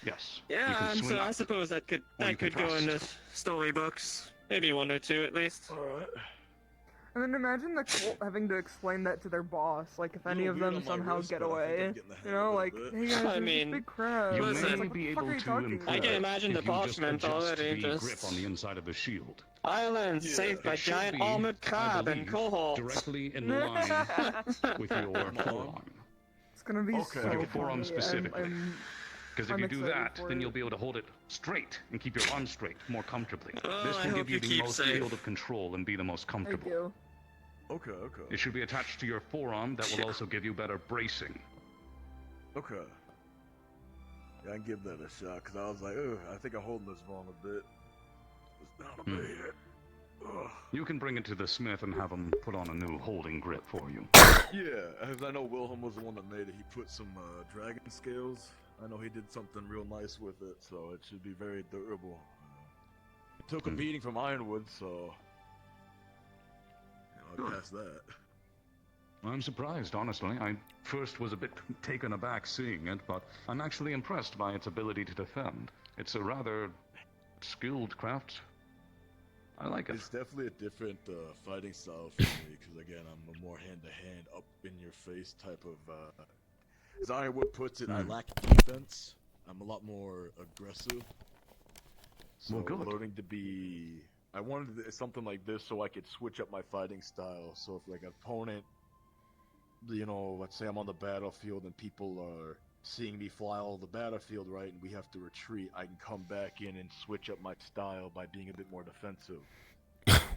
Yes. you Yeah, can and swing so I up, suppose that or you could can go in the thrust. storybooks. Maybe one or two at least. Alright. And then imagine the cult having to explain that to their boss, like if any Little of weird them on my somehow wrist, get but I think I'm away. getting the hang You know, of it a like, bit. hey guys, I there's mean, this big crab. You And Listen, it's may like, what be the fuck able are you to talking improve I can about? imagine the if you just parchment adjust already, the just- grip on the inside of the shield. Island Yeah, saved by It should giant be, armored I crab and believe, cohorts. directly in line with your forearm. It's gonna be Okay. so With your forearm funny. specifically. Because if I'm you do excited that, for then it. you'll be able to hold it straight and keep your arm straight more comfortably. Oh, This I will hope give you you the keep most safe. field of control and be the most Thank comfortable. you. Okay, okay. It should be attached to your forearm. That will also give you better bracing. Okay. Yeah, I can give that a shot, because I was like, ugh, I think I'm holding this wrong a bit. It's down a bit here. Ugh. You can bring it to the smith and have him put on a new holding grip for you. Yeah, as I know Wilhelm was the one that made it. He put some dragon scales. I know he did something real nice with it, so it should be very durable. It took a beating from Ironwood, so I'll pass that. I'm surprised, honestly. I first was a bit taken aback seeing it, but I'm actually impressed by its ability to defend. It's a rather skilled craft. I like it. It's definitely a different fighting style for me, because again, I'm a more hand-to-hand, up-in-your-face type of... As Ironwood puts it, I lack defense. I'm a lot more aggressive. So Well, good. learning to be... I wanted something like this so I could switch up my fighting style. So if like an opponent, you know, let's say I'm on the battlefield and people are seeing me fly all over the battlefield, right, and we have to retreat, I can come back in and switch up my style by being a bit more defensive.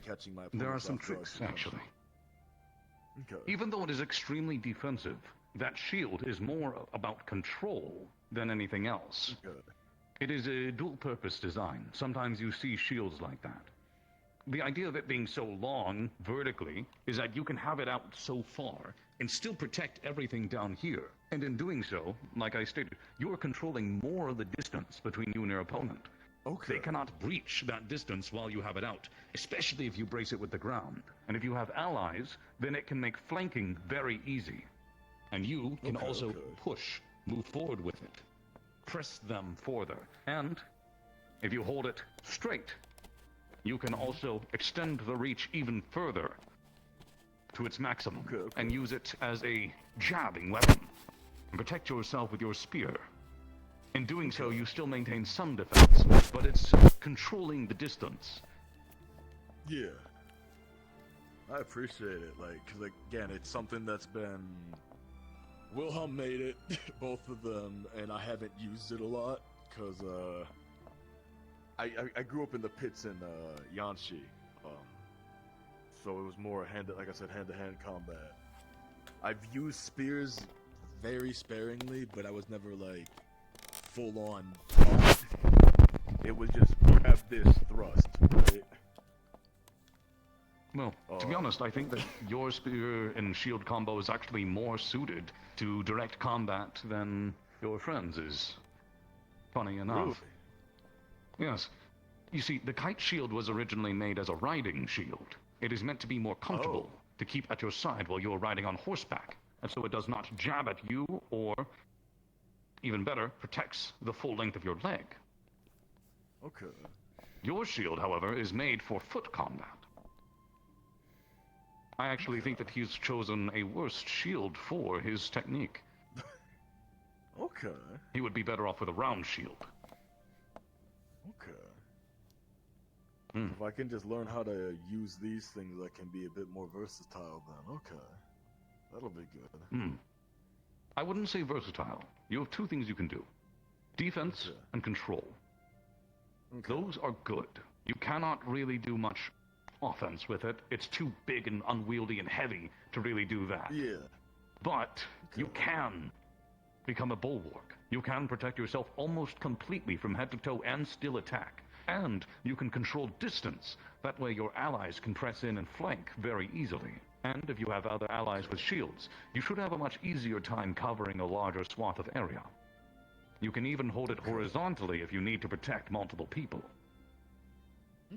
Catching my There are opponents some off guard, tricks, you know. actually. Okay. Even though it is extremely defensive, that shield is more about control than anything else. Okay. It is a dual-purpose design. Sometimes you see shields like that. The idea of it being so long, vertically, is that you can have it out so far and still protect everything down here. And in doing so, like I stated, you're controlling more of the distance between you and your opponent. Okay. They cannot breach that distance while you have it out, especially if you brace it with the ground. And if you have allies, then it can make flanking very easy. And you can also push, move forward with it, press them further. And if you hold it straight, you can also extend the reach even further to its maximum and use it as a jabbing weapon and protect yourself with your spear. In doing so, you still maintain some defense, but it's controlling the distance. Yeah. I appreciate it, like, because again, it's something that's been... Wilhelm made it, both of them, and I haven't used it a lot, because, I grew up in the pits in, Yanshi, so it was more like I said, hand-to-hand combat. I've used spears very sparingly, but I was never, like, full-on taught. It was just, grab this, thrust, right? Well, to be honest, I think that your spear and shield combo is actually more suited to direct combat than your friend's is. Funny enough. Really? Yes. You see, the kite shield was originally made as a riding shield. It is meant to be more comfortable, to keep at your side while you are riding on horseback, and so it does not jab at you or, even better, protects the full length of your leg. Okay. Your shield, however, is made for foot combat. I actually think that he's chosen a worse shield for his technique. Okay. He would be better off with a round shield. Okay. If I can just learn how to use these things, I can be a bit more versatile then. Okay. That'll be good. I wouldn't say versatile. You have two things you can do. Defense and control. Those are good. You cannot really do much offense with it. It's too big and unwieldy and heavy to really do that. Yeah. But you can become a bulwark. You can protect yourself almost completely from head to toe and still attack. And you can control distance. That way your allies can press in and flank very easily. And if you have other allies with shields, you should have a much easier time covering a larger swath of area. You can even hold it horizontally if you need to protect multiple people.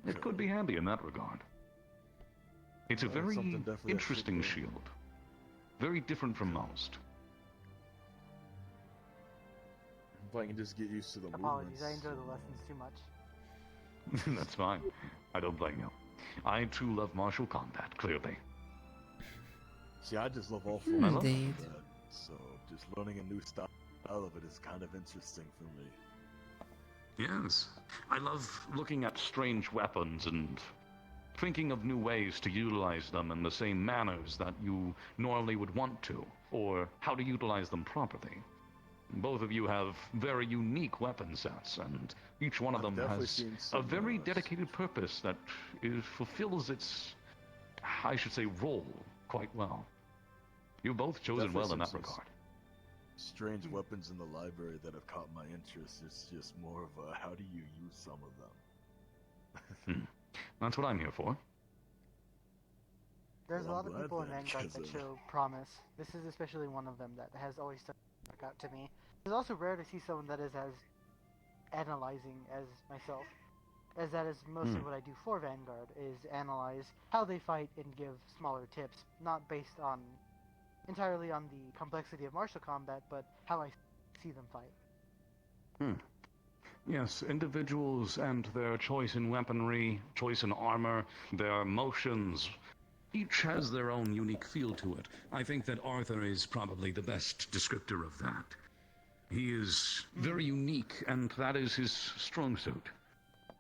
It could be handy in that regard. It's a very interesting shield. Very different from most. If I can just get used to the Apologies, movements. I enjoy the lessons too much. That's fine. I don't blame you. I too love martial combat, clearly. See, I just love all forms of Indeed. combat, so just learning a new style of it is kind of interesting for me. Yes. I love looking at strange weapons and thinking of new ways to utilize them in the same manners that you normally would want to, or how to utilize them properly. Both of you have very unique weapon sets, and each one of them has a very dedicated purpose that fulfills its, I should say, role quite well. You've both chosen well in that regard. Strange weapons in the library that have caught my interest. It's just more of a, how do you use some of them? That's what I'm here for. There's a Well, lot I'm of people in glad then, Vanguard that 'cause, show promise. This is especially one of them that has always stuck out to me. It's also rare to see someone that is as analyzing as myself, as that is mostly what I do for Vanguard, is analyze how they fight and give smaller tips, not based on entirely on the complexity of martial combat, but how I see them fight. Yes, individuals and their choice in weaponry, choice in armor, their motions, each has their own unique feel to it. I think that Arthur is probably the best descriptor of that. He is very unique, and that is his strong suit.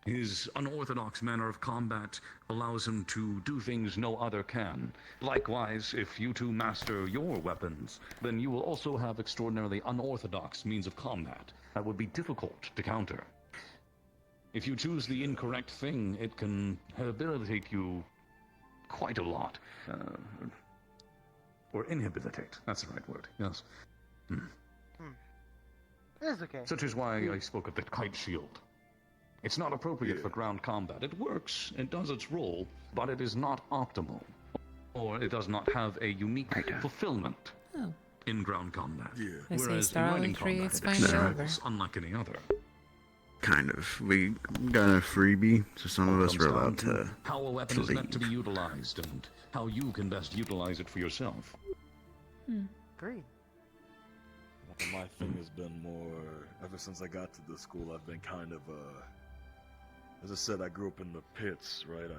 His unorthodox manner of combat allows him to do things no other can. Likewise, if you two master your weapons, then you will also have extraordinarily unorthodox means of combat that would be difficult to counter. If you choose the incorrect thing, it can habilitate you quite a lot. Or inhabilitate, that's the right word, yes. It's okay. Such is why I spoke of the kite shield. It's not appropriate for ground combat. It works, it does its role, but it is not optimal. Or it does not have a unique fulfillment in ground combat. I say Whereas Star in lighting Only 3, combat, it's it finally over. excels unlike any other. Kind of. We got a freebie, so some of us were Comes down allowed to how a weapon is meant to be utilized and how you can best utilize it for yourself. Agreed. My thing has been more, ever since I got to the school, I've been kind of, as I said, I grew up in the pits, right?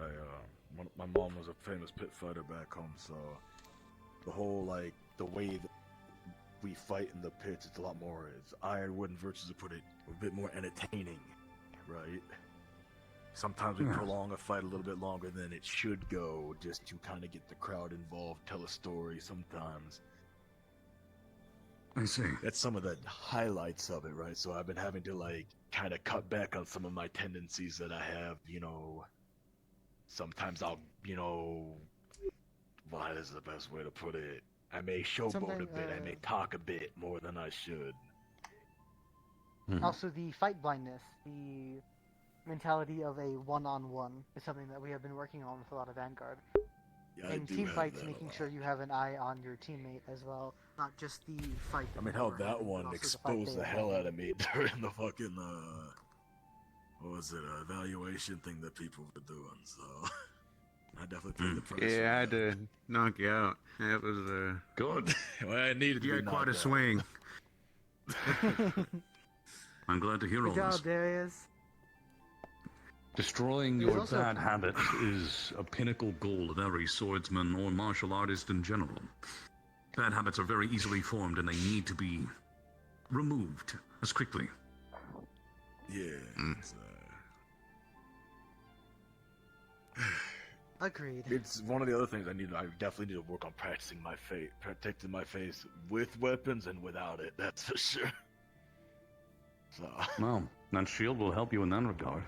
My mom was a famous pit fighter back home, so the whole, like, the way that we fight in the pits, it's a lot more, it's iron, wooden virtues to put it, a bit more entertaining, right? Sometimes we prolong a fight a little bit longer than it should go, just to kind of get the crowd involved, tell a story sometimes. I see. That's some of the highlights of it, right? So I've been having to, like, kind of cut back on some of my tendencies that I have, you know. Sometimes I'll, you know, well, this is the best way to put it. I may showboat a bit, I may talk a bit more than I should. Also, the fight blindness, the mentality of a one-on-one is something that we have been working on with a lot of Vanguard. Yeah, I in do team have fights, that a making lot. sure you have an eye on your teammate as well, not just the fight. I mean, hell, that one exposed the hell out of me during the fucking, what was it, evaluation thing that people were doing, so I definitely paid the price. Yeah, I had to knock you out. That was good. Well, I needed you to be had quite a knocked out. swing. I'm glad to hear all Good this. job, Darius. Destroying There's your also- bad habit is a pinnacle goal of every swordsman or martial artist in general. Bad habits are very easily formed and they need to be removed as quickly. Yeah. It's, Agreed. It's one of the other things I definitely need to work on practicing protecting my face with weapons and without it. That's for sure. So. Well, that shield will help you in that regard.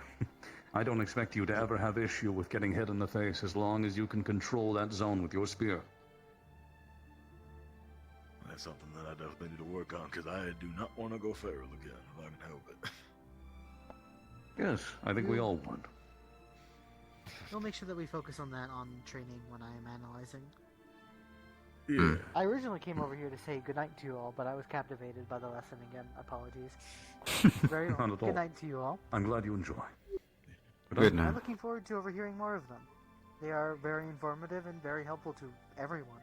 I don't expect you to ever have issue with getting hit in the face as long as you can control that zone with your spear. That's something that I definitely need to work on, because I do not want to go feral again if I can help it. Yes, I think we all would. We'll make sure that we focus on that on training when I am analyzing. Yeah. I originally came over here to say goodnight to you all, but I was captivated by the lesson again. Apologies. Very Not at all. good night to you all. I'm glad you enjoy. Good night. I'm looking forward to overhearing more of them. They are very informative and very helpful to everyone.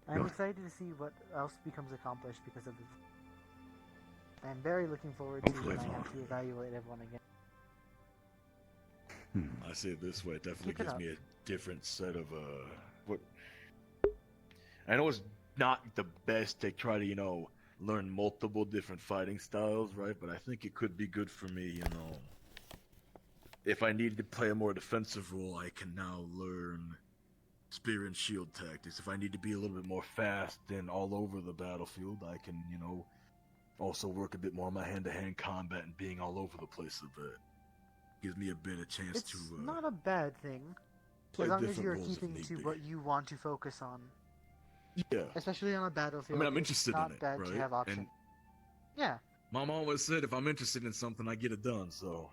I'm Good. excited to see what else becomes accomplished because of this. I'm very looking forward to Hopefully when I it's have not. to evaluate everyone again. I say it this way, it definitely Keep it gives up. me a different set of what. I know it's not the best to try to learn multiple different fighting styles, right? But I think it could be good for me, if I need to play a more defensive role, I can now learn spear and shield tactics. If I need to be a little bit more fast and all over the battlefield, I can, also work a bit more on my hand-to-hand combat and being all over the place a bit. Gives me a bit of chance It's to not a bad thing, play as long as different you're roles if keeping need to be. what you want to focus on. Yeah. Especially on a battlefield. I'm it's interested not in it, bad right? to have options. And Yeah. Mom always said if I'm interested in something, I get it done, so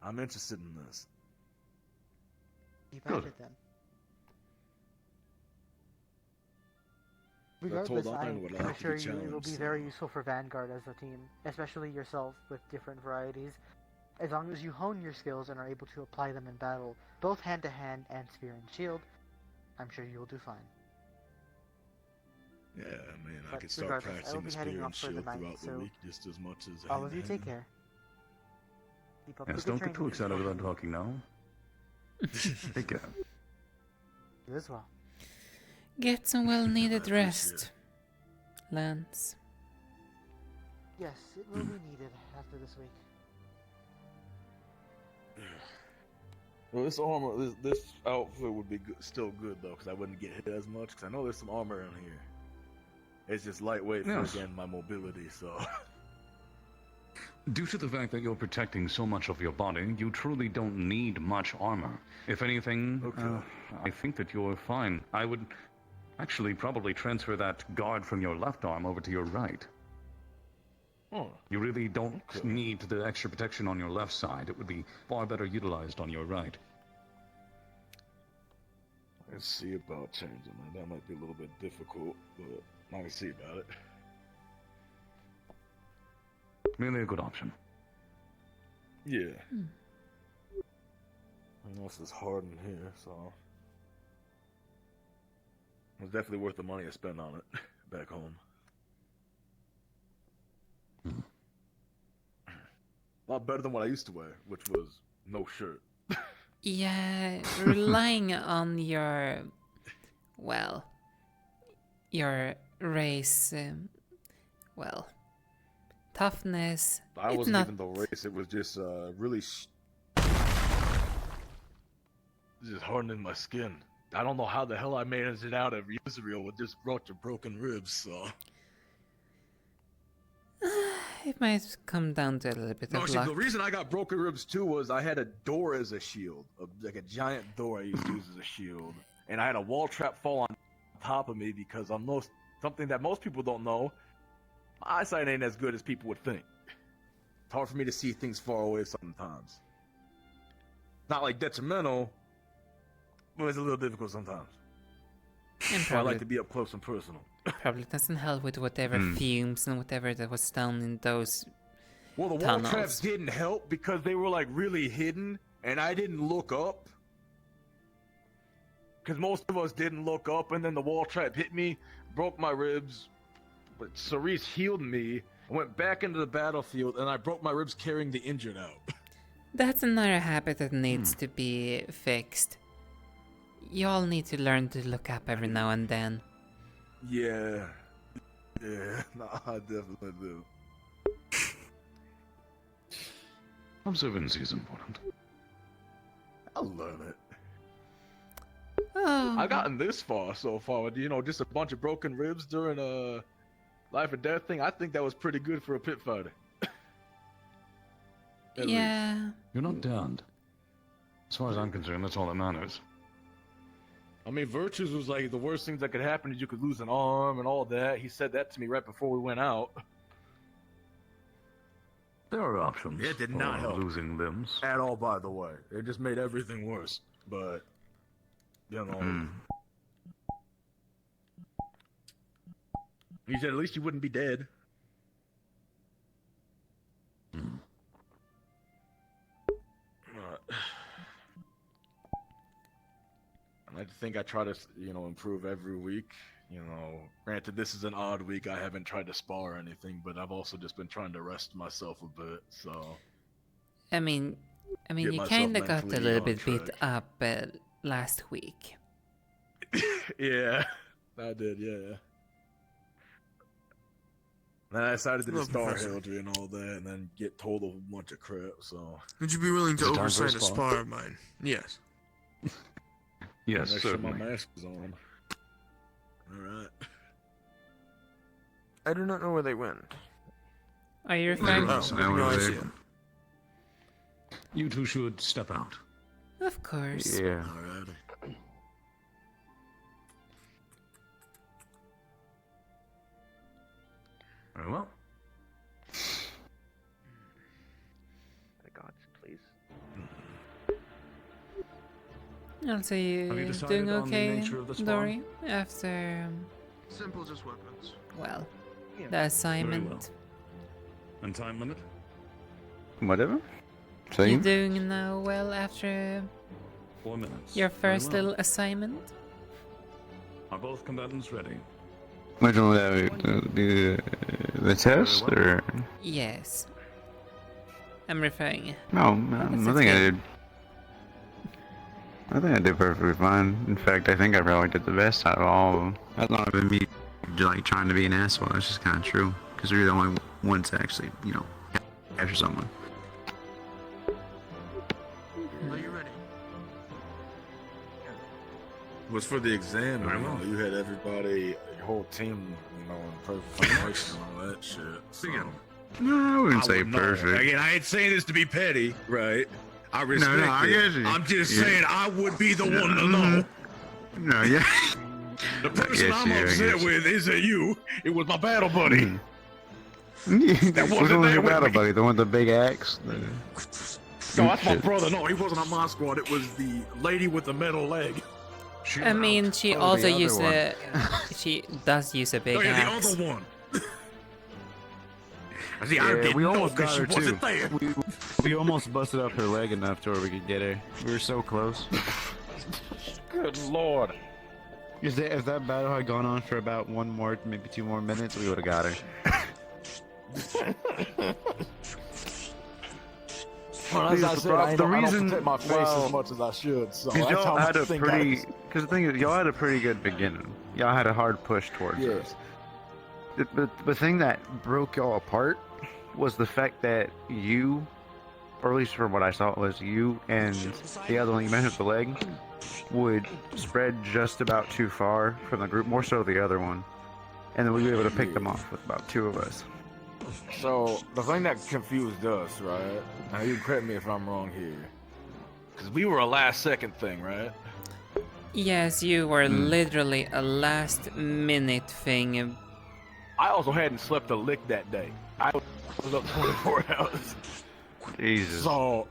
I'm interested in this. Keep at it then. Regardless, told I Iron would can like to assure be you it will challenged, be so- very useful for Vanguard as a team, especially yourself with different varieties. As long as you hone your skills and are able to apply them in battle, both hand-to-hand and spear and shield, I'm sure you'll do fine. Yeah, man, I But could start regardless, I will practicing be the heading spear and off for the shield night, throughout the so week just as much as all of you take hand-to-hand. care. Keep up Yes, the don't good get too training. excited about talking now. Take care. You as well. Get some well-needed rest, Lance. Yes, it will be needed after this week. Well, this armor, this outfit would be still good though, because I wouldn't get hit as much. Because I know there's some armor in here. It's just lightweight for Yes. again my mobility. So Due to the fact that you're protecting so much of your body, you truly don't need much armor. If anything, I think that you're fine. I would actually probably transfer that guard from your left arm over to your right. You really don't need the extra protection on your left side. It would be far better utilized on your right. let's see about changing that. That might be a little bit difficult, but I can see about it. Really a good option. Yeah. I know this is hard in here, so it's definitely worth the money I spent on it back home. A lot better than what I used to wear, which was no shirt. Yeah, relying on your, well, your race, toughness. I it's wasn't not even the race, it was just really just hardening my skin. I don't know how the hell I managed it out of Israel with just broken ribs, so. It might come down to a little bit No, of see, luck. the reason I got broken ribs too was I had a door as a shield, like a giant door I used to use as a shield, and I had a wall trap fall on top of me because I'm something that most people don't know. My eyesight ain't as good as people would think. It's hard for me to see things far away sometimes. Not like detrimental, but it's a little difficult sometimes. And So I like to be up close and personal. Probably doesn't help with whatever fumes and whatever that was down in those Well, the wall tunnels. traps didn't help because they were like really hidden, and I didn't look up. Because most of us didn't look up, and then the wall trap hit me, broke my ribs. But Cerise healed me, went back into the battlefield, and I broke my ribs carrying the injured out. That's another habit that needs to be fixed. You all need to learn to look up every now and then. Yeah, no, I definitely do. Observance is important. I'll learn it. Oh. I've gotten this far so far. You know, just a bunch of broken ribs during a life or death thing. I think that was pretty good for a pit fighter. Yeah. You're not downed. As far as I'm concerned, that's all that matters. I mean, Virtues was like the worst things that could happen is you could lose an arm and all that. He said that to me right before we went out. There are options. It did not for help. losing limbs. At all, by the way. It just made everything worse. But, you know. He said at least you wouldn't be dead. I think I try to, you know, improve every week. You know, granted, this is an odd week. I haven't tried to spar or anything, but I've also just been trying to rest myself a bit. So, I mean, Get you myself kind of got a mentally little on bit beat up last week. yeah, I did. Yeah. Then I decided to Well, just star Professor. Hildry and all that, and then get told a whole bunch of crap. So, Would you be willing to Is it time for a oversight a spar? spar of mine? Yes. Yes, make sure my certainly. mask is on. All right. I do not know where they went. Are you referring? Oh, no, I see them. You two should step out. Of course. Yeah. Alright. Very well. The gods, please. I'll say Have you you decided doing on the okay, nature of the spawn? Dory, after, Simple, just weapons. well, Yeah. the assignment. well. And time limit? Whatever. You Same. doing now well after 4 minutes. your Very first well. little assignment? Are both combatants ready? Which one would that be? The test or? Yes. I'm referring. No, That's I think I okay. did. I think I did perfectly fine. In fact, I think I probably did the best out of all of them. That's not even me, like trying to be an asshole. It's just kind of true because we're the only ones to actually, you know, capture someone. Are you ready? Was for the exam, Very you know, well. you had everybody, your whole team, you know, in perfect formation and all that shit. So. No, I wouldn't say would know. perfect. Again, I ain't saying this to be petty, right? I respect no, I it. get you. I'm just Yeah. saying I would be the one to know. No, yeah. The person guess I'm you, I upset guess. with isn't you. It was my battle buddy. That wasn't Which one was there your with battle me. buddy? The one with the big axe? No, that's my Shit. brother. No, he wasn't on my squad. It was the lady with the metal leg. I mean, she Oh, also the other used one. a. She does use a big Oh, yeah, axe. the other one. See, I didn't we know almost got because she her too. wasn't there. We almost busted up her leg enough to where we could get her. We were so close. Good lord. If that battle had gone on for about one more, maybe 2 more minutes, we would have got her. Well, as I said, I the don't reason protect my face well, as much as I should. So Because that's how y'all had my a thing pretty. goes. Because the thing is, y'all had a pretty good beginning. Y'all had a hard push towards Yeah. us. The thing that broke y'all apart was the fact that you, or at least from what I saw, was you and the other one you mentioned, the leg, would spread just about too far from the group, more so the other one. And then we'd be able to pick them off with about 2 of us. So the thing that confused us, right? Now you correct me if I'm wrong here, because we were a last second thing, right? Yes, you were literally a last minute thing. I also hadn't slept a lick that day. I was up 24 hours. Jesus. So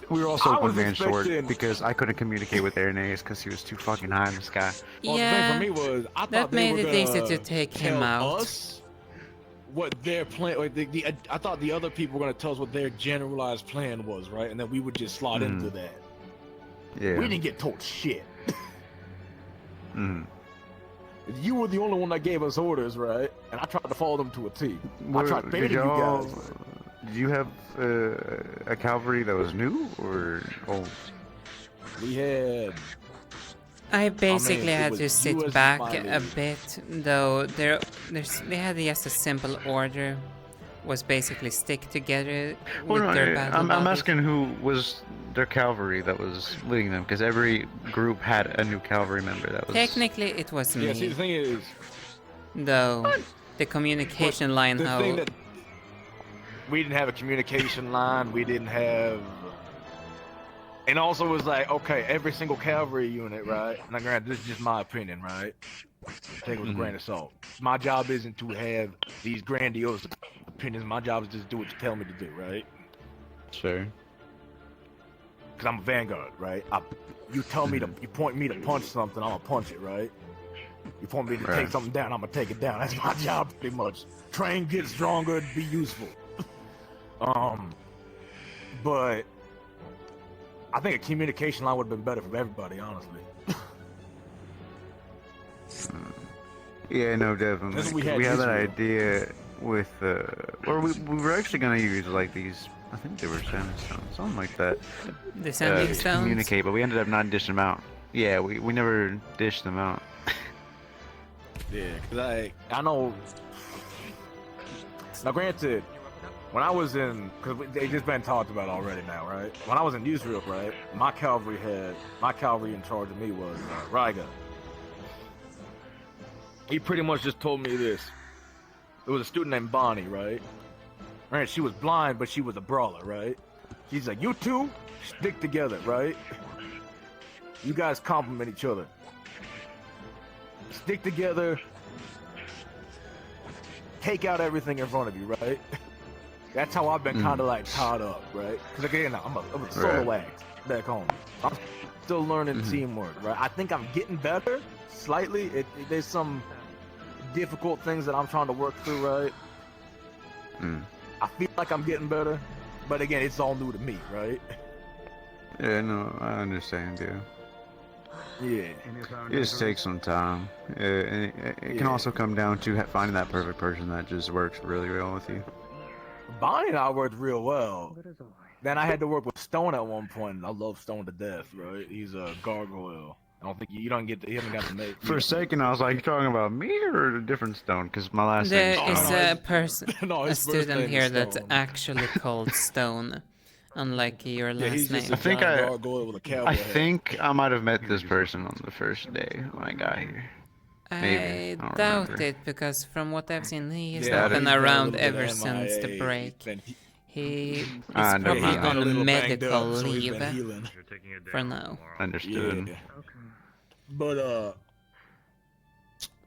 We were also I was one man short expecting- because I couldn't communicate with Aeneas because he was too fucking high in the sky. Well, the thing for me was I thought that they made were it easy gonna to take him tell out. us what their plan. Like I thought the other people were gonna tell us what their generalized plan was, right? And then we would just slot into that. Yeah. We didn't get told shit. Mm. You were the only one that gave us orders, right? And I tried to follow them to a T. I tried Did baiting you y'all- guys. Did you have a cavalry that was new or old? We had. I basically it had was to you sit as back my a lead. bit, though. They had just a simple order was basically stick together Well, with no, their battle I'm bodies? asking who was their cavalry that was leading them, because every group had a new cavalry member that was. Technically, it was me. Yeah, see, the thing is, Though the communication line, the how thing that we didn't have a communication line, we didn't have, and also it was like, okay, every single cavalry unit, right? Now, granted, this is just my opinion, right? Take it with a grain of salt. My job isn't to have these grandiose opinions. My job is just do what you tell me to do, right? Sure. Because I'm a vanguard, right? You tell me to, you point me to punch something, I'm gonna punch it, right? You point me to take something down, I'm gonna take it down. That's my job, pretty much. Train, get stronger, be useful. But I think a communication line would have been better for everybody, honestly. Yeah, no, definitely. That's what we 'Cause had we had that Israel. idea with, or we were actually gonna use like these. I think they were sandstones, something like that. The sanding to stones? communicate, but we ended up not dishing them out. Yeah, we never dished them out. Yeah, cause I know. Now, granted, when I was in, cause they just been talked about already now, right? When I was in Israel, right, my cavalry in charge of me was Riga. He pretty much just told me this. There was a student named Bonnie, right? Right, she was blind, but she was a brawler, right? He's like, you two stick together, right? You guys complement each other. Stick together. Take out everything in front of you, right? That's how I've been kind of like tied up, right? Because again, I'm a solo act back home. I'm still learning teamwork, right? I think I'm getting better slightly. There's some difficult things that I'm trying to work through, right? I feel like I'm getting better, but again, it's all new to me, right? Yeah, no, I understand, yeah. Yeah. It just takes some time. And it can also come down to finding that perfect person that just works really well with you. Bonnie and I worked real well. Then I had to work with Stone at one point, and I love Stone to death, right? He's a gargoyle. I don't think you haven't got to make. For a second, I was like, "You talking about me or a different Stone?" Because my last name There is is Stone. a person, No, a his first student name here is that's Stone. actually called Stone, unlike your Yeah, he's last just name. a giant gargoyle with a cowboy I hat. think I might have met this person on the first day when I got here. Maybe. I don't doubt remember. it, because from what I've seen, he has Yeah, not been he's been a around little bit ever since the MIA. break. He is never probably mind. He's been a little on banged medical up, so he's leave been healing. for now. Understood. Yeah. But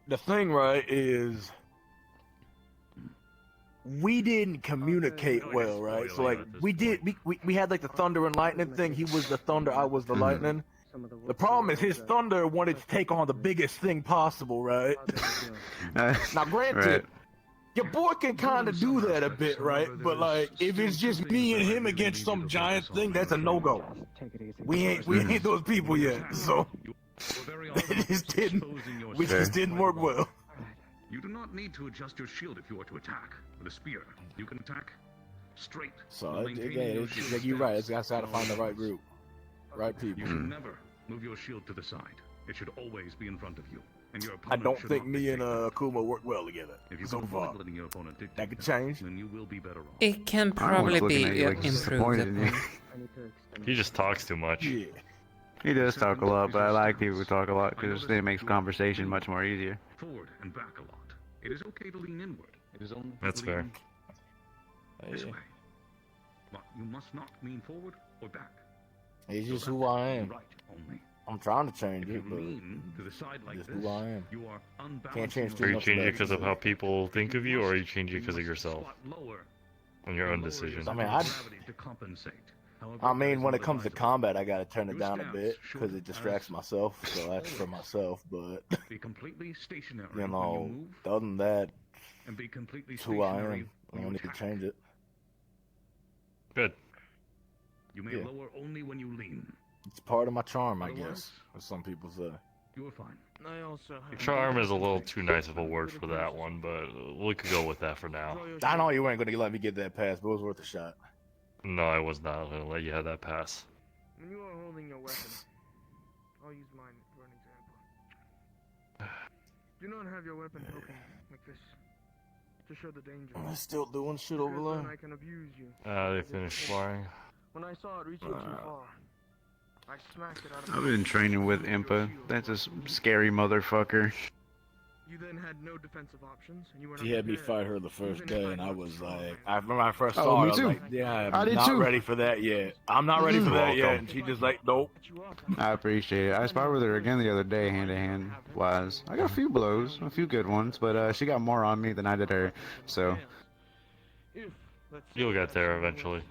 the thing, right, is we didn't communicate well, right? So like we had like the thunder and lightning thing. He was the thunder, I was the lightning. The problem is his thunder wanted to take on the biggest thing possible, right? Now, granted, your boy can kind of do that a bit, right? But like, if it's just me and him against some giant thing, that's a no-go. We ain't those people yet, so it just didn't work well. You do not need to adjust your shield if you are to attack with a spear. You can attack straight. So while maintaining again, your it's shield like you're right. It's stance. got to find the right group, right You people. should never move your shield to the side. It should always be in front of you. And your I opponent don't should think not me and dictate that. Kuma work well together If you so can far. avoid letting your opponent dictate That could change. then you will be better off. It can I was probably looking be at you like improved disappointed in you. upon. He just talks too much. Yeah. He does talk a lot, but I like people who talk a lot because it makes conversation much more easier. Forward and back a lot. It is okay to lean inward. It is only That's to fair. lean this way. But you must not lean forward or back. It's just who I am. Right only. I'm trying to change If you it, but lean to the side like just this, who I am. you are Can't change unbalanced. too Are you much changing it about because of how people think of you, or are you changing it because of yourself? On your own decision. I mean, when it comes to combat, I gotta turn it down a bit because it distracts myself. So that's for myself. But Be completely stationary you when know, you move, other than that, and be completely it's who I stationary am. I when don't you need to attack. change it. Good. You may Yeah. lower only when you lean. It's part of my charm, I guess, as some people say. You are fine. I also have Charm is a little too nice of a word for that one, but we could go with that for now. I know you ain't gonna let me get that pass, but it was worth a shot. No, I was not going to let you have that pass. When you are holding your weapon, I'll use mine for an example. Do not have your weapon broken like this. to show the danger. I'm still doing shit over Because then there. I can abuse you. They finished flying. When I saw it reaching too far, I smacked it out of I've my been training with Impa. That's a scary motherfucker. You then had no defensive options, and you were not She had me prepared. fight her the first day, and I was like, I remember when I first Oh, saw her, me I was too. like, yeah, I I'm did not too. ready for that yet. I'm not ready for that yet. And she just like, nope. I appreciate it. I sparred with her again the other day, hand to hand wise. I got a few blows, a few good ones, but she got more on me than I did her. So You'll get there eventually.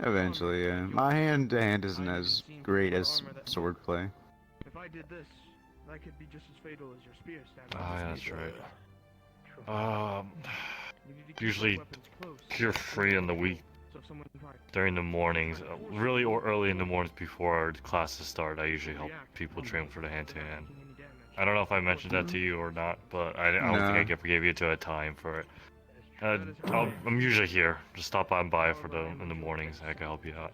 eventually, yeah. My hand to hand isn't as great as swordplay. If I did this, that could be just as fatal as your spear stab. Oh, yeah, that's right. Usually, if you're free in the week, during the mornings, really or early in the mornings before our classes start, I usually help people train for the hand-to-hand. I don't know if I mentioned that to you or not, but I don't think I ever gave you a time for it. I'm usually here. Just stop on by for in the mornings. I can help you out.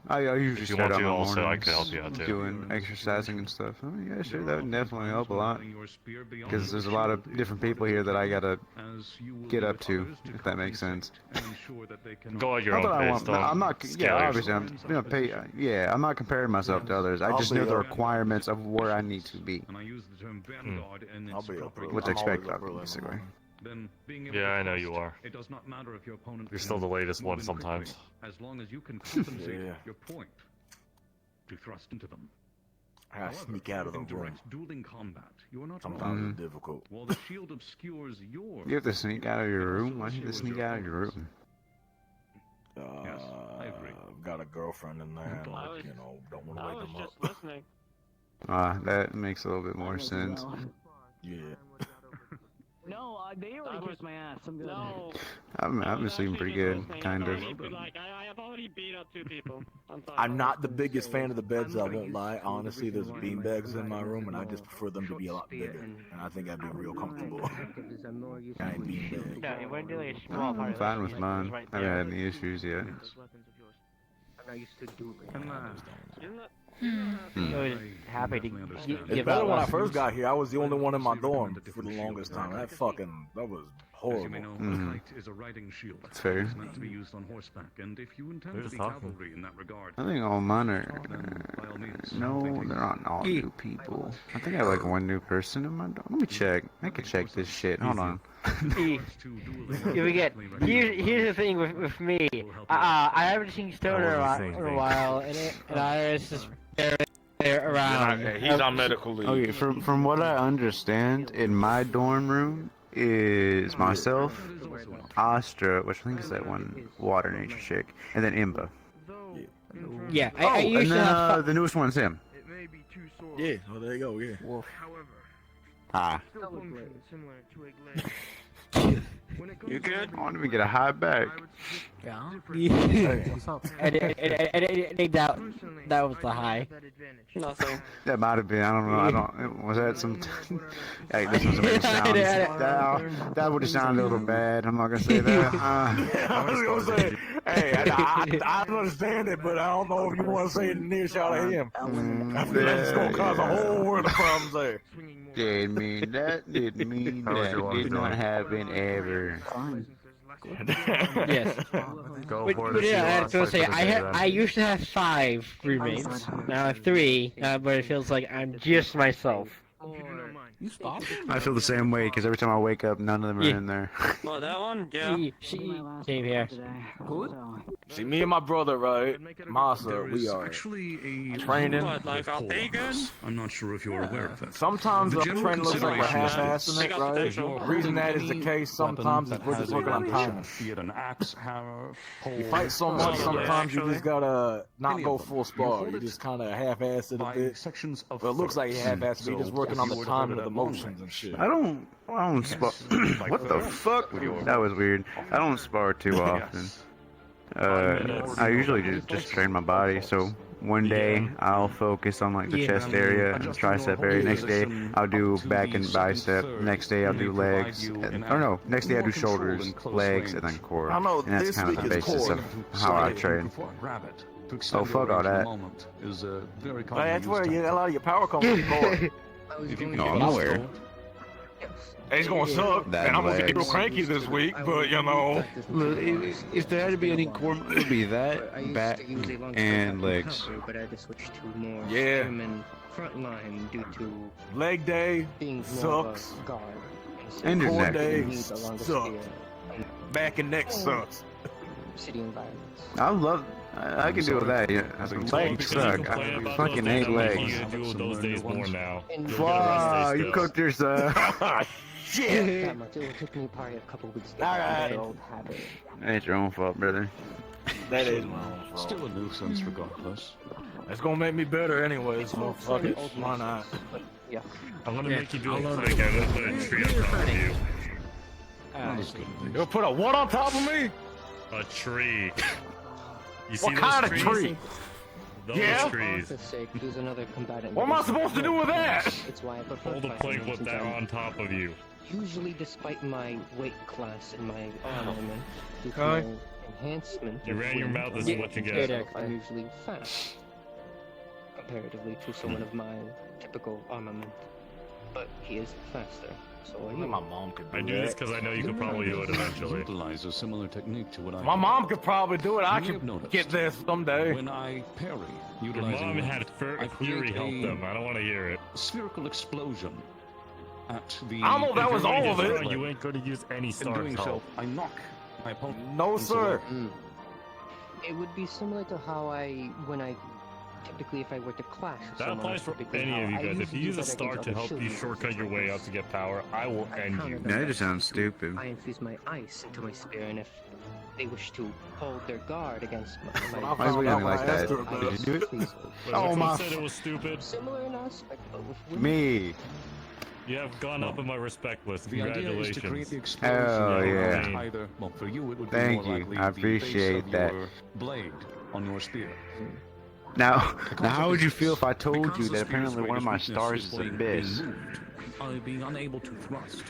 I usually If you start want out to, my also, I mornings could help you out too. doing exercising and stuff. Oh, yeah, sure, that would definitely help a lot. Because there's a lot of different people here that I gotta get up to, if that makes sense. Go at your Not own that I pace. want, Don't I'm not. scale Yeah, obviously, yourself. I'm gonna pay. Yeah, I'm not comparing myself to others. I I'll just be know the up. requirements of where I need to be. I'll be up early. What's I'm expected always up of me, early in the basically. morning. Then being able Yeah, to I know thrust, you are. It does not matter if your opponent You're still the can latest move one in sometimes. quickly, as long as you can compensate Yeah. your point to thrust into them. I gotta sneak out of the in room. direct dueling combat, you are not Sometimes wrong. it's difficult. While the shield obscures your You have to sneak out of your room. Why do you have to sneak out of your room? Yes, I agree. I've got a girlfriend in there, and like, you know, don't want to I wake was them just up. listening. That makes a little bit more sense. Yeah. No, they already kissed my ass. I'm good. No. I've been sleeping pretty good, kind of. Like, I have already beat up 2 people. I'm sorry. I'm not the biggest fan of the beds, I won't lie. Honestly, there's beanbags in my room, and I just prefer them to be a lot bigger. And I think I'd be real comfortable. Giant beanbag. Yeah, we're doing a small part I'm of fine that. with mine. I haven't had any issues yet. I'm not used to do it. I was happy to It's give better out when I lessons. first got here. I was the only one in my dorm for the longest time. That was horrible. As you may know, Mhm. a knight is a riding shield. That's fair. It's meant to be used on horseback, and if you intend They're to just be talking. cavalry in that regard, I think all mine are. by all means. No, they're not all new people. I think I have like one new person in my dorm. Let me check. I can check this shit. Hold on. Here we get. Here's the thing with me. I haven't seen Stoner in a while, and Iris is there around. He's on medical leave. Okay, from what I understand, in my dorm room is myself, Astra, which I think is that one water nature chick, and then Imba. Yeah, I Oh, and used to then have. the newest one's him. It may be too sore. Yeah, well, there you go, yeah. However, Ah. still functions similar to a glade. When it comes You to good? everything, I want to get a high back. Yeah. What's up? I think that was the high. Nothing. That might have been. I don't know. I don't. Was that some? Hey, this was a bit sound. That would have sounded a little bad. I'm not gonna say that. I was gonna say, hey, I understand it, but I don't know if you want to say it near shot of him. I feel like it's gonna cause a whole world of problems there. Didn't mean that. Didn't mean that. Did not happen ever. Yes. Go But, for it. but See yeah, you I on was gonna site say for the I day, had then. I used to have 5 roommates. Now I have 3, but it feels like I'm just myself. You stopped? I feel the same way because every time I wake up, none of them are Yeah. in there. Oh, that one? Yeah. Same here. See, me and my brother, right, Masa, there we is are actually a training. What, like a pagan? I'm not sure if you're aware of it. Sometimes The the general training looks like we're consideration is half-assing I it, got the right? picture. The reason that is the case sometimes is we're just working on timing. Be it an axe, hammer, pole. You fight so much, Yeah, sometimes you actually. just gotta not Any go of them. full You spar. hold You it just kind of half-ass it a by bit. sections of Well, it looks like you thirds. half-assed it, but you're just So working if on you the were to hold timing it of the at long motions and range, shit. I don't spar. What the fuck? That was weird. I don't spar too often. I usually just train my body. So one day I'll focus on like the chest area and tricep area. Next day I'll do back and bicep. Next day I'll do legs. Or no, next day I'll do shoulders, legs, and then core. I know And that's this kind of week the is basis core. of how I train. Oh, fuck all that. That's where you, a lot of your power comes from core. No, I'm aware. It's gonna suck, That and I'm gonna get real legs. cranky this week, but you know. Look, if there had to be any core, it would be that, back, and legs. But I had to switch to more Yeah. spearman frontline due to Leg day being more of a sucks. guard. And your Core neck. day Need a longer sucks. spear. Back and neck sucks. City environments. I love. I can deal with that. Yeah, legs suck. I fucking hate legs. do those days more now. Wow, you cooked yourself. Shit. That much. It will take me probably a couple weeks to All get right. the old habit. It's your own fault, brother. That is my own fault. Still a nuisance regardless. It's gonna make me better anyway, so fuck it. Why not? Yeah. I'm gonna make you do a plank. I'm gonna put a tree on top of you. You'll put a what on top of me? A tree. You see What those kind of trees? tree? Those Yeah? trees. For sake, there's another combatant. What am I supposed to do with that? It's why I prefer Hold a fighting plank with since that I'm on top of you. Usually, despite my weight class and my armament, due to Okay. my enhancement. You of ran your wind mouth, this and is what you myself, get. I'm usually fast, comparatively to someone of my typical armament. But he is faster, so are you. My mom could do I do this because I know you could probably do it eventually. Utilize a similar technique to what I My mom could probably do it. I You may have could noticed. get there someday. When I parry, Your utilizing mom wind, had I Fury create help a them. I don't want to hear it. spherical explosion at the. I know that was all of it. You ain't going to use any In star doing so, help. I knock my opponent. No, into sir. a- It would be similar to how when I typically if I were to clash with That someone, applies for typically any how of you I guys. If you usually use do a that star against to other help shield you users, shortcut your for way instance. out to get power, I will end you. That just sounds stupid. I infuse my ice into my spear, and if they wish to hold their guard against my Why is we doing like that? Did you do it? Oh Oh, my said it was stupid. Similar in aspect, but with wind. Me. You have gone up in my respect list. The idea is to create Congratulations. the explosion. Oh, around yeah. Either, well, for you, it would Thank be more you. likely I the base appreciate of that. your blade on your spear. Now, how would you feel if I told you that apparently one of my stars is Abyss? Being unable to thrust.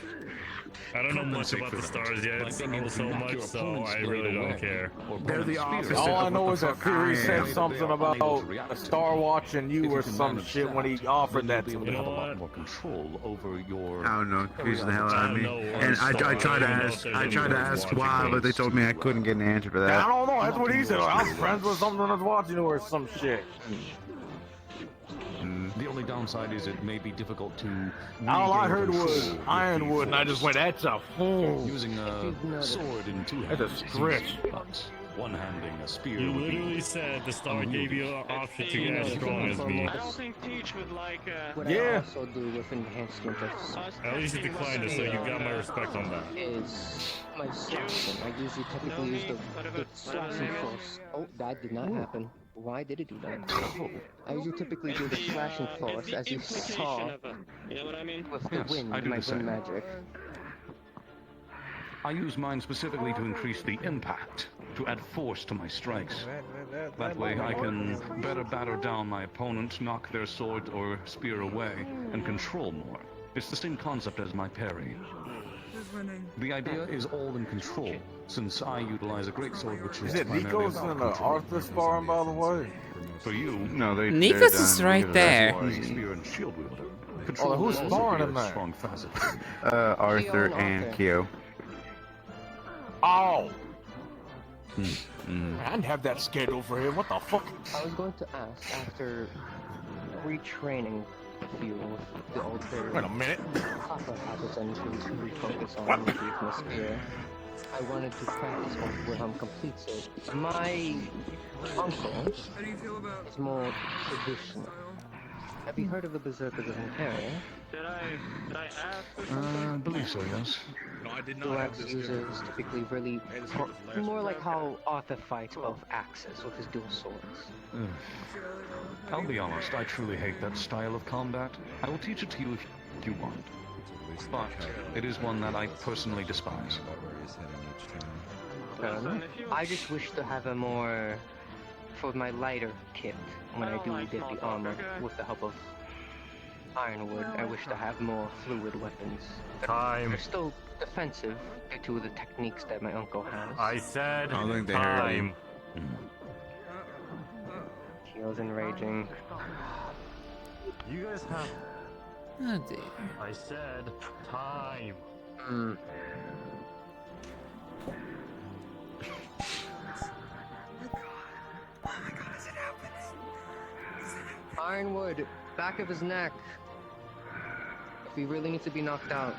I don't know much about the stars yet. It's so much, so I really don't care. They're the opposite. All I know is that Fury said something about a Star watching you or some shit when he offered that to me. You know what? More control over your. I don't know, confusing the hell out of me. I don't know. And I tried to ask why, but they told me I couldn't get an answer for I that. don't know. That's what he said. I'm friends with someone that's watching you or some shit. The only downside is it may be difficult to. All I regain heard was control with Ironwood, the and I just went, force. that's a fool. Using a sword in two hands. That's a is stretch. easy, but one-handing a spear. You would be literally said the star gave you an option to get as strong as me. I don't think Peach would like. What Yeah. I also do with enhancement of At least you declined it, so you got my respect on that. is my slashing. I usually typically use the slashing force. Oh, that did not happen. Why did it do that? I usually typically do the slashing force, as you saw, You know what I mean? with the Yes, wind, I do my the same. wind magic. I use mine specifically to increase the impact, to add force to my strikes. That way I can better batter down my opponent, knock their sword or spear away, and control more. It's the same concept as my parry. The idea is all in control, since I utilize a great sword which is Is it primarily Nico's about and control. Arthur sparring, by the way? For you, No, they. Nikos they're is done. right Nikos there. is spear and shield wielder. Oh, Control who's will also sparring be in a there? strong facet. Arthur Kyo and Arthur. Kyo. Oh, Mm. I didn't have that scheduled for him. What the fuck? I was going to ask, after retraining a few with the older Wait a minute. copper habits and to refocus on the my spear, I wanted to practice on Wilhelm completes it. My uncle is more traditional. Have you heard of the Berserkers of Ontario? Did I ask or something? I believe so, yes. No, I did Dual axe users typically really more like how Arthur fights both axes with his dual swords. Ugh. I'll be honest, I truly hate that style of combat. I will teach it to you if you want. But it is one that I personally despise. I just wish to have a more, for my lighter kit, when I do get the armor with the help of Ironwood, I wish to have more fluid weapons. Time. They're still defensive due to the techniques that my uncle has. I said I think they heard you. time. Keel's enraging. You guys have Oh dear. I said time. Ironwood, back of his neck. If he really needs to be knocked out.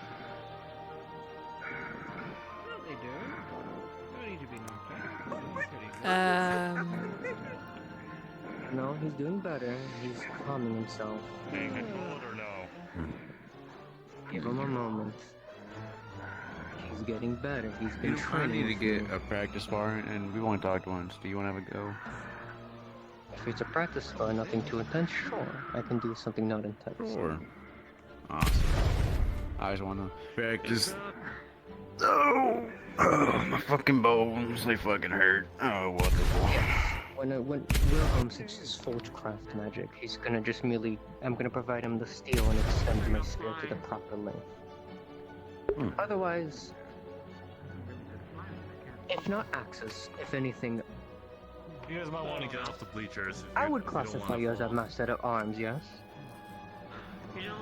What are they doing? Don't need to be knocked out. They're doing pretty good. No, he's doing better. He's calming himself. Being controlled or no? Give him a moment. He's getting better. He's been I training. need to get a practice spar, and we only talked once. Do you want to have a go? If it's a practice spar, nothing too intense, sure. I can do something not intense. Sure. Awesome. I just want to practice. Oh, my fucking bones, they fucking hurt. Oh, wonderful. When Wilhelm sets his Forgecraft magic, he's gonna just merely... I'm gonna provide him the steel and extend my spear to the proper length. Otherwise... If not axes, if anything... You guys might want to get off the bleachers. I would classify you as a master at arms, yes?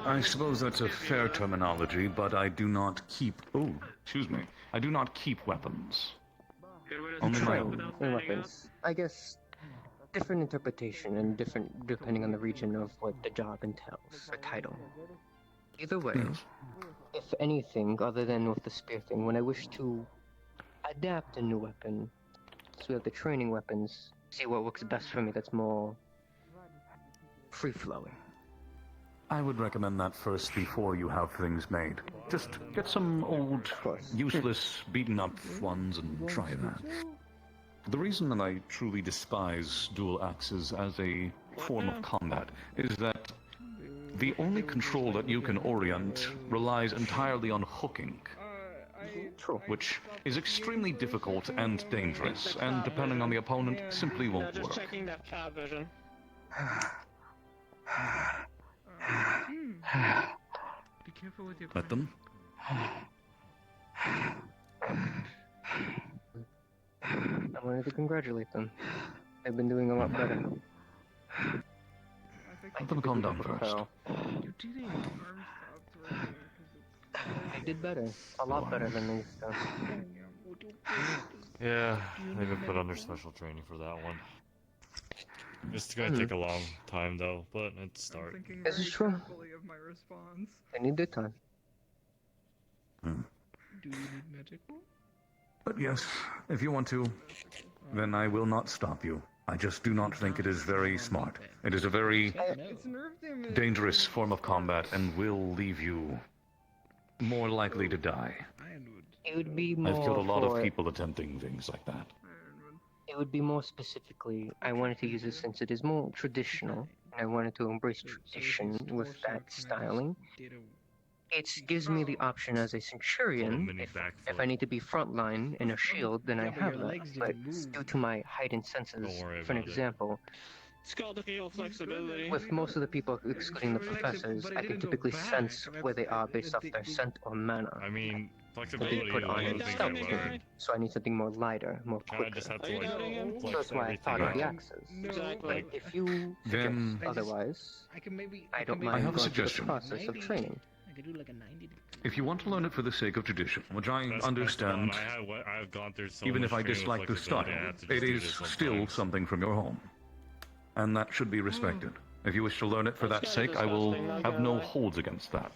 I suppose that's a fair terminology, but I do not keep... Oh, excuse me. I do not keep weapons. Only my own. Weapons. I guess... different interpretation and different depending on the region of what the job entails, or title. Either way, if anything other than with the spear thing, when I wish to adapt a new weapon, so we have the training weapons, see what works best for me that's more free-flowing. I would recommend that first before you have things made. Just get some old, useless, beaten-up ones and try that. The reason that I truly despise dual axes as a form of combat is that the only control that you can orient relies entirely on hooking, which is extremely difficult and dangerous, and depending on the opponent, simply won't work. Checking that chat vision. Be careful with your Let them. I wanted to congratulate them. They've been doing a lot better. Let them calm down first. They did better. A lot better than they used to. Yeah, they've been put under special training for that one. It's gonna take a long time though, but it's start. This is true. Of my response. They need their time. Do you need magic? But yes, if you want to, then I will not stop you. I just do not think it is very smart. It is a very dangerous form of combat and will leave you more likely to die. It would be more I've killed a lot of for- people attempting things like that. It would be more specifically, I wanted to use it since it is more traditional, and I wanted to embrace tradition with that styling. It gives me the option as a centurion, if I need to be frontline in a shield, then I have that. But due to my heightened senses, for an example, It's called the field flexibility. with most of the people, excluding the professors, I can typically sense where they are based off their scent or manner. I mean, That flexibility they put is on one of in the things stealth I skin. learned. So I need something more lighter, more Kinda quicker. just have to, like, So flex that's why I thought of the axes. Exactly. But if you Then- suggest otherwise, I don't I mind have a going through the suggestion. process of training. I could do like a 90 degree. If you want to learn it for the sake of tradition, which I That's understand, fun. I've gone through so even much if I training with dislike the style, flexibility, I have to just it do is this still sometimes. something from your home. And that should be respected. If you wish to learn it for that sake, I will have no holds against that.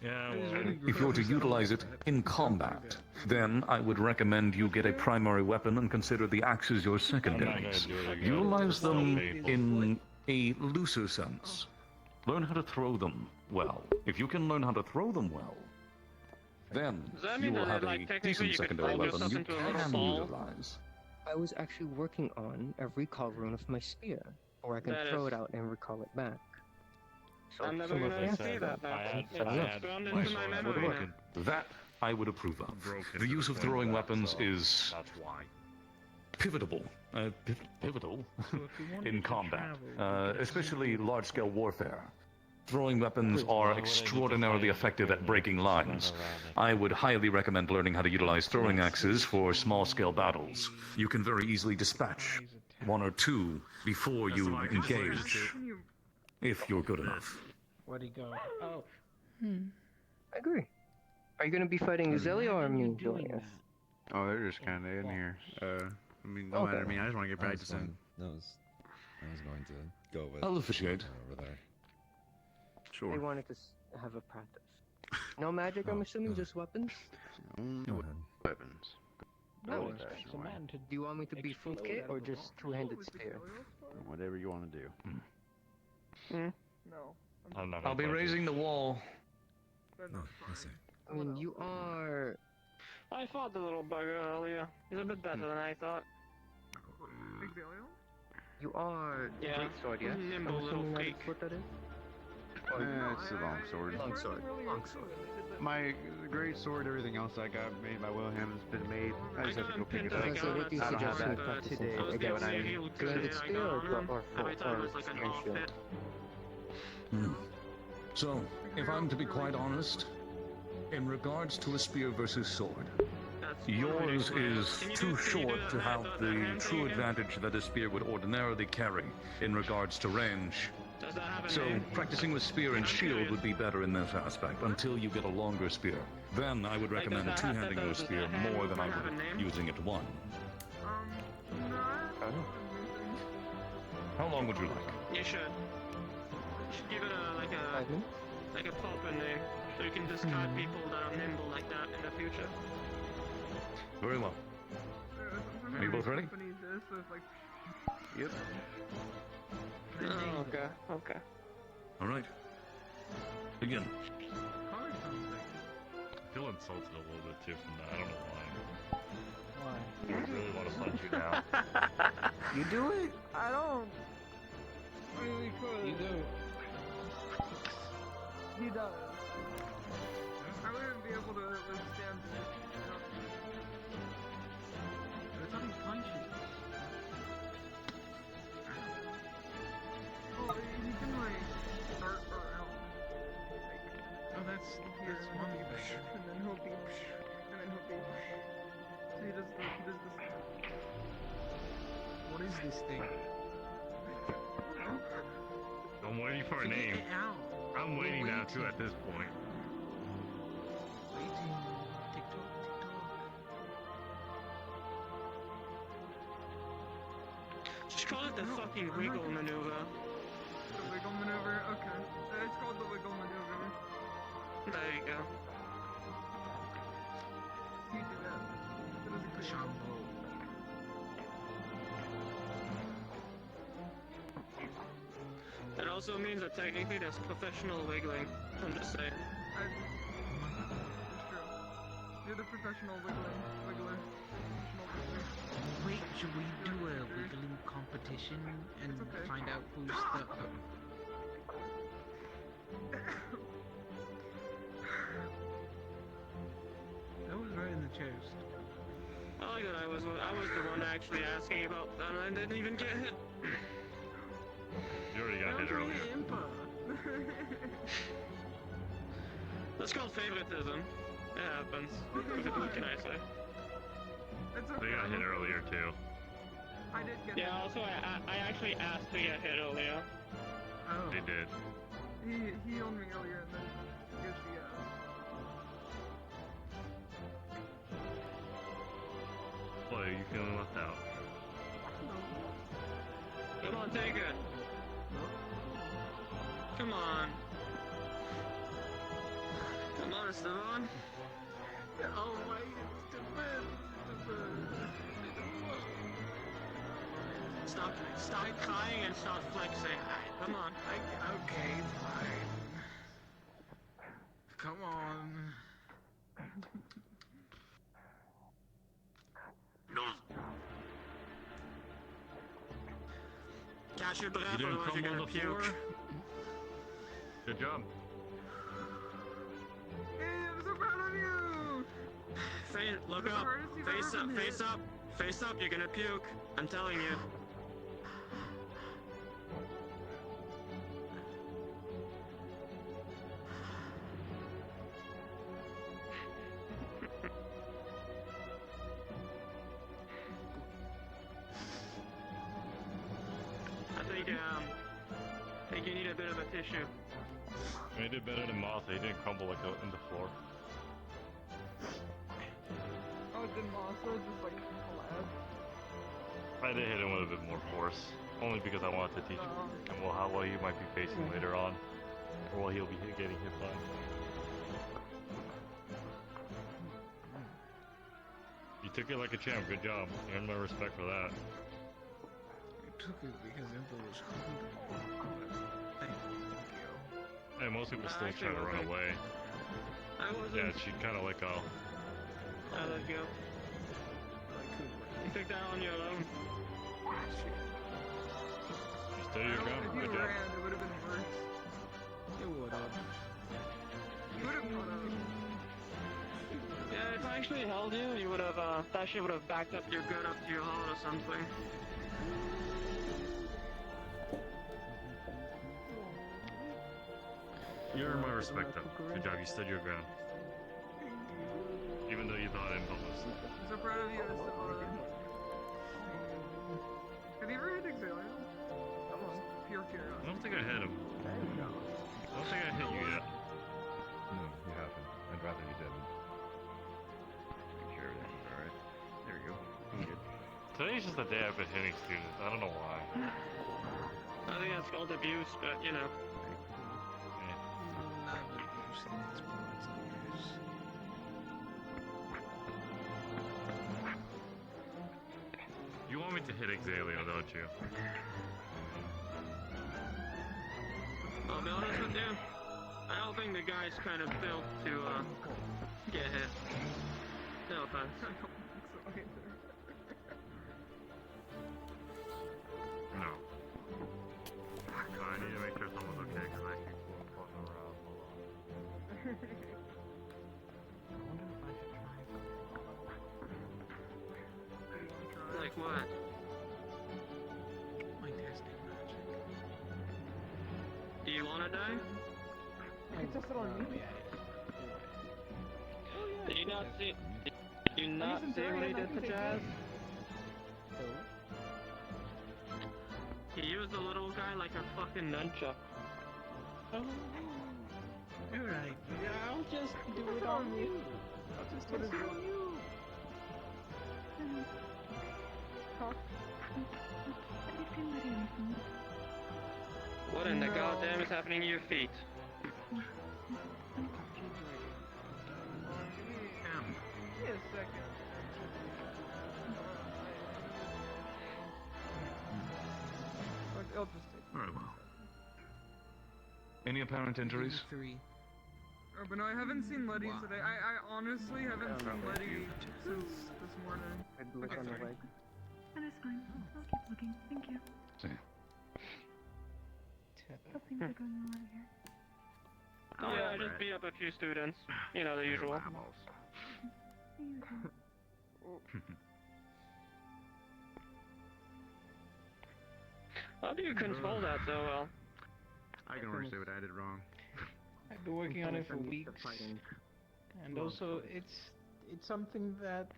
Yeah, well, If you were to utilize it in combat, then I would recommend you get a primary weapon and consider the axes your secondaries. Utilize them in a looser sense. Learn how to throw them well. If you can learn how to throw them well, then Does that you mean will that, have like, a technically decent you could secondary fold weapon yourself you into a little can ball? utilize. I was actually working on a recall rune of my spear, or I can That throw is- it out and recall it back. So I'm never some of gonna it- see that now. I had It's burned into my memory now. That I would approve of. The use of throwing weapons is pivotal. Pivotal in combat, especially large-scale warfare. Throwing weapons are extraordinarily effective at breaking lines. I would highly recommend learning how to utilize throwing axes for small-scale battles. You can very easily dispatch one or two before you engage, if you're good enough. Where'd he go? Oh, I agree. Are you gonna be fighting Zelia or me, Julius? Oh, they're just kind of in here. I mean, no matter to me. I just want to get practicing. I was going to go with. I'll officiate. Over there. Sure. They wanted to have a practice. No magic, I'm assuming, just weapons? No weapons. No. Expects a man to Do you want me to be full kit or just two-handed spear? Whatever you want to do. No. I'm not I'll be raising the wall. No, I see. I mean, you are... I fought the little bugger earlier. He's a bit better than I thought. You are Yeah. great sword, yeah? Nimble I'm little assuming freak. that's what that is? It's a long sword. Long sword. Long sword. My great sword, everything else I got made by Wilhelm has been made. I just have to go pick it up. Okay, so what do you I don't have suggest we that practice today. in? You get what I mean? Two-handed spear or spear and shield? So, if I'm to be quite honest, in regards to a spear versus sword, yours is too short to have the true advantage that a spear would ordinarily carry in regards to range. So, practicing with spear and shield would be better in this aspect until you get a longer spear. Then I would recommend two-handing your spear more than I would using it one. How long would you like? You should. You should give it like a pulp in there, so you can discard people that are nimble like that in the future. Very well. Are you both ready? Yep. Oh, okay, okay. All right. Begin. I feel insulted a little bit too from that. I don't know why. Why? I really want to punch you now. You do it? I don't. Really could. You do. He does. I wouldn't be able to withstand it. Every time he punches. Well, you can like start around. Oh, that's one thing. And then he'll be. And then he'll be. So he does this. What is this thing? I'm waiting for a Figure name. it out. I'm waiting now too at this point. Waiting. TikTok. Just call it the fucking wiggle maneuver. The wiggle maneuver? Okay. It's called the wiggle maneuver. There you go. You do that. It is a good Shampoo. That also means that technically that's professional wiggling. I'm just saying. It's true. You're the professional wiggler. Professional wiggler. Wait, should we do a wiggling competition and find out who's the... That was right in the chest. I like that I was the one actually asking about that and I didn't even get hit. You already got hit earlier. That's called favoritism. It happens. What can I say? It's okay. They got hit earlier too. I did get Yeah, also I actually asked to get hit earlier. Oh. They did. He healed me earlier and then here's the Boy, you feeling left out? Come on, take it. Come on. Come on, Esteban. Oh my, Stop crying and start flexing. Come on. Okay, fine. Come on. Catch your breath, You didn't otherwise you're crumble gonna on the floor? puke. Good job. Hey, I'm so proud of you! Look The up. hardest you've Face ever up. been Face hit. up. Face up. You're gonna puke. I'm telling you. I think you need a bit of a tissue. He did better than Martha. He didn't crumble like in the floor. Oh, it didn't also just like collapse. I did hit him with a bit more force, only because I wanted to teach him what he might be facing later on, or what he'll be getting hit by. You took it like a champ. Good job. You earned my respect for that. You took it because Impa was holding. Thank you. Hey, most people still try to run away. I wasn't. Yeah, she kind of let go. I let go. You took that on your own. You stood your ground. If you Good job. ran, it would have been worse. It would have. You would have caught up. Yeah, if I actually held you, you would have, that shit would have backed up your gun up to your hull or something. You earned my respect, though. Good job. You stood your ground. Even though you thought Impa was. I'm so proud of you, Esteban. Have you ever hit Exilium? Come on, pure curiosity. I don't think I hit him. I don't think I hit you yet. No, you haven't. I'd rather you didn't. Make sure everything's alright. There we go. I'm good. Today's just the day I've been hitting students. I don't know why. I think that's called abuse, but you know. You want me to hit Exalio, don't you? I'll be honest with you. I don't think the guy's kind of built to get hit. No offense. No. So I need to make sure someone's okay because I keep floating around. Hold on. Like what? My testing magic. Do you want to die? You can test it on me. Did you not see? Did you not see what he did to Jazz? He used the little guy like a fucking nunchuck. Oh. Alright. Yeah, I'll just do it on you. I'll just test it on you. What in the goddamn is happening to your feet? Give me a second. I'll just take Very well. Any apparent injuries? 3. Oh, but no, I haven't seen Letty today. I honestly haven't seen Letty since this morning. I'd look on the leg. That is fine. I'll keep looking. Thank you. See. Hope things are going all right here. Oh, yeah, I just beat up a few students. You know, the usual. How do you control that so well? I can understand what I did wrong. I've been working on it for weeks, and also it's something that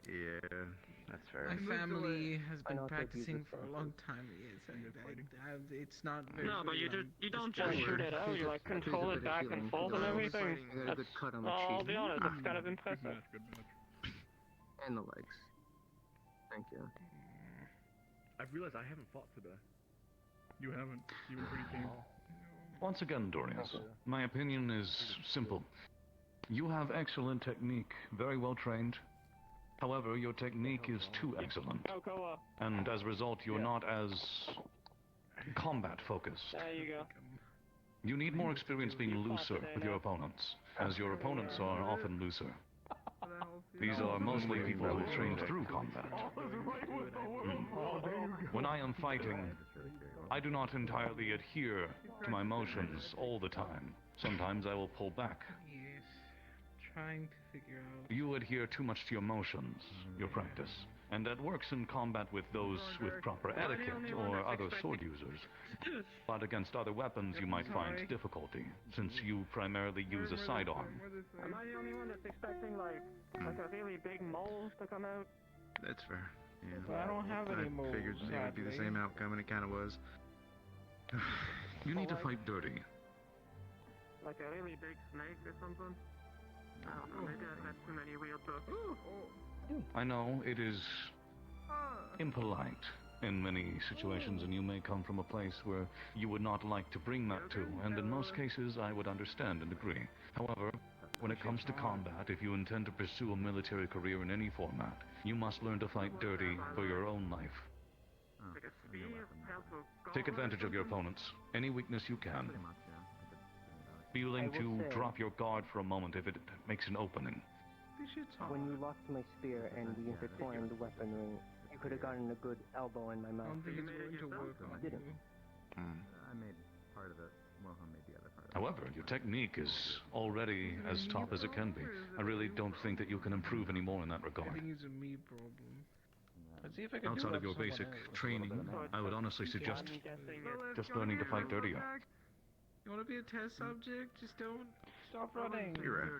Yeah, that's fair. my family has been practicing for a long time. It's not very. No, but good. you don't just shoot it out. You like control it back and forth and everything. That's, I'll be honest, it's kind of impressive. And the legs. Thank you. I've realized I haven't fought today. You haven't. You've been pretty tame. Once again, Dorius, my opinion is simple. You have excellent technique, very well trained. However, your technique is too excellent. And as a result, you're not as combat focused. There you go. You need more experience being looser with your opponents, as your opponents are often looser. These are mostly people who trained through combat. When I am fighting, I do not entirely adhere to my motions all the time. Sometimes I will pull back. Yes, trying to figure out. You adhere too much to your motions, your practice. And that works in combat with those with proper etiquette or other sword users. But against other weapons you might find difficulty, since you primarily use a sidearm. Am I the only one that's expecting like a really big mole to come out? That's fair. Yeah. But I don't have any moves. I figured it would be the sadly. same outcome, and it kind of was. You need to fight dirty. Like a really big snake or something? I don't know, maybe I've had too many weird books. I know it is impolite in many situations, and you may come from a place where you would not like to bring that to, and in most cases I would understand and agree. However, when it comes to combat, if you intend to pursue a military career in any format, you must learn to fight dirty for your own life. Like a spear, pencil, Take advantage of your opponents, any weakness you can. Be willing I to will say- drop your guard for a moment if it makes an opening. When you lost my spear and we intertwined the weaponry, you could have gotten a good elbow in my mouth. I don't think it's going to work on You didn't. I made part of it. Mohan made the other part. However, your technique is already as top as it can be. I really don't think that you can improve any more in that I regard. think it's a me problem. Let's see if I can do Outside that of your for someone basic else. training, I would honestly suggest just learning to fight dirtier. You want to be a test subject? Just don't stop running. You're right.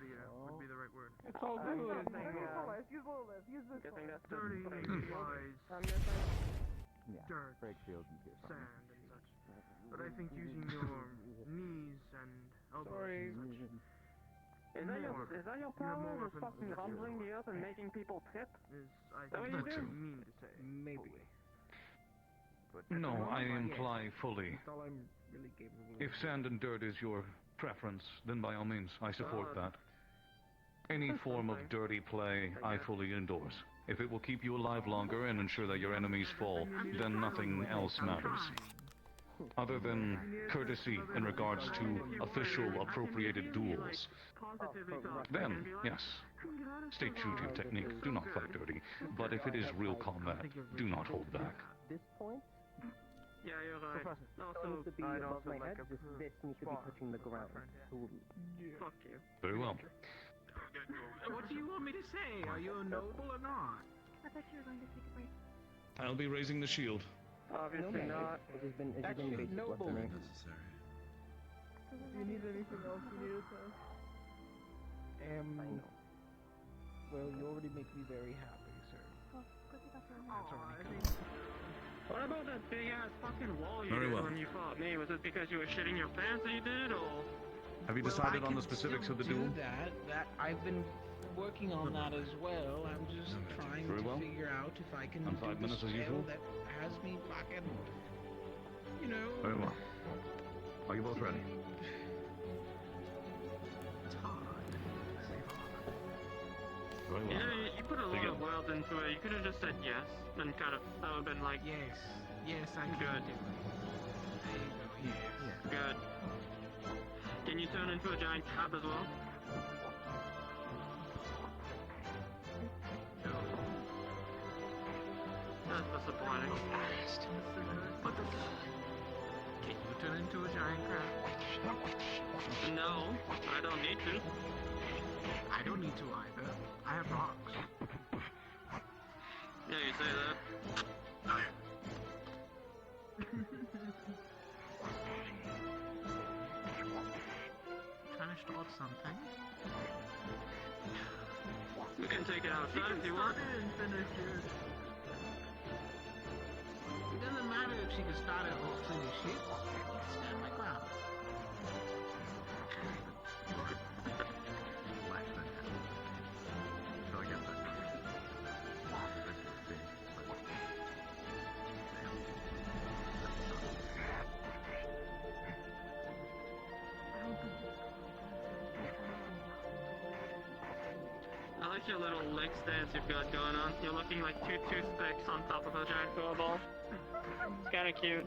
would be the right word. It's all good. Use this Guessing that's dirty implies dirt, break field and get sand, and such. But I think using your knees and elbows Sorry. and such Is that your power? Just fucking rumbling the earth and making people tip? is, I that what think, you do? mean to say. Maybe. No, I imply fully. That's all I'm really capable of. If sand and dirt is your preference, then by all means, I support that. Any form of dirty play, I fully endorse. If it will keep you alive longer and ensure that your enemies fall, then nothing else matters. Other than courtesy in regards to official appropriated duels. Then, yes, stay true to your technique. Do not fight dirty. But if it is real combat, do not hold back. This point, Yeah, you're right. Professor, Also, seems to be I'd above also my like head. a This needs to be touching the ground. Fuck you. Very well. What do you want me to say? Are you a noble or not? I thought you were going to take a break. I'll be raising the shield. Obviously not. It has been Actually, basic noble. weaponry. Do you need anything else you need to test? Well, you already make me very happy, sir. Well, good you got your That's already I covered. What about that big ass fucking wall you Very did well. when you fought me? Was it because you were shitting your pants that you did, or? Have you Well, decided I on the can specifics still of the duel? do that I've been working on that as well. I'm just trying Very to well. figure out if I can On do 5 the minutes as spell usual? that has me fucking, you know. Very well. Are you both ready? It's hard. Very You well. know, you put a lot Begin. of words into it. You could have just said yes, and kind of, that would have been like, Yes, I can Good. do it. There you go, yes. good. Can you turn into a giant crab as well? No. That's disappointing. What the fuck? Can you turn into a giant crab? No, I don't need to. I don't need to either. I have rocks. Yeah, you say that. Trying to start something. We can take it outside if you want. It doesn't matter if she can start it or finish it. Stand my ground. So I guess that's I like your little leg stance you've got going on. You're looking like two toothpicks on top of a giant go ball. It's kind of cute.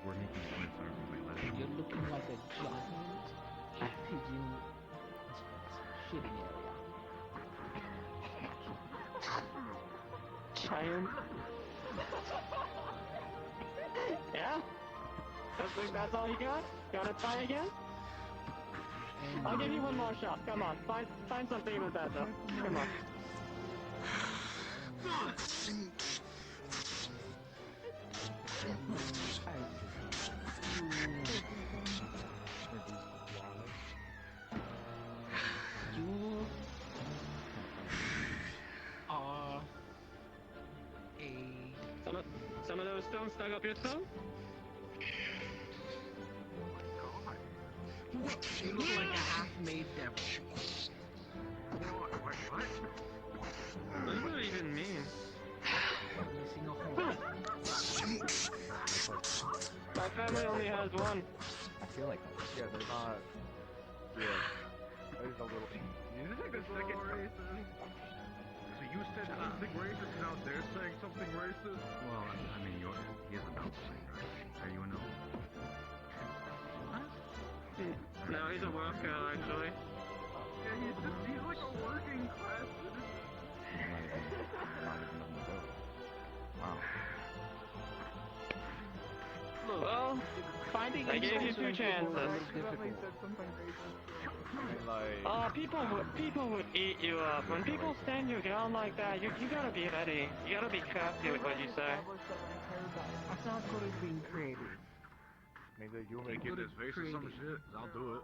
we're making points, aren't we? You're looking like a giant pigeon shitting area. Giant. Yeah? That's all you got? Gotta try again? I'll give you one more shot. Come on, find something even better. Come on. You are a... Some of those stones stuck up your toe? You look like a half-made devil. Wait, what? What does that even mean? Missing a horn. My family only has one. I feel like Yeah, they're not. Yeah. There's a little. Is this like the second racist? So you said something racist, and now they're saying something racist? Well, I mean, he is an outsider, right? Are you an outsider? What? No, he's a worker, actually. Yeah, he's like a working class citizen. not even on the boat. Wow. Well, I gave you 2 chances. People would eat you up. When people stand your ground like that, you gotta be ready. You gotta be crafty with what you say. That's not good at being creative. Maybe you make it his face or some shit. I'll do it.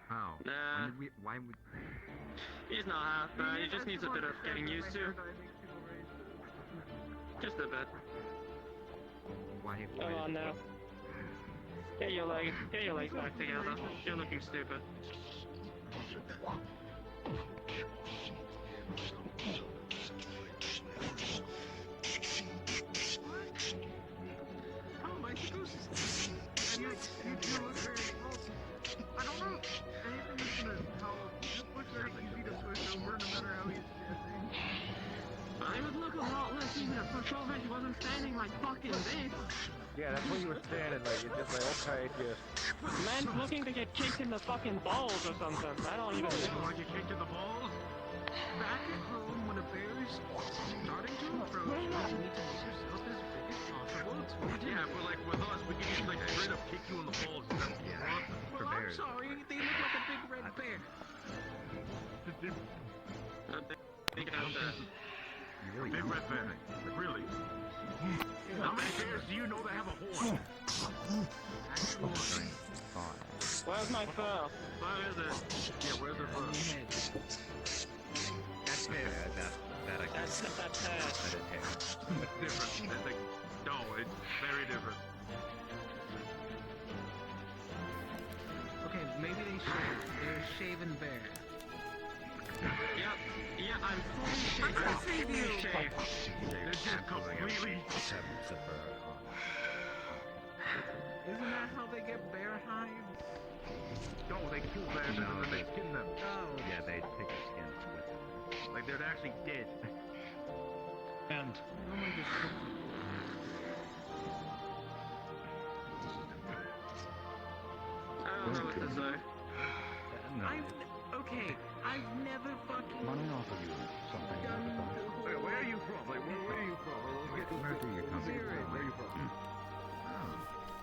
How? Nah. Why would... He's not half bad. He just needs a bit of getting used to. Just a bit. Why? Come on now. Get your legs back together. You're looking stupid. How am I supposed to? You look very well. I don't know. Anything that's gonna help. Just push everything to be to push over, no matter how he's standing. I would look a lot less easy to push over if he wasn't standing like fucking this. Yeah, that's what you were standing like. It's just like, okay, just. Man's looking to get kicked in the fucking balls or something. I don't even You know. want to get kicked in the balls? Back at home, when a bear is starting to approach, you need to make yourself as big as possible. Yeah, but like with us, we can just like straight up kick you in the balls. Is that what you want? Well, I'm sorry, they look like a big red bear. Big red bear. Really? How many bears do you know that have a horn? Where's my fur? Where is it? Yeah, where's the fur? That's hair. That's hair. It's different. It's like, no, it's very different. Okay, maybe they're a shaven bear. Yep. Yeah, I'm fully shaved. I'm gonna save you. They're just completely... Isn't that how they get bear hides? No, they kill bears and then they skin them. Oh. Yeah, they take the skins with them. Like they're actually dead. And Normally just cook them. I don't know what to say. Okay, I've never fucking Let me offer you something. done the Wait, whole... where are you from? Like, where are you from? Where do you come from? Where are you from?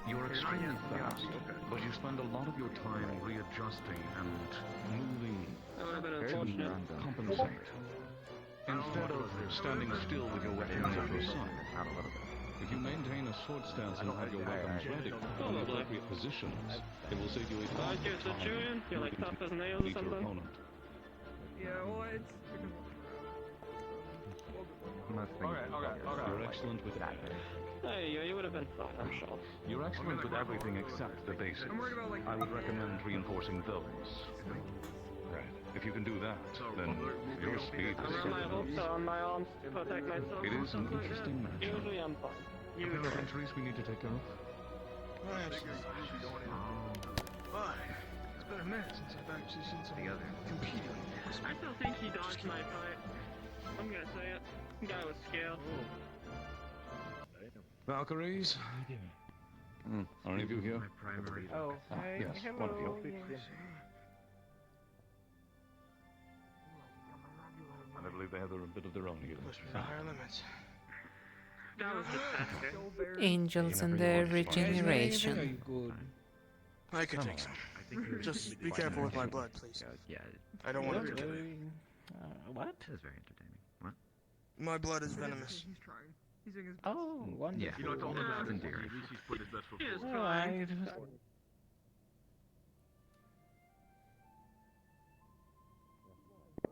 you're extremely fast, okay. but you spend a lot of your time readjusting and moving That would have been to unfortunate. compensate. Instead of standing still with your weapons at your side, if you maintain a sword stance and have your weapons ready in Probably. appropriate positions, it will save you a lot Like you're a of time Centurion? You're like moving tough to as nails or meet your something? opponent. Yeah, well, it's because You're excellent with that. Hey, you would have been fine, I'm sure. You're excellent with everything except the basics. I'm worried about, like, I would recommend reinforcing those. Right. If you can do that, then your speed I is wear my hooks certainly... on my arms to protect myself. It is an Something like interesting that. matchup. Usually I'm fine. Any other entries we need to take care of? It's been a minute since I've actually seen somebody competing. I still think he dodged my fight. I'm gonna say it. The guy was scared. Valkyries? Are any of you here? Oh, Yes, one of you. I believe they have a bit of their own here. Higher limits. That was disaster. Angels and their regeneration. good? I could take some. Just be careful with my blood, please. Yeah. I don't want to get it. What? It is very entertaining. What? My blood is venomous. He's trying. He's doing his Oh, wonderful. Yeah. You know, it's all about That's endearing. At least he's put his best foot He is forward. Alright.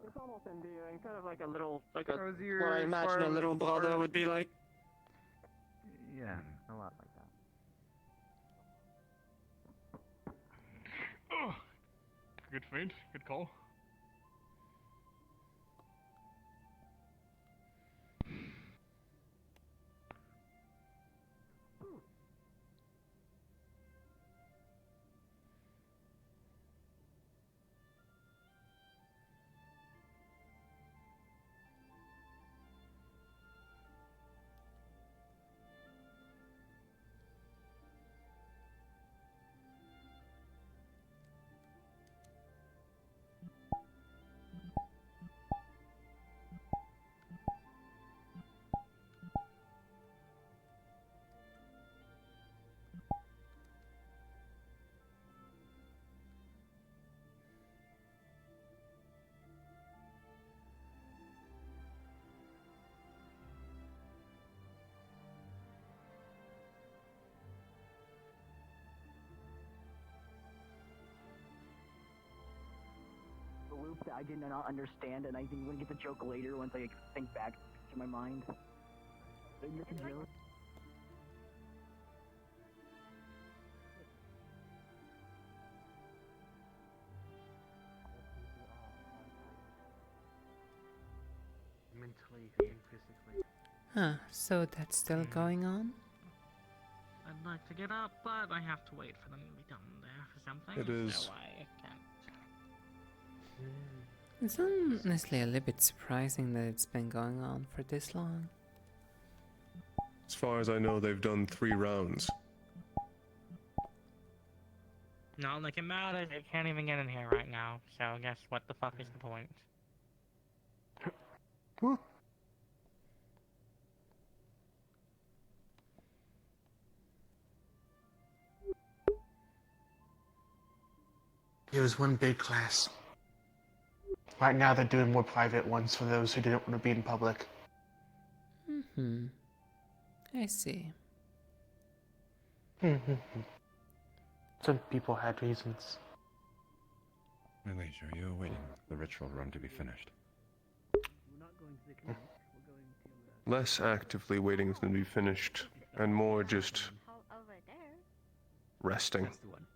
It's almost endearing, kind of like a little, like How a, was your what I imagine a little brother would be like. Yeah, a lot like that. Good feint. Good call. The loop that I did not understand, and I think I'm gonna get the joke later once I think back to my mind. Did you get the joke? Mentally and physically. Huh, so that's still going on? I'd like to get up, but I have to wait for them to be done there for something. It is. So I can't. It's honestly a little bit surprising that it's been going on for this long. As far as I know, they've done 3 rounds. Not like it matters. I can't even get in here right now. So guess what the fuck is the point? It was one big class. Right now they're doing more private ones for those who didn't want to be in public. Mm-hmm. I see. Some people had reasons. Malaysia, are you awaiting the ritual run to be finished? We're not going to the clinic. We're going to. Less actively waiting for them to be finished, and more just resting, That's the one.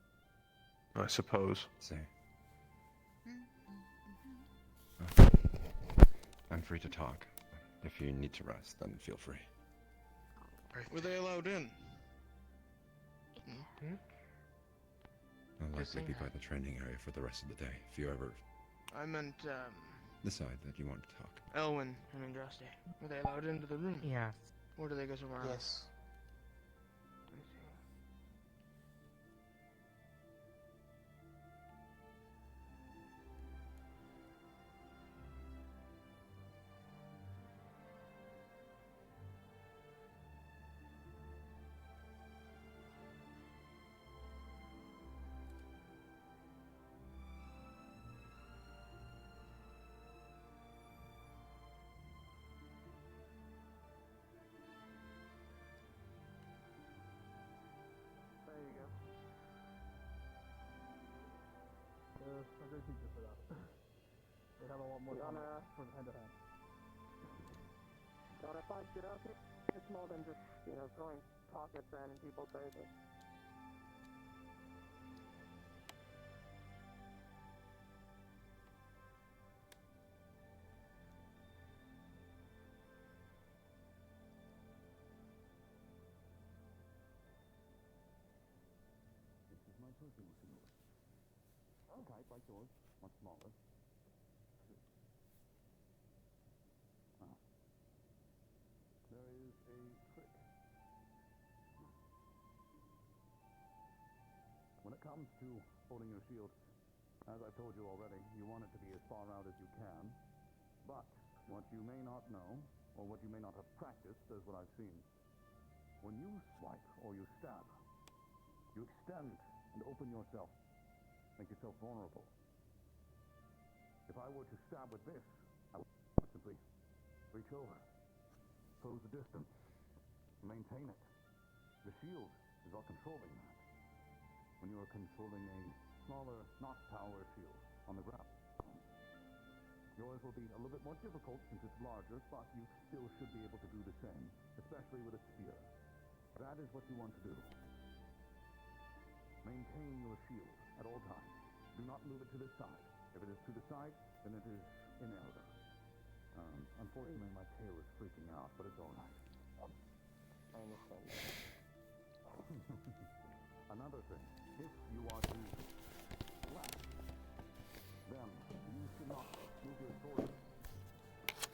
I suppose. See. I'm free to talk. If you need to rest, then feel free. Were they allowed in? I'll likely be by the training area for the rest of the day. If you ever I meant, decide that you want to talk. Elwyn and Andraste. Were they allowed into the room? Yes. Or do they go somewhere else? Yes. There you go. A great teacher for that. They have a lot more for hand-to-hand. Gotta fight it up. It's more than just, throwing pockets in people's faces. This is my personal shield. Type like yours, much smaller. There is a trick. When it comes to holding your shield, as I've told you already, you want it to be as far out as you can. But what you may not know, or what you may not have practiced, is what I've seen. When you swipe or you stab, you extend and open yourself, make yourself vulnerable. If I were to stab with this, I would simply reach over, close the distance, maintain it. The shield is all controlling that. When you are controlling a smaller, not power shield on the ground. Yours will be a little bit more difficult since it's larger, but you still should be able to do the same, especially with a spear. That is what you want to do. Maintain your shield at all times. Do not move it to the side. If it is to the side, then it is in error. Unfortunately, my tail is freaking out, but it's all right. I understand that. Another thing, if you are to left, then you should not move your sword,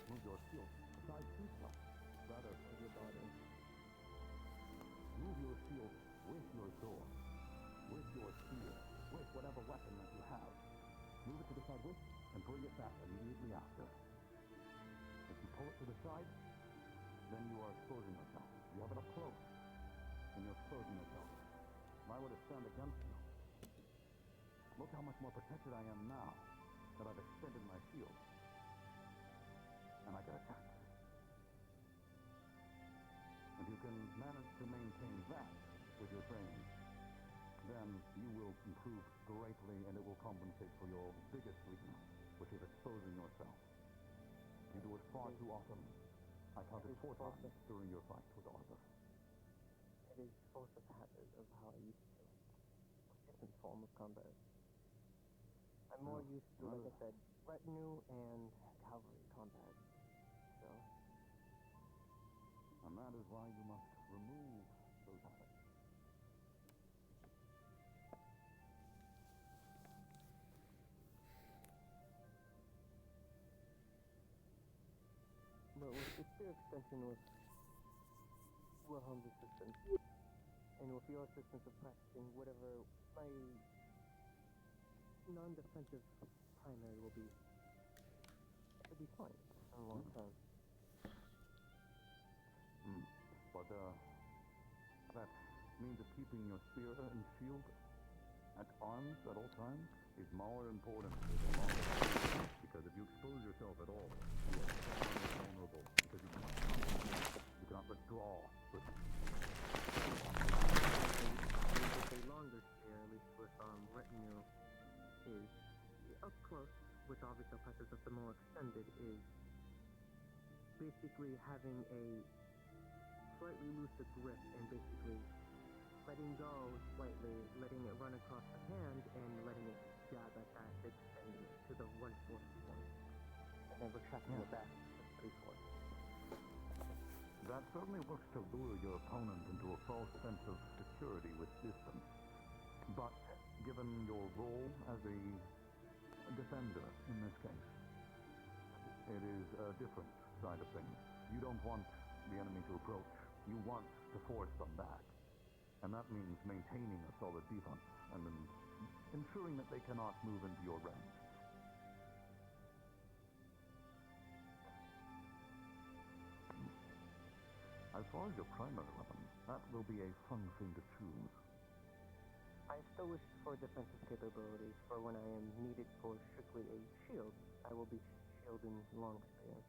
move your shield aside too far. Rather, your body. Move your shield with your sword, with your spear, with whatever weapon that you have. Move it to the side with, and bring it back immediately after. If you pull it to the side, then you are exposing yourself. You have it up close, and you're exposing yourself. If I were to stand against you, look how much more protected I am now that I've extended my shield. And I got attacked. If you can manage to maintain that with your training, then you will improve greatly, and it will compensate for your biggest weakness, which is exposing yourself. You do it far too often. I counted 4 times during your fight with Arthur. It is force of habit of how I used to. Different form of combat. I'm more used to, like I said, retinue and cavalry combat. So. And that is why you must remove those habits. But with the spear extension with Wilhelm's assistance, and with your assistance of practicing whatever my non-defensive primary will be, it should be fine in a long time. But that means of keeping your spear and shield at arms at all times is more important in the long run. Because if you expose yourself at all, you are vulnerable. Because you cannot withdraw. With a longer spear, at least with retinue, is up close, which obviously I'll practice with the more extended, is basically having a slightly looser grip and basically letting go slightly, letting it run across the hand and letting it jab at that, extending it to the 1/4 point, and then retracting it back to 3/4. That certainly works to lure your opponent into a false sense of security with distance. But given your role as a defender in this case, it is a different side of things. You don't want the enemy to approach. You want to force them back. And that means maintaining a solid defense and ensuring that they cannot move into your range. As far as your primary weapon, that will be a fun thing to choose. I still wish for defensive capabilities for when I am needed for strictly a shield. I will be shielding long spear.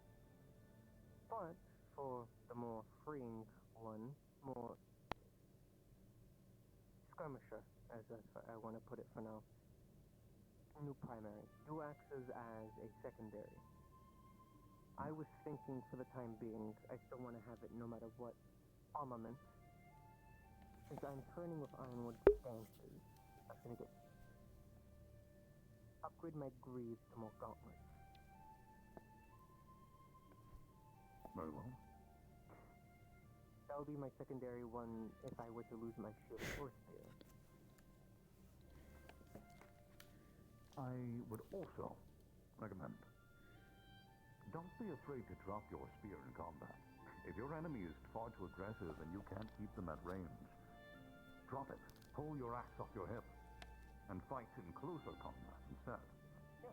But for the more freeing one, more skirmisher, as I want to put it for now. New primary. Dual axes as a secondary. I was thinking for the time being, I still want to have it no matter what armament. Since I'm training with ironwood stances, I'm going to upgrade my greaves to more gauntlets. Very well. That would be my secondary one if I were to lose my shield or spear. I would also recommend, don't be afraid to drop your spear in combat. If your enemy is far too aggressive and you can't keep them at range, drop it. Pull your axe off your hip and fight in closer combat instead. Yeah.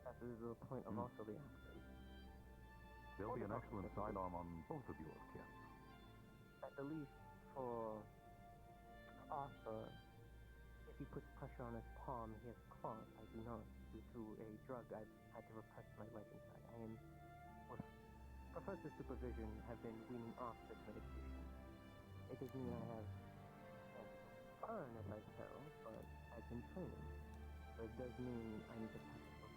That is the point of also the axes. There'll be an excellent sidearm on both of your kits. At the least for Arthur, if he puts pressure on his palm, he has claws. I do not. Due to a drug, I've had to repress my leg inside. I am, with Professor's supervision, have been weaning off this medication. It doesn't mean I have burn as I fell, but I've been training. So it does mean I need to practice with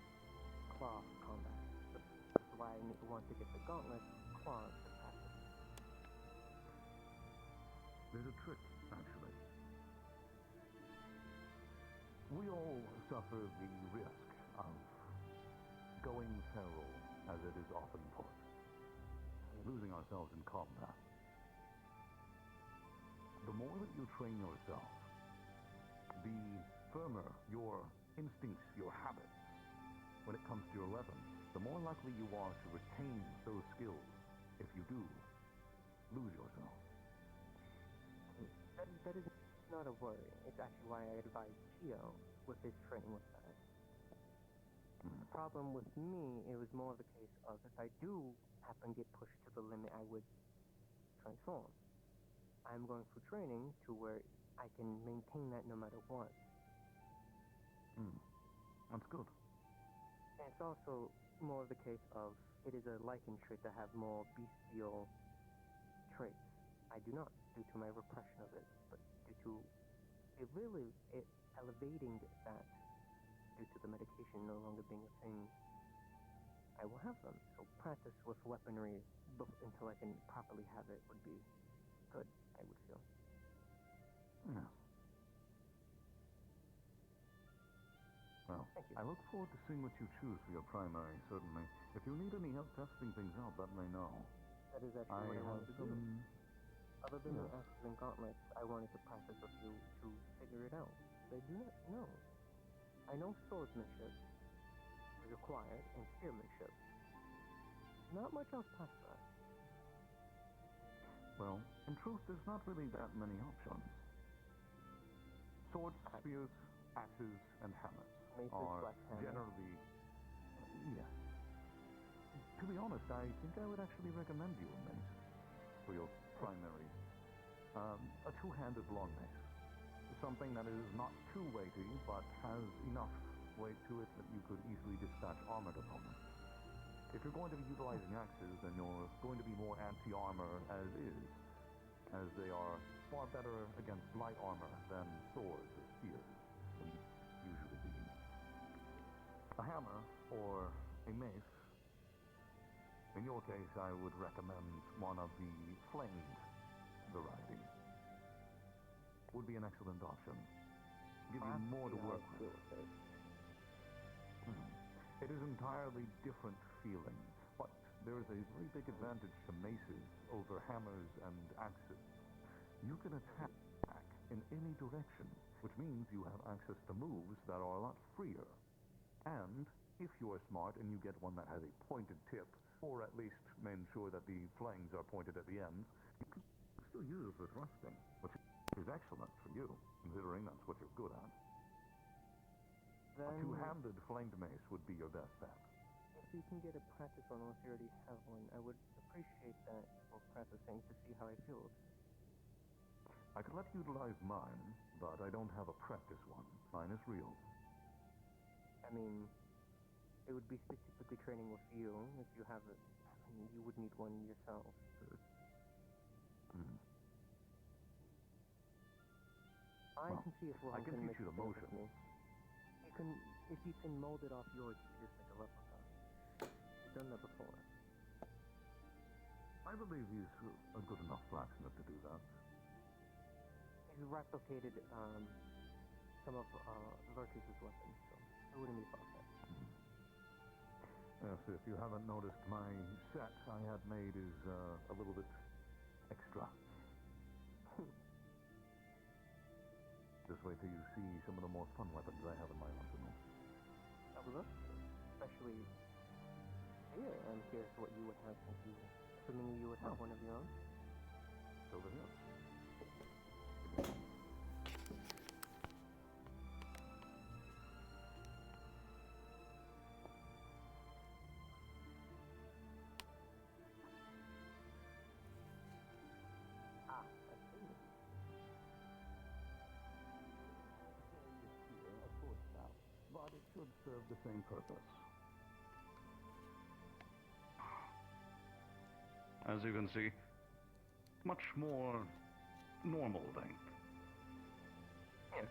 claw combat. That's why I want to get the gauntlet claws to practice. There's a trick, actually. We all suffer the risk of going feral, as it is often put, losing ourselves in combat. The more that you train yourself, the firmer your instincts, your habits, when it comes to your weapons, the more likely you are to retain those skills if you do lose yourself. That is not a worry. It's actually why I advise Tio with his training with that. The problem with me, it was more of the case of if I do happen to get pushed to the limit, I would transform. I'm going through training to where I can maintain that no matter what. That's good. And it's also more of the case of it is a lichen trait to have more bestial traits. I do not, due to my repression of it, but due to it elevating that due to the medication no longer being a thing. I will have them. So practice with weaponry until I can properly have it would be good, I would feel. Yeah. Well, I look forward to seeing what you choose for your primary, certainly. If you need any help testing things out, let me know. That is actually what I wanted to do. some... Other than the axes and gauntlets, I wanted to practice with you to figure it out. I do not know. I know swordsmanship is required and spearmanship. Not much else past that. Well, in truth, there's not really that many options. Swords, spears, axes, and hammers are generally... yes. To be honest, I think I would actually recommend you a mace for your primary. A two-handed long mace. Something that is not too weighty, but has enough weight to it that you could easily dispatch armored opponents. If you're going to be utilizing axes, then you're going to be more anti-armor as is, as they are far better against light armor than swords or spears can usually be. A hammer or a mace, in your case, I would recommend one of the flamed variety. Would be an excellent option. Give you more to work with. It is entirely different feeling, but there is a very big advantage to maces over hammers and axes. You can attack in any direction, which means you have access to moves that are a lot freer. And if you are smart and you get one that has a pointed tip, or at least ensure that the flanks are pointed at the ends, you can still use it for thrusting, which is excellent for you, considering that's what you're good at. Then, a two-handed flanked mace would be your best bet. If you can get a practice one unless you already have one, I would appreciate that for practicing to see how I feel. I could let you utilize mine, but I don't have a practice one. Mine is real. I mean, it would be specifically training with you. If you have it, I mean, you would need one yourself. I can see if I can teach you the motion. If you can mold it off yours, you just make a replica. I've done that before. I believe he's a good enough blacksmith to do that. He's replicated some of Virtus's weapons, so it wouldn't be far-fetched. Yes, if you haven't noticed, my set I had made is a little bit extra. Just wait till you see some of the more fun weapons I have in my arsenal. I would love to, especially here. I'm curious what you would have since you, assuming you would have one of your own. Over here. But it should serve the same purpose. As you can see, much more normal length. Yes.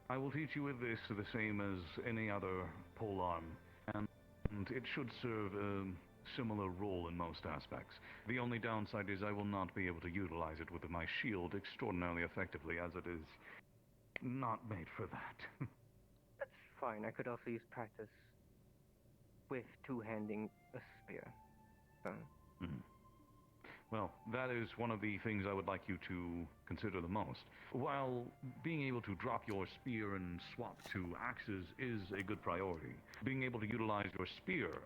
I will teach you with this the same as any other polearm, and it should serve similar role in most aspects. The only downside is I will not be able to utilize it with my shield extraordinarily effectively, as it is not made for that. That's fine. I could also use practice with two-handing a spear. So. Mhm. Well, that is one of the things I would like you to consider the most. While being able to drop your spear and swap to axes is a good priority, being able to utilize your spear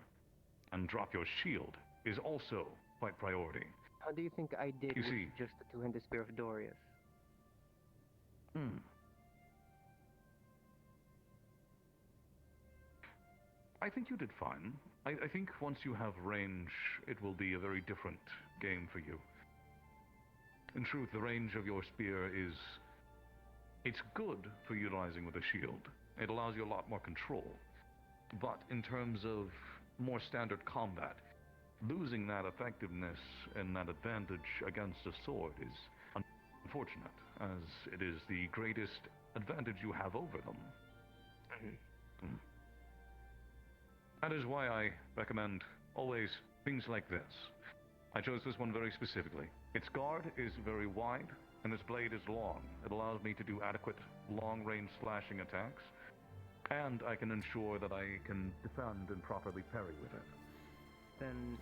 and drop your shield is also quite priority. How do you think I did You with see, just the two-handed spear of Dorius? I think you did fine. I think once you have range, it will be a very different game for you. In truth, the range of your spear is... it's good for utilizing with a shield. It allows you a lot more control. But in terms of more standard combat, losing that effectiveness and that advantage against a sword is unfortunate, as it is the greatest advantage you have over them. That is why I recommend always things like this. I chose this one very specifically. Its guard is very wide, and its blade is long. It allows me to do adequate long-range slashing attacks, and I can ensure that I can defend and properly parry with it. Then,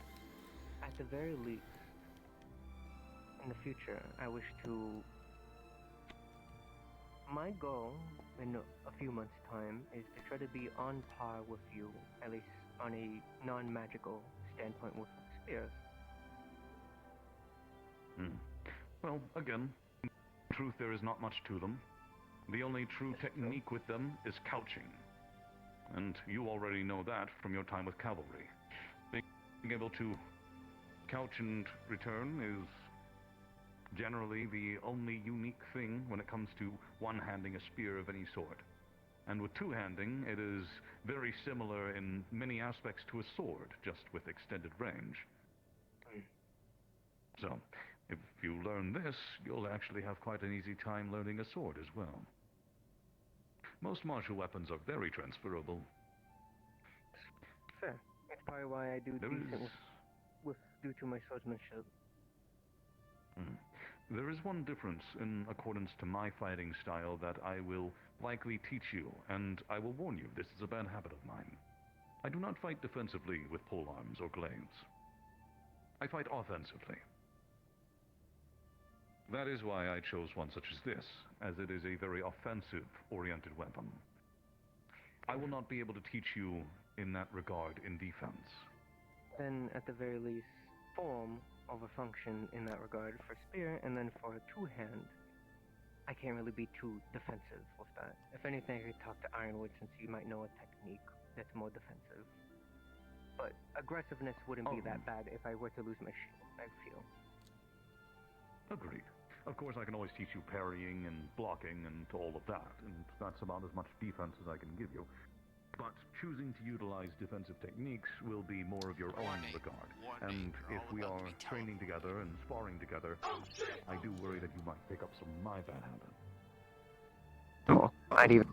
at the very least, in the future, I wish to... My goal, in a few months' time, is to try to be on par with you, at least on a non-magical standpoint with spears. Well, again, in truth there is not much to them. The only true technique with them is couching. And you already know that from your time with cavalry. Being able to couch and return is generally the only unique thing when it comes to one-handing a spear of any sort. And with two-handing, it is very similar in many aspects to a sword, just with extended range. So, if you learn this, you'll actually have quite an easy time learning a sword as well. Most martial weapons are very transferable. Fair. That's probably why I do decent due to my swordsmanship. There is one difference in accordance to my fighting style that I will likely teach you, and I will warn you, this is a bad habit of mine. I do not fight defensively with polearms or glaives. I fight offensively. That is why I chose one such as this, as it is a very offensive-oriented weapon. I will not be able to teach you in that regard in defense. Then, at the very least, form of a function in that regard for spear, and then for a two-hand, I can't really be too defensive with that. If anything, I could talk to Ironwood, since he might know a technique that's more defensive. But aggressiveness wouldn't be that bad if I were to lose my shield, I feel. Agreed. Of course, I can always teach you parrying and blocking and all of that, and that's about as much defense as I can give you. But choosing to utilize defensive techniques will be more of your own regard. And if we are training together and sparring together, I do worry that you might pick up some of my bad habits. Oh, I'd even...